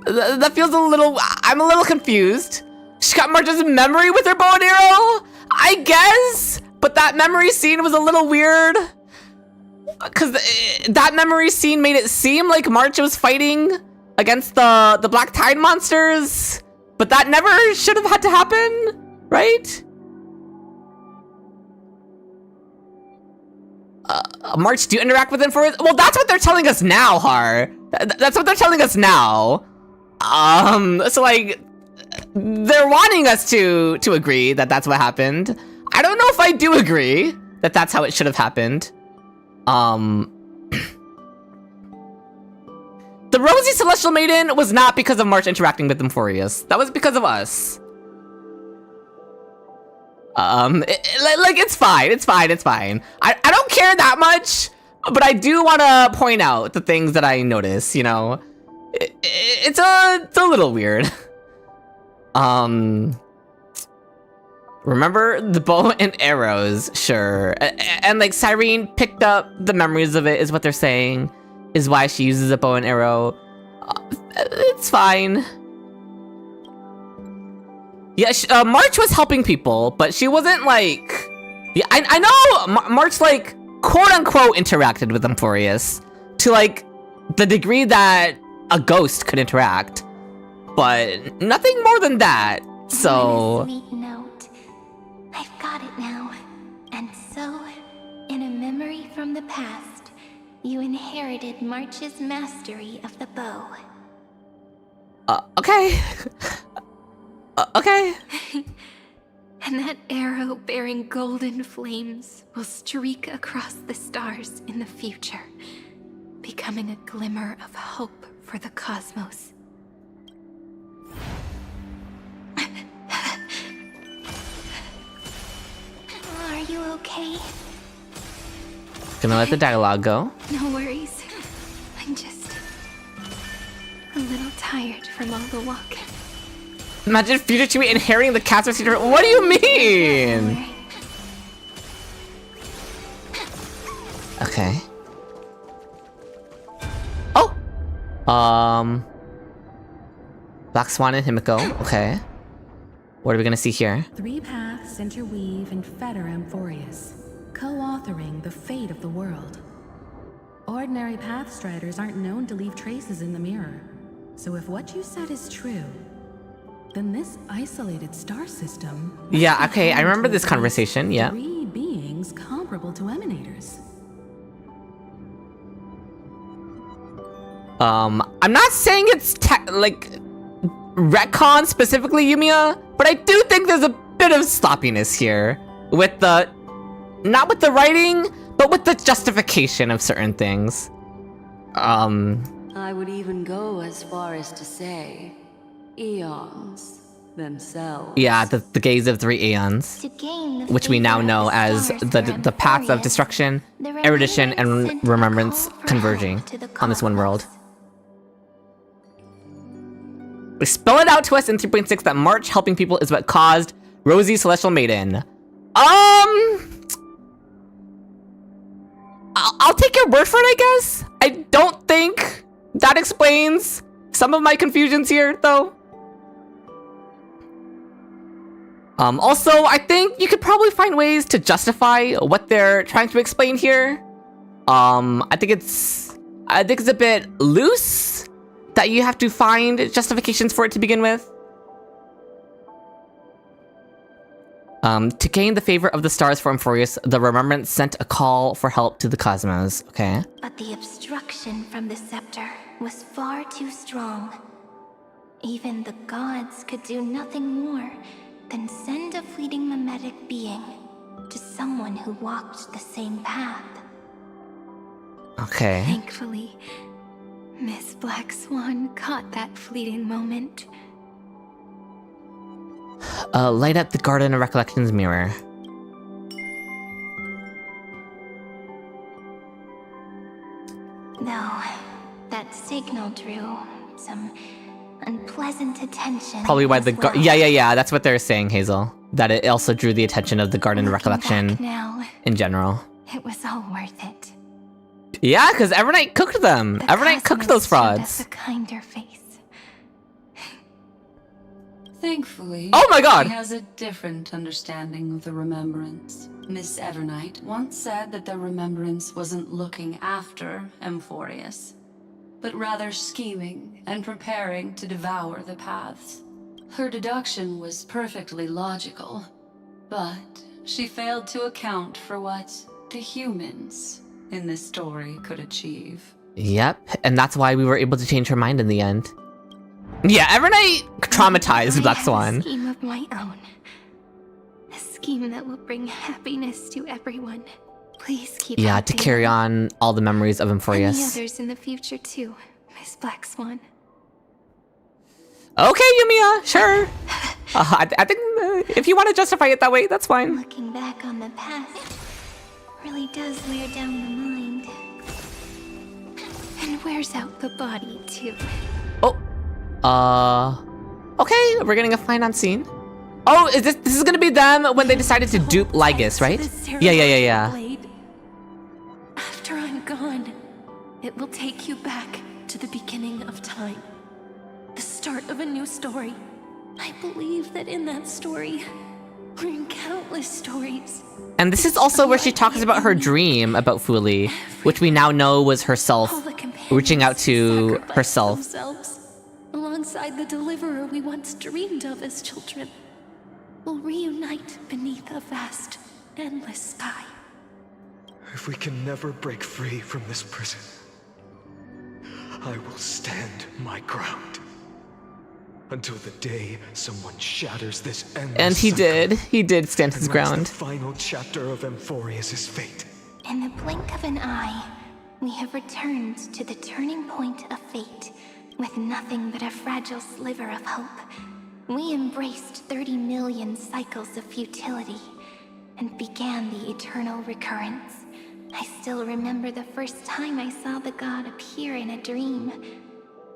That feels a little... I'm a little confused. She got March's memory with her bow and arrow? I guess? But that memory scene was a little weird. Because that memory scene made it seem like March was fighting against the Black Tide monsters. But that never should have had to happen, right? March, do you interact with Amphoreus? Well, that's what they're telling us now, Har. That's what they're telling us now. So like, they're wanting us to agree that that's what happened. I don't know if I do agree that that's how it should have happened. The Rosy Celestial Maiden was not because of March interacting with Amphoreus. That was because of us. It's fine. It's fine. I don't care that much, but I do want to point out the things that I notice, you know. It's a little weird. Remember the bow and arrows, sure. And like Cyrene picked up the memories of it is what they're saying, is why she uses a bow and arrow. It's fine. Yeah, March was helping people, but she wasn't like... Yeah, I know March, like, quote-unquote interacted with Amphoreus to, like, the degree that a ghost could interact, but nothing more than that, so... Sweet note. I've got it now. And so, in a memory from the past, you inherited March's mastery of the bow. Okay. Okay. And that arrow bearing golden flames will streak across the stars in the future, becoming a glimmer of hope for the cosmos. Are you okay? Gonna let the dialogue go. No worries. I'm just a little tired from all the walking. Imagine future Chewie inheriting the caster secret. What do you mean? Okay. Oh! Black Swan and Himiko. Okay. What are we gonna see here? 3 paths interweave and fetter Amphoreus, co-authoring the fate of the world. Ordinary pathstriders aren't known to leave traces in the mirror. So if what you said is true, then this isolated star system... Yeah, okay, I remember this conversation, yeah. 3 beings comparable to emanators. I'm not saying it's like retcon specifically, Yumiya, but I do think there's a bit of sloppiness here with the, not with the writing, but with the justification of certain things. I would even go as far as to say, eons themselves. Yeah, the gaze of 3 aeons, which we now know as the paths of destruction, erudition, and remembrance converging on this one world. They spell it out to us in 3.6 that March helping people is what caused Rosie Celestial Maiden. I'll take your word for it, I guess. I don't think that explains some of my confusions here, though. Also, I think you could probably find ways to justify what they're trying to explain here. I think it's a bit loose that you have to find justifications for it to begin with. To gain the favor of the stars for Amphoreus, the Remembrance sent a call for help to the cosmos. Okay. But the obstruction from the scepter was far too strong. Even the gods could do nothing more than send a fleeting mimetic being to someone who walked the same path. Okay. Thankfully, Miss Black Swan caught that fleeting moment. Light up the Garden of Recollections mirror. Though, that signal drew some unpleasant attention. Probably why the well. yeah, that's what they're saying, Hazel. That it also drew the attention of the Garden of Recollection Back now, in general. it was all worth it. Yeah, because Evernight cooked them. Evernight cooked those frauds. A kinder face. Thankfully, Oh my god! She has a different understanding of the Remembrance. Miss Evernight once said that the Remembrance wasn't looking after Amphoreus, but rather scheming and preparing to devour the paths. Her deduction was perfectly logical, but she failed to account for what the humans in this story could achieve. Yep, and that's why we were able to change her mind in the end. Yeah, Evernight traumatized Black Swan. A scheme of my own. A scheme that will bring happiness to everyone. Please keep Yeah, to helping carry on all the memories of any Amphoreus. others in the future too, Miss Black Swan. Okay, Yumiya, sure. I think if you want to justify it that way, that's fine. Looking back on the past really does wear down the mind. And wears out the body too. Okay, we're getting a Phainon scene. Oh, this is gonna be them when they decided to dupe Lygus, right? Yeah. Blade. After I'm gone, it will take you back to the beginning of time. The start of a new story. I believe that in that story, we're in countless stories. And this is also where she talks about her dream about Fuli, which we now know was herself reaching out to herself. Themselves, alongside the deliverer we once dreamed of as children, will reunite beneath a vast, endless sky. If we can never break free from this prison, I will stand my ground. Until the day someone shatters this endless And he cycle did stand his and writes ground. the final chapter of Amphoreus' fate. In the blink of an eye, we have returned to the turning point of fate, with nothing but a fragile sliver of hope. We embraced 30 million cycles of futility, and began the eternal recurrence. I still remember the first time I saw the god appear in a dream,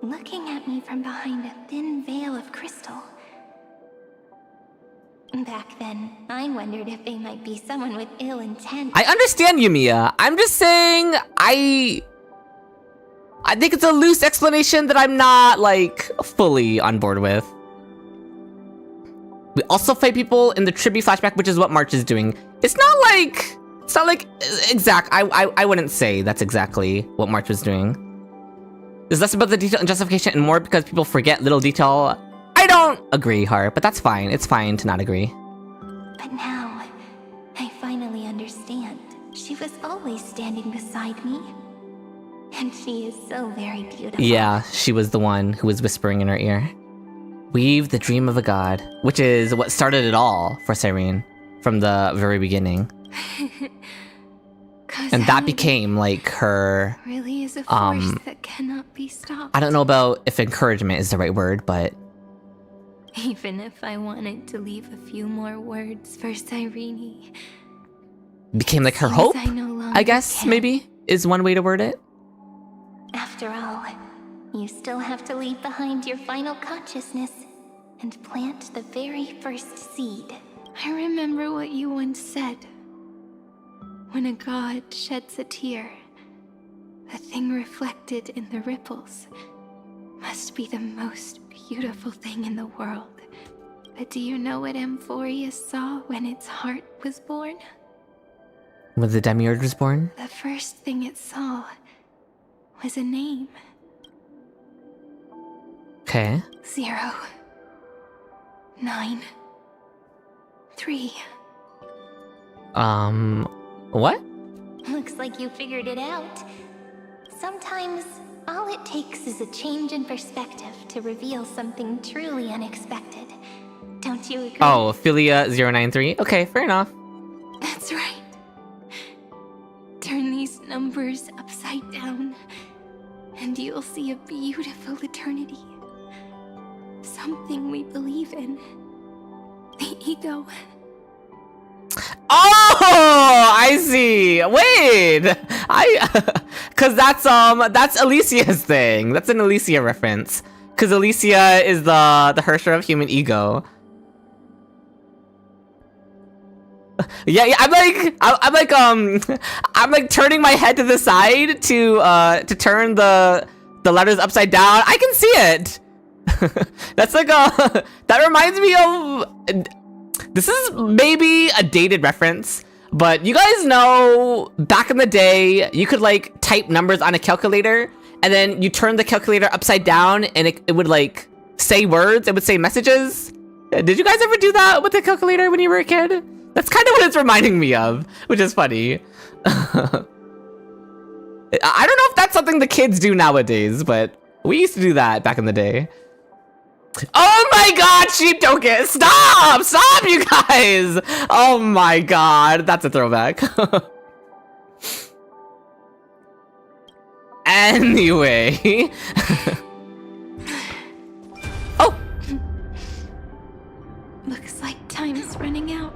looking at me from behind a thin veil of crystal. Back then, I wondered if they might be someone with ill intent. I understand, Yumiya. I'm just saying, I think it's a loose explanation that I'm not, like, fully on board with. We also fight people in the tribute flashback, which is what March is doing. It's not like It's not like exact. I wouldn't say that's exactly what March was doing. It's less about the detail and justification and more because people forget little detail. I don't agree, Heart, but that's fine. It's fine to not agree. But now, I finally understand. She was always standing beside me. And she is so very beautiful. Yeah, she was the one who was whispering in her ear. Weave the dream of a god, which is what started it all for Cyrene from the very beginning. And that became like her really is a force that cannot be stopped. I don't know about if encouragement is the right word, but even if I wanted to leave a few more words for Cyrene, became like her hope, I guess can. maybe is one way to word it. After all, you still have to leave behind your final consciousness and plant the very first seed. I remember what you once said. When a god sheds a tear, the thing reflected in the ripples must be the most beautiful thing in the world. But do you know what Amphoreus saw when its heart was born? When the Demiurge was born? The first thing it saw was a name. Okay. 0, 9, 3. What? Looks like you figured it out. Sometimes, all it takes is a change in perspective to reveal something truly unexpected. Don't you agree? Oh, Philia 093? Okay, fair enough. That's right. Turn these numbers upside down, and you'll see a beautiful eternity. Something we believe in. The ego. Oh, I see. Wait, cause that's Alicia's thing. That's an Alicia reference. Cause Alicia is the Hersher of human ego. Yeah, I'm like turning my head to the side to turn the letters upside down. I can see it. That's like that reminds me of. This is maybe a dated reference, but you guys know back in the day, you could like type numbers on a calculator and then you turn the calculator upside down and it would like say words, it would say messages. Did you guys ever do that with a calculator when you were a kid? That's kind of what it's reminding me of, which is funny. I don't know if that's something the kids do nowadays, but we used to do that back in the day. Oh my god, sheep don't get— Stop! Stop, you guys! Oh my god, that's a throwback. Anyway. Oh! Looks like time's running out.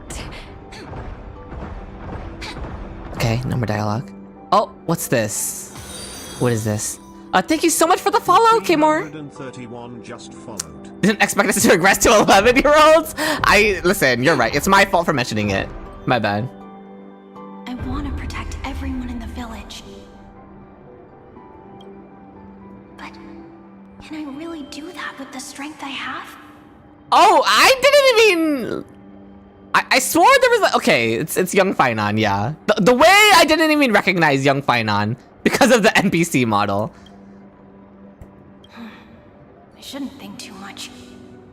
Okay, number dialogue. Oh, what's this? What is this? Thank you so much for the follow, K-More. 131 just followed. Didn't expect us to regress to 11-year-olds. Listen, you're right. It's my fault for mentioning it. My bad. I want to protect everyone in the village. But can I really do that with the strength I have? Oh, I didn't even... I swore there was like... Okay, it's young Phainon, yeah. The way I didn't even recognize young Phainon because of the NPC model. I shouldn't think too much.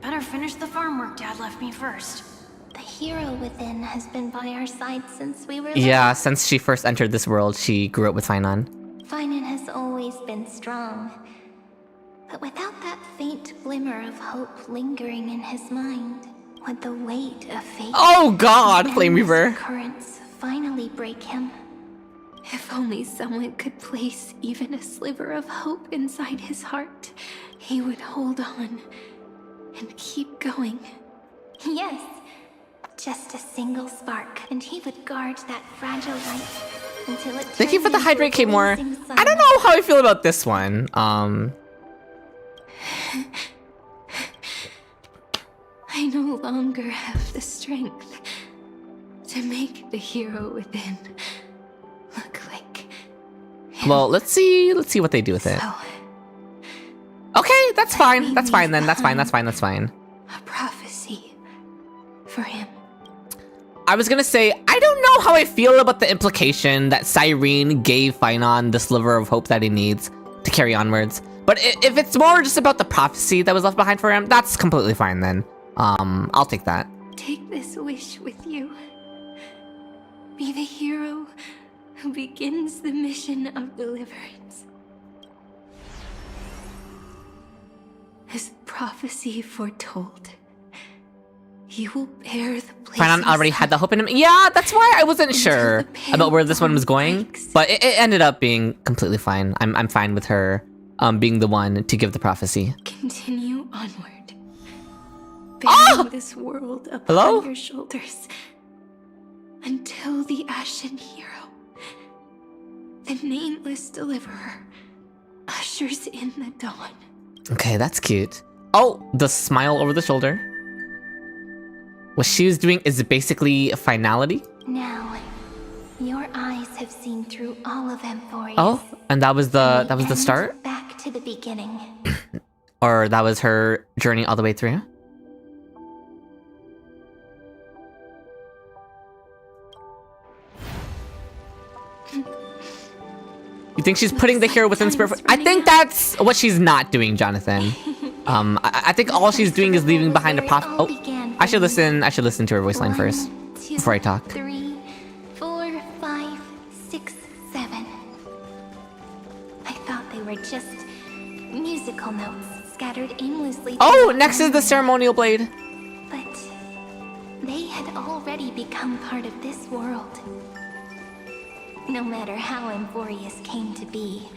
Better finish the farm work Dad left me first. The hero within has been by our side since we were Yeah, since she first entered this world, she grew up with Phainon. Phainon has always been strong. But without that faint glimmer of hope lingering in his mind, would the weight of fate— Oh god, Flame Reaver! —currents finally break him? If only someone could place even a sliver of hope inside his heart, he would hold on and keep going. Yes, just a single spark, and he would guard that fragile light until it— Thank you for the hydrate, K-More. I don't know how I feel about this one. I no longer have the strength to make the hero within look like him. Well, let's see what they do with it. Okay, that's fine. That's fine then. That's fine. A prophecy for him. I was gonna say, I don't know how I feel about the implication that Cyrene gave Phainon the sliver of hope that he needs to carry onwards. But if it's more just about the prophecy that was left behind for him, that's completely fine then. I'll take that. Take this wish with you. Be the hero who begins the mission of deliverance. As prophecy foretold, you will bear the place. Phainon already had the hope in him. Yeah, that's why I wasn't sure about where this one was going. But it ended up being completely fine. I'm fine with her being the one to give the prophecy. Continue onward, bearing this world upon your shoulders until the Ashen Hero, the nameless deliverer, ushers in the dawn. Okay, that's cute. Oh, the smile over the shoulder. What she was doing is basically a finality. Now, your eyes have seen through all of Amphoreus. Oh, and that was the start? Back to the beginning. Or that was her journey all the way through? You think she's putting the hero within spirit? I think that's what she's not doing, Jonathan. I think all she's doing is leaving behind a prophet. Oh, I should listen to her voice line first before I talk. 3, 4, 5, 6, 7. I thought they were just musical notes scattered aimlessly. Oh, next is the ceremonial blade. But they had already become part of this world. No matter how Amphoreus came to be,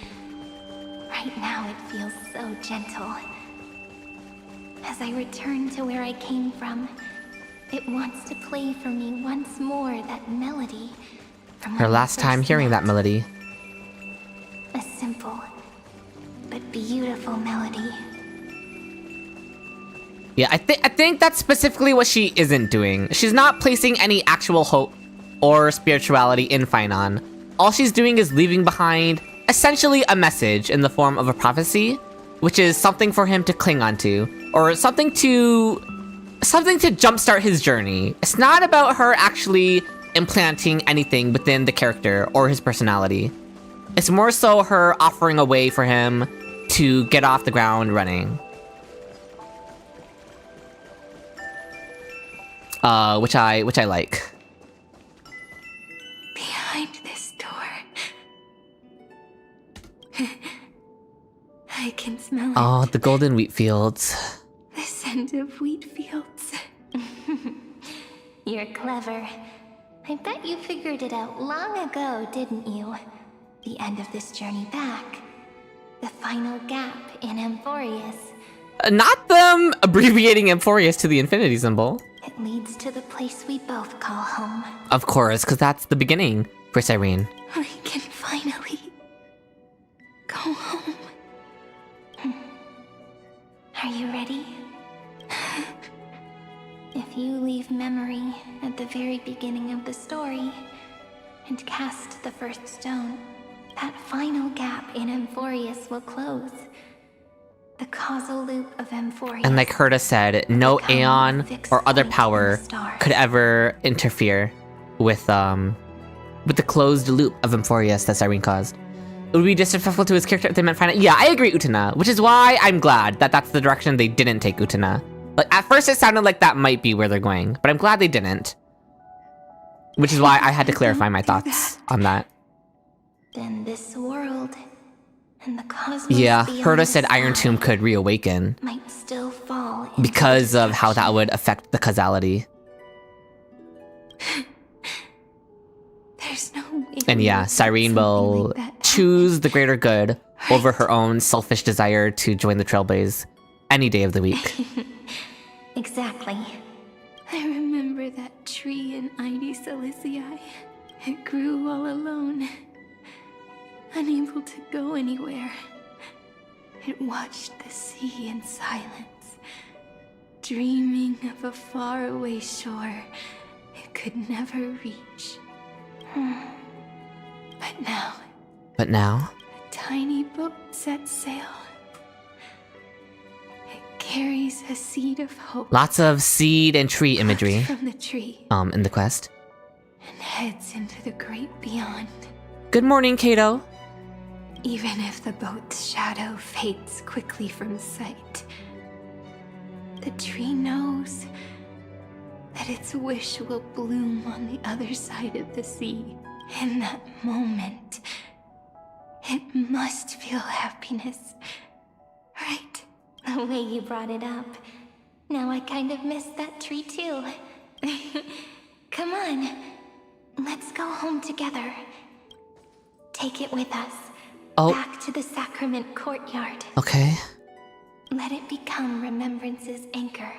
right now it feels so gentle. As I return to where I came from, it wants to play for me once more that melody from Her last time hearing that melody. A simple but beautiful melody. Yeah, I think that's specifically what she isn't doing. She's not placing any actual hope or spirituality in Phainon. All she's doing is leaving behind essentially a message in the form of a prophecy, which is something for him to cling onto, or something to jumpstart his journey. It's not about her actually implanting anything within the character or his personality. It's more so her offering a way for him to get off the ground running. Which I like. Behind this door, I can smell it. Oh, the golden wheat fields. The scent of wheat fields. You're clever. I bet you figured it out long ago, didn't you? The end of this journey back. The final gap in Amphoreus. Not them abbreviating Amphoreus to the infinity symbol. It leads to the place we both call home. Of course, because that's the beginning for Cyrene. We can finally go home. Are you ready? If you leave memory at the very beginning of the story and cast the first stone, that final gap in Amphoreus will close. The causal loop of Amphoreus. And like Herta said, no Aeon or other power could ever interfere with the closed loop of Amphoreus that Cyrene caused. It would be disrespectful to his character if they meant final. Yeah, I agree, Utena, which is why I'm glad that that's the direction they didn't take Utena. Like, at first it sounded like that might be where they're going, but I'm glad they didn't. Which is why I had to clarify my thoughts on that. Then this world and the cosmos. Yeah, Herta said Iron Tomb could reawaken might still fall because of how that would affect the causality. There's no way. And yeah, Cyrene will choose the greater good over her own selfish desire to join the Trailblaze any day of the week. Exactly. I remember that tree in Idis. It grew all alone, unable to go anywhere. It watched the sea in silence, dreaming of a faraway shore it could never reach. But now, a tiny boat sets sail. It carries a seed of hope. Lots of seed and tree imagery from the tree. in the quest. heads into the great beyond. Good morning, Kato. Even if the boat's shadow fades quickly from sight, the tree knows that its wish will bloom on the other side of the sea. In that moment, it must feel happiness, right? The way you brought it up. Now I kind of miss that tree too. Come on, let's go home together. Take it with us. Oh. Back to the sacrament courtyard. Okay. Let it become remembrance's anchor,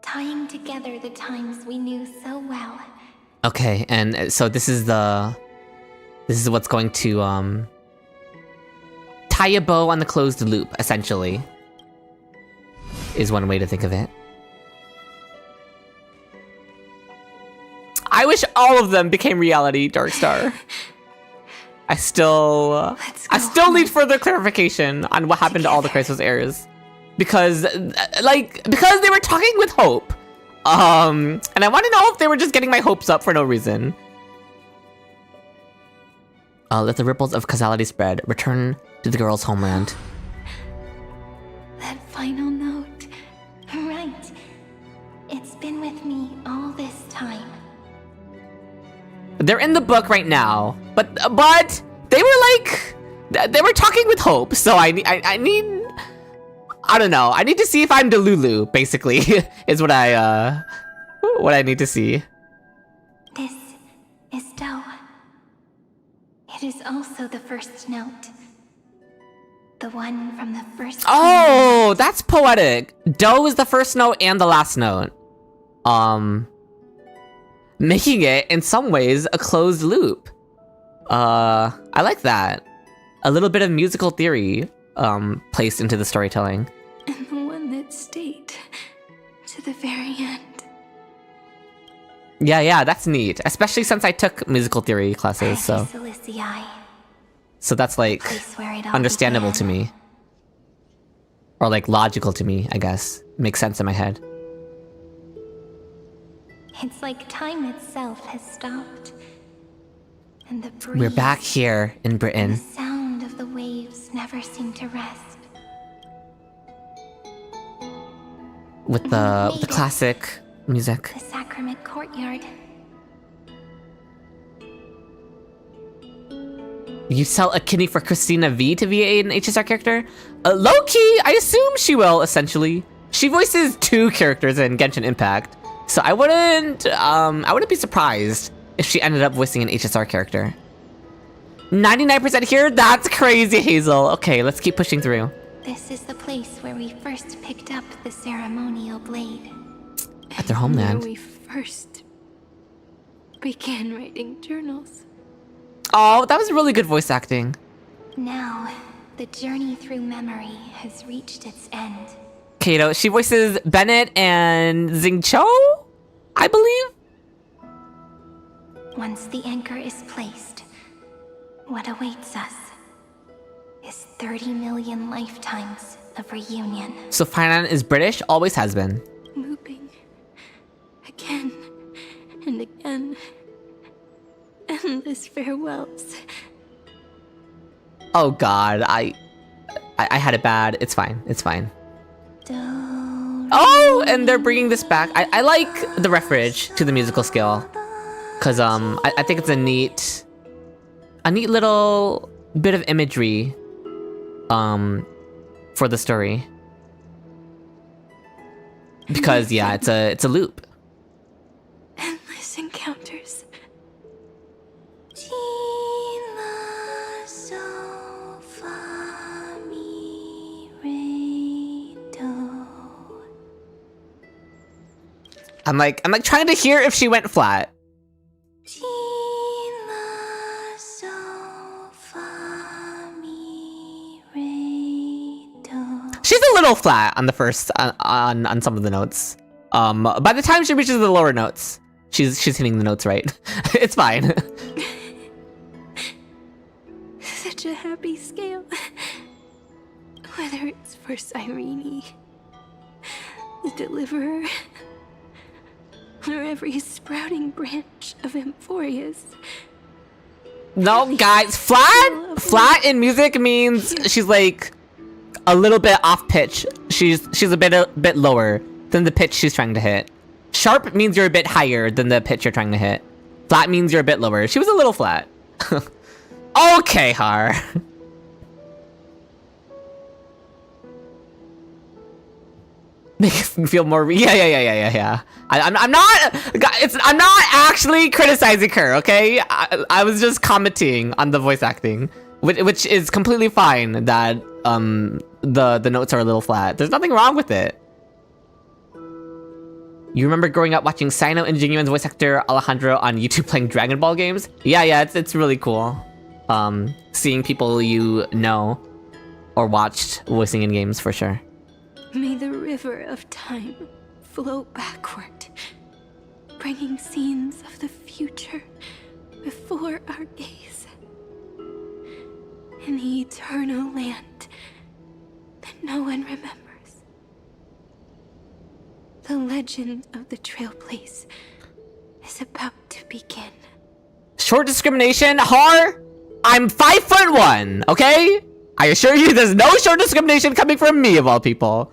tying together the times we knew so well. Okay, and so this is what's going to tie a bow on the closed loop, essentially. Is one way to think of it. I wish all of them became reality, Darkstar. I still need further clarification on what happened to all the Crisis heirs. Because they were talking with hope. And I want to know if they were just getting my hopes up for no reason. Let the ripples of causality spread. Return to the girl's homeland. That final note. Right. It's been with me all this time. They're in the book right now, but they were talking with hope. So I need, I don't know. I need to see if I'm Delulu. Basically, is what I need to see. This is Do. It is also the first note. The one from the first. Oh, that's poetic. Do is the first note and the last note. Making it, in some ways, a closed loop. I like that. A little bit of musical theory, placed into the storytelling. And the one that stayed to the very end. Yeah, that's neat. Especially since I took musical theory classes, so. So that's like understandable to me. Or like logical to me, I guess. Makes sense in my head. It's like time itself has stopped. And the breeze, We're back here in Britain. the sound of the waves never seem to rest. With the classic music. The sacrament courtyard. You sell a kidney for Christina V to be an HSR character? Low-key, I assume she will, essentially. She voices 2 characters in Genshin Impact, so I wouldn't be surprised if she ended up voicing an HSR character. 99% here? That's crazy, Hazel. Okay, let's keep pushing through. This is the place where we first picked up the ceremonial blade. At their homeland. Where we first began writing journals. Oh, that was really good voice acting. Now, the journey through memory has reached its end. Kato, she voices Bennett and Xingqiu, I believe? Once the anchor is placed, what awaits us is 30 million lifetimes of reunion. So Phainon is British, always has been. Looping. Again and again. Endless farewells. Oh god, I had it bad. It's fine. It's fine. Oh, and they're bringing this back. I like the reference to the musical scale, cause I think it's a neat little bit of imagery, for the story. Because yeah, it's a loop. Endless encounters. I'm like trying to hear if she went flat. She's a little flat on the first on some of the notes. By the time she reaches the lower notes, she's hitting the notes right. It's fine. Such a happy scale. Whether it's for Cyrene, the Deliverer, or every sprouting branch of Amphoreus. No, guys, flat in music means she's like a little bit off pitch. She's a bit lower than the pitch she's trying to hit. Sharp means you're a bit higher than the pitch you're trying to hit. Flat means you're a bit lower. She was a little flat. Okay, Har. Makes me feel more. Yeah. I'm not actually criticizing her. Okay, I was just commenting on the voice acting, which is completely fine. That the notes are a little flat. There's nothing wrong with it. You remember growing up watching Phainon and Genuine's voice actor Alejandro on YouTube playing Dragon Ball games? Yeah, it's really cool. Seeing people you know or watched voicing in games for sure. May the river of time flow backward, bringing scenes of the future before our gaze. In the eternal land that no one remembers. The legend of the Trailblaze is about to begin. Short discrimination, Har? I'm 5'1", okay? I assure you there's no short discrimination coming from me of all people.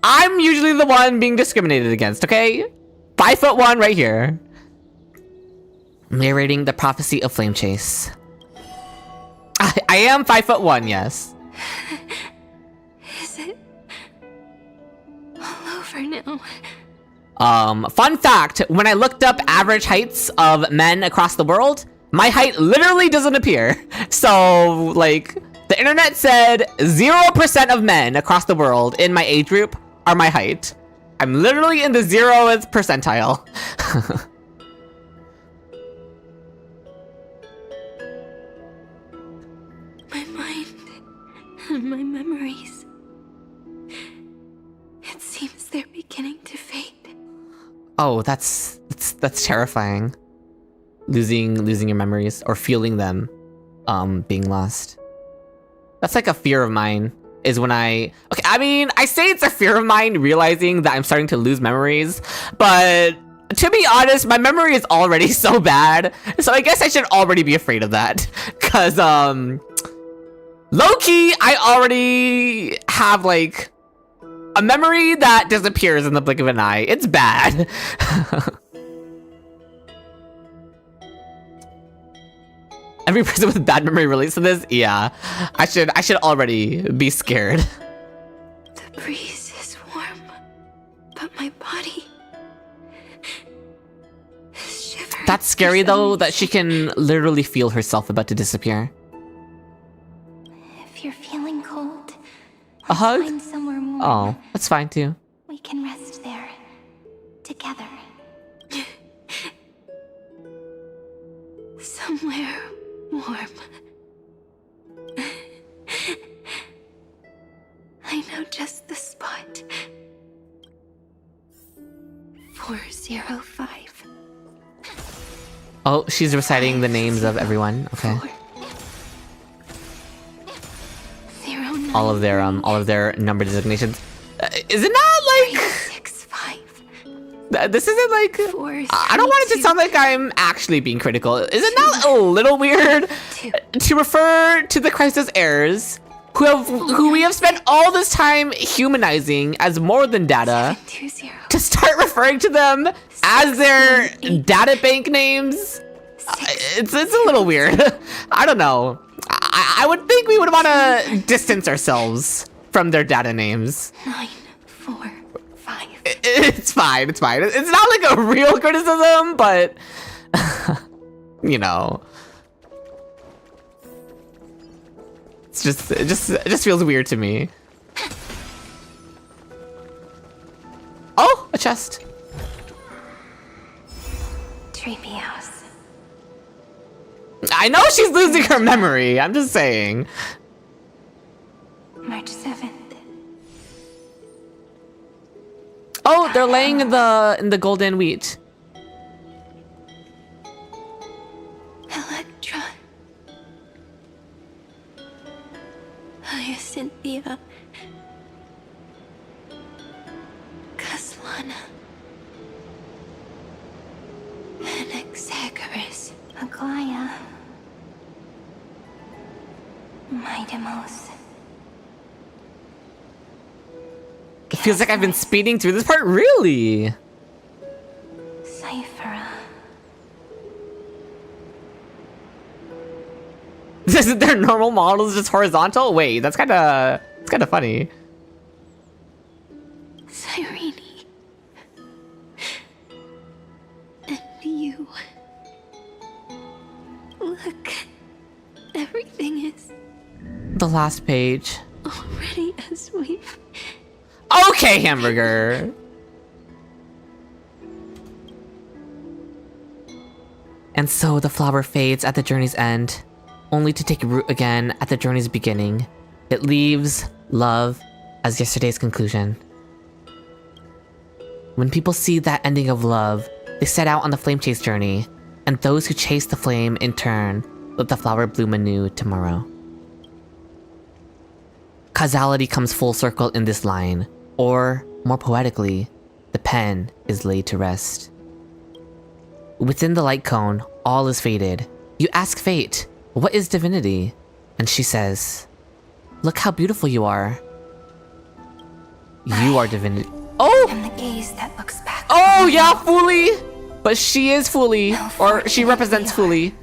I'm usually the one being discriminated against, okay? 5'1" right here. Narrating the prophecy of Flame Chase. I am 5'1", yes. Is it all over now? Fun fact, when I looked up average heights of men across the world, my height literally doesn't appear. So, like, the internet said 0% of men across the world in my age group are my height. I'm literally in the 0th percentile. My mind and my memories. It seems they're beginning to fade. Oh, that's terrifying. Losing your memories or feeling them being lost. That's like a fear of mine, is when I mean, I say it's a fear of mine realizing that I'm starting to lose memories, but to be honest, my memory is already so bad, so I guess I should already be afraid of that. Cause low-key, I already have like a memory that disappears in the blink of an eye. It's bad. Every person with bad memory relates to this? Yeah. I should already be scared. The breeze is warm, but my body is shivering. That's scary though, that she can literally feel herself about to disappear. If you're feeling cold, A hug? find somewhere warm. Oh, that's fine too. We can rest there, together. Somewhere warm. I know just the spot. 405. Oh, she's reciting the names of everyone. Okay. 09. All of their number designations. Is it not like 365? this isn't like I don't want it to sound like I'm actually being critical. Is it not a little weird to refer to the Crisis heirs who we have spent all this time humanizing as more than data to start referring to them as their data bank names? It's a little weird. I don't know. I would think we would want to distance ourselves from their data names. 945. It's fine. It's fine. It's not like a real criticism, but you know, it just feels weird to me. Oh, a chest. Treehouse. I know she's losing her memory. I'm just saying. March 7th. Oh, they're laying in the golden wheat. Electra. Hyacinthia. Caslana. Idimos. It feels like I've been speeding through this part, really? Cyphera. Isn't their normal models just horizontal? Wait, it's kind of funny. Cyrene. And you. Look. Everything is The last page. already as we've... Okay, hamburger. And so the flower fades at the journey's end, only to take root again at the journey's beginning. It leaves love as yesterday's conclusion. When people see that ending of love, they set out on the flame chase journey, and those who chase the flame in turn let the flower bloom anew tomorrow. Causality comes full circle in this line, or, more poetically, the pen is laid to rest. Within the light cone, all is faded. You ask fate, what is divinity? And she says, look how beautiful you are. You are divinity. Oh! And the gaze that looks back. Oh yeah, Fully! But she is Fully, or she represents Fully.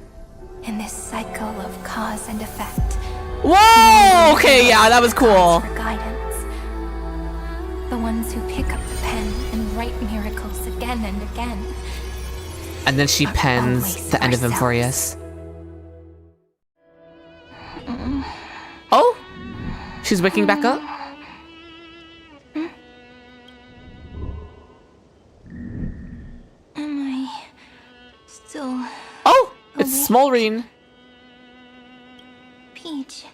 In this cycle of cause and effect. Whoa! Okay, yeah, that was cool. For guidance. The ones who pick up the pen and write miracles again and again. And then she pens the end of Amphoreus. Oh! She's waking back up? Am I still... Oh! It's smoldering. Peach,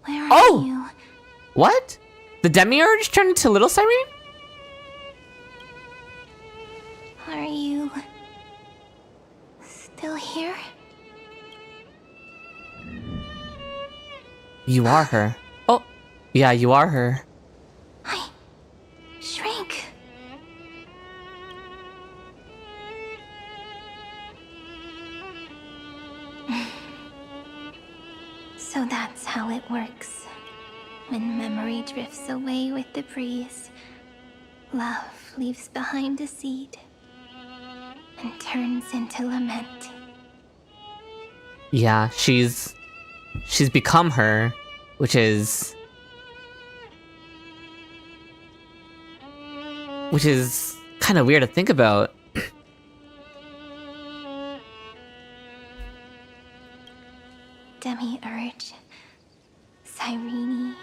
where Oh! are you? What? The Demiurge turned into Little Cyrene? Are you... still here? You are her. Oh, yeah, you are her. I... shrank. So that's how it works. When memory drifts away with the breeze, love leaves behind a seed and turns into lament. Yeah, she's become her, which is kind of weird to think about. Demiurge, Cyrene,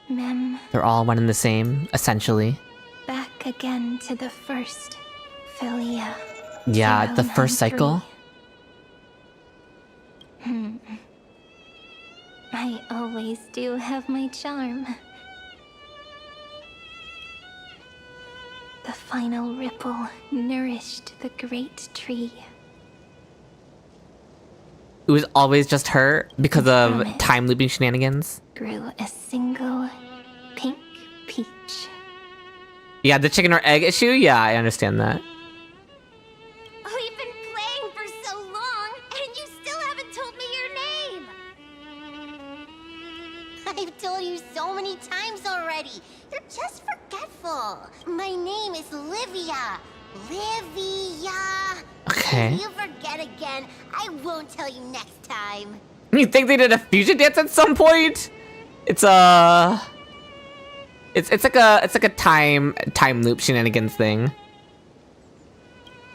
Mem, They're all one and the same, essentially. back again to the first Philia. Yeah, the 093. first cycle. I always do have my charm. The final ripple nourished the great tree. It was always just her because of time looping shenanigans. Grew a single pink peach. Yeah, the chicken or egg issue? Yeah, I understand that. We've been playing for so long, and you still haven't told me your name! I've told you so many times already. You're just forgetful. My name is Livia. Livia. Okay. If you forget again, I won't tell you next time. You think they did a fusion dance at some point? It's like a time loop shenanigans thing.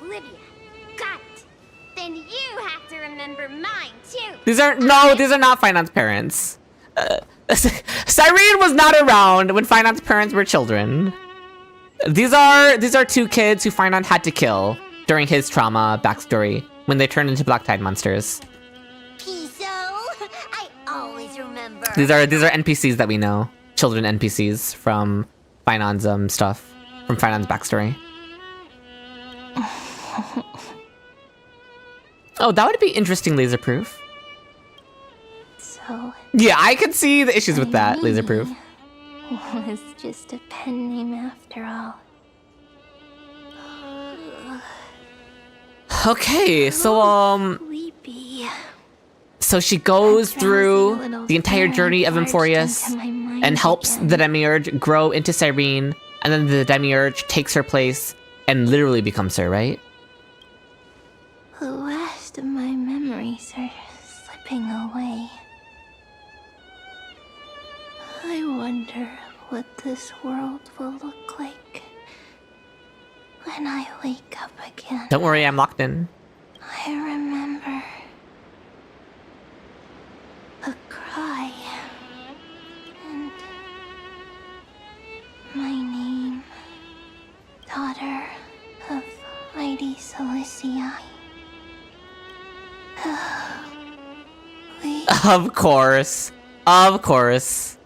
Livia, got it. Then you have to remember mine too. These are not Phainon's parents. Cyrene was not around when Phainon's parents were children. These are two kids who Phainon had to kill during his trauma backstory when they turned into black tide monsters. Piso, I always remember. These are NPCs that we know, children NPCs from Phainon's stuff, from Phainon's backstory. Oh, that would be interesting, Laserproof. So Yeah, I could see the issues with that, Laserproof. was just a pen name after all. Okay, so So she goes through the entire journey of Amphoreus and helps the Demiurge grow into Cyrene, and then the Demiurge takes her place and literally becomes her, right? The last of my memories are slipping away. I wonder what this world will look like when I wake up again. Don't worry, I'm locked in. I remember the cry and my name, daughter of Idis. Of course. Of course.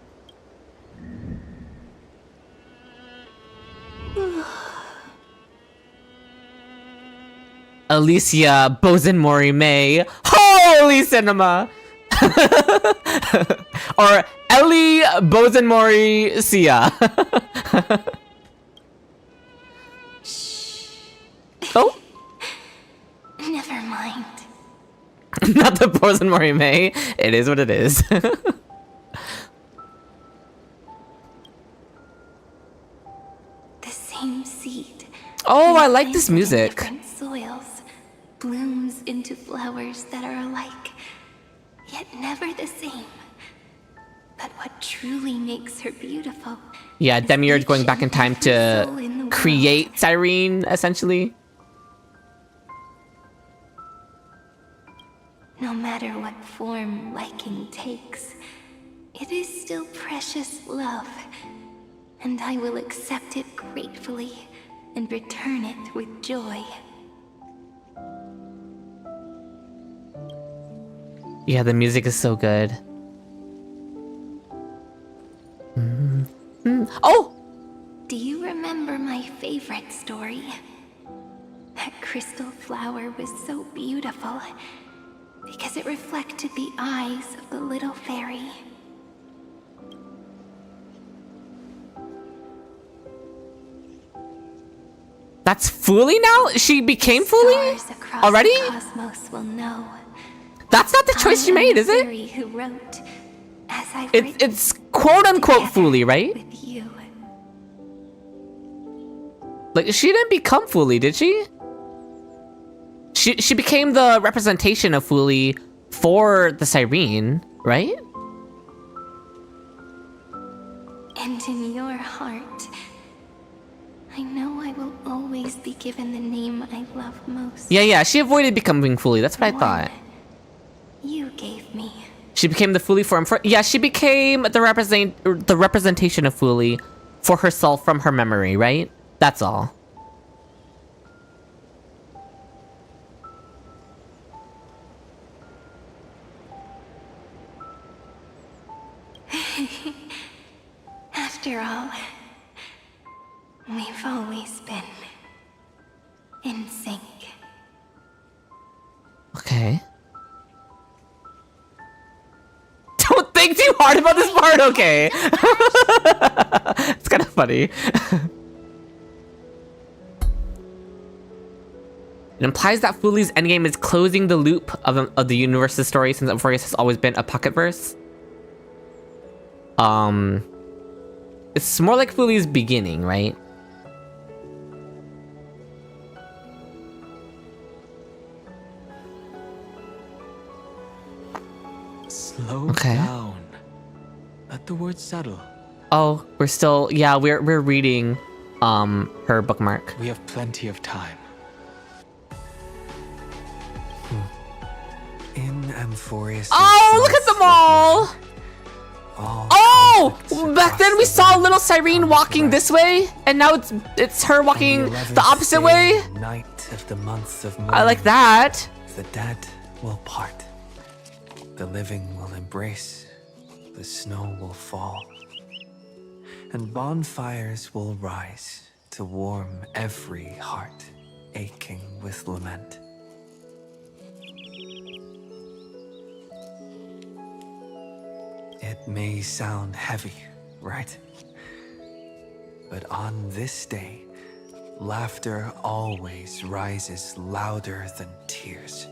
Alicia Bozenmori May. Holy cinema! Or Ellie Bozenmori Sia. Oh? Never mind. Not the Bozenmori May. It is what it is. The same seed. Oh, I like this music. Different soils blooms into flowers that are alike, yet never the same. But what truly makes her beautiful? Yeah, Demiurge going back in time to create Cyrene, essentially. No matter what form liking takes, it is still precious love, and I will accept it gratefully and return it with joy. Yeah, the music is so good. Oh! Do you remember my favorite story? That crystal flower was so beautiful because it reflected the eyes of the little fairy. That's Fooly now? She became Fooly? Stars across Already? the cosmos will know. That's not the choice you made, is it? Fairy who wrote, as I've It's quote-unquote Fooly, right? with you. Like, she didn't become Fooly, did she? She became the representation of Fooly for the Cyrene, right? And in your heart, I know I will always be given the name I love most. Yeah, she avoided becoming Fooly. That's what I thought. You gave me. She became the Fooly form for... Yeah, she became the representation of Fooly for herself from her memory, right? That's all. After all, we've always been in sync. Okay. Don't think too hard about this part, okay? It's kind of funny. It implies that Fooly's endgame is closing the loop of the universe's story, since Amphoreus has always been a pocket verse. It's more like Fooly's beginning, right? Slow Okay. down. Let the words settle. Oh, we're still... Yeah, we're reading her bookmark. We have plenty of time. In Amphoreus. Oh, look at them all! Oh! Back then we saw little Cyrene walking this way, and now it's her walking the opposite way. Night of the month of I like that. The dead will part. The living will embrace. The snow will fall. And bonfires will rise to warm every heart aching with lament. It may sound heavy, right? But on this day, laughter always rises louder than tears.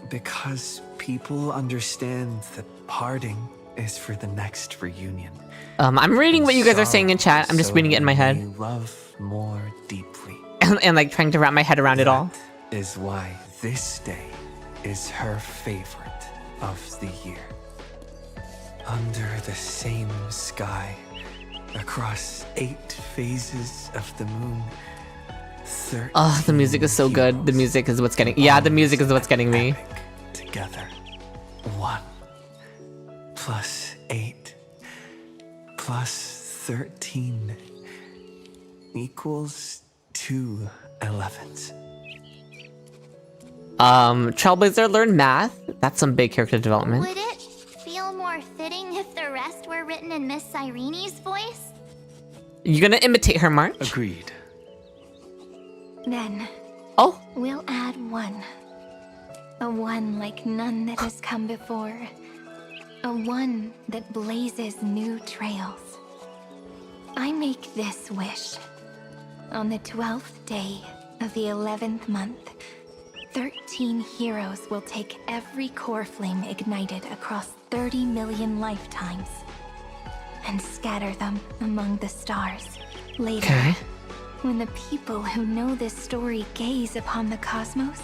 Because people understand that parting is for the next reunion. I'm reading what you guys are saying in chat. I'm just reading it in my head. You love more deeply. and like trying to wrap my head around it all. Is why this day is her favorite of the year. Under the same sky, across 8 phases of the moon. Oh, the music is so good. The music is what's getting. Yeah, the music is what's getting me. Together. 1 plus 8 plus 13 equals 2 11s. Trailblazer learned math. That's some big character development. Would it feel more fitting if the rest were written in Miss Irene's voice? You gonna imitate her, March? Agreed. Then, we'll add 1. A 1 like none that has come before. A 1 that blazes new trails. I make this wish. On the 12th day of the 11th month, 13 heroes will take every core flame ignited across 30 million lifetimes and scatter them among the stars. Later, when the people who know this story gaze upon the cosmos,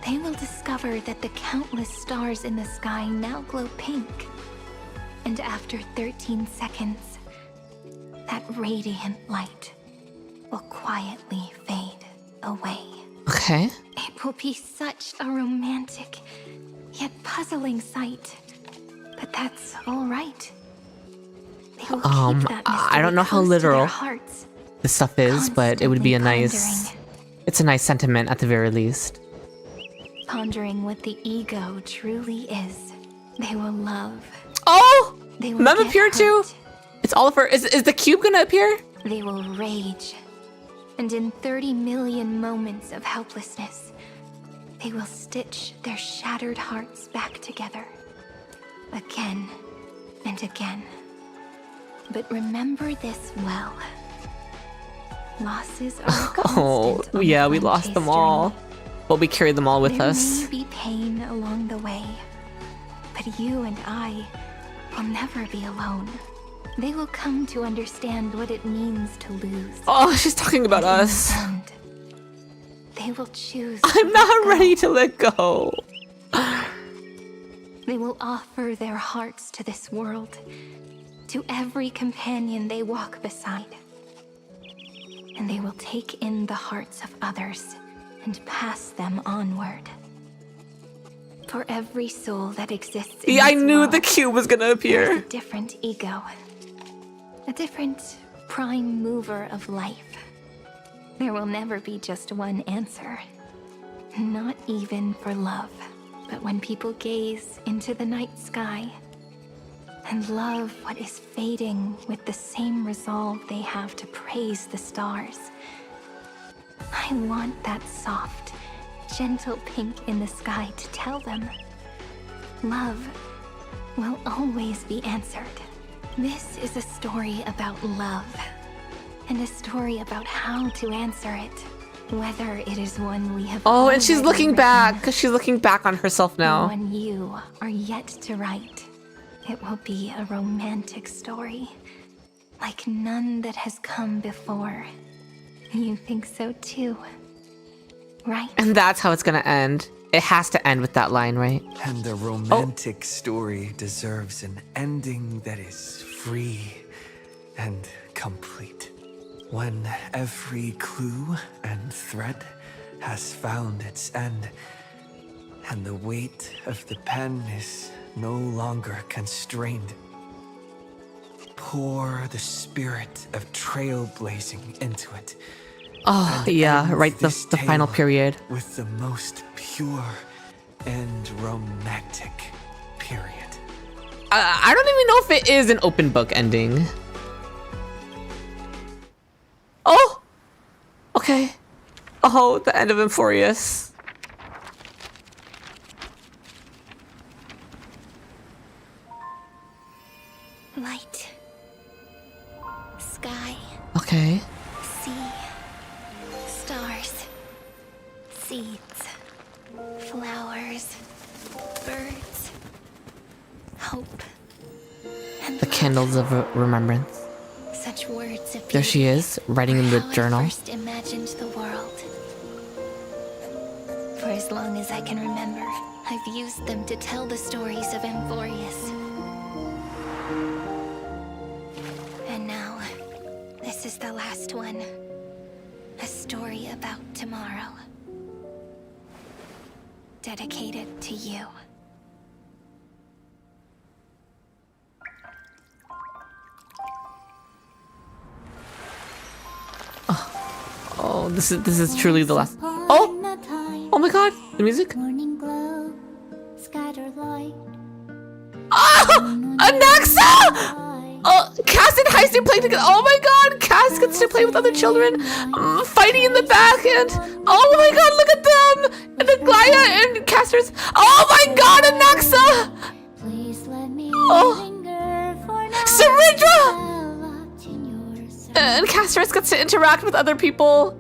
they will discover that the countless stars in the sky now glow pink. And after 13 seconds, that radiant light will quietly fade away. Okay. It will be such a romantic, yet puzzling sight. But that's all right. They will keep that I don't know how close to their literal hearts, this stuff is, but it would be a nice... pondering. It's a nice sentiment at the very least. Pondering what the ego truly is. They will love. Oh! They will Mem get appeared too? hurt. It's Oliver. Is the cube gonna appear? They will rage. And in 30 million moments of helplessness, they will stitch their shattered hearts back together. Again and again. But remember this well. Losses are a constant on yeah, we the lost Chase them all. journey. But we carried them all with There us. may be pain along the way, but you and I will never be alone. They will come to understand what it means to lose. Oh, she's talking about And in us. the end, they will choose. I'm not ready to let go. They will offer their hearts to this world, to every companion they walk beside. And they will take in the hearts of others and pass them onward. For every soul that exists in Yeah, I this knew world, the cube was gonna there's appear. a different ego. A different prime mover of life. There will never be just one answer. Not even for love. But when people gaze into the night sky and love what is fading with the same resolve they have to praise the stars, I want that soft, gentle pink in the sky to tell them love will always be answered. This is a story about love, and a story about how to answer it, whether it is one we have Oh, and she's already looking written, back, because she's looking back on herself or now. one you are yet to write. It will be a romantic story, like none that has come before. You think so too, right? And that's how it's gonna end. It has to end with that line, right? And a romantic story deserves an ending that is free and complete. When every clue and thread has found its end, and the weight of the pen is no longer constrained, pour the spirit of trailblazing into it. Oh, and yeah, end right, the this final tale period. with the most pure and romantic period. I don't even know if it is an open book ending. Oh! Okay. Oh, the end of Amphoreus. Light. Sky. Okay. Sea. Stars. Seeds. Flowers. hope. The candles of remembrance. Such words of There she is, writing in the how journal. I first imagined the world. For as long as I can remember, I've used them to tell the stories of Amphoreus. And now, this is the last one. A story about tomorrow. Dedicated to you. Oh, this is truly the last. Oh! Oh my god! The music? Ah! Anaxa! Oh, Cass and Heisty playing together. Oh my god! Cass gets to play with other children, fighting in the back, and oh my god, look at them! And Aglaya and Casters. Oh my god, Anaxa! Oh, Saridra! And Casters gets to interact with other people.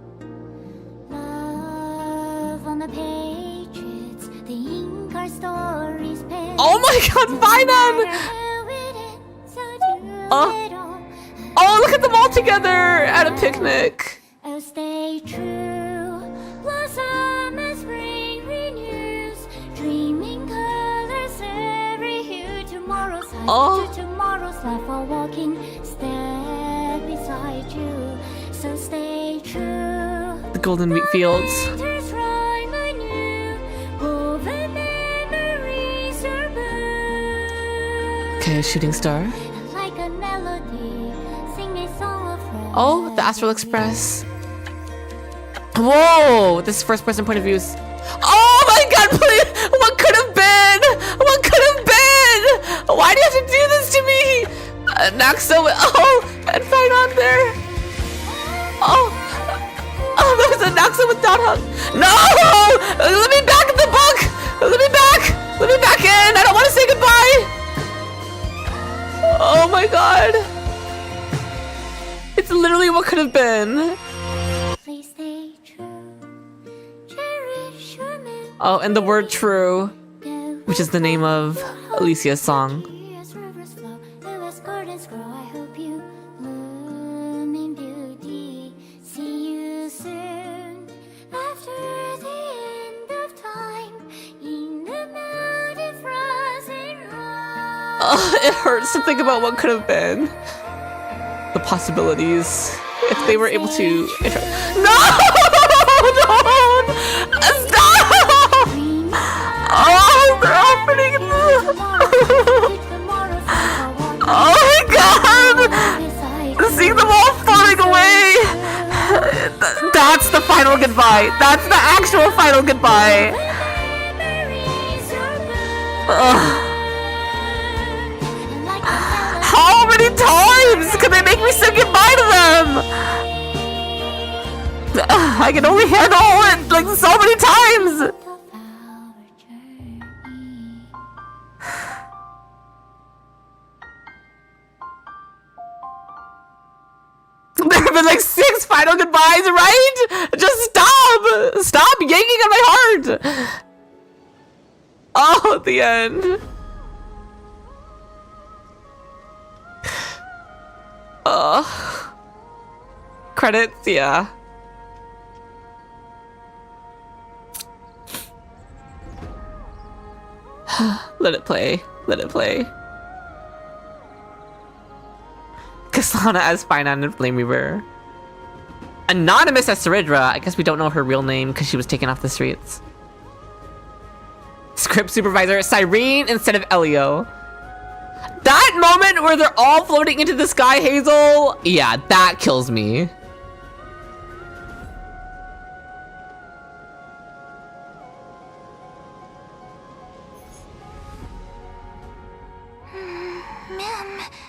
Oh my god, Phainon! Oh, look at them all together at a picnic. Stay true, blossom as spring renews, dreaming colors every hue. Tomorrow's life to tomorrow's life, while walking step beside you. So stay true. The golden wheat fields. Okay, a shooting star. Like a melody, sing a song of rest. Oh, the Astral Express. Whoa, this first-person point of view is. Oh my god, please! What could have been? What could have been? Why do you have to do this to me? Naxo, oh, and Phainon there. Oh, there's a Naxo with Dot Hug. No! Let me back in the book! Let me back! Let me back in! I don't want to say goodbye! Oh my god. It's literally what could have been. Please stay true. Cherish your memory. Oh, and the word true, which is the name of Alicia's song. As rivers flow, as gardens grow, I hope you bloom in beauty. See you soon after the end of time in the mountain frozen rock. Oh, it hurts to think about what could have been. The possibilities. If they were able to... No! Don't! Stop! Oh, they're happening. Oh my god! Seeing them all falling away! That's the final goodbye. That's the actual final goodbye. Ugh. How many times can they make me say goodbye to them? I can only handle it like so many times. There have been like 6 final goodbyes, right? Just stop! Stop yanking on my heart! Oh, at the end. Credits, yeah. Let it play. Let it play. Kasana as Phainon and Flame Weaver. Anonymous as Saridra. I guess we don't know her real name because she was taken off the streets. Script supervisor Cyrene instead of Elio. That moment where they're all floating into the sky, Hazel. Yeah, that kills me.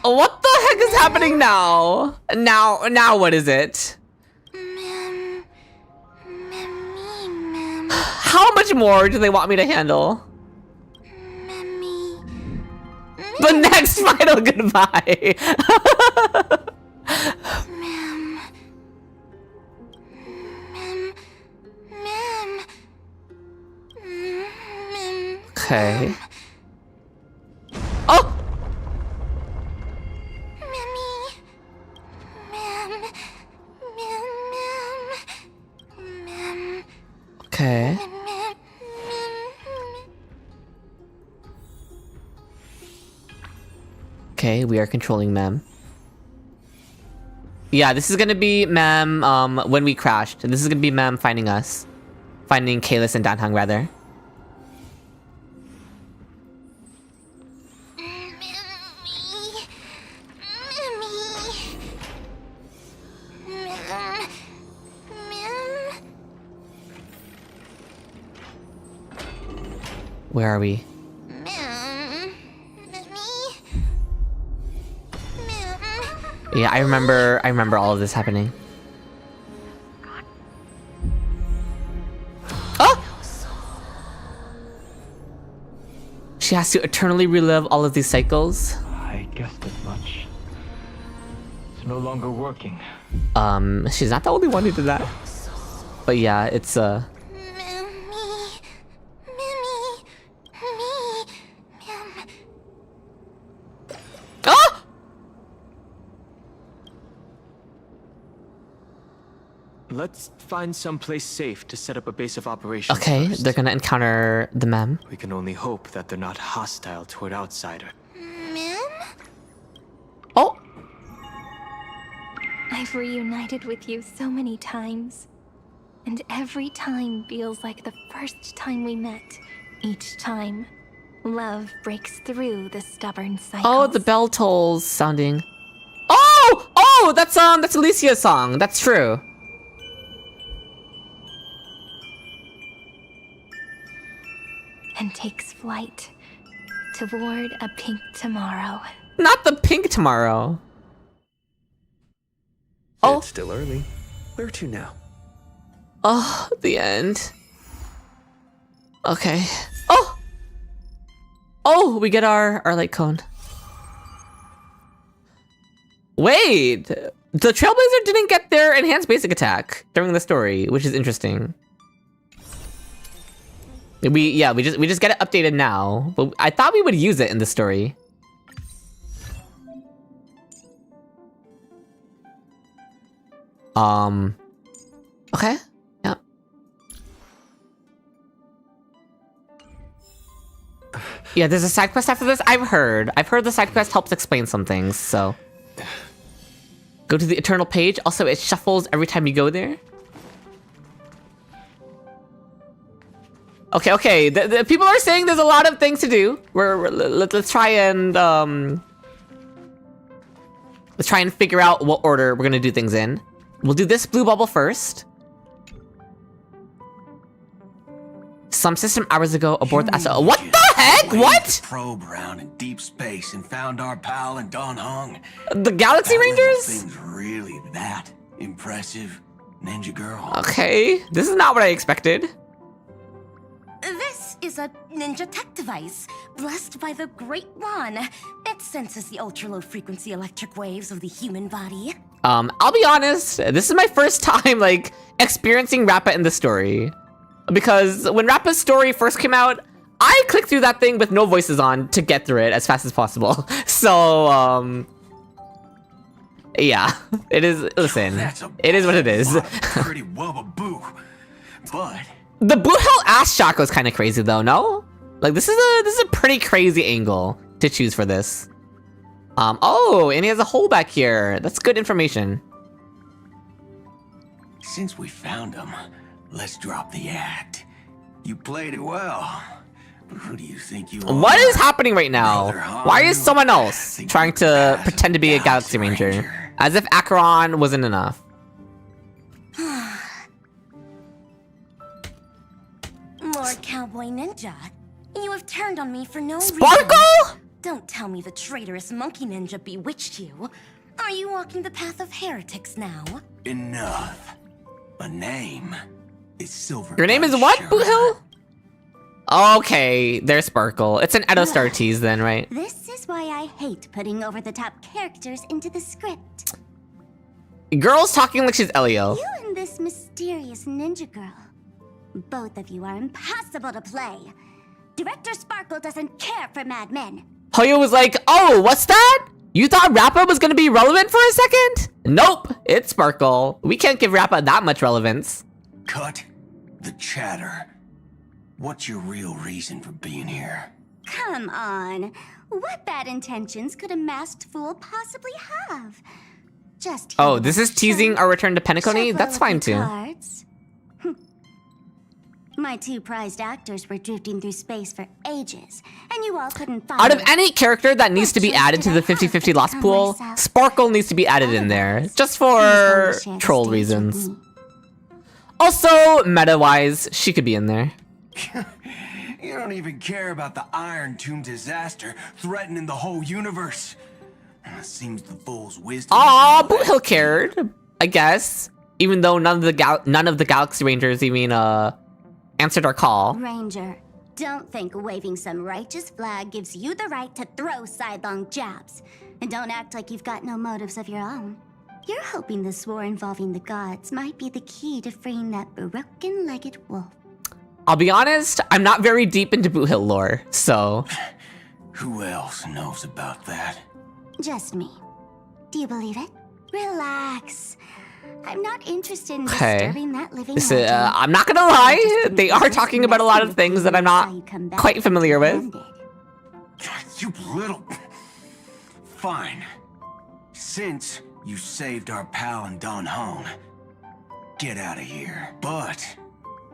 What the heck is happening now? Now what is it? How much more do they want me to handle? The next final goodbye. Okay. Oh! Okay, we are controlling Mem. Yeah, this is gonna be Mem, when we crashed. This is gonna be Mem finding us. Finding Kalis and Danhang, rather. Where are we? Yeah, I remember all of this happening. Oh! She has to eternally relive all of these cycles. I guessed as much. It's no longer working. She's not the only one who did that. But yeah, it's Let's find someplace safe to set up a base of operations. okay, first. they're gonna encounter the Mem. We can only hope that they're not hostile toward outsiders. Oh! I've reunited with you so many times. And every time feels like the first time we met. Each time, love breaks through the stubborn cycles. Oh, the bell tolls sounding. Oh! Oh, that's Alicia's song. That's true. And takes flight toward a pink tomorrow. Not the pink tomorrow. Oh. It's still early. Where to now? Oh, the end. Okay. Oh! Oh, we get our light cone. Wait! The Trailblazer didn't get their enhanced basic attack during the story, which is interesting. We just get it updated now, but I thought we would use it in the story. Okay. Yeah. Yeah, there's a side quest after this. I've heard the side quest helps explain some things, so. Go to the Eternal page. Also, it shuffles every time you go there. Okay. The people are saying there's a lot of things to do. Let's try and figure out what order we're gonna do things in. We'll do this blue bubble first. Some system hours ago aboard the Astro. What the heck? What? Probe around in deep space and found our pal and Don Hung. The Galaxy Rangers? Thing's really that impressive, Ninja Girl. Okay, this is not what I expected. This is a ninja tech device, blessed by the Great One. It senses the ultra-low frequency electric waves of the human body. I'll be honest, this is my first time, like, experiencing Rappa in the story. Because when Rappa's story first came out, I clicked through that thing with no voices on to get through it as fast as possible. So, yeah, it is, listen, it is what it is. Pretty wubba-boo, but... The boot hell ass shot was kind of crazy though, no? Like, this is a pretty crazy angle to choose for this. Oh, and he has a hole back here. That's good information. Since we found him, let's drop the act. You played it well. But who do you think you are? What is happening right now? Why is someone else trying to pretend to be a Galaxy Ranger? As if Acheron wasn't enough. Lord Cowboy Ninja, you have turned on me for no reason. Sparkle? Don't tell me the traitorous monkey ninja bewitched you. Are you walking the path of heretics now? Enough. A name is Silver. Your name is what, Boot Hill? Okay, there's Sparkle. It's an Edo Star tease then, right? This is why I hate putting over-the-top characters into the script. Girl's talking like she's Elio. You and this mysterious ninja girl. Both of you are impossible to play. Director Sparkle doesn't care for Mad Men. Hoyo was like, oh, what's that? You thought Rappa was gonna be relevant for a second? Nope, it's Sparkle. We can't give Rappa that much relevance. Cut the chatter. What's your real reason for being here? Come on. What bad intentions could a masked fool possibly have? Just Oh, this is teasing our return to Penacony? That's fine too. Cards. My two prized actors were drifting through space for ages, and you all couldn't find Out of them. any character that needs to be added to the 50-50 lost pool, Sparkle needs to be added in there. Just for troll reasons. Also, meta-wise, she could be in there. You don't even care about the Iron Tomb disaster threatening the whole universe. Seems the fool's wisdom. Aw, Boot Hill cared, I guess. Even though none of the Galaxy Rangers even answered our call. Ranger, don't think waving some righteous flag gives you the right to throw sidelong jabs. And don't act like you've got no motives of your own. You're hoping this war involving the gods might be the key to freeing that broken-legged wolf. I'll be honest, I'm not very deep into Boot Hill lore, so... Who else knows about that? Just me. Do you believe it? Relax. I'm not interested in disturbing that living legend. I'm not gonna lie, they are talking about a lot of things that I'm not quite familiar with. You little... Fine. Since you saved our pal and Don Hone, get out of here. But...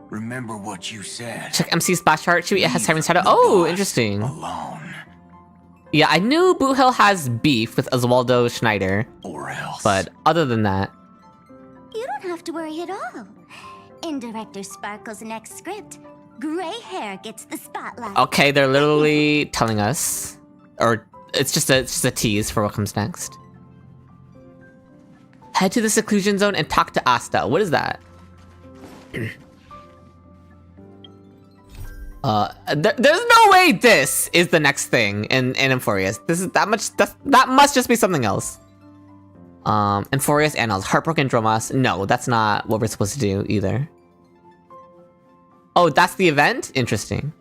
remember what you said. Check MC Splash Art. Shoot, it has Siren's Shadow. Oh, interesting. Alone. Yeah, I knew Boot Hill has beef with Oswaldo Schneider. Or else. But other than that... You don't have to worry at all. In Director Sparkle's next script, gray hair gets the spotlight. Okay, they're literally telling us. Or it's just a tease for what comes next. Head to the seclusion zone and talk to Asta. What is that? There's no way this is the next thing in Amphoreus. That must just be something else. Amphoreus Annals, Heartbroken Dromas. No, that's not what we're supposed to do either. Oh, that's the event? Interesting.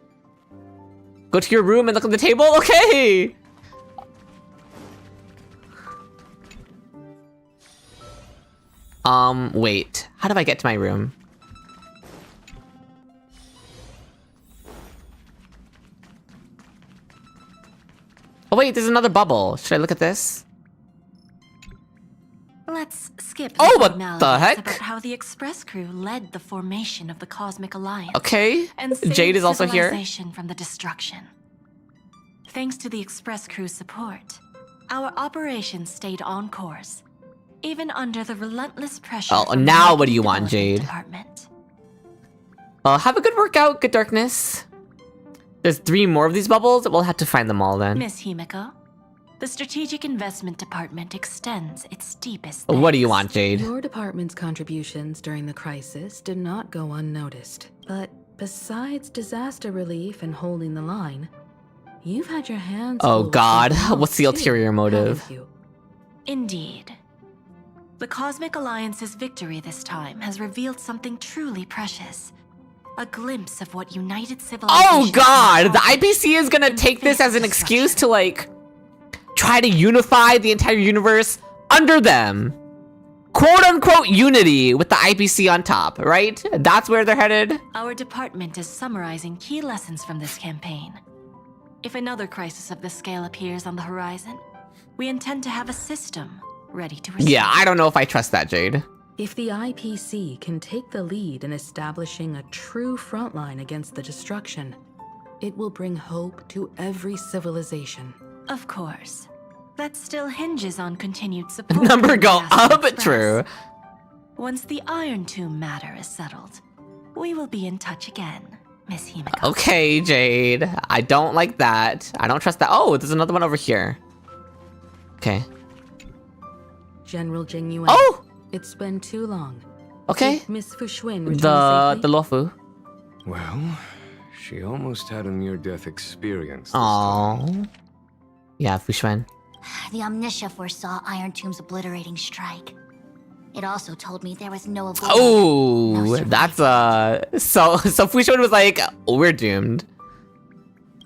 Go to your room and look at the table? Okay! Wait. How do I get to my room? Oh wait, there's another bubble. Should I look at this? Let's skip Oh, what formalities the heck? about how the Express crew led the formation of the Cosmic Alliance. Okay, and Jade is also here. civilization from the destruction. Thanks to the Express crew's support, our operations stayed on course, even under the relentless pressure. Oh, from now the what do you want, Jade? Department. Have a good workout, good darkness. There's 3 more of these bubbles. We'll have to find them all then. Miss Himiko, the Strategic Investment Department extends its deepest What do you want, Jade? Your department's contributions during the crisis did not go unnoticed. But besides disaster relief and holding the line, you've had your hands full Oh with god, something else what's the too, ulterior motive? haven't you? Indeed. The Cosmic Alliance's victory this time has revealed something truly precious. A glimpse of what united civilization. Oh god, the IPC is gonna take this as an excuse to like try to unify the entire universe under them. Quote unquote unity with the IPC on top, right? That's where they're headed. Our department is summarizing key lessons from this campaign. If another crisis of this scale appears on the horizon, we intend to have a system ready to respond. Yeah, I don't know if I trust that, Jade. If the IPC can take the lead in establishing a true frontline against the destruction, it will bring hope to every civilization. Of course. That still hinges on continued support. Number from go the Astral up, Express. true. Once the Iron Tomb matter is settled, we will be in touch again, Miss Himiko. Okay, Jade. I don't like that. I don't trust that. Oh, there's another one over here. Okay. General Jing Yuan. Oh! It's been too long. Okay. Did Miss Fuxuan return The safely? Luofu. Well, she almost had a near-death experience. Aww. Yeah, Fuxuan. The Omniscia foresaw Iron Tomb's obliterating strike. It also told me there was no avoiding. Oh, that's so Fuxuan was like, we're doomed.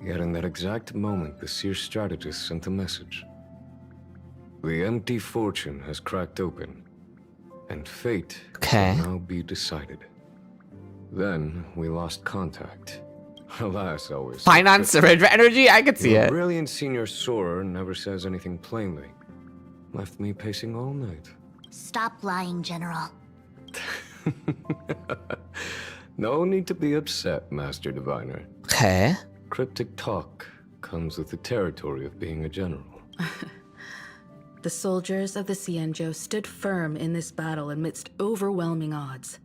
Yet in that exact moment, the seer strategist sent a message. The empty fortune has cracked open, and fate Okay. will now be decided. Then we lost contact. Alas, always. Phainon surrender energy? I could see Your it. brilliant senior soarer never says anything plainly. Left me pacing all night. Stop lying, General. No need to be upset, Master Diviner. Okay. Cryptic talk comes with the territory of being a general. The soldiers of the Cienjo stood firm in this battle amidst overwhelming odds.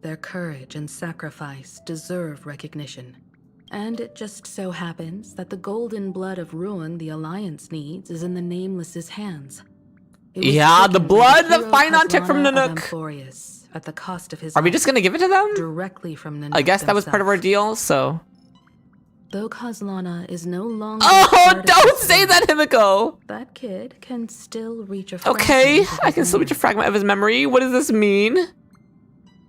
Their courage and sacrifice deserve recognition. And it just so happens that the golden blood of ruin the Alliance needs is in the Nameless's hands. Yeah, the blood that Phainon took from Nanook. Nanook. At the cost of his Are we just gonna give it to them? Directly from Nanook I guess that was part of our deal, so. Though Kozlana is no longer. Oh, don't say that, Himiko! That kid can still reach a Okay, I can still reach a fragment of his memory. What does this mean?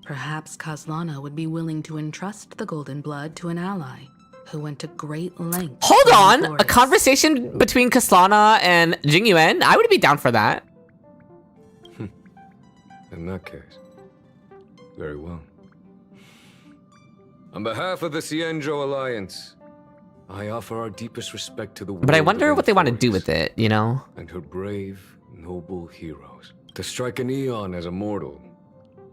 Perhaps Kozlana would be willing to entrust the golden blood to an ally who went to great lengths. Hold on! A conversation between Kaslana and Jingyuan? I would be down for that. In that case, very well. On behalf of the Cienjo Alliance, I offer our deepest respect to the world. But I wonder what they want to do with it, you know? And her brave, noble heroes. To strike an eon as a mortal,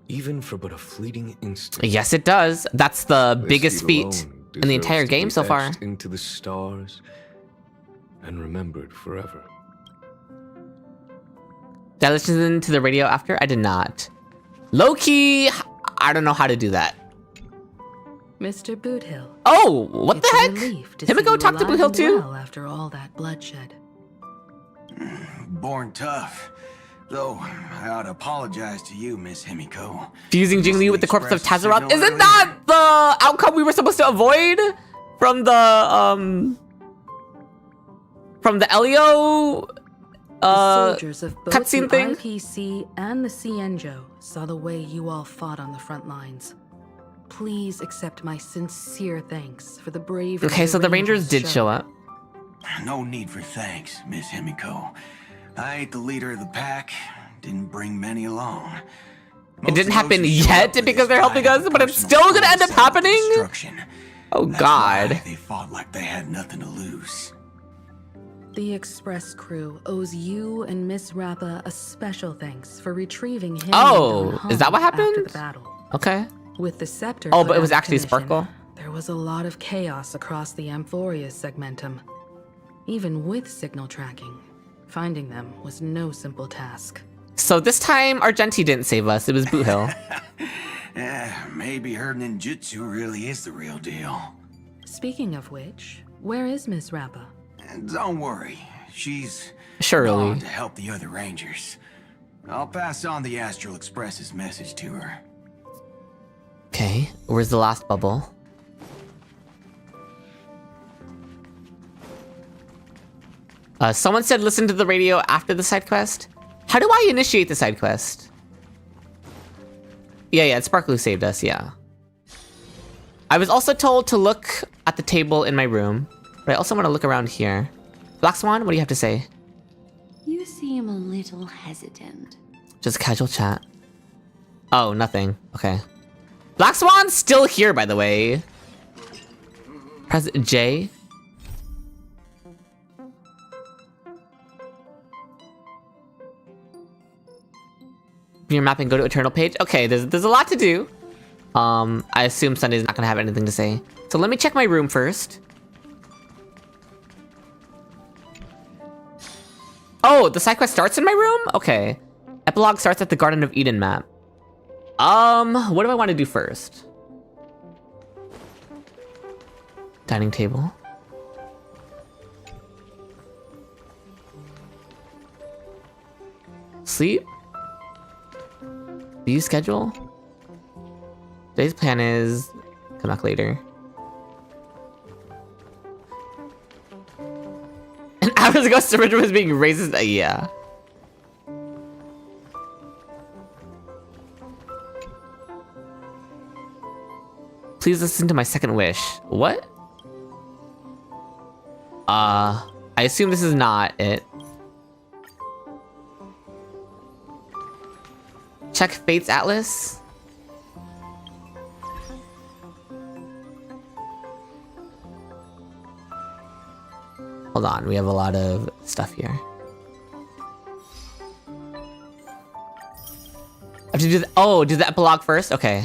even for but a fleeting instant. Yes, it does. That's the This biggest deed feat alone in the entire deserves to game be so far. etched into the stars and remembered forever. Did I listen to the radio after? I did not. Low-key, I don't know how to do that. Mr. Boothill. Oh, what It's the a heck? relief to Himiko see you talked to alive Boothill and too? well after all that bloodshed. Born tough. Though, I ought to apologize to you, Miss Himiko. Fusing Jingli with the corpse of Express Tazaroth. signal Isn't earlier. that the outcome we were supposed to avoid? From the Elio, The soldiers of both the cutscene thing? IPC and the Cienjo saw the way you all fought on the front lines. Please accept my sincere thanks for the bravery. Okay, so the Rangers did show up. No need for thanks, Miss Himiko. I ain't the leader of the pack. Didn't bring many along. It didn't happen yet because they're helping us, but it's still gonna end up happening? Oh god. They fought like they had nothing to lose. The Express crew owes you and Miss Rappa a special thanks for retrieving him. Oh, and Don is that what Hong after happened? the battle. Okay. With the scepter. Oh, put but it was out of actually commission, Sparkle? There was a lot of chaos across the Amphoreus segmentum. Even with signal tracking, finding them was no simple task. So this time, Argenti didn't save us. It was Boothill. Maybe her ninjutsu really is the real deal. Speaking of which, where is Miss Rappa? Don't worry. She's Surely. gone to help the other Rangers. I'll pass on the Astral Express's message to her. Okay, where's the last bubble? Someone said listen to the radio after the side quest. How do I initiate the side quest? Yeah, it's Sparkle who saved us, yeah. I was also told to look at the table in my room, but I also want to look around here. Black Swan, what do you have to say? You seem a little hesitant. Just casual chat. Oh, nothing. Okay. Black Swan's still here, by the way. Press J. Your map and go to Eternal page. Okay, there's a lot to do. I assume Sunday's not gonna have anything to say. So let me check my room first. Oh, the side quest starts in my room? Okay. Epilogue starts at the Garden of Eden map. What do I want to do first? Dining table. Sleep? View schedule? Today's plan is come back later. An hours ago, Surrender was being racist. Yeah. Please listen to my second wish. What? I assume this is not it. Check Fate's Atlas. Hold on, we have a lot of stuff here. I have to do do the epilogue first? Okay.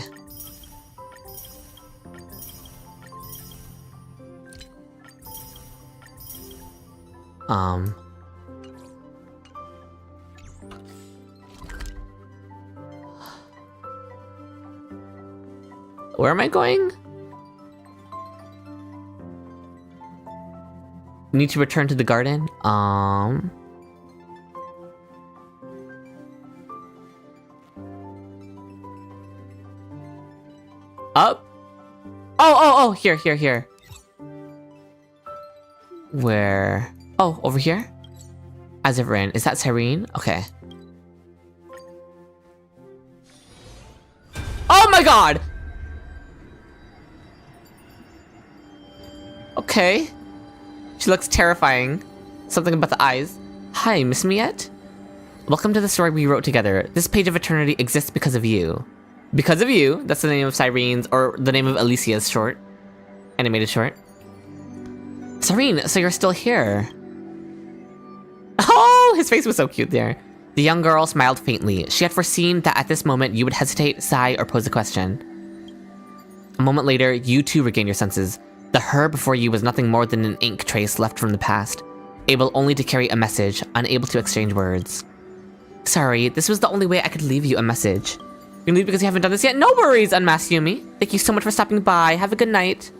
Where am I going? Need to return to the garden? Up? Oh, here. Where? Oh, over here? As if ran. Is that Cyrene? Okay. Oh my god! Okay. She looks terrifying. Something about the eyes. Hi, miss me yet? Welcome to the story we wrote together. This page of eternity exists because of you. Because of you. That's the name of Cyrene's, or the name of Alicia's short. Animated short. Cyrene, so you're still here. Oh, his face was so cute there. The young girl smiled faintly. She had foreseen that at this moment you would hesitate, sigh, or pose a question. A moment later, you too regained your senses. The her before you was nothing more than an ink trace left from the past, able only to carry a message, unable to exchange words. Sorry, this was the only way I could leave you a message. You're gonna leave because you haven't done this yet? No worries, Unmasked Yumi. Thank you so much for stopping by. Have a good night.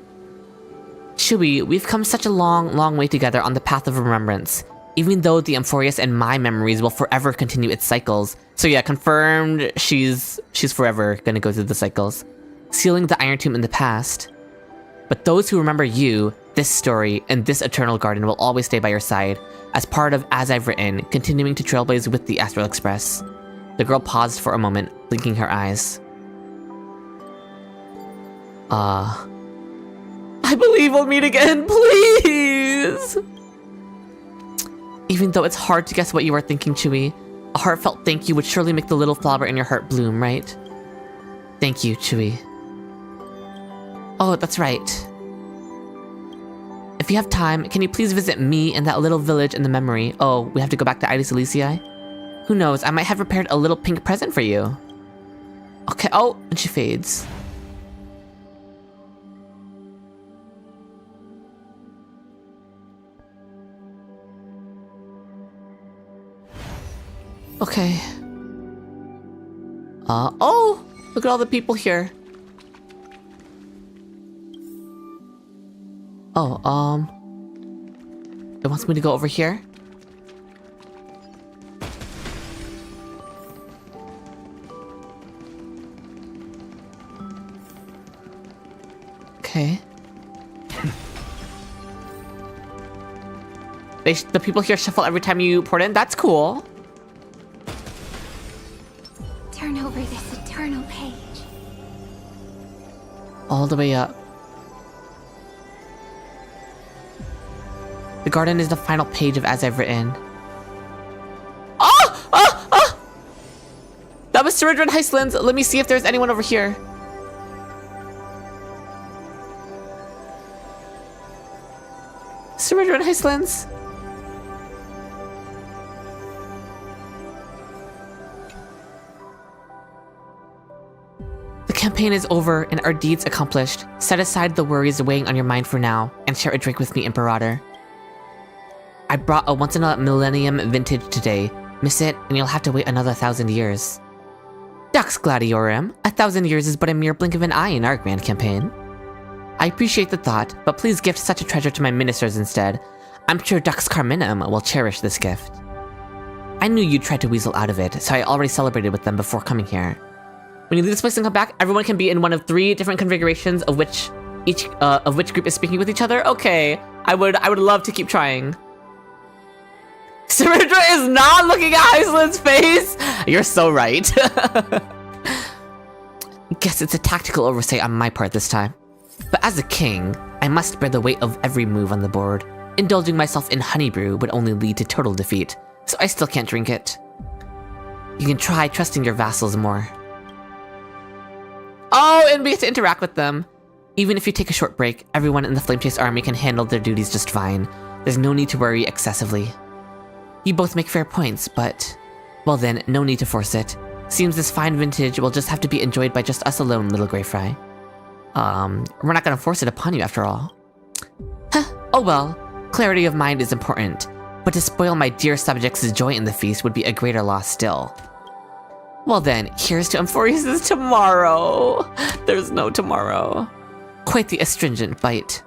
Chewie, we've come such a long way together on the path of remembrance. Even though the Amphoreus and my memories will forever continue its cycles. So yeah, confirmed she's forever gonna go through the cycles. Sealing the Iron Tomb in the past. But those who remember you, this story, and this eternal garden will always stay by your side, as part of As I've Written, continuing to trailblaze with the Astral Express. The girl paused for a moment, blinking her eyes. I believe we'll meet again, please! Even though it's hard to guess what you are thinking, Chewie, a heartfelt thank you would surely make the little flower in your heart bloom, right? Thank you, Chewie. Oh, that's right. If you have time, can you please visit me in that little village in the memory? Oh, we have to go back to Idis Elysiae? Who knows, I might have prepared a little pink present for you. Okay, oh, and she fades. Okay. Oh! Look at all the people here. Oh, it wants me to go over here? Okay. The people here shuffle every time you port in? That's cool. Turn over this eternal page. All the way up. The garden is the final page of As I've Written. Oh! That was Ceridra and Heistlands. Let me see if there's anyone over here. Ceridra and Heistlands. The campaign is over and our deeds accomplished. Set aside the worries weighing on your mind for now and share a drink with me, Imperator. I brought a once-in-a-millennium vintage today. Miss it, and you'll have to wait another 1,000 years. Dux Gladiorum, 1,000 years is but a mere blink of an eye in our grand campaign. I appreciate the thought, but please gift such a treasure to my ministers instead. I'm sure Dux Carminum will cherish this gift. I knew you'd try to weasel out of it, so I already celebrated with them before coming here. When you leave this place and come back, everyone can be in one of 3 different configurations of which group is speaking with each other. Okay, I would love to keep trying. Ceridra is not looking at Iceland's face! You're so right. Guess it's a tactical oversight on my part this time. But as a king, I must bear the weight of every move on the board. Indulging myself in honey brew would only lead to total defeat, so I still can't drink it. You can try trusting your vassals more. Oh, and we get to interact with them. Even if you take a short break, everyone in the Flame Chase army can handle their duties just fine. there's no need to worry excessively. You both make fair points, but... well then, no need to force it. Seems this fine vintage will just have to be enjoyed by just us alone, little Grey Fry. We're not gonna force it upon you after all. Huh, oh well. Clarity of mind is important, but to spoil my dear subjects' joy in the feast would be a greater loss still. Well then, here's to Amphoreus' tomorrow. There's no tomorrow. Quite the astringent bite.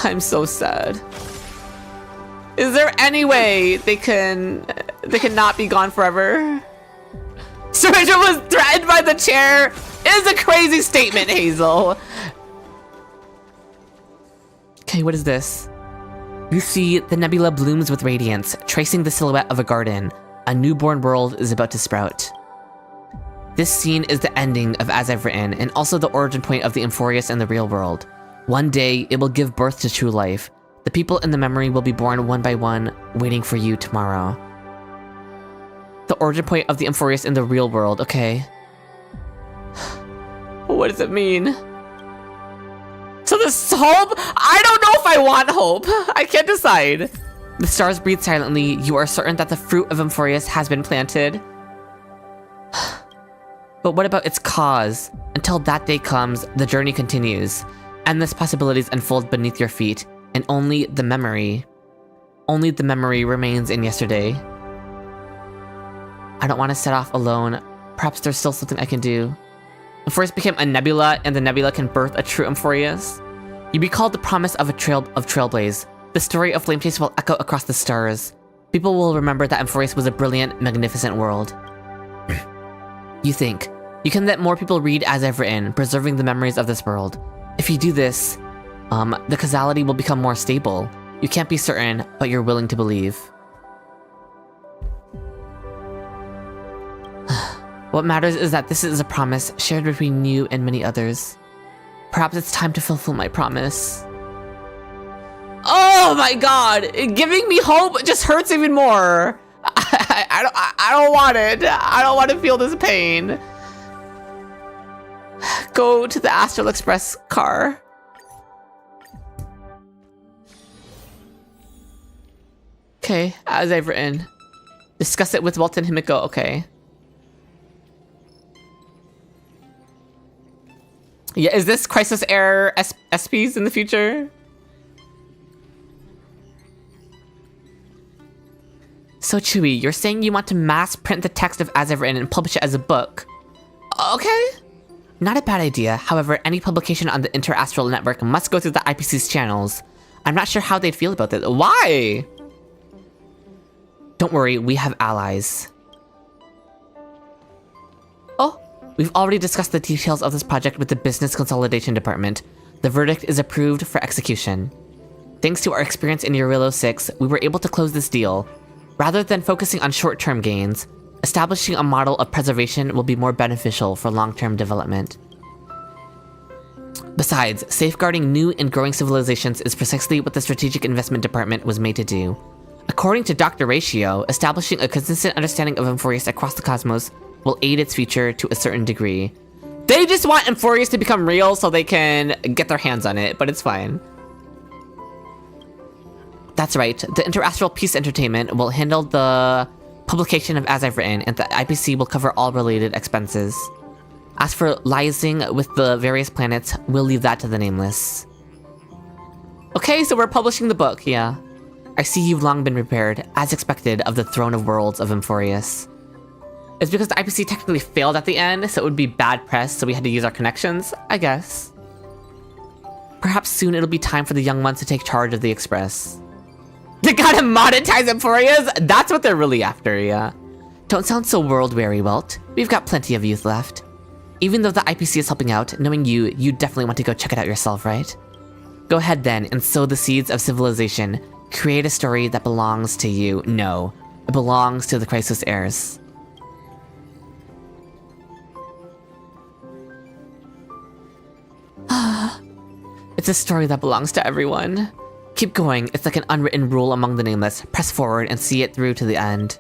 I'm so sad. Is there any way they can not be gone forever? Surrender was threatened by the chair is a crazy statement, Hazel. Okay, what is this? You see, the nebula blooms with radiance, tracing the silhouette of a garden. A newborn world is about to sprout. This scene is the ending of As I've Written, and also the origin point of the Amphoreus and the real world. One day, it will give birth to true life. The people in the memory will be born one by one, waiting for you tomorrow. The origin point of the Amphoreus in the real world, okay. What does it mean? So this hope? I don't know if I want hope. I can't decide. The stars breathe silently. You are certain that the fruit of Amphoreus has been planted. But what about its cause? Until that day comes, the journey continues. Endless possibilities unfold beneath your feet. And only the memory remains in yesterday. I don't want to set off alone. Perhaps there's still something I can do. Amphoreus became a nebula, and the nebula can birth a true Amphoreus. You recall the promise of Trailblaze. The story of Flamechase will echo across the stars. People will remember that Amphoreus was a brilliant, magnificent world. You think, you can let more people read As I've Written, preserving the memories of this world. If you do this, the causality will become more stable. You can't be certain, but you're willing to believe. What matters is that this is a promise shared between you and many others. Perhaps it's time to fulfill my promise. Oh my god! Giving me hope just hurts even more. I don't want it. I don't want to feel this pain. Go to the Astral Express car. Okay, As I've Written. Discuss it with Walt and Himiko, okay. Yeah, is this Crisis Era SPs in the future? So Chewy, you're saying you want to mass print the text of As I've Written and publish it as a book? Okay. Not a bad idea. However, any publication on the Interastral network must go through the IPC's channels. I'm not sure how they'd feel about this. Why? Don't worry, we have allies. Oh, we've already discussed the details of this project with the Business Consolidation Department. The verdict is approved for execution. Thanks to our experience in Eurillo 6, we were able to close this deal. Rather than focusing on short-term gains, establishing a model of preservation will be more beneficial for long-term development. Besides, safeguarding new and growing civilizations is precisely what the Strategic Investment Department was made to do. According to Dr. Ratio, establishing a consistent understanding of Amphoreus across the cosmos will aid its future to a certain degree. They just want Amphoreus to become real so they can get their hands on it, but it's fine. That's right, the Interastral Peace Entertainment will handle the publication of As I've Written, and the IPC will cover all related expenses. As for liaising with the various planets, we'll leave that to the Nameless. Okay, so we're publishing the book, yeah. I see you've long been prepared, as expected, of the Throne of Worlds of Amphoreus. It's because the IPC technically failed at the end, so it would be bad press, so we had to use our connections, I guess. Perhaps soon it'll be time for the young ones to take charge of the Express. They gotta monetize Amphoreus? That's what they're really after, yeah. Don't sound so world-weary, Walt. We've got plenty of youth left. Even though the IPC is helping out, knowing you definitely want to go check it out yourself, right? Go ahead then and sow the seeds of civilization. Create a story that belongs to you. No, it belongs to the Crisis heirs. It's a story that belongs to everyone. Keep going, it's like an unwritten rule among the Nameless. Press forward and see it through to the end.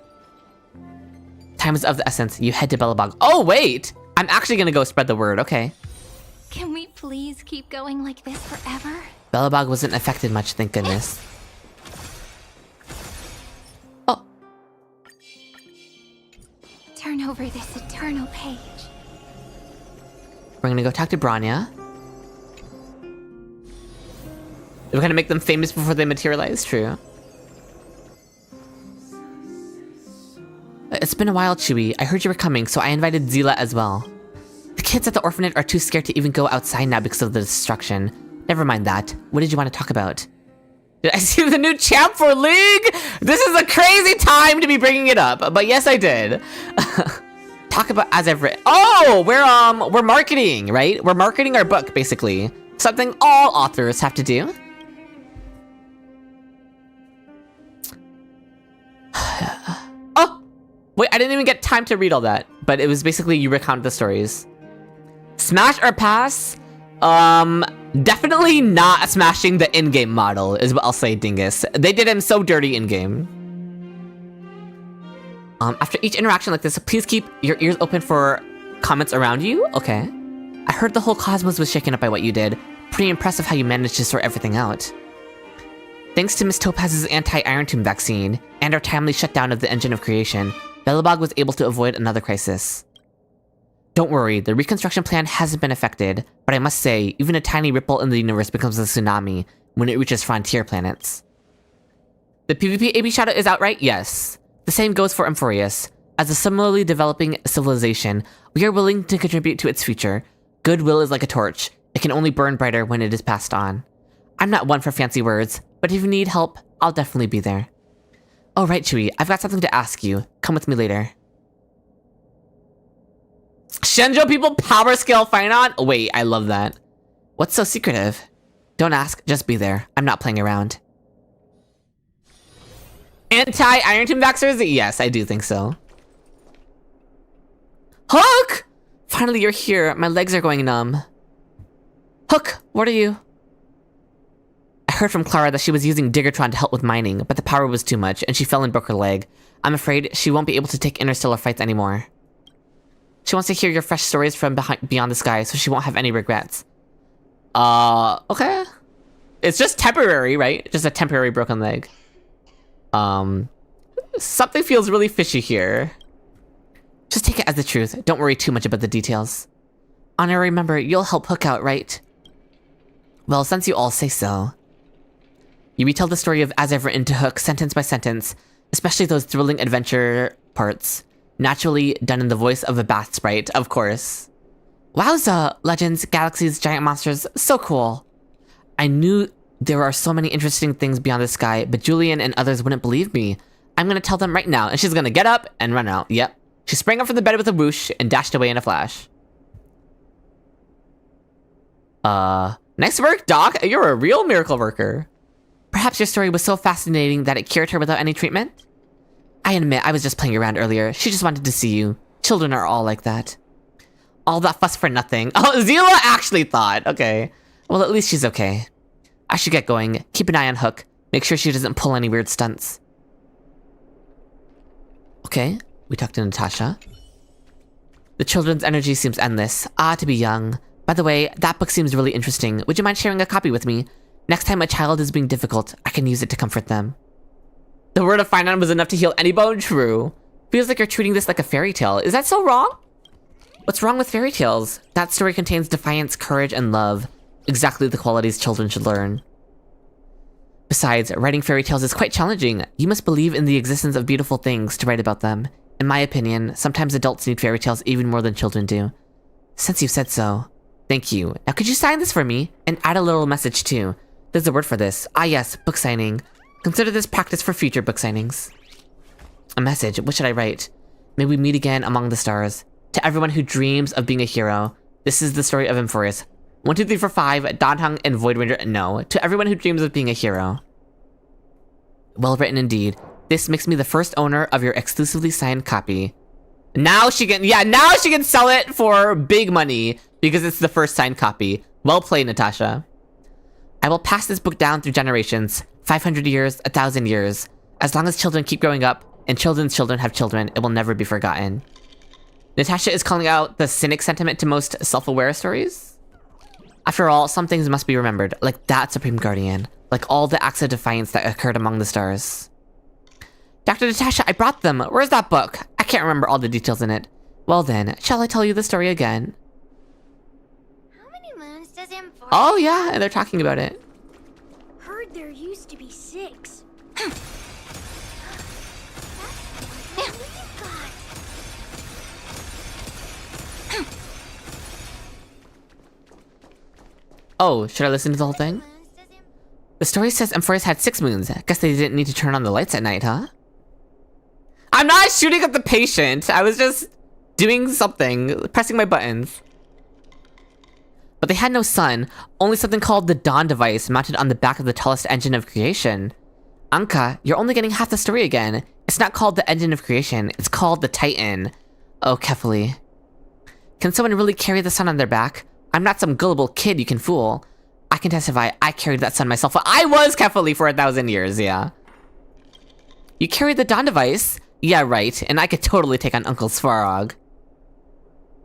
Time is of the essence, you head to Bellabog. Oh wait! I'm actually gonna go spread the word, okay. Can we please keep going like this forever? Belobog wasn't affected much, thank goodness. Oh. Turn over this eternal page. We're gonna go talk to Bronya. We're gonna make them famous before they materialize, true. It's been a while, Chewie. I heard you were coming, so I invited Zila as well. The kids at the orphanage are too scared to even go outside now because of the destruction. Never mind that. What did you want to talk about? Did I see the new champ for League? This is a crazy time to be bringing it up, but yes, I did. Talk about as I've written. Oh, we're marketing, right? We're marketing our book, basically. Something all authors have to do. Oh, wait, I didn't even get time to read all that, but it was basically you recount the stories. Smash or pass? Definitely not smashing the in-game model is what I'll say, Dingus. They did him so dirty in-game. After each interaction like this, please keep your ears open for comments around you. Okay. I heard the whole cosmos was shaken up by what you did. Pretty impressive how you managed to sort everything out. Thanks to Miss Topaz's anti-Iron Tomb vaccine, and our timely shutdown of the engine of creation, Belobog was able to avoid another crisis. Don't worry, the reconstruction plan hasn't been affected, but I must say, even a tiny ripple in the universe becomes a tsunami when it reaches frontier planets. The PvP AB Shadow is out, right? Yes. The same goes for Amphoreus. As a similarly developing civilization, we are willing to contribute to its future. Goodwill is like a torch. It can only burn brighter when it is passed on. I'm not one for fancy words, but if you need help, I'll definitely be there. Oh right, Chewie, I've got something to ask you. Come with me later. Shenzhou people power scale Phainon? Wait, I love that. What's so secretive? Don't ask, just be there. I'm not playing around. Anti-Iron Tomb vaxxers? Yes, I do think so. Hook! Finally, you're here. My legs are going numb. Hook, what are you? I heard from Clara that she was using Diggertron to help with mining, but the power was too much, and she fell and broke her leg. I'm afraid she won't be able to take interstellar fights anymore. She wants to hear your fresh stories from beyond the sky, so she won't have any regrets. Okay. It's just temporary, right? Just a temporary broken leg. Something feels really fishy here. Just take it as the truth. Don't worry too much about the details. Anna, remember, you'll help Hook out, right? Well, since you all say so. You retell the story of as I've written to Hook, sentence by sentence, especially those thrilling adventure parts. Naturally done in the voice of a bath sprite, of course. Wowza! Legends, galaxies, giant monsters, so cool. I knew there are so many interesting things beyond the sky, but Julian and others wouldn't believe me. I'm gonna tell them right now, and she's gonna get up and run out. Yep. She sprang up from the bed with a whoosh and dashed away in a flash. Nice work, Doc. You're a real miracle worker. Perhaps your story was so fascinating that it cured her without any treatment? I admit, I was just playing around earlier. She just wanted to see you. Children are all like that. All that fuss for nothing. Oh, Zila actually thought. Okay. Well, at least she's okay. I should get going. Keep an eye on Hook. Make sure she doesn't pull any weird stunts. Okay. We talked to Natasha. The children's energy seems endless. Ah, to be young. By the way, that book seems really interesting. Would you mind sharing a copy with me? Next time a child is being difficult, I can use it to comfort them. The word of Phainon was enough to heal any bone? True. Feels like you're treating this like a fairy tale. Is that so wrong? What's wrong with fairy tales? That story contains defiance, courage, and love. Exactly the qualities children should learn. Besides, writing fairy tales is quite challenging. You must believe in the existence of beautiful things to write about them. In my opinion, sometimes adults need fairy tales even more than children do. Since you've said so, thank you. Now could you sign this for me? And add a little message too. There's a word for this. Ah yes, book signing. Consider this practice for future book signings. A message. What should I write? May we meet again among the stars. To everyone who dreams of being a hero, this is the story of Amphoreus. 1, 2, 3, 4, 5, Danheng and Void Ranger. No. To everyone who dreams of being a hero. Well written indeed. This makes me the first owner of your exclusively signed copy. Now she can sell it for big money because it's the first signed copy. Well played, Natasha. I will pass this book down through generations. 500 years, 1,000 years. As long as children keep growing up, and children's children have children, it will never be forgotten. Natasha is calling out the cynic sentiment to most self-aware stories? After all, some things must be remembered, like that Supreme Guardian, like all the acts of defiance that occurred among the stars. Dr. Natasha, I brought them. Where's that book? I can't remember all the details in it. Well then, shall I tell you the story again? How many moons does Amphoreus? Oh yeah, and they're talking about it. Heard there used to be 6. Oh, should I listen to the whole thing? The story says Amphoreus had 6 moons. Guess they didn't need to turn on the lights at night, huh? I'm not shooting at the patient. I was just doing something, pressing my buttons. But they had no sun, only something called the Dawn device mounted on the back of the tallest engine of creation. Anka, you're only getting half the story again. It's not called the engine of creation, it's called the Titan. Oh, Kefali. Can someone really carry the sun on their back? I'm not some gullible kid you can fool. I can testify, I carried that sun myself. I was Kefali for 1,000 years, yeah. You carried the Dawn device? Yeah, right, and I could totally take on Uncle Svarog.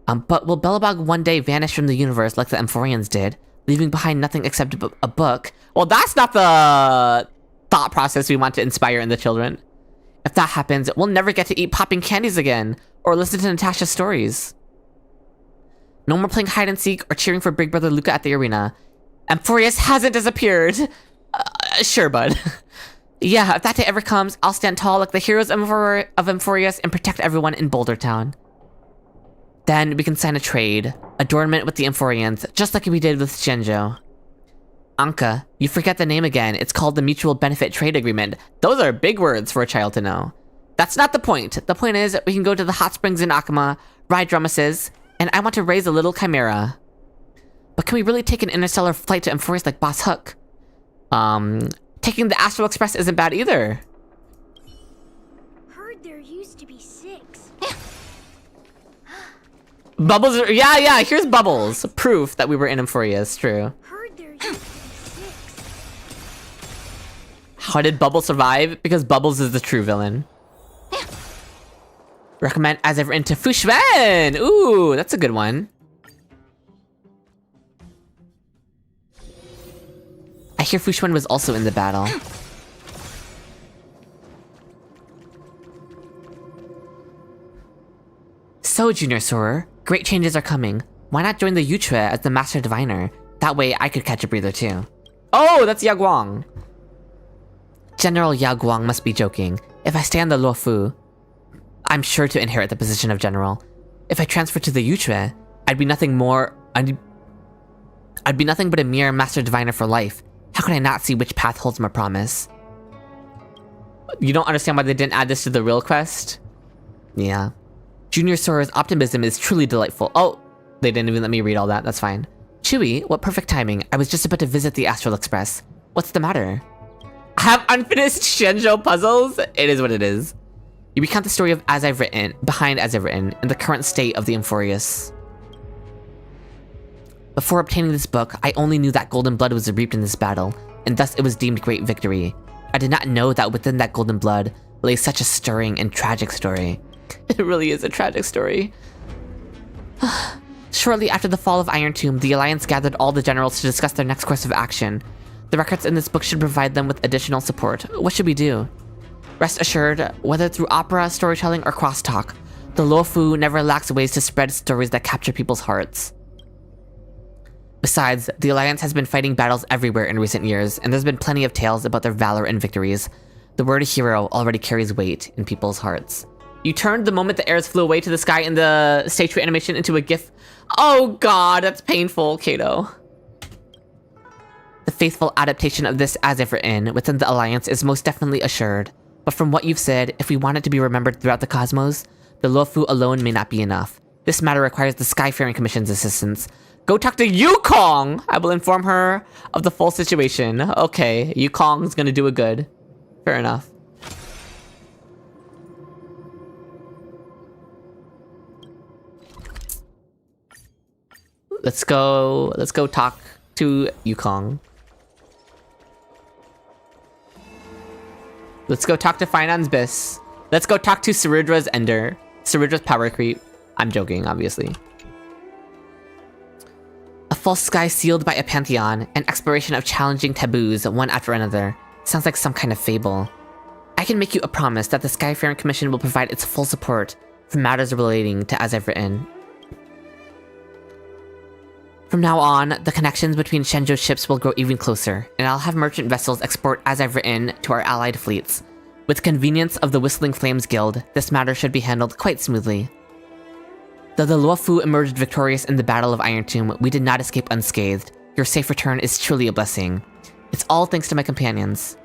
But will Belobog one day vanish from the universe like the Amphoreans did, leaving behind nothing except a book? Well, that's not the thought process we want to inspire in the children. If that happens, we'll never get to eat popping candies again, or listen to Natasha's stories. No more playing hide and seek or cheering for Big Brother Luca at the arena. Amphoreus hasn't disappeared. Sure, bud. Yeah, if that day ever comes, I'll stand tall like the heroes of Amphoreus and protect everyone in Boulder Town. Then we can sign a trade, adornment with the Amphoreans, just like we did with Shenzhou. Anka, you forget the name again. It's called the Mutual Benefit Trade Agreement. Those are big words for a child to know. That's not the point. The point is, we can go to the hot springs in Akama, ride Drumases, and I want to raise a little chimera. But can we really take an interstellar flight to Amphoreus like Boss Hook? Taking the Astral Express isn't bad either. Heard there used to be 6. Bubbles are, yeah, here's Bubbles. Proof that we were in Amphoreus, true. Heard there used to be 6. How did Bubbles survive? Because Bubbles is the true villain. Recommend as ever into Fushwen! Ooh, that's a good one. I hear Fushwen was also in the battle. So, Junior Sorer, great changes are coming. Why not join the Yuchue as the Master Diviner? That way I could catch a breather too. Oh, that's Yaguang! General Yaguang must be joking. If I stay on the Luofu, I'm sure to inherit the position of General. If I transfer to the Yuchue, I'd be nothing but a mere Master Diviner for life. How can I not see which path holds more promise? You don't understand why they didn't add this to the real quest? Yeah. Junior Sora's optimism is truly delightful. Oh, they didn't even let me read all that, that's fine. Chewie, what perfect timing. I was just about to visit the Astral Express. What's the matter? I have unfinished Shenzhou puzzles? It is what it is. You recount the story of As I've Written, behind As I've Written, and the current state of the Amphoreus. Before obtaining this book, I only knew that golden blood was reaped in this battle, and thus it was deemed great victory. I did not know that within that golden blood lay such a stirring and tragic story. It really is a tragic story. Shortly after the fall of Iron Tomb, the Alliance gathered all the generals to discuss their next course of action. The records in this book should provide them with additional support. What should we do? Rest assured, whether through opera, storytelling, or crosstalk, the Luofu never lacks ways to spread stories that capture people's hearts. Besides, the Alliance has been fighting battles everywhere in recent years, and there's been plenty of tales about their valor and victories. The word hero already carries weight in people's hearts. You turned the moment the airs flew away to the sky in the stage 2 animation into a gif. Oh god, that's painful, Kato. The faithful adaptation of this As I've Written within the Alliance is most definitely assured. But from what you've said, if we want it to be remembered throughout the cosmos, the Luofu alone may not be enough. This matter requires the Skyfaring Commission's assistance. Go talk to Yukong! I will inform her of the full situation. Okay, Yukong's gonna do a good. Fair enough. Let's go talk to Yukong. Let's go talk to Phainon's Bis. Let's go talk to Cerudra's Ender. Cerudra's power creep. I'm joking, obviously. A false sky sealed by a pantheon, and exploration of challenging taboos one after another. Sounds like some kind of fable. I can make you a promise that the Skyfaring Commission will provide its full support for matters relating to As I've Written. From now on, the connections between Shenzhou's ships will grow even closer, and I'll have merchant vessels export As I've Written to our allied fleets. With the convenience of the Whistling Flames Guild, this matter should be handled quite smoothly. Though the Luofu emerged victorious in the Battle of Iron Tomb, we did not escape unscathed. Your safe return is truly a blessing. It's all thanks to my companions.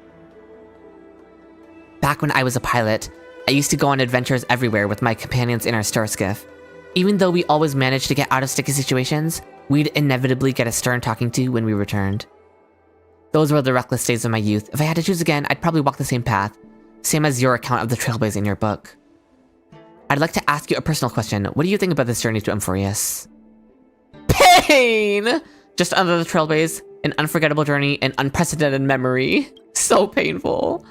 Back when I was a pilot, I used to go on adventures everywhere with my companions in our star skiff. Even though we always managed to get out of sticky situations, we'd inevitably get a stern talking to when we returned. Those were the reckless days of my youth. If I had to choose again, I'd probably walk the same path. Same as your account of the trailblaze in your book. I'd like to ask you a personal question. What do you think about this journey to Amphoreus? Pain! Just under the trailblaze, an unforgettable journey, an unprecedented memory. So painful.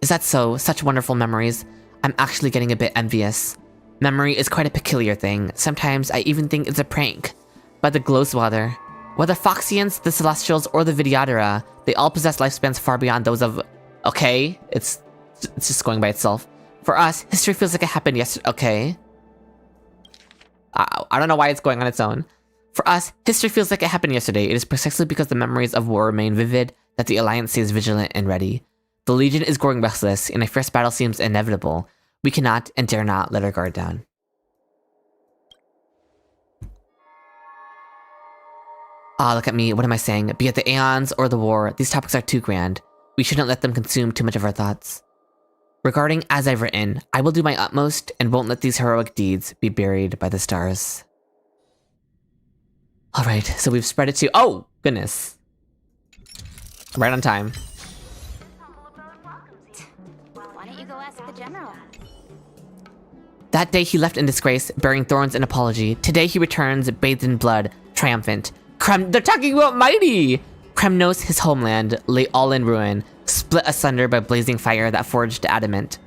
Is that so? Such wonderful memories. I'm actually getting a bit envious. Memory is quite a peculiar thing. Sometimes I even think it's a prank. By the Glowswatter. Whether Foxians, the Celestials, or the Vidyadhara, they all possess lifespans far beyond those of... Okay, it's just going by itself. For us, history feels like it happened yesterday. Okay. I don't know why it's going on its own. For us, history feels like it happened yesterday. It is precisely because the memories of war remain vivid that the Alliance stays vigilant and ready. The Legion is growing restless, and a fierce battle seems inevitable. We cannot and dare not let our guard down. Ah, look at me. What am I saying? Be it the Aeons or the war, these topics are too grand. We shouldn't let them consume too much of our thoughts. Regarding As I've Written, I will do my utmost and won't let these heroic deeds be buried by the stars. Alright, so we've spread it to... Oh, goodness. Right on time. Why don't you go ask the general? That day he left in disgrace, bearing thorns and apology. Today he returns, bathed in blood, triumphant. They're talking about Mighty! Kremnos, his homeland, lay all in ruin, split asunder by blazing fire that forged adamant.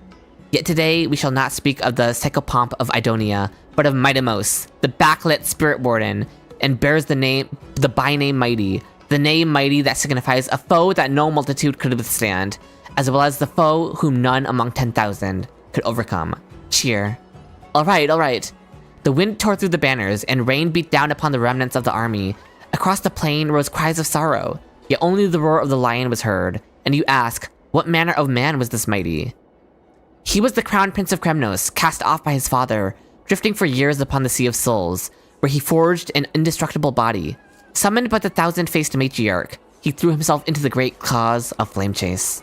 Yet today we shall not speak of the psychopomp of Idonia, but of Mightimos, the backlit spirit warden, and bears the byname Mighty, the name Mighty that signifies a foe that no multitude could withstand, as well as the foe whom none among 10,000 could overcome. Cheer. Alright. The wind tore through the banners, and rain beat down upon the remnants of the army. Across the plain rose cries of sorrow, yet only the roar of the lion was heard. And you ask, what manner of man was this Mighty? He was the crown prince of Kremnos, cast off by his father, drifting for years upon the Sea of Souls, where he forged an indestructible body. Summoned by the thousand-faced matriarch, he threw himself into the great cause of Flame Chase.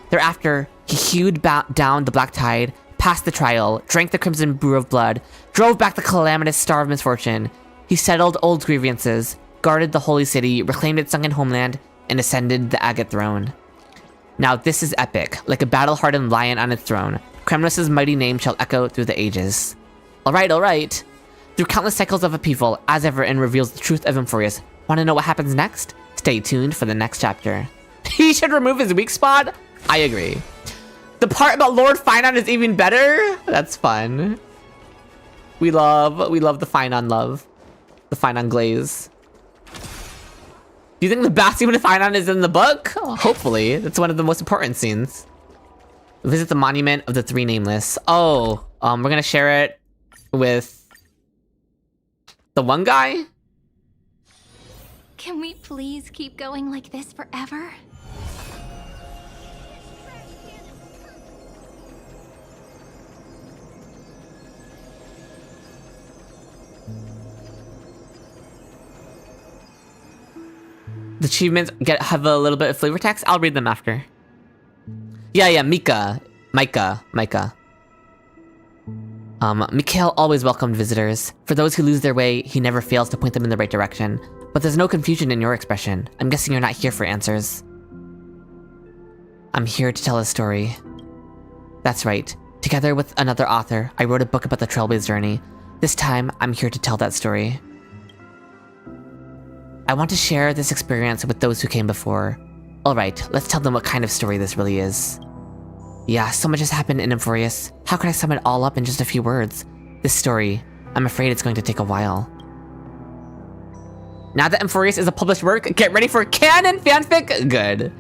Thereafter, he hewed down the black tide, passed the trial, drank the crimson brew of blood, drove back the calamitous star of misfortune. He settled old grievances, guarded the holy city, reclaimed its sunken homeland, and ascended the agate throne. Now this is epic, like a battle-hardened lion on its throne. Kremnos' mighty name shall echo through the ages. Alright. Through countless cycles of upheaval, As I've Written reveals the truth of Amphoreus. Want to know what happens next? Stay tuned for the next chapter. He should remove his weak spot? I agree. The part about Lord Phainon is even better? That's fun. We love the Phainon love. The Phainon glaze. Do you think the Bastion of Phainon is in the book? Oh, hopefully. That's one of the most important scenes. Visit the Monument of the Three Nameless. Oh, we're gonna share it with the one guy? Can we please keep going like this forever? The achievements have a little bit of flavor text. I'll read them after. Yeah, Micah. Mikhail always welcomed visitors. For those who lose their way, he never fails to point them in the right direction. But there's no confusion in your expression. I'm guessing you're not here for answers. I'm here to tell a story. That's right. Together with another author, I wrote a book about the Trailblaze journey. This time, I'm here to tell that story. I want to share this experience with those who came before. Alright, let's tell them what kind of story this really is. Yeah, so much has happened in Amphoreus. How can I sum it all up in just a few words? This story, I'm afraid it's going to take a while. Now that Amphoreus is a published work, get ready for canon fanfic. Good.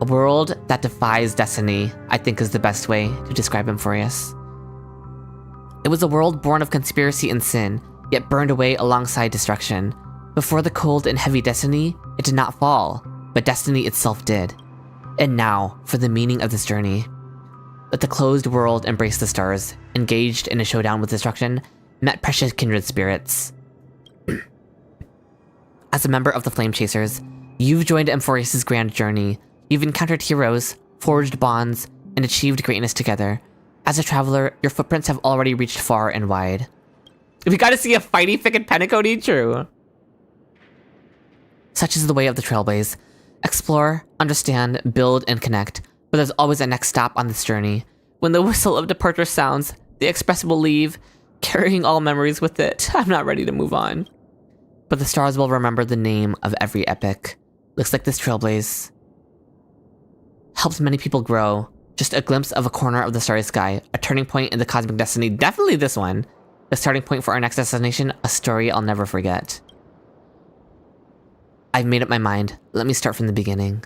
A world that defies destiny, I think, is the best way to describe Amphoreus. It was a world born of conspiracy and sin, yet burned away alongside destruction. Before the cold and heavy destiny, it did not fall, but destiny itself did. And now, for the meaning of this journey. Let the closed world embrace the stars, engaged in a showdown with destruction, met precious kindred spirits. As a member of the Flame Chasers, you've joined Amphoreus' grand journey. You've encountered heroes, forged bonds, and achieved greatness together. As a traveler, your footprints have already reached far and wide. We gotta see a fighty fic in Penacony, true. Such is the way of the Trailblaze. Explore, understand, build, and connect, but there's always a next stop on this journey. When the whistle of departure sounds, the Express will leave, carrying all memories with it. I'm not ready to move on. But the stars will remember the name of every epic. Looks like this Trailblaze helped many people grow. Just a glimpse of a corner of the starry sky, a turning point in the cosmic destiny. Definitely this one. The starting point for our next destination, a story I'll never forget. I've made up my mind. Let me start from the beginning.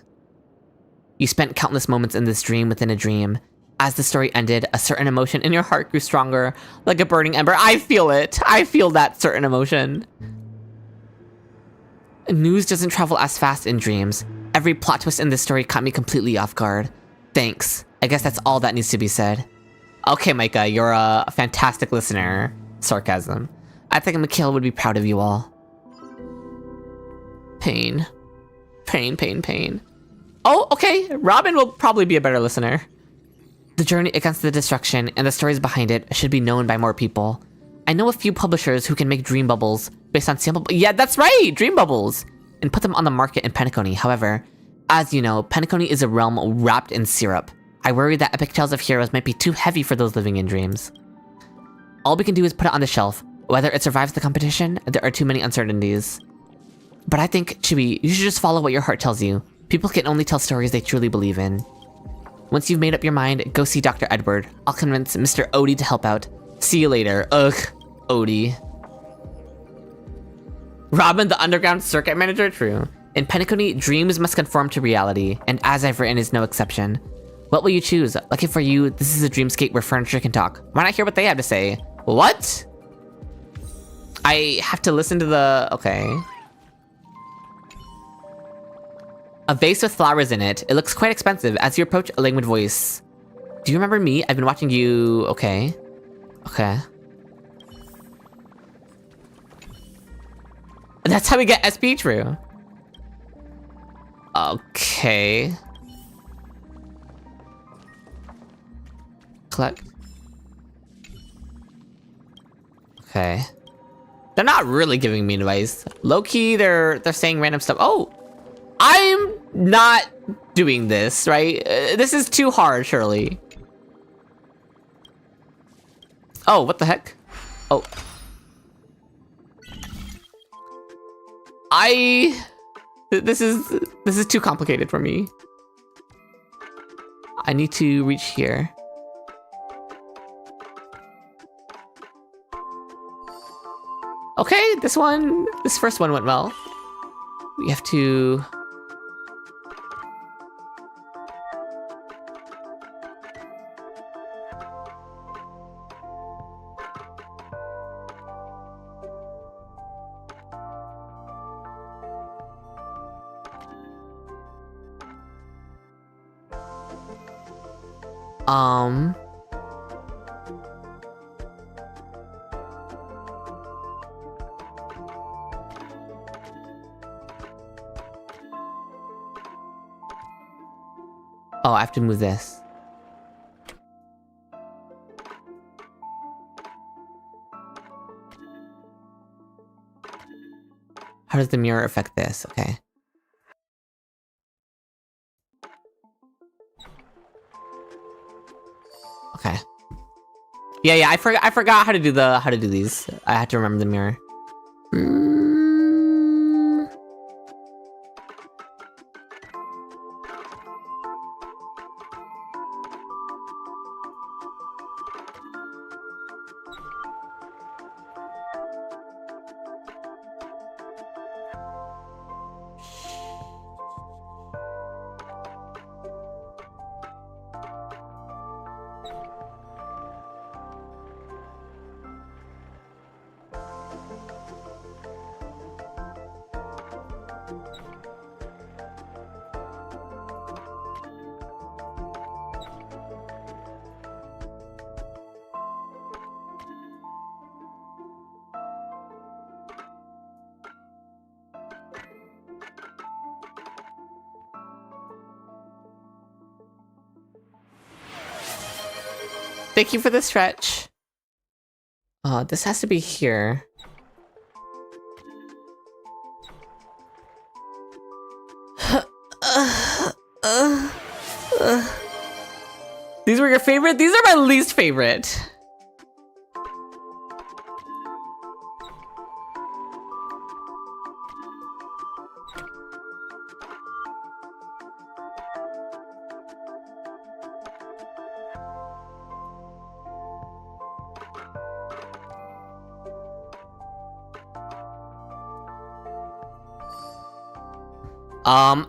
You spent countless moments in this dream within a dream. As the story ended, a certain emotion in your heart grew stronger, like a burning ember. I feel it. I feel that certain emotion. News doesn't travel as fast in dreams. Every plot twist in this story caught me completely off guard. Thanks. I guess that's all that needs to be said. Okay, Micah, you're a fantastic listener. Sarcasm. I think Mikhail would be proud of you all. Pain. Pain, pain, pain. Oh, okay. Robin will probably be a better listener. The journey against the destruction and the stories behind it should be known by more people. I know a few publishers who can make dream bubbles based on sample... Yeah, that's right! Dream bubbles! And put them on the market in Penacony. However, as you know, Penacony is a realm wrapped in syrup. I worry that Epic Tales of Heroes might be too heavy for those living in dreams. All we can do is put it on the shelf. Whether it survives the competition, there are too many uncertainties. But I think, Chibi, you should just follow what your heart tells you. People can only tell stories they truly believe in. Once you've made up your mind, go see Dr. Edward. I'll convince Mr. Odie to help out. See you later. Ugh, Odie. Robin, the underground circuit manager? True. In Penacony, dreams must conform to reality, and As I've Written is no exception. What will you choose? Lucky for you, this is a dreamscape where furniture can talk. Why not hear what they have to say? What? I have to listen to the... Okay. A vase with flowers in it. It looks quite expensive as you approach a languid voice. Do you remember me? I've been watching you... Okay. Okay. That's how we get SP, true. Okay. Collect. Okay. They're not really giving me advice. Low-key, they're saying random stuff. Oh! I'm not doing this, right? This is too hard, surely. Oh, what the heck? Oh. This is too complicated for me. I need to reach here. Okay, this first one went well. We have to... Oh, I have to move this. How does the mirror affect this? Okay. Okay. Yeah, I forgot how to do these. I had to remember the mirror. Thank you for the stretch. This has to be here. These were your favorite? These are my least favorite.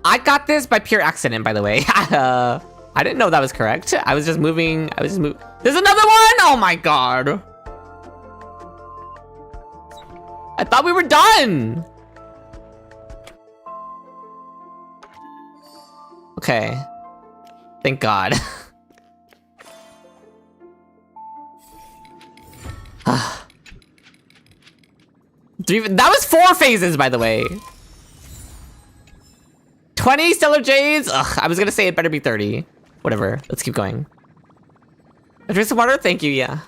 I got this by pure accident, by the way. I didn't know that was correct. I was just moving. There's another one! Oh my god. I thought we were done. Okay. Thank god. That was 4 phases, by the way. 20 stellar jades? Ugh, I was gonna say it better be 30. Whatever, let's keep going. Drink some water? Thank you, yeah.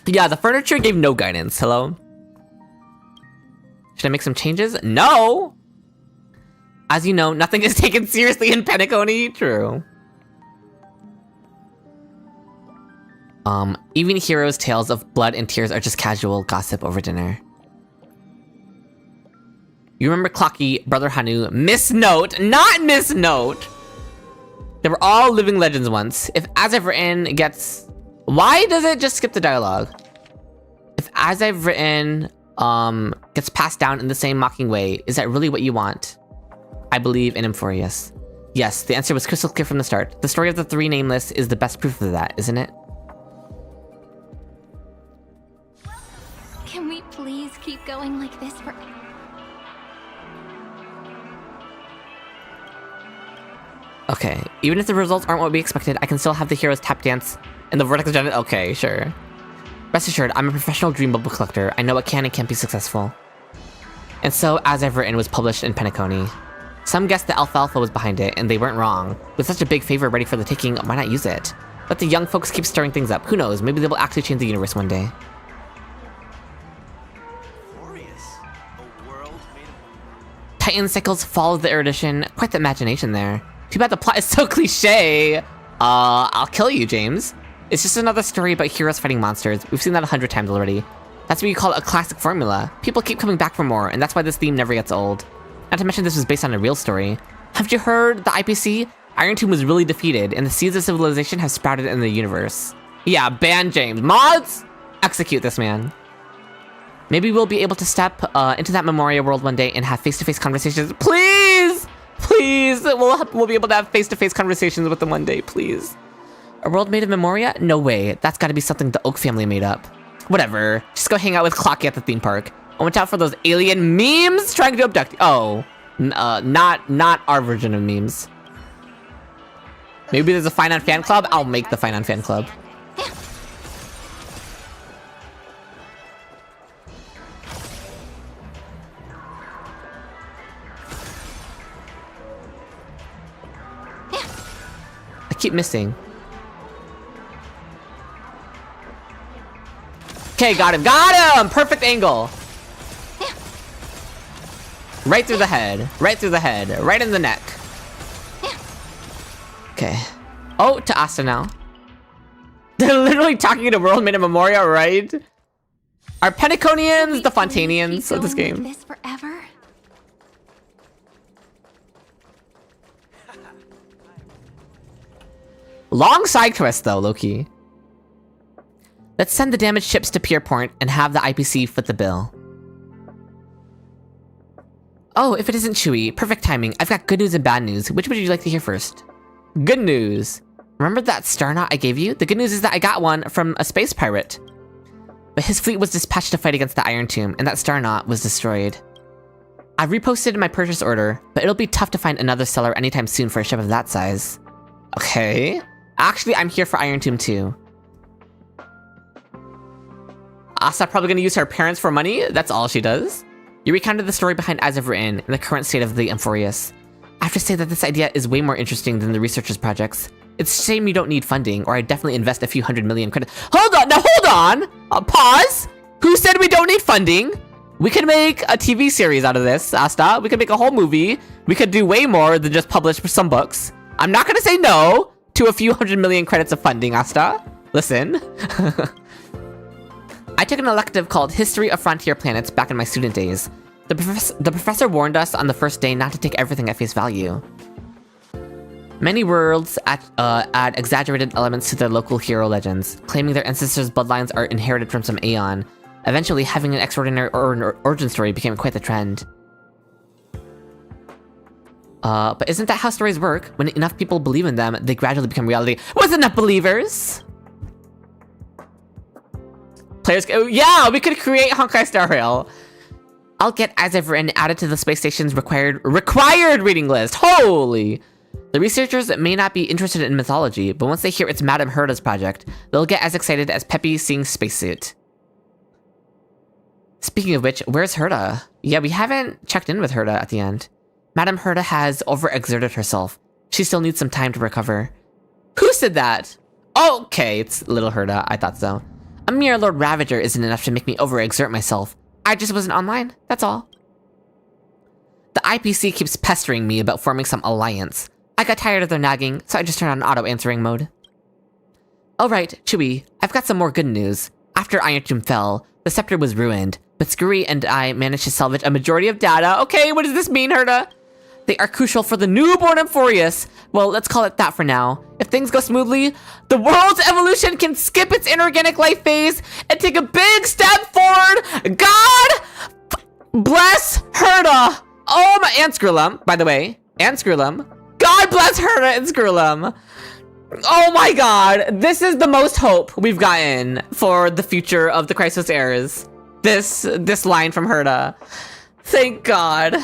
Yeah, the furniture gave no guidance. Hello? Should I make some changes? No! As you know, nothing is taken seriously in Penacony. True. Even heroes' tales of blood and tears are just casual gossip over dinner. You remember Clesi, Brother Hanu, Miss Note, not Miss Note! They were all living legends once. If As I've Written gets... Why does it just skip the dialogue? If As I've Written, gets passed down in the same mocking way, is that really what you want? I believe in Amphoreus. Yes, the answer was crystal clear from the start. The story of the 3 nameless is the best proof of that, isn't it? Can we please keep going like this for... Okay, even if the results aren't what we expected, I can still have the heroes tap dance and the vortex agenda. Okay, sure. Rest assured, I'm a professional dream bubble collector. I know what can and can't be successful. And so, As I've Written was published in Penacony. Some guessed that Alfalfa was behind it, and they weren't wrong. With such a big favor ready for the taking, why not use it? Let the young folks keep stirring things up. Who knows, maybe they will actually change the universe one day. Titan Cycles Fall of the Erudition. Quite the imagination there. Too bad the plot is so cliche. I'll kill you, James. It's just another story about heroes fighting monsters. We've seen that 100 times already. That's what you call a classic formula. People keep coming back for more, and that's why this theme never gets old. Not to mention this was based on a real story. Haven't you heard the IPC? Iron Tomb was really defeated, and the seeds of civilization have sprouted in the universe. Yeah, ban James. Mods? Execute this man. Maybe we'll be able to step into that Memoria world one day and have face-to-face conversations. Please! Please! We'll be able to have face-to-face conversations with them one day, please. A world made of Memoria? No way. That's gotta be something the Oak family made up. Whatever. Just go hang out with Clesi at the theme park. And watch out for those alien memes trying to abduct you. Oh. Not our version of memes. Maybe there's a Phainon fan club? I'll make the Phainon fan club. I keep missing. Okay, got him. Got him! Perfect angle. Right through the head. Right through the head. Right in the neck. Okay. Oh, to Asta now. They're literally talking in a world made of Memoria, right? Are Penaconians the Fontanians of this game? This forever? Long side quest though, Loki. Let's send the damaged ships to Pierpont and have the IPC foot the bill. Oh, if it isn't Chewie, perfect timing. I've got good news and bad news. Which would you like to hear first? Good news. Remember that star knot I gave you? The good news is that I got one from a space pirate. But his fleet was dispatched to fight against the Iron Tomb, and that star knot was destroyed. I've reposted my purchase order, but it'll be tough to find another seller anytime soon for a ship of that size. Okay. Actually, I'm here for Iron Tomb too. Asta probably gonna use her parents for money? That's all she does? You recounted the story behind As I've Written and the current state of the Amphoreus. I have to say that this idea is way more interesting than the researchers' projects. It's a shame you don't need funding, or I'd definitely invest a few 100 million credits. Hold on, now hold on! Pause! Who said we don't need funding? We could make a TV series out of this, Asta. We could make a whole movie. We could do way more than just publish some books. I'm not gonna say no to a few 100 million credits of funding, Asta. Listen. I took an elective called History of Frontier Planets back in my student days. The professor warned us on the first day not to take everything at face value. Many worlds add exaggerated elements to their local hero legends, claiming their ancestors' bloodlines are inherited from some aeon. Eventually, having an extraordinary origin story became quite the trend. But isn't that how stories work? When enough people believe in them, they gradually become reality. Was enough believers? Players, yeah, we could create Honkai Star Rail. I'll get as I've written added to the space station's required reading list. Holy! The researchers may not be interested in mythology, but once they hear it's Madame Herda's project, they'll get as excited as Peppy seeing Spacesuit. Speaking of which, where's Herda? Yeah, we haven't checked in with Herda at the end. Madame Herda has overexerted herself. She still needs some time to recover. Who said that? Okay, it's little Herda, I thought so. A mere Lord Ravager isn't enough to make me overexert myself. I just wasn't online, that's all. The IPC keeps pestering me about forming some alliance. I got tired of their nagging, so I just turned on auto-answering mode. Alright, Chewie, I've got some more good news. After Iron Tomb fell, the scepter was ruined, but Scurry and I managed to salvage a majority of data. Okay, what does this mean, Herda? They are crucial for the newborn Amphoreus. Well, let's call it that for now. If things go smoothly, the world's evolution can skip its inorganic life phase and take a big step forward. God bless Herda. Oh my, and Skrulum, by the way, and Skrulum. God bless Herda and Skrulum. Oh my god, this is the most hope we've gotten for the future of the Crisis Heirs. This line from Herda. Thank God.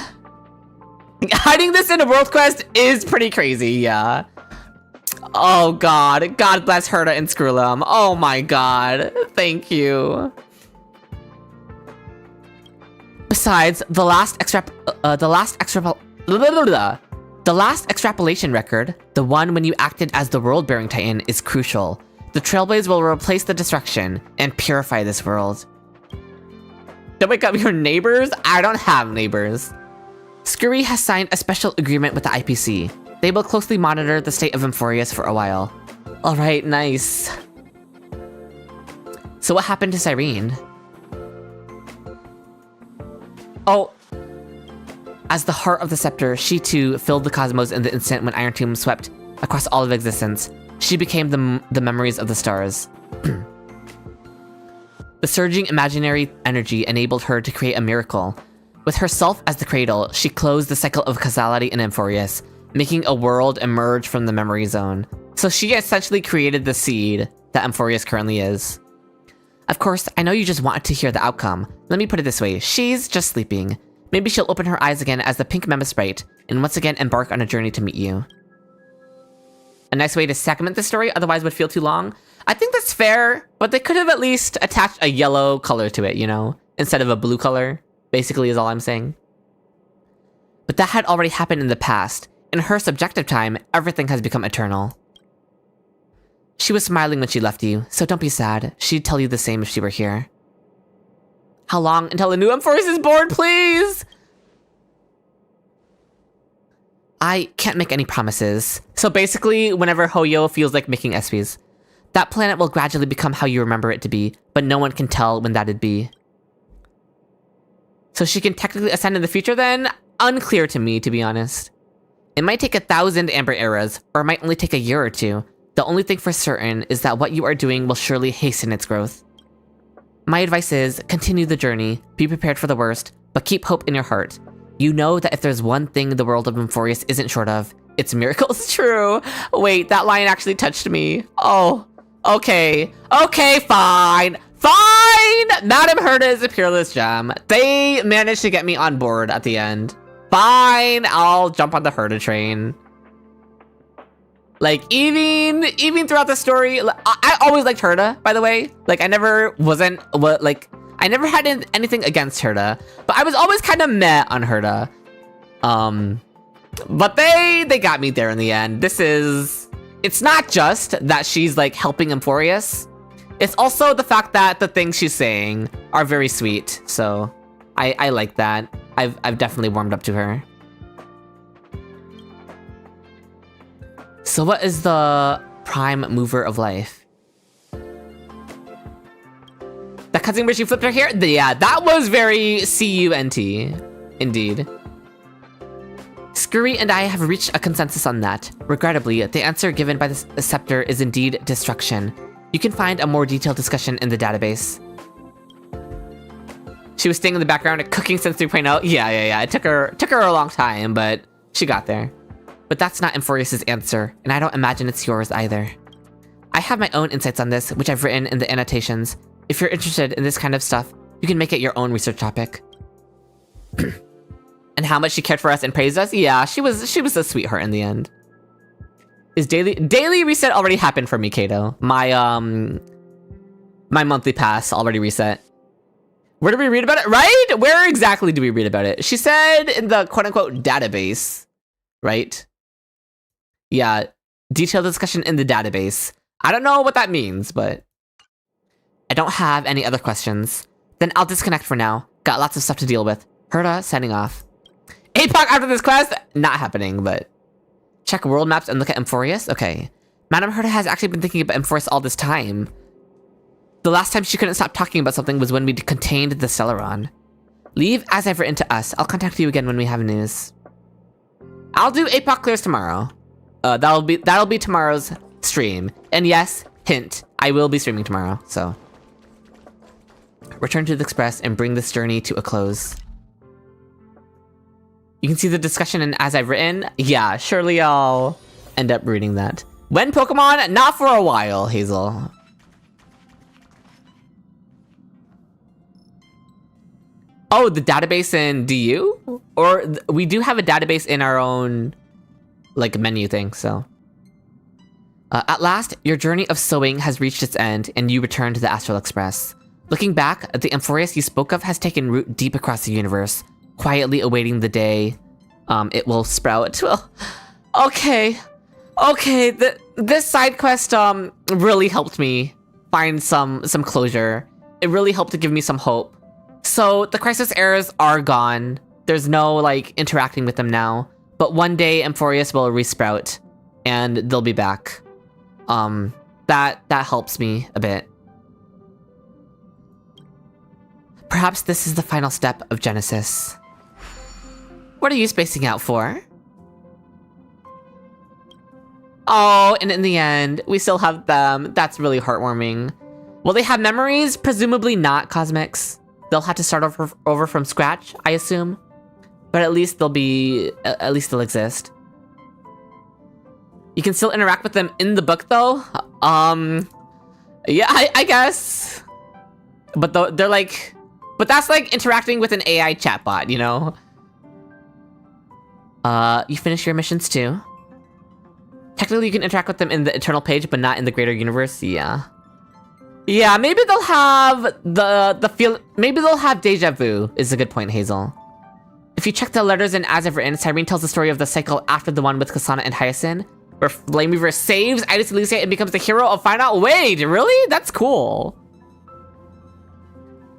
Hiding this in a world quest is pretty crazy, yeah. Oh god, God bless Herda and Skrulum. Oh my god, thank you. Besides, the last extrapolation record, the one when you acted as the world-bearing Titan, is crucial. The Trailblaze will replace the destruction and purify this world. Don't wake up your neighbors? I don't have neighbors. Scurry has signed a special agreement with the IPC. They will closely monitor the state of Amphoreus for a while. Alright, nice. So what happened to Cyrene? Oh. As the heart of the scepter, she too filled the cosmos in the instant when Iron Tomb swept across all of existence. She became the memories of the stars. The surging imaginary energy enabled her to create a miracle. With herself as the cradle, she closed the cycle of causality in Amphoreus, making a world emerge from the memory zone. So she essentially created the seed that Amphoreus currently is. Of course, I know you just wanted to hear the outcome. Let me put it this way, she's just sleeping. Maybe she'll open her eyes again as the pink Memisprite, and once again embark on a journey to meet you. A nice way to segment the story, otherwise would feel too long. I think that's fair, but they could have at least attached a yellow color to it, you know? Instead of a blue color, basically is all I'm saying. But that had already happened in the past. In her subjective time, everything has become eternal. She was smiling when she left you, so don't be sad. She'd tell you the same if she were here. How long until a new Amphoreus is born, please? I can't make any promises. So basically, whenever Hoyo feels like making SPs, that planet will gradually become how you remember it to be, but no one can tell when that'd be. So she can technically ascend in the future then? Unclear to me, to be honest. It might take 1,000 Amber Eras, or it might only take a year or two. The only thing for certain is that what you are doing will surely hasten its growth. My advice is, continue the journey, be prepared for the worst, but keep hope in your heart. You know that if there's one thing the world of Amphoreus isn't short of, it's miracles. True. Wait, that line actually touched me. Oh, okay. Okay, fine. Fine! Madame Herda is a peerless gem. They managed to get me on board at the end. Fine, I'll jump on the Herda train. Like, even throughout the story, I always liked Herda, by the way. Like, I never had anything against Herda, but I was always kind of meh on Herda. But they got me there in the end. This is it's not just that she's like helping Amphoreus. It's also the fact that the things she's saying are very sweet. So I like that. I've definitely warmed up to her. So what is the prime mover of life? That cutscene where she flipped her hair? Yeah, that was very C-U-N-T. Indeed. Scurry and I have reached a consensus on that. Regrettably, the answer given by the scepter is indeed destruction. You can find a more detailed discussion in the database. She was staying in the background cooking since 3.0. Yeah. It took her a long time, but she got there. But that's not Amphoreus' answer, and I don't imagine it's yours either. I have my own insights on this, which I've written in the annotations. If you're interested in this kind of stuff, you can make it your own research topic. And how much she cared for us and praised us? Yeah, she was a sweetheart in the end. Is daily reset already happened for me, Kato? My monthly pass already reset. Where do we read about it? Right? Where exactly do we read about it? She said in the quote-unquote database, right? Yeah, detailed discussion in the database. I don't know what that means, but I don't have any other questions. Then I'll disconnect for now. Got lots of stuff to deal with. Herta signing off. APOC after this quest? Not happening, but check world maps and look at Amphoreus? Okay. Madame Herta has actually been thinking about Amphoreus all this time. The last time she couldn't stop talking about something was when we contained the Celeron. Leave as I've written to us. I'll contact you again when we have news. I'll do APOC clears tomorrow. That'll be tomorrow's stream. And yes, hint, I will be streaming tomorrow, so. Return to the Express and bring this journey to a close. You can see the discussion in As I've Written. Yeah, surely I'll end up reading that. When Pokemon? Not for a while, Hazel. Oh, the database in DU? Or we do have a database in our own, like, menu thing, so. At last, your journey of sewing has reached its end, and you return to the Astral Express. Looking back, the Amphoreus you spoke of has taken root deep across the universe, quietly awaiting the day it will sprout. Well, okay. This side quest really helped me find some closure. It really helped to give me some hope. So the crisis errors are gone. There's no like interacting with them now. But one day Amphoreus will resprout and they'll be back. That helps me a bit. Perhaps this is the final step of Genesis. What are you spacing out for? Oh, and in the end, we still have them. That's really heartwarming. Will they have memories? Presumably not, Cosmics. They'll have to start over from scratch, I assume. But at least they'll exist. You can still interact with them in the book, though. Yeah, I guess. But they're like... But that's like interacting with an AI chatbot, you know? You finish your missions too? Technically, you can interact with them in the Eternal page, but not in the greater universe. Yeah. Yeah, maybe they'll have maybe they'll have deja vu, is a good point, Hazel. If you check the letters in As I've Written, Cyrene tells the story of the cycle after the one with Kasana and Hyacinth, where Flame Weaver saves Idis Elysia and becomes the hero of Phainon. Wait, really? That's cool.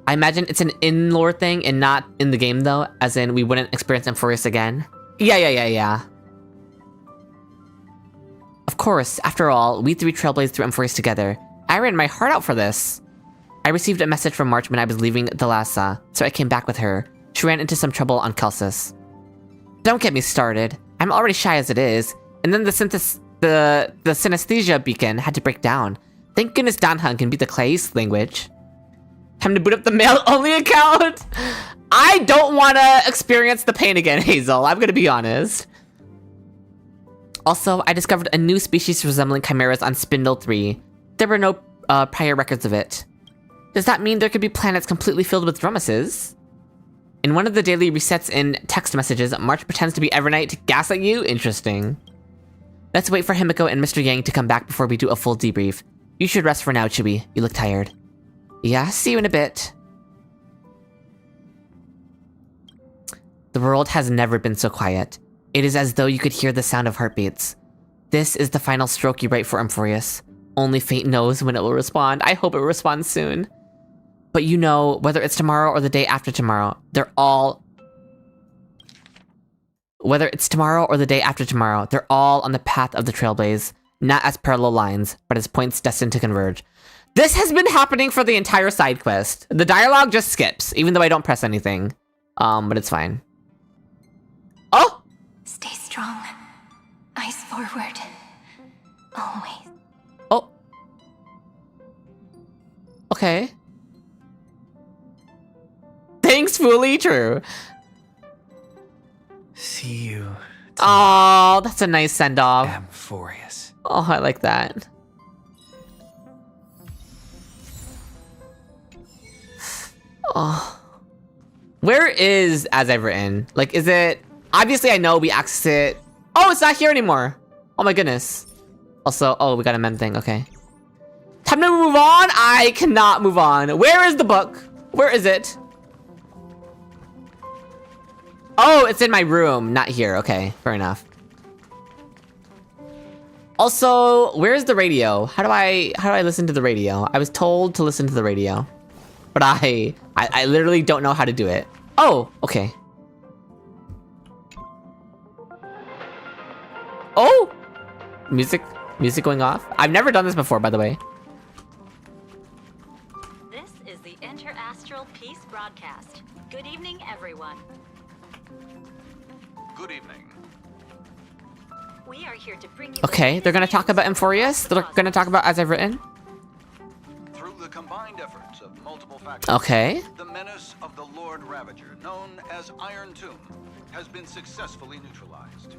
I imagine it's an in-lore thing and not in the game, though, as in we wouldn't experience Amphoreus again. Yeah. Of course, after all, we three trailblazed through Amphoreus together. I ran my heart out for this. I received a message from March when I was leaving the Lhasa, so I came back with her. She ran into some trouble on Kelsis. Don't get me started. I'm already shy as it is, and then the synesthesia beacon had to break down. Thank goodness Danhun can beat the Clesi language. Time to boot up the mail-only account! I don't want to experience the pain again, Hazel. I'm gonna be honest. Also, I discovered a new species resembling chimeras on Spindle 3. There were no prior records of it. Does that mean there could be planets completely filled with Dromuses? In one of the daily resets in text messages, March pretends to be Evernight to gaslight you? Interesting. Let's wait for Himiko and Mr. Yang to come back before we do a full debrief. You should rest for now, Chewie. You look tired. Yeah, see you in a bit. The world has never been so quiet. It is as though you could hear the sound of heartbeats. This is the final stroke you write for Amphoreus. Only fate knows when it will respond. I hope it responds soon. But you know, whether it's tomorrow or the day after tomorrow, they're all... Whether it's tomorrow or the day after tomorrow, they're all on the path of the Trailblaze. Not as parallel lines, but as points destined to converge. This has been happening for the entire side quest. The dialogue just skips, even though I don't press anything. But it's fine. Oh! Stay strong. Eyes forward. Always. Oh. Okay. Thanks, fully true. See you. Oh, that's a nice send-off. Amphoreus. Oh, I like that. Oh. Where is As I've Written? Like, is it... Obviously, I know we access it. Oh, it's not here anymore. Oh my goodness. Also, oh, we got a mem thing. Okay. Time to move on? I cannot move on. Where is the book? Where is it? Oh, it's in my room, not here. Okay, fair enough. Also, where's the radio? How do I listen to the radio? I was told to listen to the radio, but I literally don't know how to do it. Oh, okay. Oh, music going off. I've never done this before, by the way. This is the Interastral Peace broadcast. Good evening, everyone. Good evening. We are here to bring you Okay, they're gonna talk about Amphoreus. They're gonna talk about As I've Written. Through the combined efforts of multiple factions, Okay. the menace of the Lord Ravager, known as Iron Tomb, has been successfully neutralized.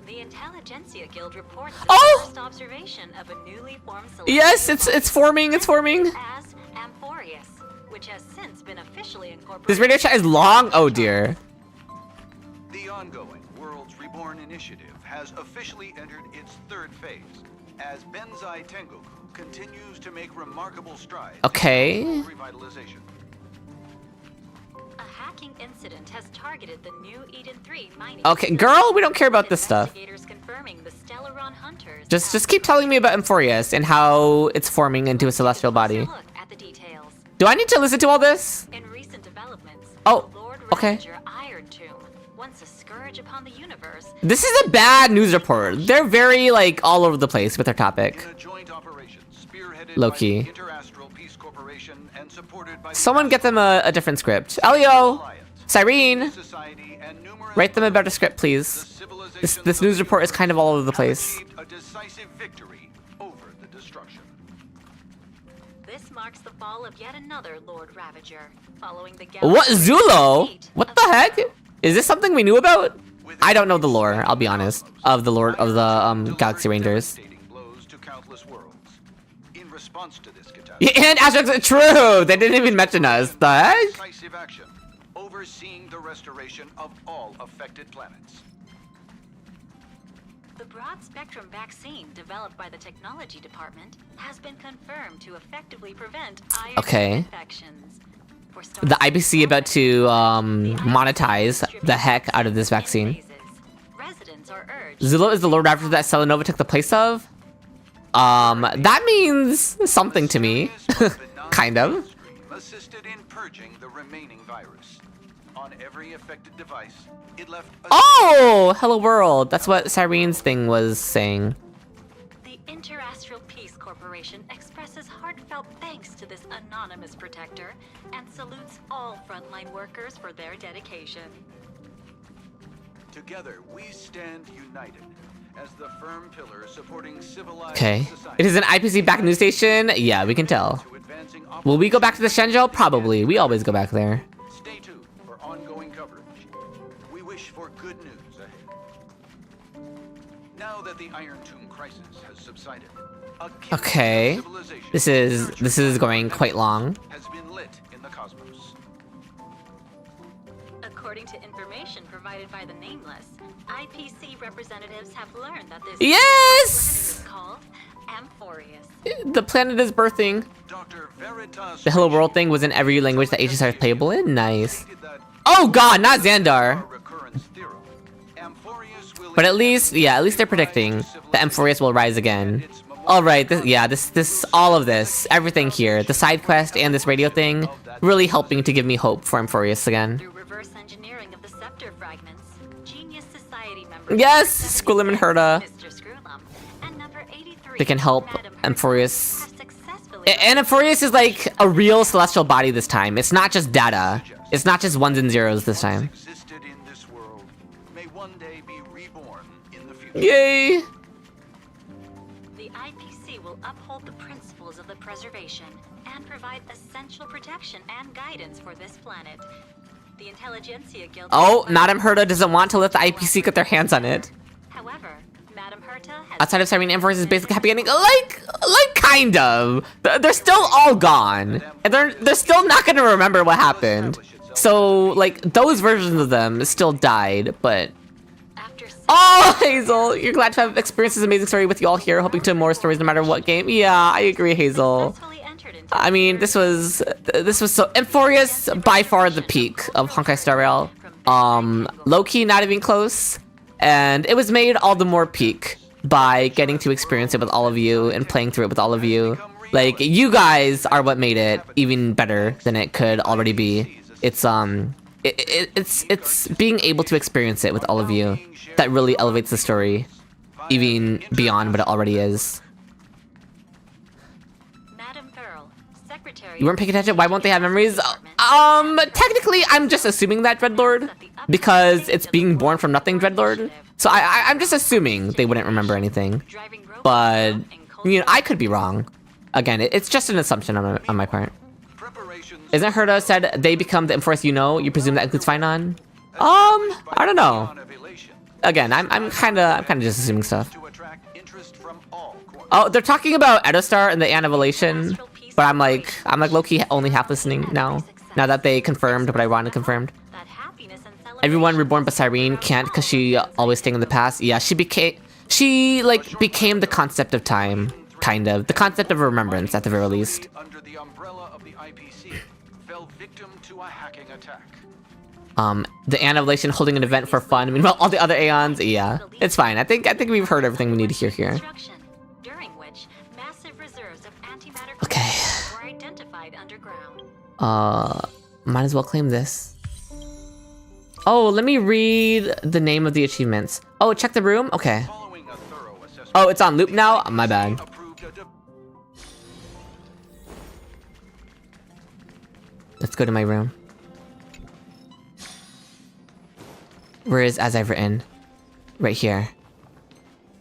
The Intelligentsia Guild reports the Oh! first observation of a newly formed Yes, it's forming. It's forming. as Amphoreus, which has since been officially incorporated. This radio chat is long. Oh dear. The ongoing Worlds Reborn initiative has officially entered its third phase, as Benzai Tengoku continues to make remarkable strides Okay. in revitalization. A hacking incident has targeted the new Eden 3 mining. Okay, girl, we don't care about this stuff. Investigators confirming the Stellaron hunters. Just keep telling me about Amphoreus and how it's forming into a celestial body. Look at the details. Do I need to listen to all this? In recent developments, Oh, the Lord okay. Ravager Iron Tomb, once a scourge upon the universe. This is a bad news report. They're very, like, all over the place with their topic. Low-key. Interastral Peace Corporation and supported by Someone get them a different script. Elio! Cyrene! Write them a better script, please. This news report is kind of all over the place. a decisive victory over the destruction. This marks the fall of yet another Lord Ravager, following the What? Zulo? What the heck? Is this something we knew about? I don't know the lore, I'll be honest, of the Lord of the Galaxy Rangers. In response to this catastrophe, Yeah, and Asterix, true! They didn't even mention us. The heck? decisive action, overseeing the restoration of all affected planets. The broad-spectrum vaccine developed by the technology department has been confirmed to effectively prevent iron Okay. infections. For The IPC about to monetize the heck out of this vaccine. residents are urged Zulo is the Lord Ravager that Selenova took the place of? That means something to me. Kind of. Assisted in purging the remaining virus. On every affected device, it left a Oh! Hello world. That's what Cyrene's thing was saying. The Interastral Peace Corporation expresses heartfelt thanks to this anonymous protector and salutes all frontline workers for their dedication. Together, we stand united as the firm pillar supporting civilized Okay. society. It is an IPC back news station? Yeah, we can tell. Will we go back to the Shenzhou? Probably. We always go back there. Stay tuned for ongoing coverage. We wish for good news ahead. Now that the Iron Tomb crisis has subsided, a kindred Okay. civilization This is going quite long. has been lit in the cosmos. According to information provided by the Nameless, IPC representatives have learned that this Yes! planet is called Amphoreus. The planet is birthing. The Hello World thing was in every language that HSR is playable in. Nice. Oh god, not Xandar. But at least they're predicting that Amphoreus will rise again. Alright, all of this, everything here, the side quest and this radio thing, really helping to give me hope for Amphoreus again. Through reverse engineering of the scepter fragments, Genius Society members... Yes! Squilum and Herta. Mr. Screwlum, and number 83, They can help Amphoreus. And Amphoreus is like a real celestial body this time. It's not just data. It's not just ones and zeros this time. Yay! The IPC will uphold the principles of the preservation and provide essential protection and guidance for this planet. The Intelligentsia Guild... Oh, Madame Herta doesn't want to let the IPC get their hands on it. However, Madame Herta has... Outside of Cyrene, Amphoreus is basically happy ending. Like kind of. They're still all gone. And they're still not gonna remember what happened. So, like, those versions of them still died, but... Oh, Hazel! You're glad to have experienced this amazing story with you all here, hoping to more stories no matter what game. Yeah, I agree, Hazel. I mean, this was so... Amphoreus, by far the peak of Honkai Star Rail. Low-key, not even close. And it was made all the more peak by getting to experience it with all of you and playing through it with all of you. Like, you guys are what made it even better than it could already be. It's being able to experience it with all of you that really elevates the story, even beyond what it already is. You weren't paying attention? Why won't they have memories? Technically, I'm just assuming that, Dreadlord, because it's being born from nothing, Dreadlord. So I'm just assuming they wouldn't remember anything. But, you know, I could be wrong. Again, it's just an assumption on my part. Isn't Herta said they become the Amphoreus you know? You presume that includes Phainon? I don't know. Again, I'm kinda just assuming stuff. Oh, they're talking about Edostar and the Annihilation, but I'm like low-key only half listening now that they confirmed what I wanted confirmed. Everyone reborn but Cyrene can't because she always staying in the past. Yeah, she became the concept of time, kind of. The concept of remembrance, at the very least. The Annihilation holding an event for fun. Meanwhile, all the other Aeons, yeah, it's fine. I think we've heard everything we need to hear here. Okay. Might as well claim this. Oh, let me read the name of the achievements. Oh, check the room? Okay. Oh, it's on loop now? My bad. Let's go to my room. Where is As I've Written? Right here.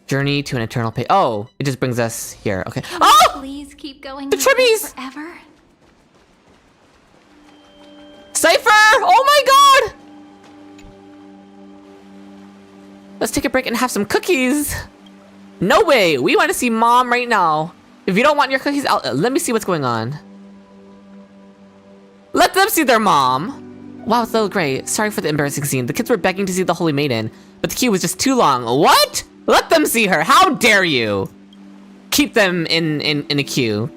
Journey to an eternal page. Oh, it just brings us here. Okay. Oh! Please keep going. The Tribbies! Forever. Cypher! Oh my god! Let's take a break and have some cookies. No way! We want to see Mom right now. If you don't want your cookies, let me see what's going on. Let them see their mom. Wow, it's so great. Sorry for the embarrassing scene. The kids were begging to see the Holy Maiden, but the queue was just too long. What? Let them see her. How dare you? Keep them in a queue.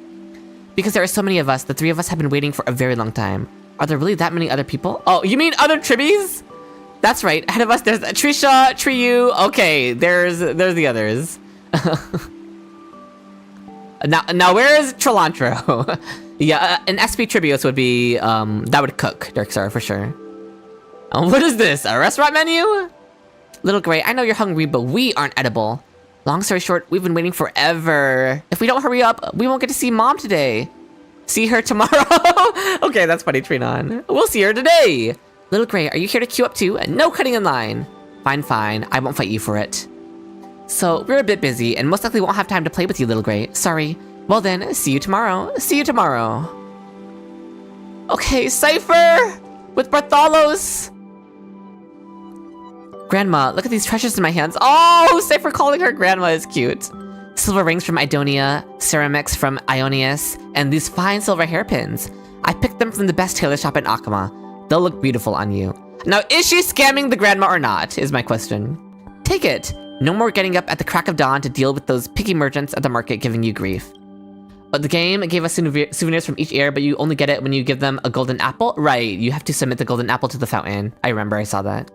Because there are so many of us, the three of us have been waiting for a very long time. Are there really that many other people? Oh, you mean other Tribbies? That's right. Ahead of us, there's Trisha, Triyu. Okay, there's the others. Now where is Trelantro? Yeah, an SP Tribios would be, that would cook, Darkstar, for sure. What is this, a restaurant menu? Little Gray, I know you're hungry, but we aren't edible. Long story short, we've been waiting forever. If we don't hurry up, we won't get to see Mom today. See her tomorrow? Okay, that's funny, Trinon. We'll see her today. Little Gray, are you here to queue up too? No cutting in line. Fine, I won't fight you for it. So, we're a bit busy, and most likely won't have time to play with you, Little Gray. Sorry. Well then, see you tomorrow. See you tomorrow. Okay, Cypher! With Bartholos! Grandma, look at these treasures in my hands. Oh, Cypher calling her grandma is cute. Silver rings from Idonia, ceramics from Ionius, and these fine silver hairpins. I picked them from the best tailor shop in Akama. They'll look beautiful on you. Now, is she scamming the grandma or not, is my question. Take it. No more getting up at the crack of dawn to deal with those picky merchants at the market giving you grief. But the game gave us souvenirs from each heir, but you only get it when you give them a golden apple? Right, you have to submit the golden apple to the fountain. I remember, I saw that.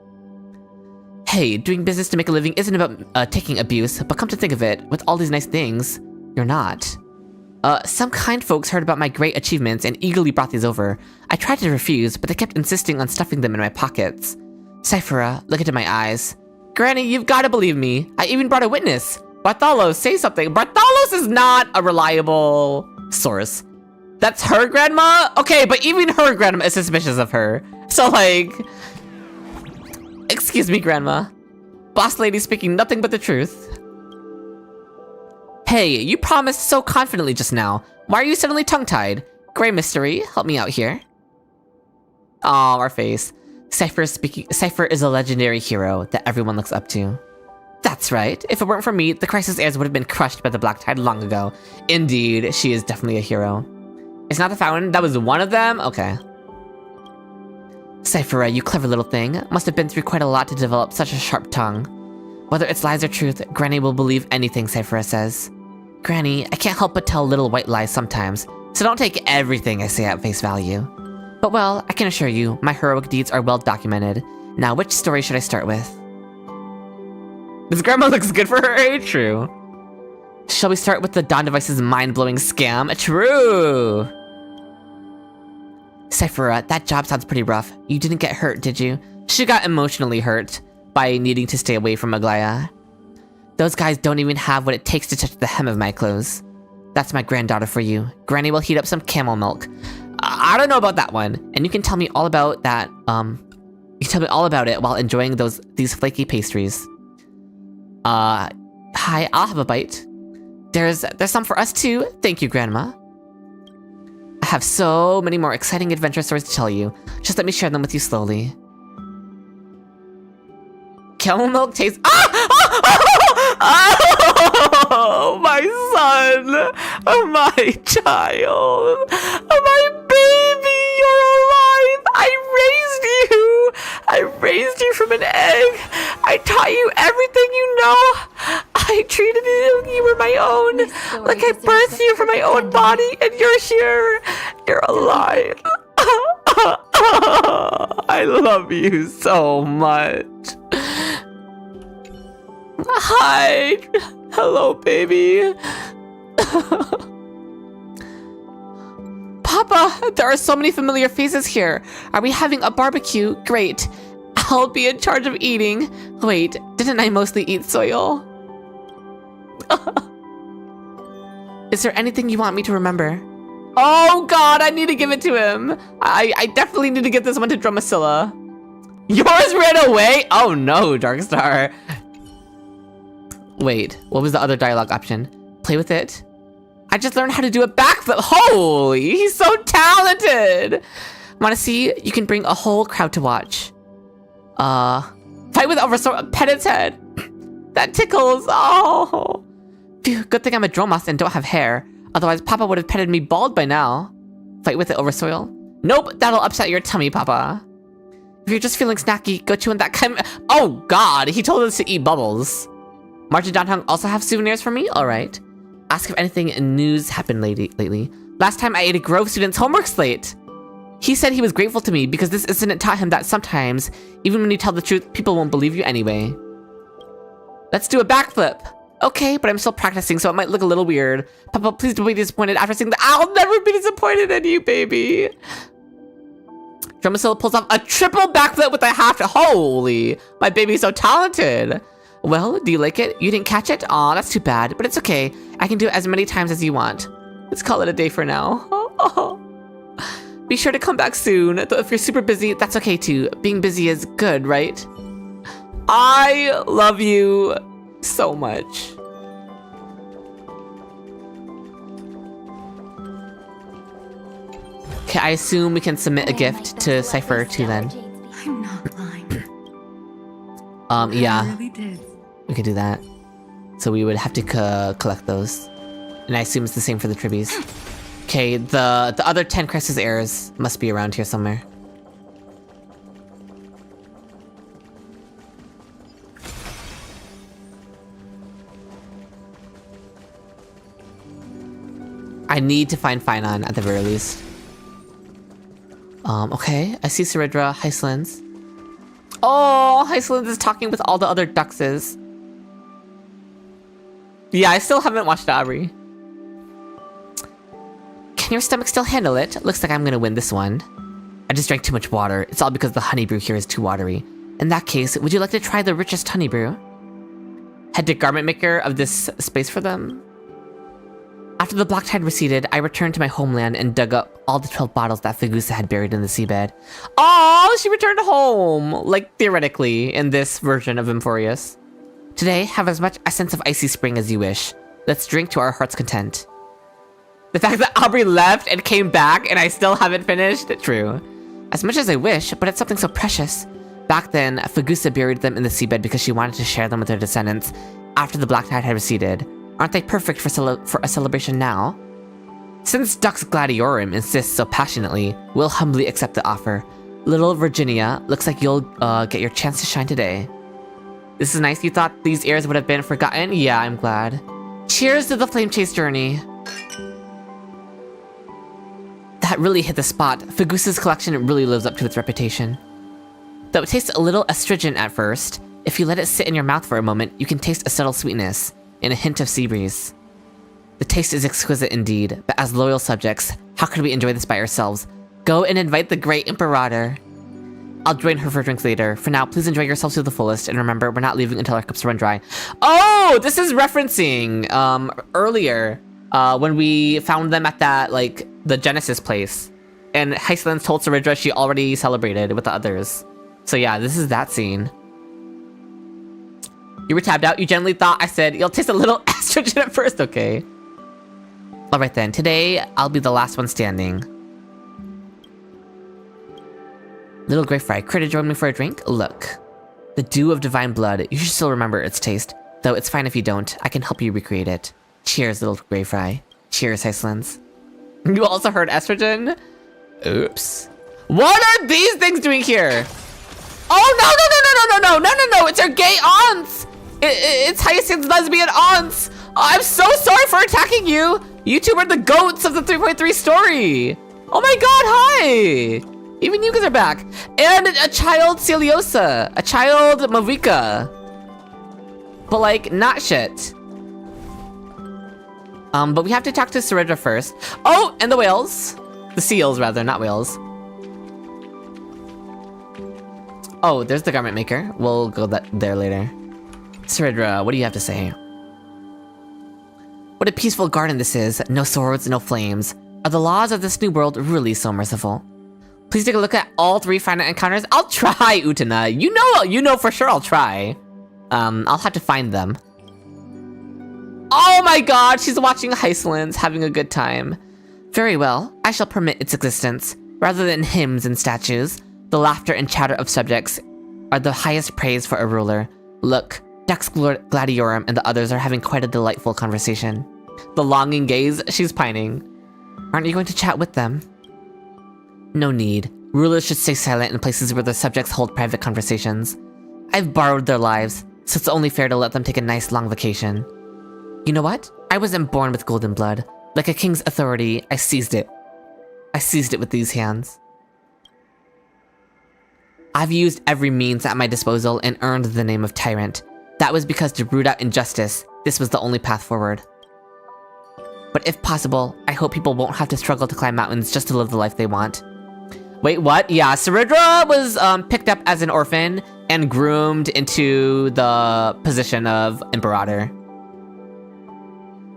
Hey, doing business to make a living isn't about taking abuse, but come to think of it, with all these nice things, you're not. Some kind folks heard about my great achievements and eagerly brought these over. I tried to refuse, but they kept insisting on stuffing them in my pockets. Cyphera, look into my eyes. Granny, you've gotta believe me. I even brought a witness. Bartholos, say something. Bartholos is not a reliable source. That's her grandma? Okay, but even her grandma is suspicious of her. So like... Excuse me, grandma. Boss lady speaking nothing but the truth. Hey, you promised so confidently just now. Why are you suddenly tongue-tied? Gray mystery, help me out here. Aw, our face. Cypher is a legendary hero that everyone looks up to. That's right. If it weren't for me, the Crisis heirs would have been crushed by the Black Tide long ago. Indeed, she is definitely a hero. It's not the Phainon, that was one of them? Okay. Cyphera, you clever little thing. Must have been through quite a lot to develop such a sharp tongue. Whether it's lies or truth, Granny will believe anything Cyphera says. Granny, I can't help but tell little white lies sometimes, so don't take everything I say at face value. But well, I can assure you, my heroic deeds are well documented. Now, which story should I start with? This grandma looks good for her age, true. Shall we start with the Dawn Device's mind-blowing scam? True! Cyphera, that job sounds pretty rough. You didn't get hurt, did you? She got emotionally hurt by needing to stay away from Aglaya. Those guys don't even have what it takes to touch the hem of my clothes. That's my granddaughter for you. Granny will heat up some camel milk. I don't know about that one, and you can tell me all about that, you can tell me all about it while enjoying these flaky pastries. Hi, I'll have a bite. There's some for us too. Thank you, Grandma. I have so many more exciting adventure stories to tell you. Just let me share them with you slowly. Camel milk tastes— Oh, my son! Oh, my child! Oh, my baby! You're alive! I raised you from an egg! I taught you everything you know! I treated you, you were my own! Like I birthed you from my own body, and you're here! You're alive! I love you so much! Hi! Hello, baby! Papa, there are so many familiar faces here. Are we having a barbecue? Great. I'll be in charge of eating. Wait, didn't I mostly eat soil? Is there anything you want me to remember? Oh god, I need to give it to him. I definitely need to give this one to Drumacilla. Yours ran away? Oh no, Darkstar. Wait, what was the other dialogue option? Play with it? I just learned how to do a backflip. Holy, he's so talented. Wanna see? You can bring a whole crowd to watch. Fight with Oversword, pet its head. That tickles, oh. Phew, good thing I'm a Dromos and don't have hair. Otherwise, Papa would have petted me bald by now. Fight with it over soil? Nope, that'll upset your tummy, Papa. If you're just feeling snacky, go chew on that Oh god, he told us to eat bubbles. March and Danhung also have souvenirs for me? Alright. Ask if anything in Nous happened lately. Last time I ate a Grove student's homework slate. He said he was grateful to me because this incident taught him that sometimes, even when you tell the truth, people won't believe you anyway. Let's do a backflip. Okay, but I'm still practicing, so it might look a little weird. Papa, please don't be disappointed after seeing that. I'll never be disappointed in you, baby. Drumacilla pulls off a triple backflip with a half. Holy, my baby's so talented. Well, do you like it? You didn't catch it? Aw, that's too bad, but it's okay. I can do it as many times as you want. Let's call it a day for now. Be sure to come back soon. Though if you're super busy, that's okay too. Being busy is good, right? I love you so much. Okay, I assume we can submit a gift to Cypher too then. I'm not lying. Yeah. I really did. We could do that. So we would have to collect those. And I assume it's the same for the tributes. Okay, the other 10 Crisis heirs must be around here somewhere. I need to find Phainon at the very least. Okay, I see Seridra, Hyslins. Oh, Iceland is talking with all the other duxes. Yeah, I still haven't watched Aubrey. Can your stomach still handle it? Looks like I'm gonna win this one. I just drank too much water. It's all because the honey brew here is too watery. In that case, would you like to try the richest honey brew? Head to garment maker of this space for them. After the black tide receded, I returned to my homeland and dug up all the 12 bottles that Fagusa had buried in the seabed. Oh, she returned home! Like, theoretically, in this version of Amphoreus. Today, have as much essence of icy spring as you wish. Let's drink to our heart's content. The fact that Aubrey left and came back and I still haven't finished? True. As much as I wish, but it's something so precious. Back then, Fagusa buried them in the seabed because she wanted to share them with her descendants after the black tide had receded. Aren't they perfect for a celebration now? Since Dux Gladiorum insists so passionately, we'll humbly accept the offer. Little Virginia, looks like you'll get your chance to shine today. This is nice. You thought these ears would have been forgotten? Yeah, I'm glad. Cheers to the flame chase journey. That really hit the spot. Fagusa's collection really lives up to its reputation. Though it tastes a little astringent at first, if you let it sit in your mouth for a moment, you can taste a subtle sweetness and a hint of sea breeze. The taste is exquisite indeed, but as loyal subjects, how could we enjoy this by ourselves? Go and invite the great Imperator. I'll join her for drinks later. For now, please enjoy yourselves to the fullest, and remember, we're not leaving until our cups run dry. Oh, this is referencing earlier when we found them at that, like, the Genesis place. And Heisland told Saridra she already celebrated with the others. So yeah, this is that scene. You were tabbed out. You generally thought I said, you'll taste a little estrogen at first, okay. Alright then, today I'll be the last one standing. Little Grey Fry, care to join me for a drink? Look. The dew of divine blood. You should still remember its taste. Though it's fine if you don't. I can help you recreate it. Cheers, Little Grey Fry. Cheers, Heislands. You also heard estrogen? Oops. What are these things doing here? Oh, no, it's her gay aunts! It's Hyacinth's lesbian aunts! Oh, I'm so sorry for attacking you! You two are the goats of the 3.3 story! Oh my god, hi! Even you guys are back. And a child Celiosa. A child Mavika. But like, not shit. But we have to talk to Saridra first. Oh, and the whales. The seals, rather, not whales. Oh, there's the garment maker. We'll go there later. Saridra, what do you have to say? What a peaceful garden this is. No swords, no flames. Are the laws of this new world really so merciful? Please take a look at all 3 Phainon encounters. I'll try, Utana. You know for sure I'll try. I'll have to find them. Oh my god, she's watching Heislands, having a good time. Very well, I shall permit its existence. Rather than hymns and statues, the laughter and chatter of subjects are the highest praise for a ruler. Look, Dux Gladiorum and the others are having quite a delightful conversation. The longing gaze, she's pining. Aren't you going to chat with them? No need. Rulers should stay silent in places where the subjects hold private conversations. I've borrowed their lives, so it's only fair to let them take a nice long vacation. You know what? I wasn't born with golden blood. Like a king's authority, I seized it. I seized it with these hands. I've used every means at my disposal and earned the name of tyrant. That was because to root out injustice, this was the only path forward. But if possible, I hope people won't have to struggle to climb mountains just to live the life they want. Wait, what? Yeah, Saridra was picked up as an orphan and groomed into the position of Imperator.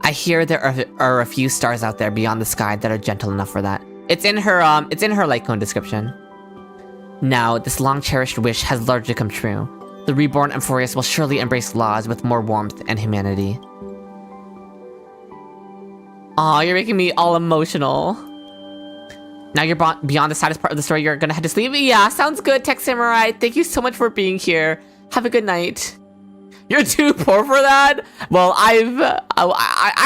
I hear there are a few stars out there beyond the sky that are gentle enough for that. It's in her Lycone description. Now, this long-cherished wish has largely come true. The reborn Amphoreus will surely embrace laws with more warmth and humanity. Aw, you're making me all emotional. Now you're beyond the saddest part of the story, you're gonna head to sleep? Yeah, sounds good, Tech Samurai. Thank you so much for being here. Have a good night. You're too poor for that? Well, I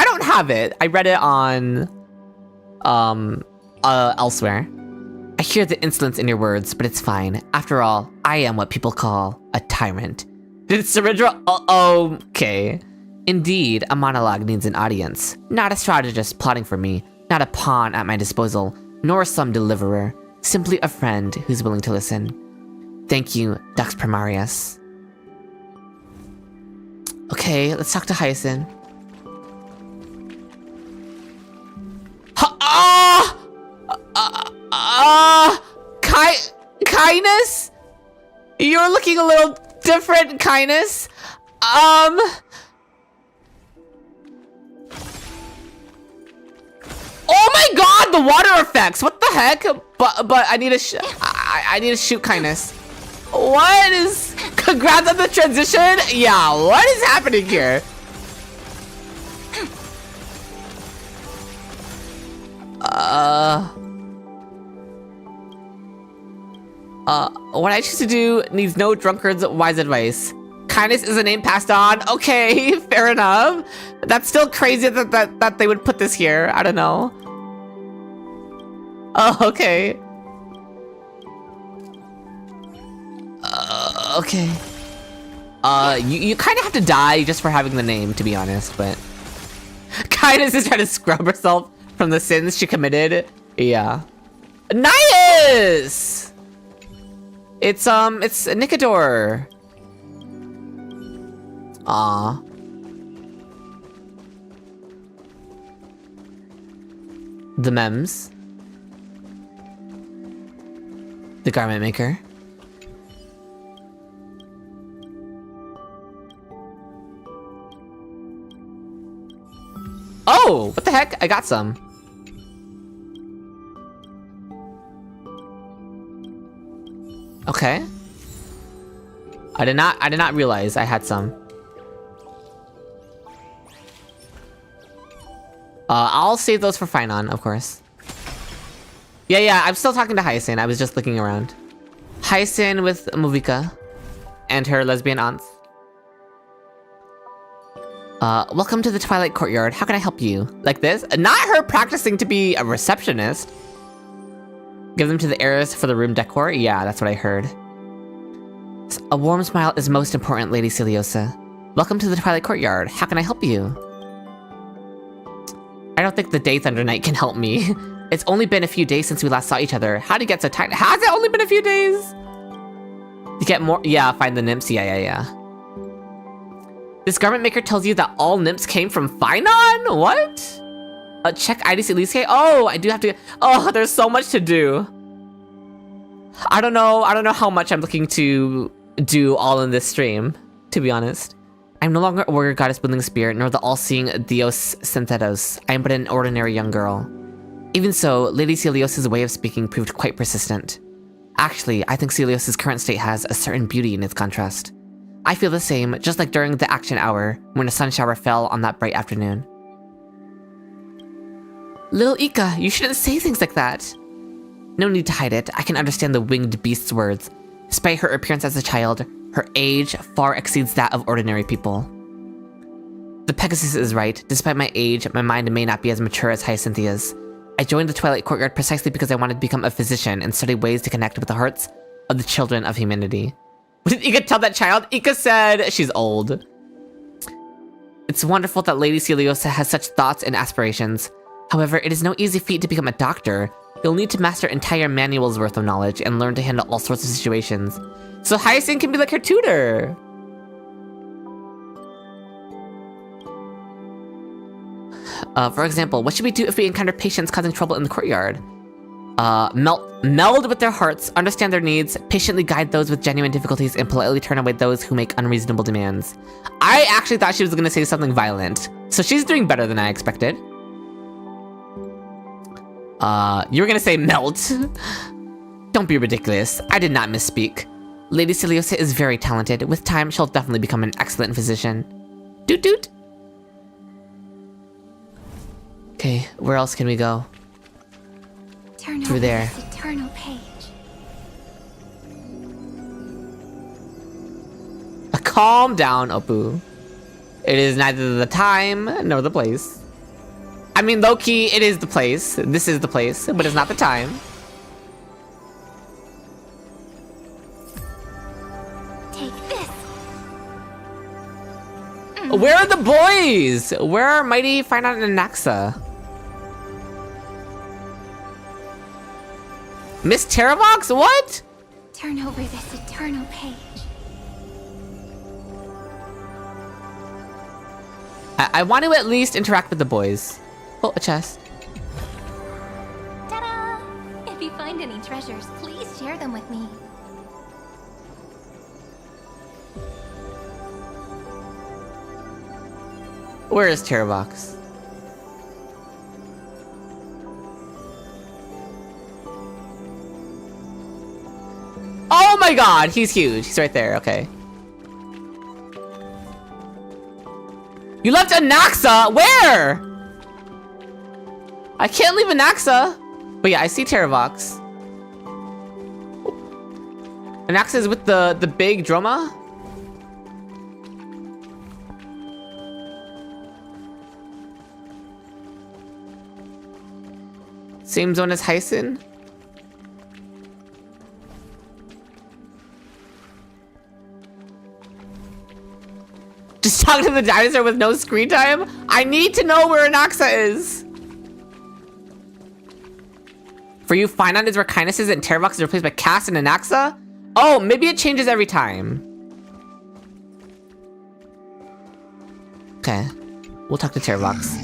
don't have it. I read it on, elsewhere. I hear the insolence in your words, but it's fine. After all, I am what people call a tyrant. Did Saridra? Okay. Indeed, a monologue needs an audience. Not a strategist plotting for me, not a pawn at my disposal, nor some deliverer. Simply a friend who's willing to listen. Thank you, Dux Primarius. Okay, let's talk to Hyacinth. Kindness? You're looking a little different, Kindness. Oh my god, the water effects! What the heck? But I need to I need to shoot Kindness. What is... Congrats on the transition? Yeah, what is happening here? What I choose to do needs no drunkard's wise advice. Kindness is a name passed on. Okay, fair enough. That's still crazy that they would put this here. I don't know. Oh, okay. Okay. You kind of have to die just for having the name, to be honest, but... Kindness is trying to scrub herself from the sins she committed. Yeah. Nice! It's Nicador. Aw. The Mems. The garment maker. Oh, what the heck? I got some. Okay. I did not realize I had some. I'll save those for Phainon, of course. Yeah, I'm still talking to Hyacinth. I was just looking around. Hyacinth with Movika and her lesbian aunts. Welcome to the Twilight Courtyard. How can I help you? Like this? Not her practicing to be a receptionist. Give them to the heiress for the room decor? Yeah, that's what I heard. A warm smile is most important, Lady Ciliosa. Welcome to the Twilight Courtyard. How can I help you? I don't think the Day Thunder Knight can help me. It's only been a few days since we last saw each other. How did you get so tight? Has it only been a few days? You get more? Yeah, find the nymphs. Yeah. This garment maker tells you that all nymphs came from Phainon? What? Check Idis Elise. Oh, I do have to. Oh, there's so much to do. I don't know how much I'm looking to do all in this stream, to be honest. I'm no longer a warrior goddess wielding spear, nor the all-seeing Dios Synthetos. I am but an ordinary young girl. Even so, Lady Celios's way of speaking proved quite persistent. Actually, I think Celios's current state has a certain beauty in its contrast. I feel the same, just like during the action hour, when a sun shower fell on that bright afternoon. Little Ika, you shouldn't say things like that. No need to hide it. I can understand the winged beast's words. Despite her appearance as a child, her age far exceeds that of ordinary people. The Pegasus is right. Despite my age, my mind may not be as mature as Hyacinthia's. I joined the Twilight Courtyard precisely because I wanted to become a physician and study ways to connect with the hearts of the children of humanity. What did Ika tell that child? Ika said she's old. It's wonderful that Lady Ciliosa has such thoughts and aspirations. However, it is no easy feat to become a doctor. You'll need to master entire manuals worth of knowledge and learn to handle all sorts of situations. So Hyacinth can be like her tutor. For example, what should we do if we encounter patients causing trouble in the courtyard? Meld with their hearts, understand their needs, patiently guide those with genuine difficulties, and politely turn away those who make unreasonable demands. I actually thought she was gonna say something violent. So she's doing better than I expected. You were gonna say melt. Don't be ridiculous. I did not misspeak. Lady Ciliosa is very talented. With time, she'll definitely become an excellent physician. Doot doot. Okay, where else can we go? Turn through there. This eternal page. Calm down, Oppu. It is neither the time nor the place. I mean, low-key, it is the place. This is the place, but it's not the time. Take this. Where are the boys? Where are Mighty, Phainon, and Naxa? Miss Terravox? What? Turn over this eternal page. I want to at least interact with the boys. Oh, a chest. Ta-da! If you find any treasures, please share them with me. Where is Terravox? Oh my god, he's huge. He's right there, okay. You left Anaxa? Where? I can't leave Anaxa. But yeah, I see Terravox. Anaxa is with the big Droma? Same zone as Hyson? Just talk to the dinosaur with no screen time? I need to know where Anaxa is! For you, Phainon is where Kindness is and Terravox is replaced by Cass and Anaxa? Oh, maybe it changes every time. Okay, we'll talk to Terravox.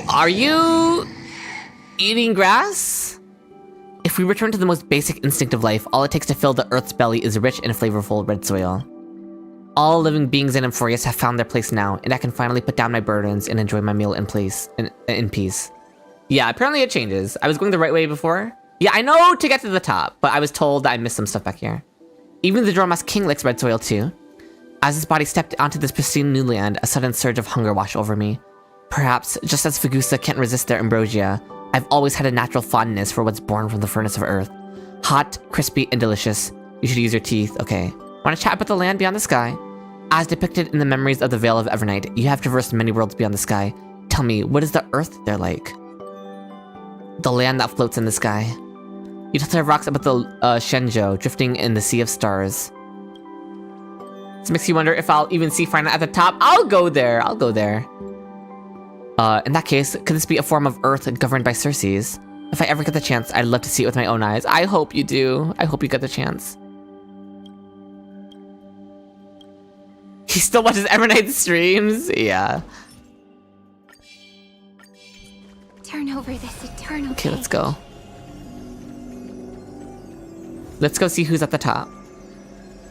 Are you eating grass? If we return to the most basic instinct of life, all it takes to fill the Earth's belly is rich and flavorful red soil. All living beings in Amphoreus have found their place now, and I can finally put down my burdens and enjoy my meal in peace. Yeah, apparently it changes. I was going the right way before. Yeah, I know to get to the top, but I was told that I missed some stuff back here. Even the Dromas King likes red soil too. As his body stepped onto this pristine new land, a sudden surge of hunger washed over me. Perhaps, just as Fagusa can't resist their ambrosia, I've always had a natural fondness for what's born from the furnace of Earth. Hot, crispy, and delicious. You should use your teeth. Okay. Want to chat about the land beyond the sky? As depicted in the memories of the Veil of Evernight, you have traversed many worlds beyond the sky. Tell me, what is the Earth there like? The land that floats in the sky. You tell rocks about the Shenzhou, drifting in the sea of stars. This makes you wonder if I'll even see Phainon at the top. I'll go there. I'll go there. In that case, could this be a form of Earth governed by Circes? If I ever get the chance, I'd love to see it with my own eyes. I hope you do. I hope you get the chance. He still watches Evernight streams? Yeah. Turn over this eternal Okay, let's go. Let's go see who's at the top.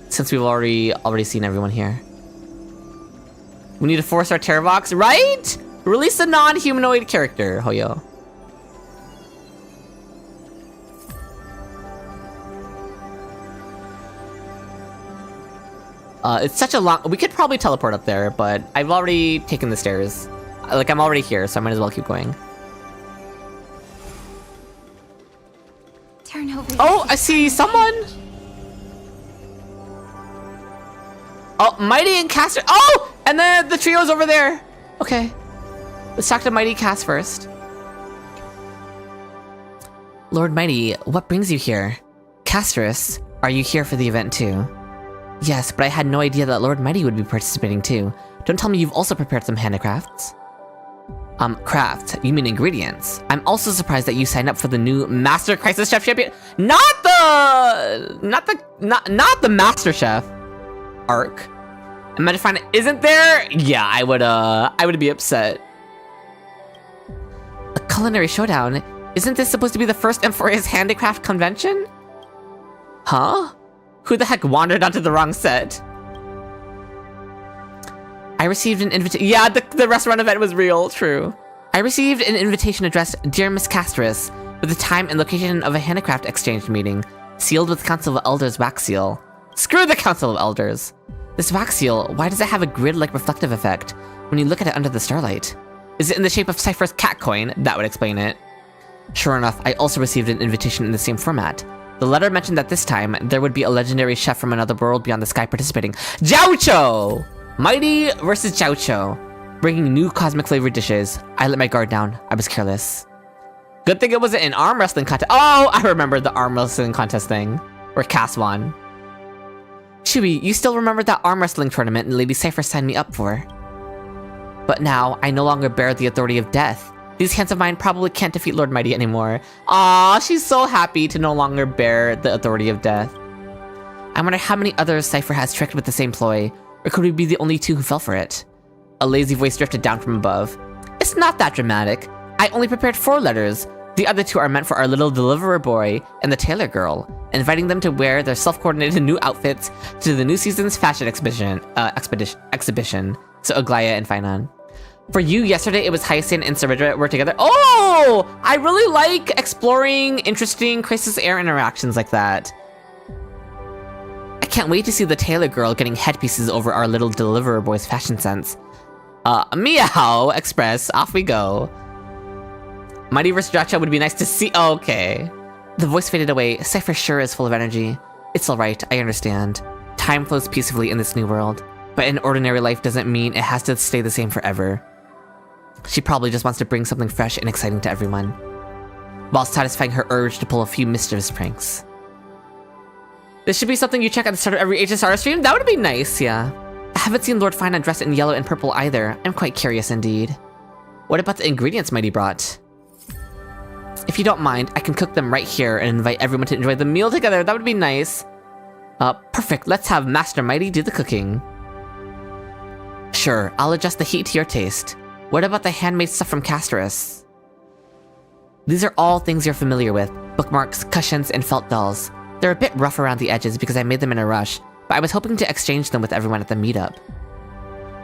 Since we've already seen everyone here. We need to force our Terravox, right? Release a non-humanoid character, Hoyo. It's such a long... We could probably teleport up there, but I've already taken the stairs. Like, I'm already here, so I might as well keep going. Turn over. Oh, I see someone! Oh, Mighty and Cass. Oh! And then the trio's over there. Okay. Let's talk to Mighty Cass first. Lord Mighty, what brings you here? Castrus, are you here for the event too? Yes, but I had no idea that Lord Mighty would be participating too. Don't tell me you've also prepared some handicrafts. Craft, you mean ingredients. I'm also surprised that you signed up for the new Master Crisis Chef Champion. Not the Master Chef arc. Imagine if Phainon isn't there? Yeah, I would be upset. A culinary showdown? Isn't this supposed to be the first Amphoreus handicraft convention? Huh? Who the heck wandered onto the wrong set? I received an invitation. Yeah, the restaurant event was real, true. I received an invitation addressed Dear Miss Castrus with the time and location of a handicraft exchange meeting, sealed with Council of Elders wax seal. Screw the Council of Elders. This wax seal, why does it have a grid-like reflective effect when you look at it under the starlight? Is it in the shape of Cypher's cat coin? That would explain it. Sure enough, I also received an invitation in the same format. The letter mentioned that this time, there would be a legendary chef from another world beyond the sky participating. Jiaocho! Mighty versus Jiaocho. Bringing new cosmic flavored dishes. I let my guard down. I was careless. Good thing it wasn't an arm wrestling contest. Oh, I remember the arm wrestling contest thing. Where Cass won. Chewie, you still remember that arm wrestling tournament Lady Cypher signed me up for? But now, I no longer bear the authority of death. These hands of mine probably can't defeat Lord Mighty anymore. Aw, she's so happy to no longer bear the authority of death. I wonder how many others Cypher has tricked with the same ploy, or could we be the only two who fell for it? A lazy voice drifted down from above. It's not that dramatic. I only prepared 4 letters. The other 2 are meant for our little deliverer boy and the tailor girl, inviting them to wear their self-coordinated new outfits to the new season's fashion exhibition. So Aglaya and Phainon. For you, yesterday it was Hyacinth and Saridra were together. Oh! I really like exploring interesting Crisis Air interactions like that. I can't wait to see the tailor girl getting headpieces over our little deliverer boy's fashion sense. Meow Express, off we go. Mighty vs. Gacha would be nice to see. Okay. The voice faded away. Cypher sure is full of energy. It's alright, I understand. Time flows peacefully in this new world, but an ordinary life doesn't mean it has to stay the same forever. She probably just wants to bring something fresh and exciting to everyone, while satisfying her urge to pull a few mischievous pranks. This should be something you check at the start of every HSR stream? That would be nice, yeah. I haven't seen Lord Phainon dressed in yellow and purple either. I'm quite curious indeed. What about the ingredients Mighty brought? If you don't mind, I can cook them right here and invite everyone to enjoy the meal together. That would be nice. Perfect. Let's have Master Mighty do the cooking. Sure, I'll adjust the heat to your taste. What about the handmade stuff from Casterus? These are all things you're familiar with. Bookmarks, cushions, and felt dolls. They're a bit rough around the edges because I made them in a rush, but I was hoping to exchange them with everyone at the meetup.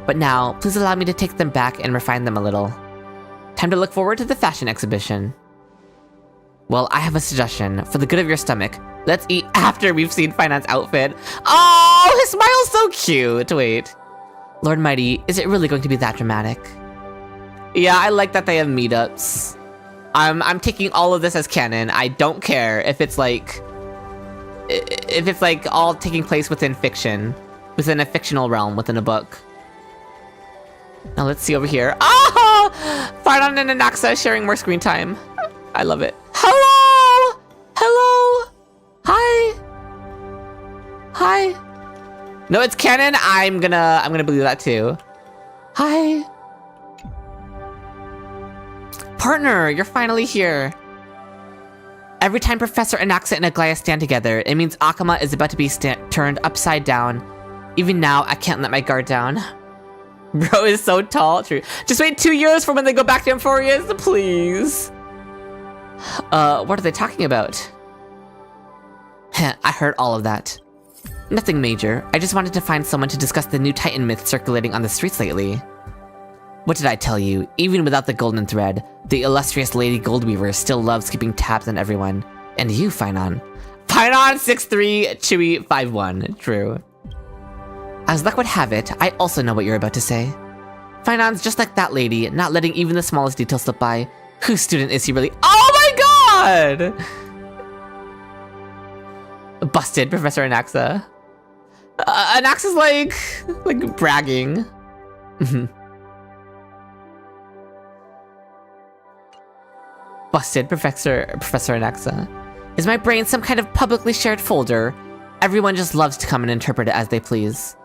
But now, please allow me to take them back and refine them a little. Time to look forward to the fashion exhibition. Well, I have a suggestion. For the good of your stomach, let's eat after we've seen Phainon's outfit. Oh, his smile's so cute. Wait. Lord Mighty, is it really going to be that dramatic? Yeah, I like that they have meetups. I'm taking all of this as canon. I don't care if it's like all taking place within fiction, within a fictional realm, within a book. Now let's see over here. Oh! Phainon and Anaxa sharing more screen time. I love it. Hello! Hello! Hi! Hi! No, it's canon. I'm gonna believe that too. Hi! Partner, you're finally here. Every time Professor Anaxa and Aglaya stand together, it means Akama is about to be turned upside down. Even now, I can't let my guard down. Bro is so tall. True. Just wait 2 years for when they go back to Amphoreus, please. What are they talking about? I heard all of that. Nothing major. I just wanted to find someone to discuss the new Titan myth circulating on the streets lately. What did I tell you? Even without the golden thread, the illustrious Lady Goldweaver still loves keeping tabs on everyone. And you, Phainon. Phainon 6'3", Chewy 5'1". True. As luck would have it, I also know what you're about to say. Phainon's just like that lady, not letting even the smallest detail slip by. Whose student is he really? Oh my god! Busted, Professor Anaxa. Anaxa's like bragging. Busted, Professor Anaxa. Is my brain some kind of publicly shared folder? Everyone just loves to come and interpret it as they please.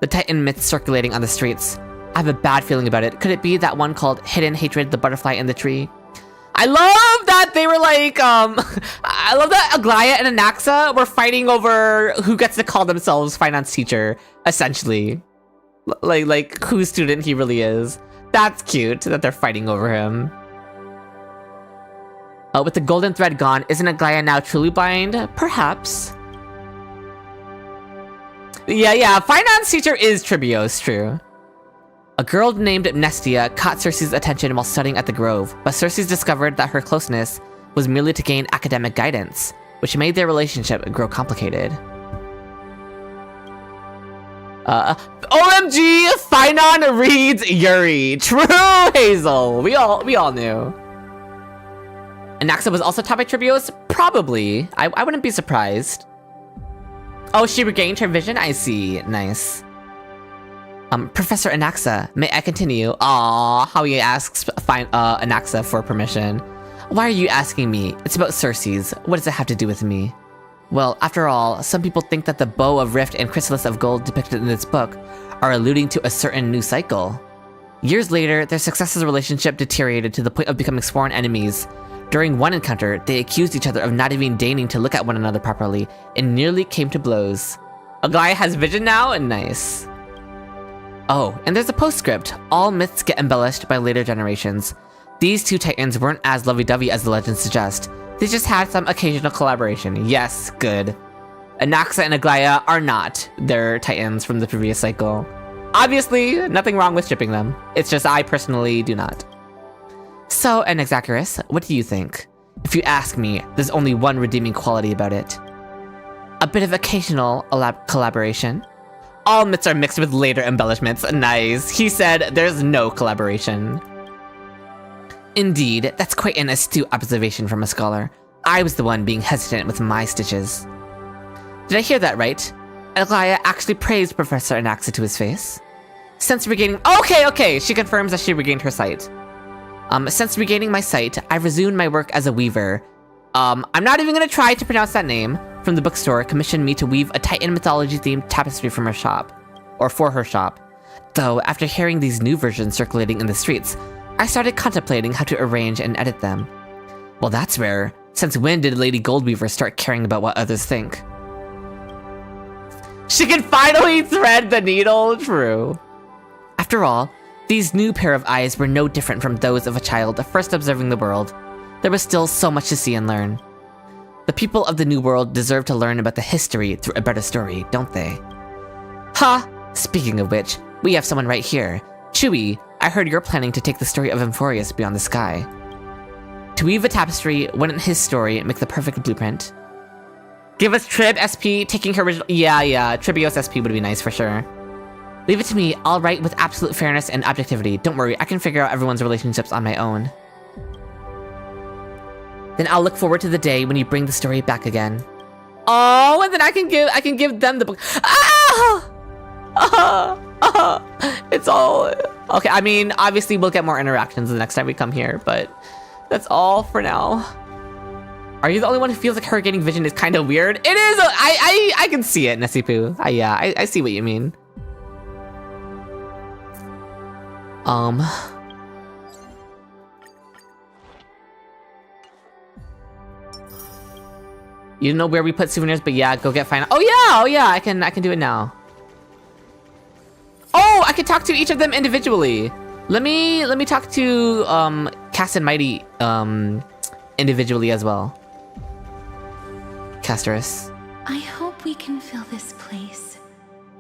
The Titan myth circulating on the streets. I have a bad feeling about it. Could it be that one called Hidden Hatred, the Butterfly in the Tree? I love that they were like, I love that Aglaya and Anaxa were fighting over who gets to call themselves Phainon's teacher, essentially. Like whose student he really is. That's cute that they're fighting over him. With the golden thread gone, isn't Aglaya now truly blind? Perhaps. Yeah, Phainon's teacher is Tribios, true. A girl named Amnestia caught Cersei's attention while studying at the Grove, but Cersei discovered that her closeness was merely to gain academic guidance, which made their relationship grow complicated. OMG, Phainon reads Yuri. True, Hazel. We all knew. Anaxa was also taught by Tribios? Probably. I wouldn't be surprised. Oh, she regained her vision? I see. Nice. Professor Anaxa, may I continue? Aww, Howie asks Anaxa for permission. Why are you asking me? It's about Cersei's. What does it have to do with me? Well, after all, some people think that the Bow of Rift and Chrysalis of Gold depicted in this book are alluding to a certain new cycle. Years later, their successors' relationship deteriorated to the point of becoming sworn enemies. During one encounter, they accused each other of not even deigning to look at one another properly, and nearly came to blows. Aglaia has vision now? And nice. Oh, and there's a postscript. All myths get embellished by later generations. These two titans weren't as lovey-dovey as the legends suggest. They just had some occasional collaboration. Yes, good. Anaxa and Aglaia are not. They're titans from the previous cycle. Obviously, nothing wrong with shipping them. It's just I personally do not. So, Anaxagoras, what do you think? If you ask me, there's only one redeeming quality about it. A bit of occasional collaboration. All myths are mixed with later embellishments. Nice. He said there's no collaboration. Indeed, that's quite an astute observation from a scholar. I was the one being hesitant with my stitches. Did I hear that right? Aglaia actually praised Professor Anaxa to his face. Since regaining— Okay, she confirms that she regained her sight. Since regaining my sight, I've resumed my work as a weaver. I'm not even gonna try to pronounce that name. From the bookstore, commissioned me to weave a Titan mythology-themed tapestry from her shop. Or for her shop. Though, after hearing these new versions circulating in the streets, I started contemplating how to arrange and edit them. Well, that's rare. Since when did Lady Goldweaver start caring about what others think? She can finally thread the needle! True. After all, these new pair of eyes were no different from those of a child first observing the world. There was still so much to see and learn. The people of the New World deserve to learn about the history through a better story, don't they? Ha! Speaking of which, we have someone right here. Chewie, I heard you're planning to take the story of Amphoreus beyond the sky. To weave a tapestry, wouldn't his story make the perfect blueprint? Give us Trib SP taking her original— Yeah, Tribios SP would be nice for sure. Leave it to me, I'll write with absolute fairness and objectivity. Don't worry, I can figure out everyone's relationships on my own. Then I'll look forward to the day when you bring the story back again. Oh, and then I can give them the book. It's all— Okay, I mean, obviously we'll get more interactions the next time we come here, but that's all for now. Are you the only one who feels like her getting vision is kind of weird? It is! I can see it, Nessipu. Yeah, I see what you mean. You don't know where we put souvenirs, but yeah, go get Phainon. Oh yeah, I can do it now. Oh, I can talk to each of them individually. Let me talk to Cass and Mighty individually as well. Casterus. I hope we can fill this place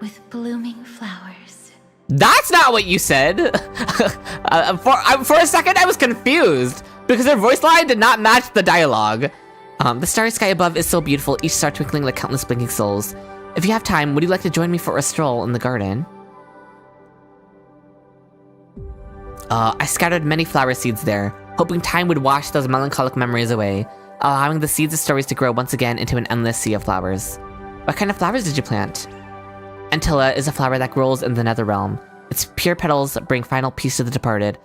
with blooming flowers. That's not what you said. For a second, I was confused because her voice line did not match the dialogue. The starry sky above is so beautiful, each star twinkling like countless blinking souls. If you have time, would you like to join me for a stroll in the garden? I scattered many flower seeds there, hoping time would wash those melancholic memories away, allowing the seeds of stories to grow once again into an endless sea of flowers. What kind of flowers did you plant? Antilla is a flower that grows in the Netherrealm. Its pure petals bring final peace to the departed,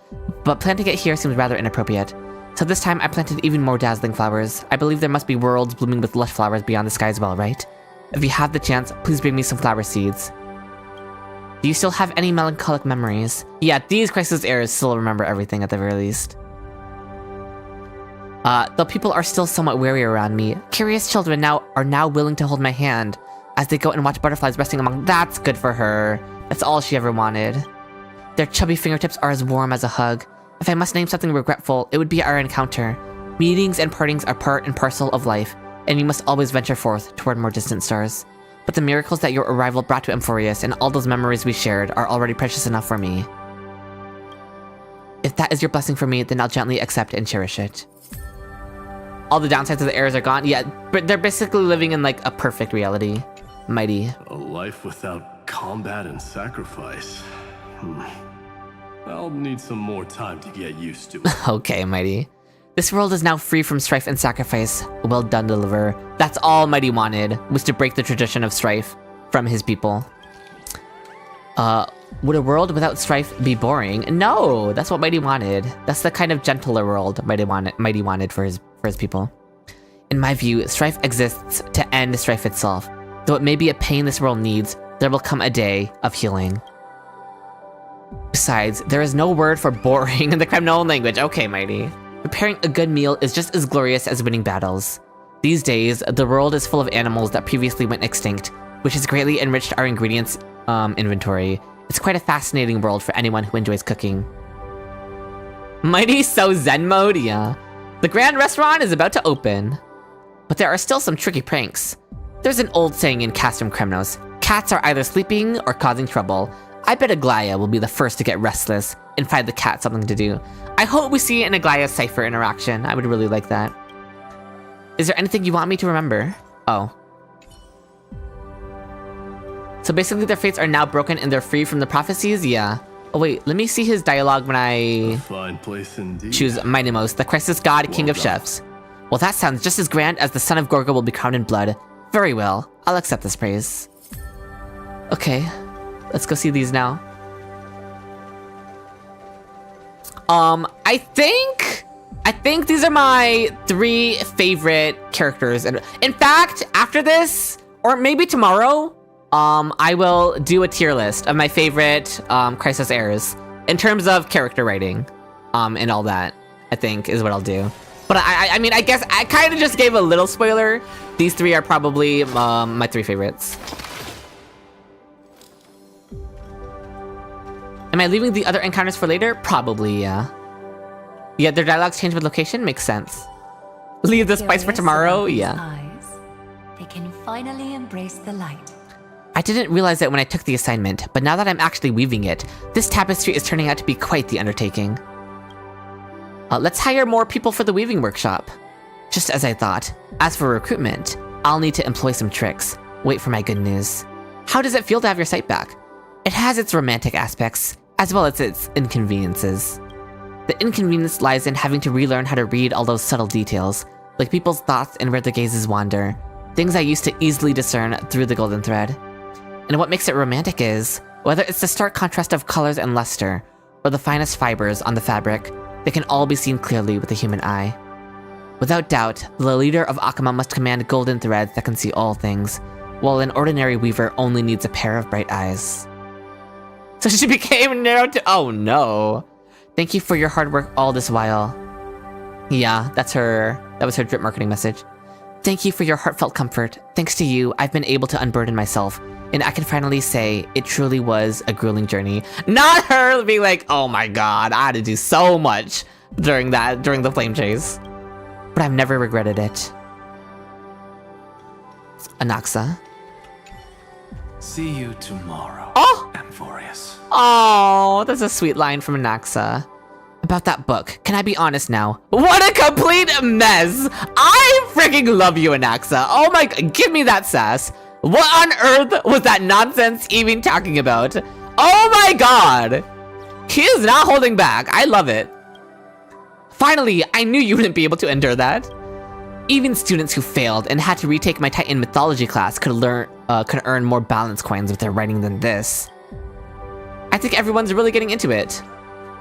but planting it here seems rather inappropriate. So this time I planted even more dazzling flowers. I believe there must be worlds blooming with lush flowers beyond the sky as well, right? If you have the chance, please bring me some flower seeds. Do you still have any melancholic memories? Yeah, these Crisis heirs still remember everything at the very least. Though people are still somewhat wary around me, curious children are now willing to hold my hand as they go and watch butterflies resting among— That's good for her. That's all she ever wanted. Their chubby fingertips are as warm as a hug. If I must name something regretful, it would be our encounter. Meetings and partings are part and parcel of life, and we must always venture forth toward more distant stars. But the miracles that your arrival brought to Amphoreus and all those memories we shared are already precious enough for me. If that is your blessing for me, then I'll gently accept and cherish it. All the downsides of the heirs are gone? Yeah, but they're basically living in like a perfect reality. Mighty. A life without combat and sacrifice. I'll need some more time to get used to it. Okay, Mighty. This world is now free from strife and sacrifice. Well done, Deliverer. That's all Mighty wanted, was to break the tradition of strife from his people. Would a world without strife be boring? No, that's what Mighty wanted. That's the kind of gentler world Mighty wanted for his people. In my view, strife exists to end strife itself. Though it may be a pain this world needs, there will come a day of healing. Besides, there is no word for boring in the Kremnoan language. Okay, Mighty. preparing a good meal is just as glorious as winning battles. These days, the world is full of animals that previously went extinct, which has greatly enriched our ingredients inventory. It's quite a fascinating world for anyone who enjoys cooking. Mighty So Zen mode, yeah. The grand restaurant is about to open. But there are still some tricky pranks. There's an old saying in Castrum Kremnos, cats are either sleeping or causing trouble. I bet Aglaya will be the first to get restless and find the cat something to do. I hope we see an Aglaya Cypher interaction. I would really like that. Is there anything you want me to remember? Oh. So basically their fates are now broken and they're free from the prophecies? Yeah. Oh wait, let me see his dialogue when I Fine place indeed. choose Minimos, the crisis god, king of chefs. Well, that sounds just as grand as the son of Gorgo will be crowned in blood. Very well, I'll accept this praise. Okay, let's go see these now. I think these are my 3 favorite characters. And in fact, after this, or maybe tomorrow, I will do a tier list of my favorite Crisis heirs in terms of character writing, and all that. I think is what I'll do. But I mean, I guess I kind of just gave a little spoiler. These 3 are probably my 3 favorites. Am I leaving the other encounters for later? Probably, yeah. Yeah, their dialogues change with location? Makes sense. Leave the spice for tomorrow? Yeah. They can finally embrace the light. I didn't realize it when I took the assignment, but now that I'm actually weaving it, this tapestry is turning out to be quite the undertaking. Let's hire more people for the weaving workshop. Just as I thought. As for recruitment, I'll need to employ some tricks. Wait for my good news. How does it feel to have your sight back? It has its romantic aspects, as well as its inconveniences. The inconvenience lies in having to relearn how to read all those subtle details, like people's thoughts and where their gazes wander, things I used to easily discern through the golden thread. And what makes it romantic is, whether it's the stark contrast of colors and luster, or the finest fibers on the fabric, they can all be seen clearly with the human eye. Without doubt, the leader of Akama must command golden threads that can see all things, while an ordinary weaver only needs a pair of bright eyes. So she became narrowed to— oh no. Thank you for your hard work all this while. Yeah, that was her drip marketing message. Thank you for your heartfelt comfort. Thanks to you, I've been able to unburden myself, and I can finally say it truly was a grueling journey. Not her being like, oh my god, I had to do so much during the flame chase. But I've never regretted it. Anaxa. See you tomorrow, oh! Amphoreus. Oh, that's a sweet line from Anaxa. About that book, can I be honest now? What a complete mess! I freaking love you, Anaxa. Oh my god, give me that sass. What on earth was that nonsense even talking about? Oh my god! He is not holding back. I love it. Finally, I knew you wouldn't be able to endure that. Even students who failed and had to retake my Titan mythology class could earn more balance coins with their writing than this. I think everyone's really getting into it.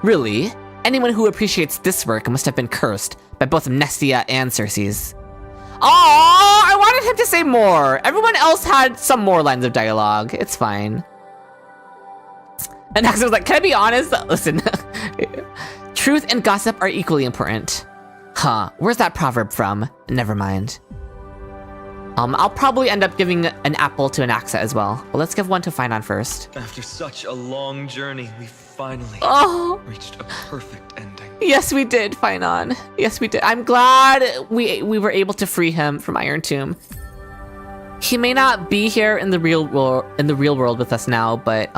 Really? Anyone who appreciates this work must have been cursed by both Amnestia and Circes. Aww, I wanted him to say more. Everyone else had some more lines of dialogue. It's fine. And Naxa was like, can I be honest? Listen, truth and gossip are equally important. Huh, where's that proverb from? Never mind. I'll probably end up giving an apple to Anaxa as well. But let's give one to Phainon first. After such a long journey, we finally reached a perfect ending. Yes, we did, Phainon. Yes, we did. I'm glad we were able to free him from Iron Tomb. He may not be here in the real world with us now, but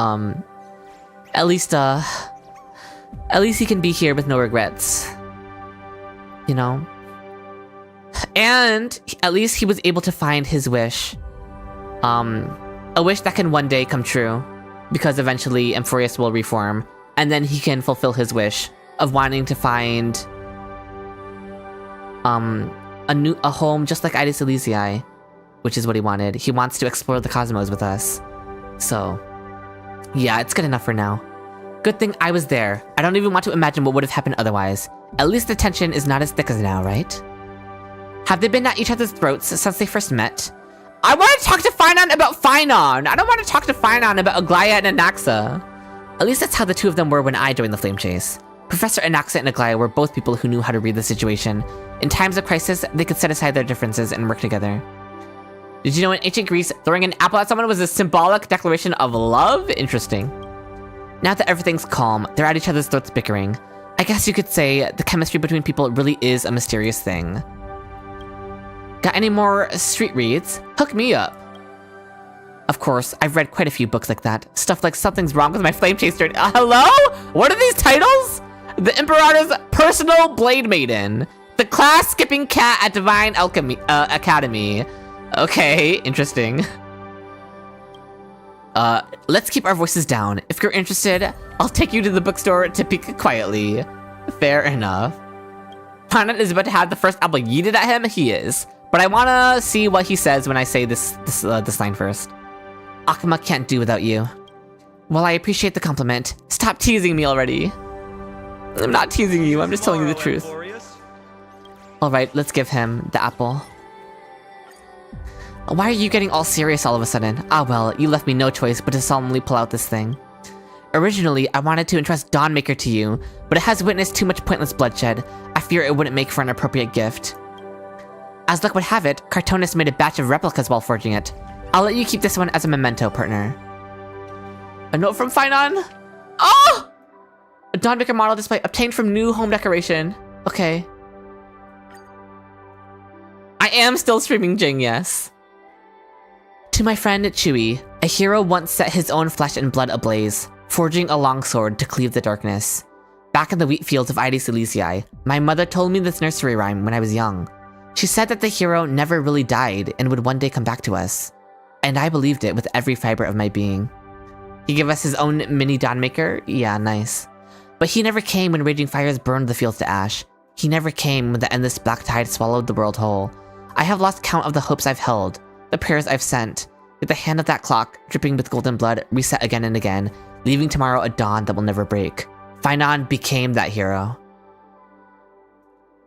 at least he can be here with no regrets. You know? And at least he was able to find his wish. A wish that can one day come true. Because eventually Amphoreus will reform. And then he can fulfill his wish of wanting to find a home just like Idis Elysiae. Which is what he wanted. He wants to explore the cosmos with us. So, yeah, it's good enough for now. Good thing I was there. I don't even want to imagine what would have happened otherwise. At least the tension is not as thick as now, right? Have they been at each other's throats since they first met? I want to talk to Phainon about Phainon! I don't want to talk to Phainon about Aglaya and Anaxa. At least that's how the two of them were when I joined the Flame Chase. Professor Anaxa and Aglaya were both people who knew how to read the situation. In times of crisis, they could set aside their differences and work together. Did you know in ancient Greece, throwing an apple at someone was a symbolic declaration of love? Interesting. Now that everything's calm, they're at each other's throats bickering. I guess you could say the chemistry between people really is a mysterious thing. Got any more street reads? Hook me up. Of course, I've read quite a few books like that. Stuff like Something's Wrong with My Flame Chaser. Hello? What are these titles? The Imperator's Personal Blade Maiden. The Class-Skipping Cat at Divine Alchemy Academy. Okay, interesting. Let's keep our voices down. If you're interested, I'll take you to the bookstore to peek quietly. Fair enough. Phainon is about to have the first apple yeeted at him. He is. But I wanna see what he says when I say this line first. Akuma can't do without you. Well, I appreciate the compliment. Stop teasing me already. I'm not teasing you, I'm just telling you the truth. Alright, let's give him the apple. Why are you getting all serious all of a sudden? Ah well, you left me no choice but to solemnly pull out this thing. Originally, I wanted to entrust Dawnmaker to you, but it has witnessed too much pointless bloodshed. I fear it wouldn't make for an appropriate gift. As luck would have it, Cartoonist made a batch of replicas while forging it. I'll let you keep this one as a memento, partner. A note from Phainon? Oh! A Dawnmaker model display obtained from new home decoration. Okay. I am still streaming Jing, yes. To my friend Chewie, a hero once set his own flesh and blood ablaze, forging a longsword to cleave the darkness. Back in the wheat fields of Idis Elysiae, my mother told me this nursery rhyme when I was young. She said that the hero never really died and would one day come back to us. And I believed it with every fiber of my being. He gave us his own mini Dawnmaker? Yeah, nice. But he never came when raging fires burned the fields to ash. He never came when the endless black tide swallowed the world whole. I have lost count of the hopes I've held, the prayers I've sent. With the hand of that clock, dripping with golden blood, reset again and again, leaving tomorrow a dawn that will never break. Phainon became that hero.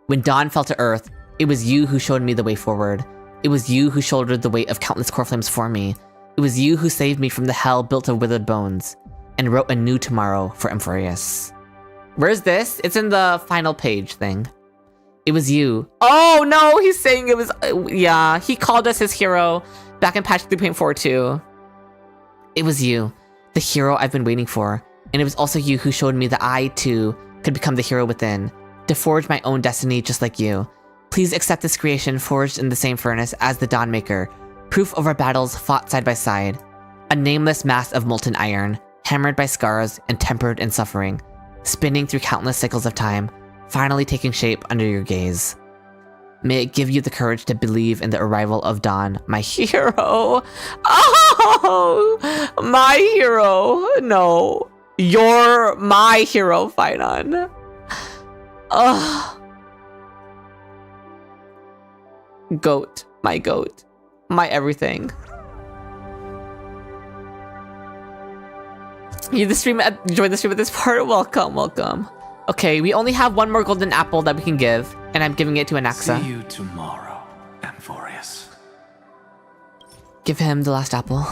When dawn fell to earth, it was you who showed me the way forward. It was you who shouldered the weight of countless core flames for me. It was you who saved me from the hell built of withered bones, and wrote a new tomorrow for Amphoreus. Where's this? It's in the final page thing. It was you. Oh no, he's saying it was, yeah, he called us his hero back in patch 3.42. It was you, the hero I've been waiting for, and it was also you who showed me that I, too, could become the hero within, to forge my own destiny just like you. Please accept this creation forged in the same furnace as the Dawnmaker, proof of our battles fought side by side. A nameless mass of molten iron, hammered by scars and tempered in suffering, spinning through countless cycles of time, finally taking shape under your gaze. May it give you the courage to believe in the arrival of dawn, my hero. Oh, my hero. No, you're my hero, Phainon. Ugh. Goat, my everything. You join the stream at this part? Welcome, welcome. Okay, we only have one more golden apple that we can give, and I'm giving it to Anaxa. See you tomorrow, Amphoreus. Give him the last apple.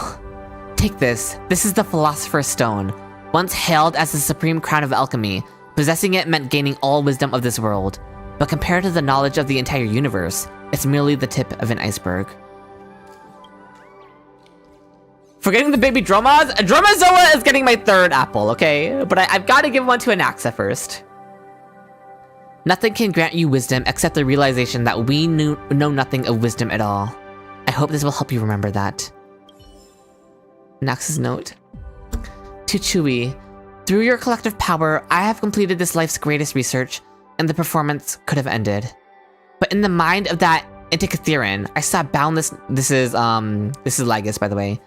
Take this. This is the Philosopher's Stone. Once hailed as the supreme crown of alchemy, possessing it meant gaining all wisdom of this world. But compared to the knowledge of the entire universe, it's merely the tip of an iceberg. Forgetting the baby Dromas? Dromazoa is getting my third apple, okay? But I've got to give one to Anaxa first. Nothing can grant you wisdom except the realization that we know nothing of wisdom at all. I hope this will help you remember that. Anaxa's note. To Chewie, through your collective power, I have completed this life's greatest research, and the performance could have ended. But in the mind of that Antikythera, I saw boundless. This is Lygus, by the way.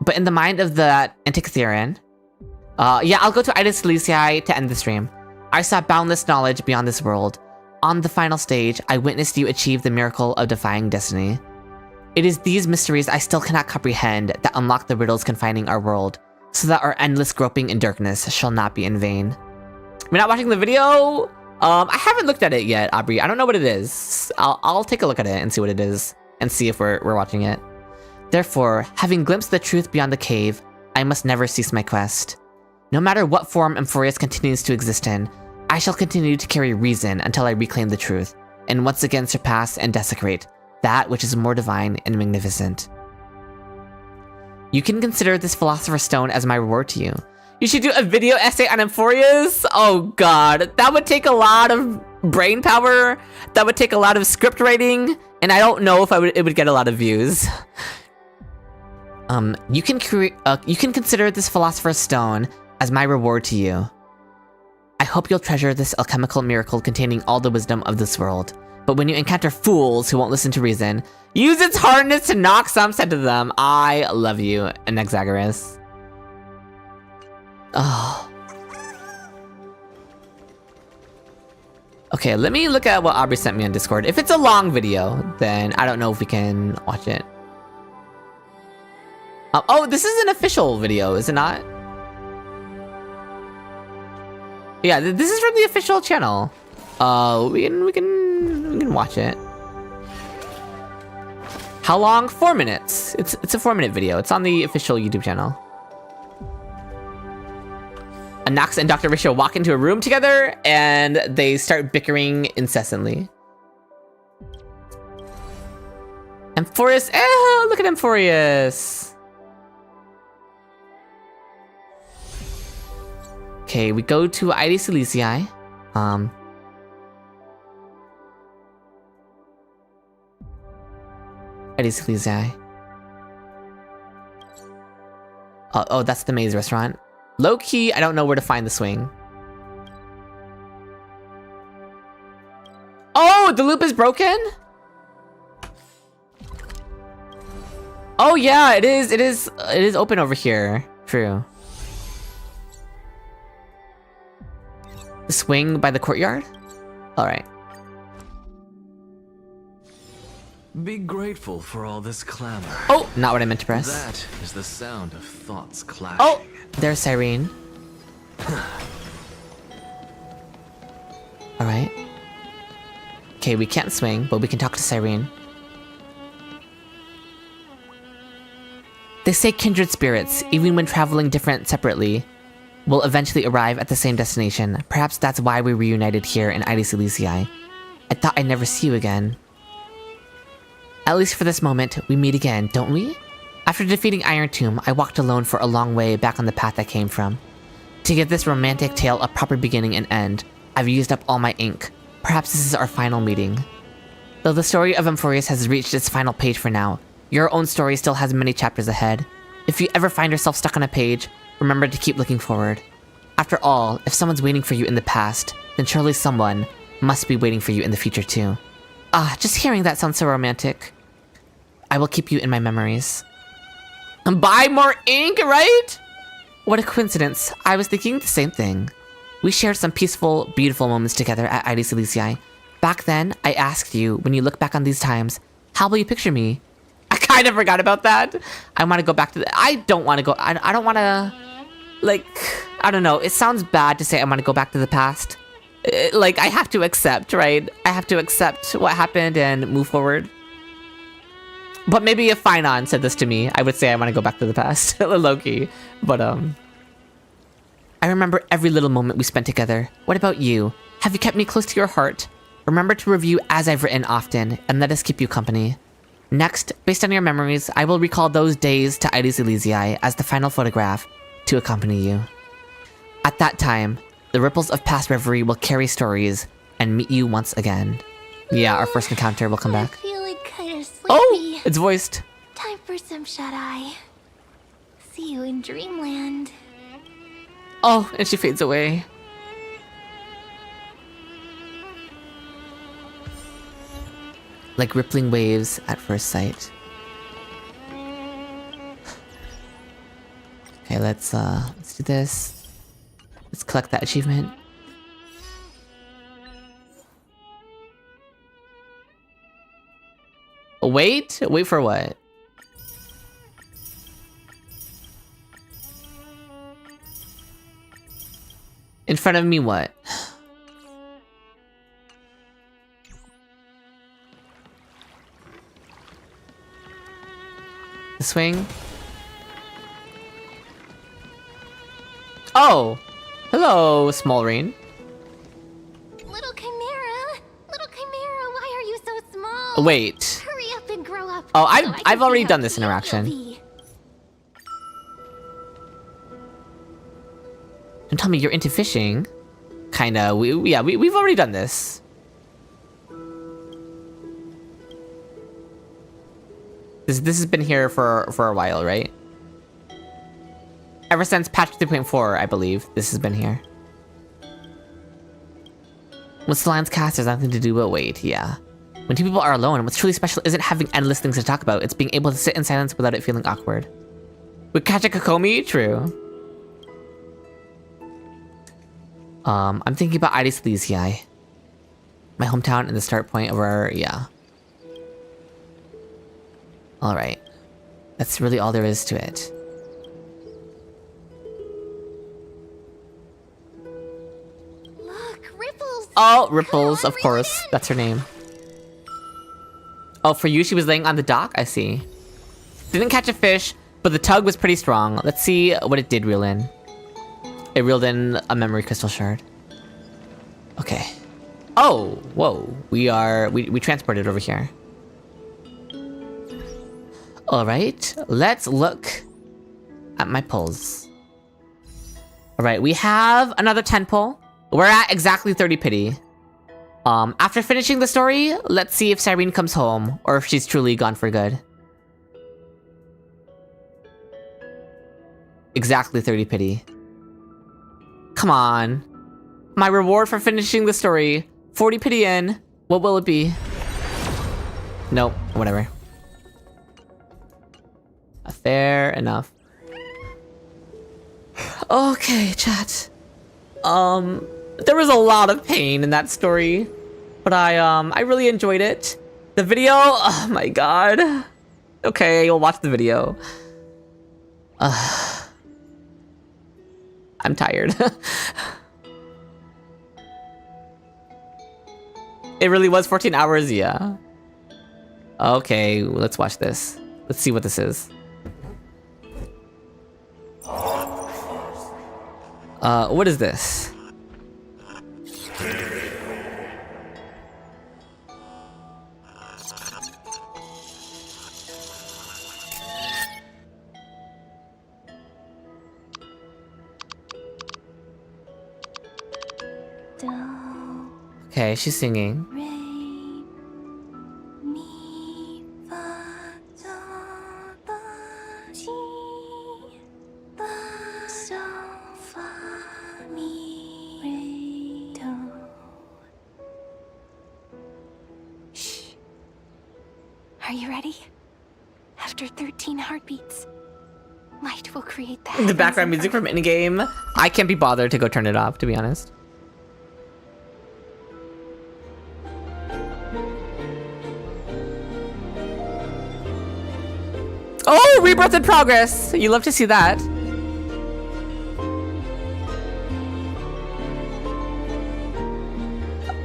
But in the mind of that Antikythera, yeah, I'll go to Idis Elysiae to end the stream. I saw boundless knowledge beyond this world. On the final stage, I witnessed you achieve the miracle of defying destiny. It is these mysteries I still cannot comprehend that unlock the riddles confining our world, so that our endless groping in darkness shall not be in vain. We're not watching the video? I haven't looked at it yet, Aubrey. I don't know what it is. I'll take a look at it and see what it is, and see if we're watching it. Therefore, having glimpsed the truth beyond the cave, I must never cease my quest. No matter what form Amphoreus continues to exist in, I shall continue to carry reason until I reclaim the truth, and once again surpass and desecrate that which is more divine and magnificent. You can consider this Philosopher's Stone as my reward to you. You should do a video essay on Amphoreus? Oh god, that would take a lot of brain power, that would take a lot of script writing, and I don't know if it would get a lot of views. You can consider this Philosopher's Stone as my reward to you. I hope you'll treasure this alchemical miracle containing all the wisdom of this world. But when you encounter fools who won't listen to reason, use its hardness to knock some sense into them. I love you, Anaxagoras. Oh. Okay, let me look at what Aubrey sent me on Discord. If it's a long video, then I don't know if we can watch it. Oh, this is an official video, is it not? Yeah, this is from the official channel. We can watch it. How long? 4 minutes. It's a 4-minute video. It's on the official YouTube channel. Nox and Dr. Risho walk into a room together and they start bickering incessantly. Amphoreus, look at Amphoreus. Okay, we go to Idis. Idis. Oh, that's the maze restaurant. Low-key, I don't know where to find the swing. Oh, the loop is broken? Oh yeah, it is open over here. True. The swing by the courtyard? Alright. Be grateful for all this clamor. Oh, not what I meant to press. That is the sound of thoughts clashing. Oh, there's Cyrene. Alright. Okay, we can't swing, but we can talk to Cyrene. They say kindred spirits, even when traveling separately, will eventually arrive at the same destination. Perhaps that's why we reunited here in Idis. I thought I'd never see you again. At least for this moment, we meet again, don't we? After defeating Iron Tomb, I walked alone for a long way back on the path I came from. To give this romantic tale a proper beginning and end, I've used up all my ink. Perhaps this is our final meeting. Though the story of Amphoreus has reached its final page for now, your own story still has many chapters ahead. If you ever find yourself stuck on a page, remember to keep looking forward. After all, if someone's waiting for you in the past, then surely someone must be waiting for you in the future too. Just hearing that sounds so romantic. I will keep you in my memories. Buy more ink, right? What a coincidence. I was thinking the same thing. We shared some peaceful, beautiful moments together at Idis. Back then, I asked you, when you look back on these times, how will you picture me? I kind of forgot about that. I want to go back to I don't want to go. I don't want to, like, I don't know. It sounds bad to say I want to go back to the past. Like, I have to accept, right? I have to accept what happened and move forward. But maybe if Phainon said this to me, I would say I want to go back to the past. Low-key. But, I remember every little moment we spent together. What about you? Have you kept me close to your heart? Remember to review as I've written often, and let us keep you company. Next, based on your memories, I will recall those days to Idis as the final photograph to accompany you. At that time, the ripples of past reverie will carry stories and meet you once again. Yeah, our first encounter will come back. Feeling kind of sleepy. Oh, it's voiced. Time for some shut-eye. See you in dreamland. Oh, and she fades away. Like rippling waves at first sight. Okay, let's do this. Let's collect that achievement. Wait? Wait for what? In front of me, what? The swing? Oh! Hello, Small Rain. Wait. Hurry up and grow up. Oh, so I can I've already see how done this cute you'll interaction. be. Don't tell me you're into fishing. Kinda. We've already done this. This has been here for a while, right? Ever since patch 3.4, I believe, this has been here. With Slan's cast, there's nothing to do but wait, yeah. When two people are alone, what's truly special isn't having endless things to talk about, it's being able to sit in silence without it feeling awkward. With Kacha Kokomi? True. I'm thinking about Idis Lizii. My hometown and the start point of our, yeah. Alright. That's really all there is to it. Look, Ripples. Oh, Ripples, of course. That's her name. Oh, for you, she was laying on the dock? I see. Didn't catch a fish, but the tug was pretty strong. Let's see what it did reel in. It reeled in a memory crystal shard. Okay. Oh, whoa. We transported over here. Alright, let's look at my pulls. Alright, we have another 10 pull. We're at exactly 30 pity. After finishing the story, let's see if Cyrene comes home, or if she's truly gone for good. Exactly 30 pity. Come on. My reward for finishing the story. 40 pity in. What will it be? Nope, whatever. Fair enough. Okay, chat. There was a lot of pain in that story, but I really enjoyed it. The video, oh my god. Okay, you'll watch the video. I'm tired. It really was 14 hours, yeah. Okay, let's watch this. Let's see what this is. What is this? Okay, she's singing. Are you ready? After 13 heartbeats, light will create the The background music from in-game. I can't be bothered to go turn it off, to be honest. Oh, rebirth in progress! You love to see that.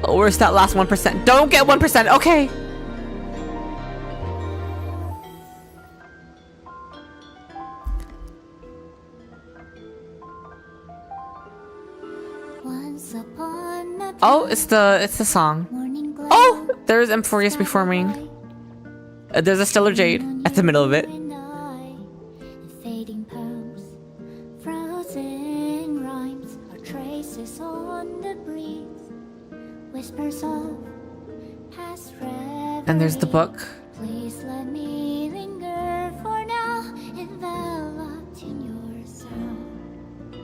Oh, where's that last 1%? Don't get 1%, okay! Oh, it's the song. Oh, there's Amphoreus performing. There's a stellar jade at the middle of it. Fading poems, frozen rhymes, or traces on the breeze, whispers of past reveries. And there's the book. Please let me linger for now, enveloped in your sound.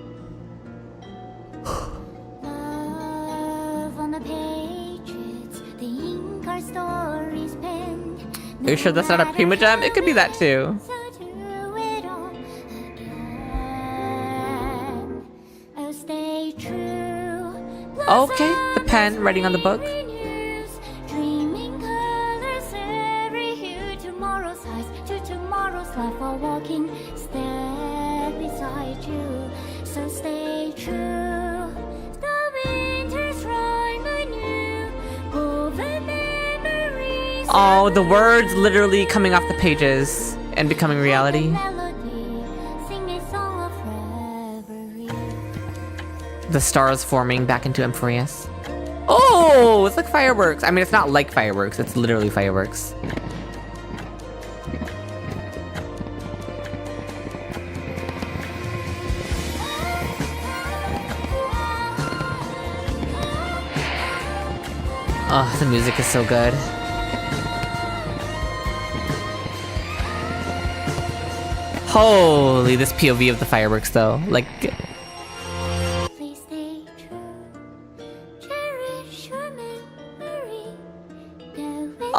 Love on the pages, the ink our stories penned. Are you sure that's not a Prima Gem? It could be that too. Okay, the pen writing on the book. Dreaming colors, every hue, tomorrow's highs to tomorrow's life, while walking step beside you. So stay true. The winter's rhyme anew, woven memories. Oh, the words literally coming off the pages and becoming reality. The stars forming back into Amphoreus. Oh, Oh, it's like fireworks. I mean, it's not like fireworks. It's literally fireworks. Oh, the music is so good. Holy, this POV of the fireworks though. Like...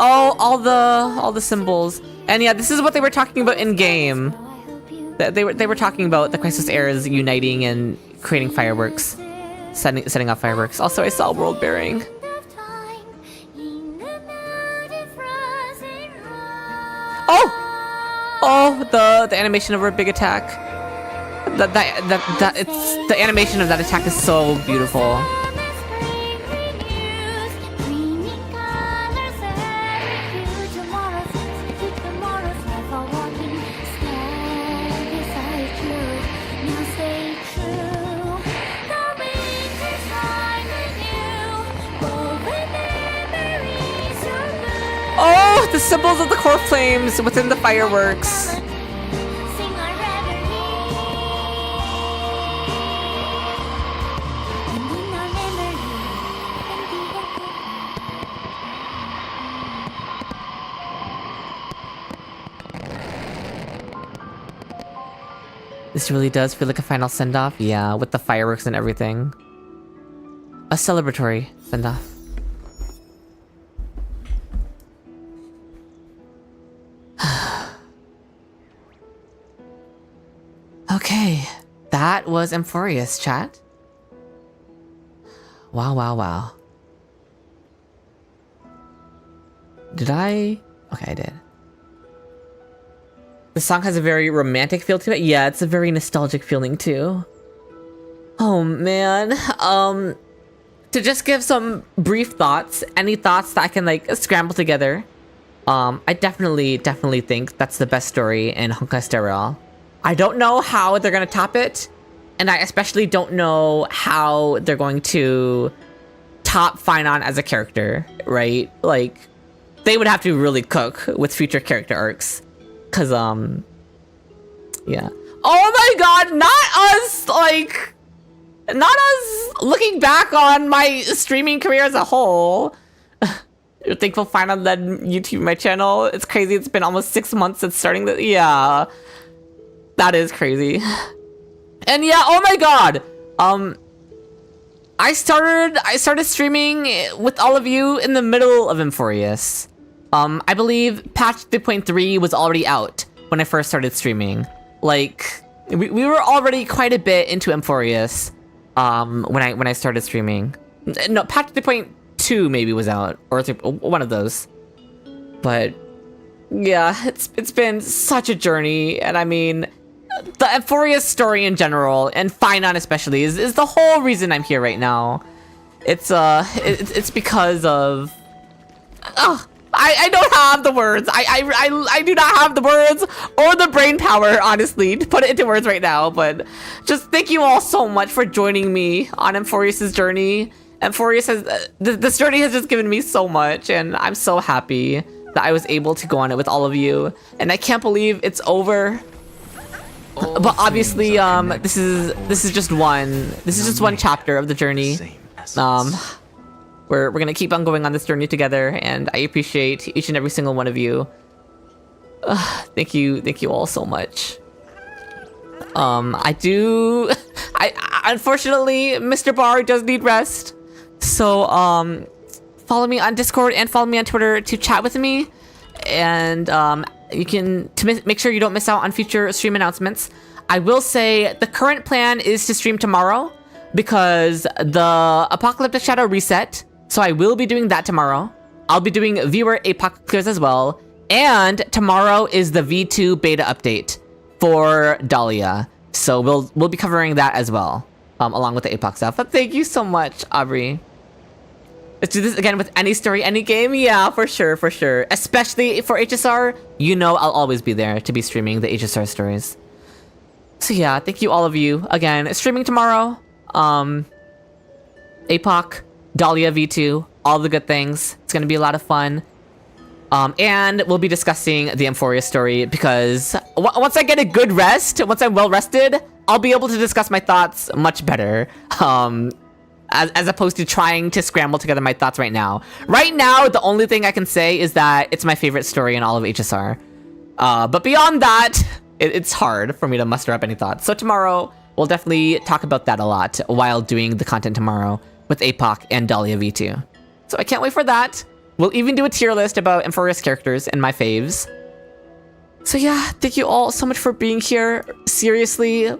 Oh, all the symbols. And yeah, this is what they were talking about in game. They were talking about the Crisis eras uniting and creating fireworks, setting off fireworks. Also, I saw world bearing. Oh, the animation of her big attack. The animation of that attack is so beautiful. Oh, the symbols of the core flames within the fireworks. This really does feel like a final send-off. Yeah, with the fireworks and everything. A celebratory send-off. Okay, that was Amphoreus, chat. Wow, wow, wow. Did I? Okay, I did. The song has a very romantic feel to it. Yeah, it's a very nostalgic feeling too. Oh man. To just give some brief thoughts, any thoughts that I can like scramble together. I definitely think that's the best story in Honkai Star Rail. I don't know how they're gonna top it, and I especially don't know how they're going to top Phainon as a character, right? Like, they would have to really cook with future character arcs. Cause, yeah. Oh my god, not us looking back on my streaming career as a whole. You're thankful Phainon led YouTube my channel. It's crazy, it's been almost 6 months since starting the, yeah. That is crazy. And yeah, oh my god! I started streaming with all of you in the middle of Amphoreus. I believe patch 3.3 was already out when I first started streaming. Like, we were already quite a bit into Amphoreus when I started streaming. No, patch 3.2 maybe was out, or one of those. But yeah, it's been such a journey, and I mean, the Amphoreus story in general, and Phainon especially, is the whole reason I'm here right now. It's because of... I don't have the words. I do not have the words or the brain power, honestly, to put it into words right now. But just thank you all so much for joining me on Amphoreus' journey. Amphoreus has... this journey has just given me so much, and I'm so happy that I was able to go on it with all of you. And I can't believe it's over. But obviously, this is just one chapter of the journey. We're gonna keep on going on this journey together, and I appreciate each and every single one of you. Thank you all so much. Unfortunately, Mr. Bar does need rest. So, follow me on Discord and follow me on Twitter to chat with me. And, you can, make sure you don't miss out on future stream announcements. I will say the current plan is to stream tomorrow because the Apocalyptic Shadow reset. So I will be doing that tomorrow. I'll be doing viewer APOC clears as well. And tomorrow is the V2 beta update for Dahlia. So we'll be covering that as well, along with the APOC stuff. But thank you so much, Aubrey. Let's do this again with any story, any game. Yeah, for sure. Especially for HSR, you know I'll always be there to be streaming the HSR stories. So yeah, thank you all of you. Again, streaming tomorrow. APOC, Dahlia V2, all the good things. It's gonna be a lot of fun. And we'll be discussing the Amphoreus story because once I get a good rest, once I'm well rested, I'll be able to discuss my thoughts much better. As opposed to trying to scramble together my thoughts right now. Right now, the only thing I can say is that it's my favorite story in all of HSR. But beyond that, it's hard for me to muster up any thoughts. So tomorrow, we'll definitely talk about that a lot while doing the content tomorrow with Apoc and Dahlia V2. So I can't wait for that. We'll even do a tier list about Amphoreus characters and my faves. So yeah, thank you all so much for being here. Seriously,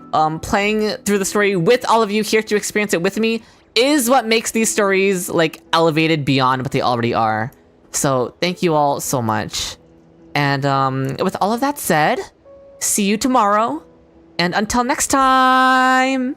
playing through the story with all of you here to experience it with me is what makes these stories like elevated beyond what they already are. So thank you all so much. And with all of that said, see you tomorrow. And until next time!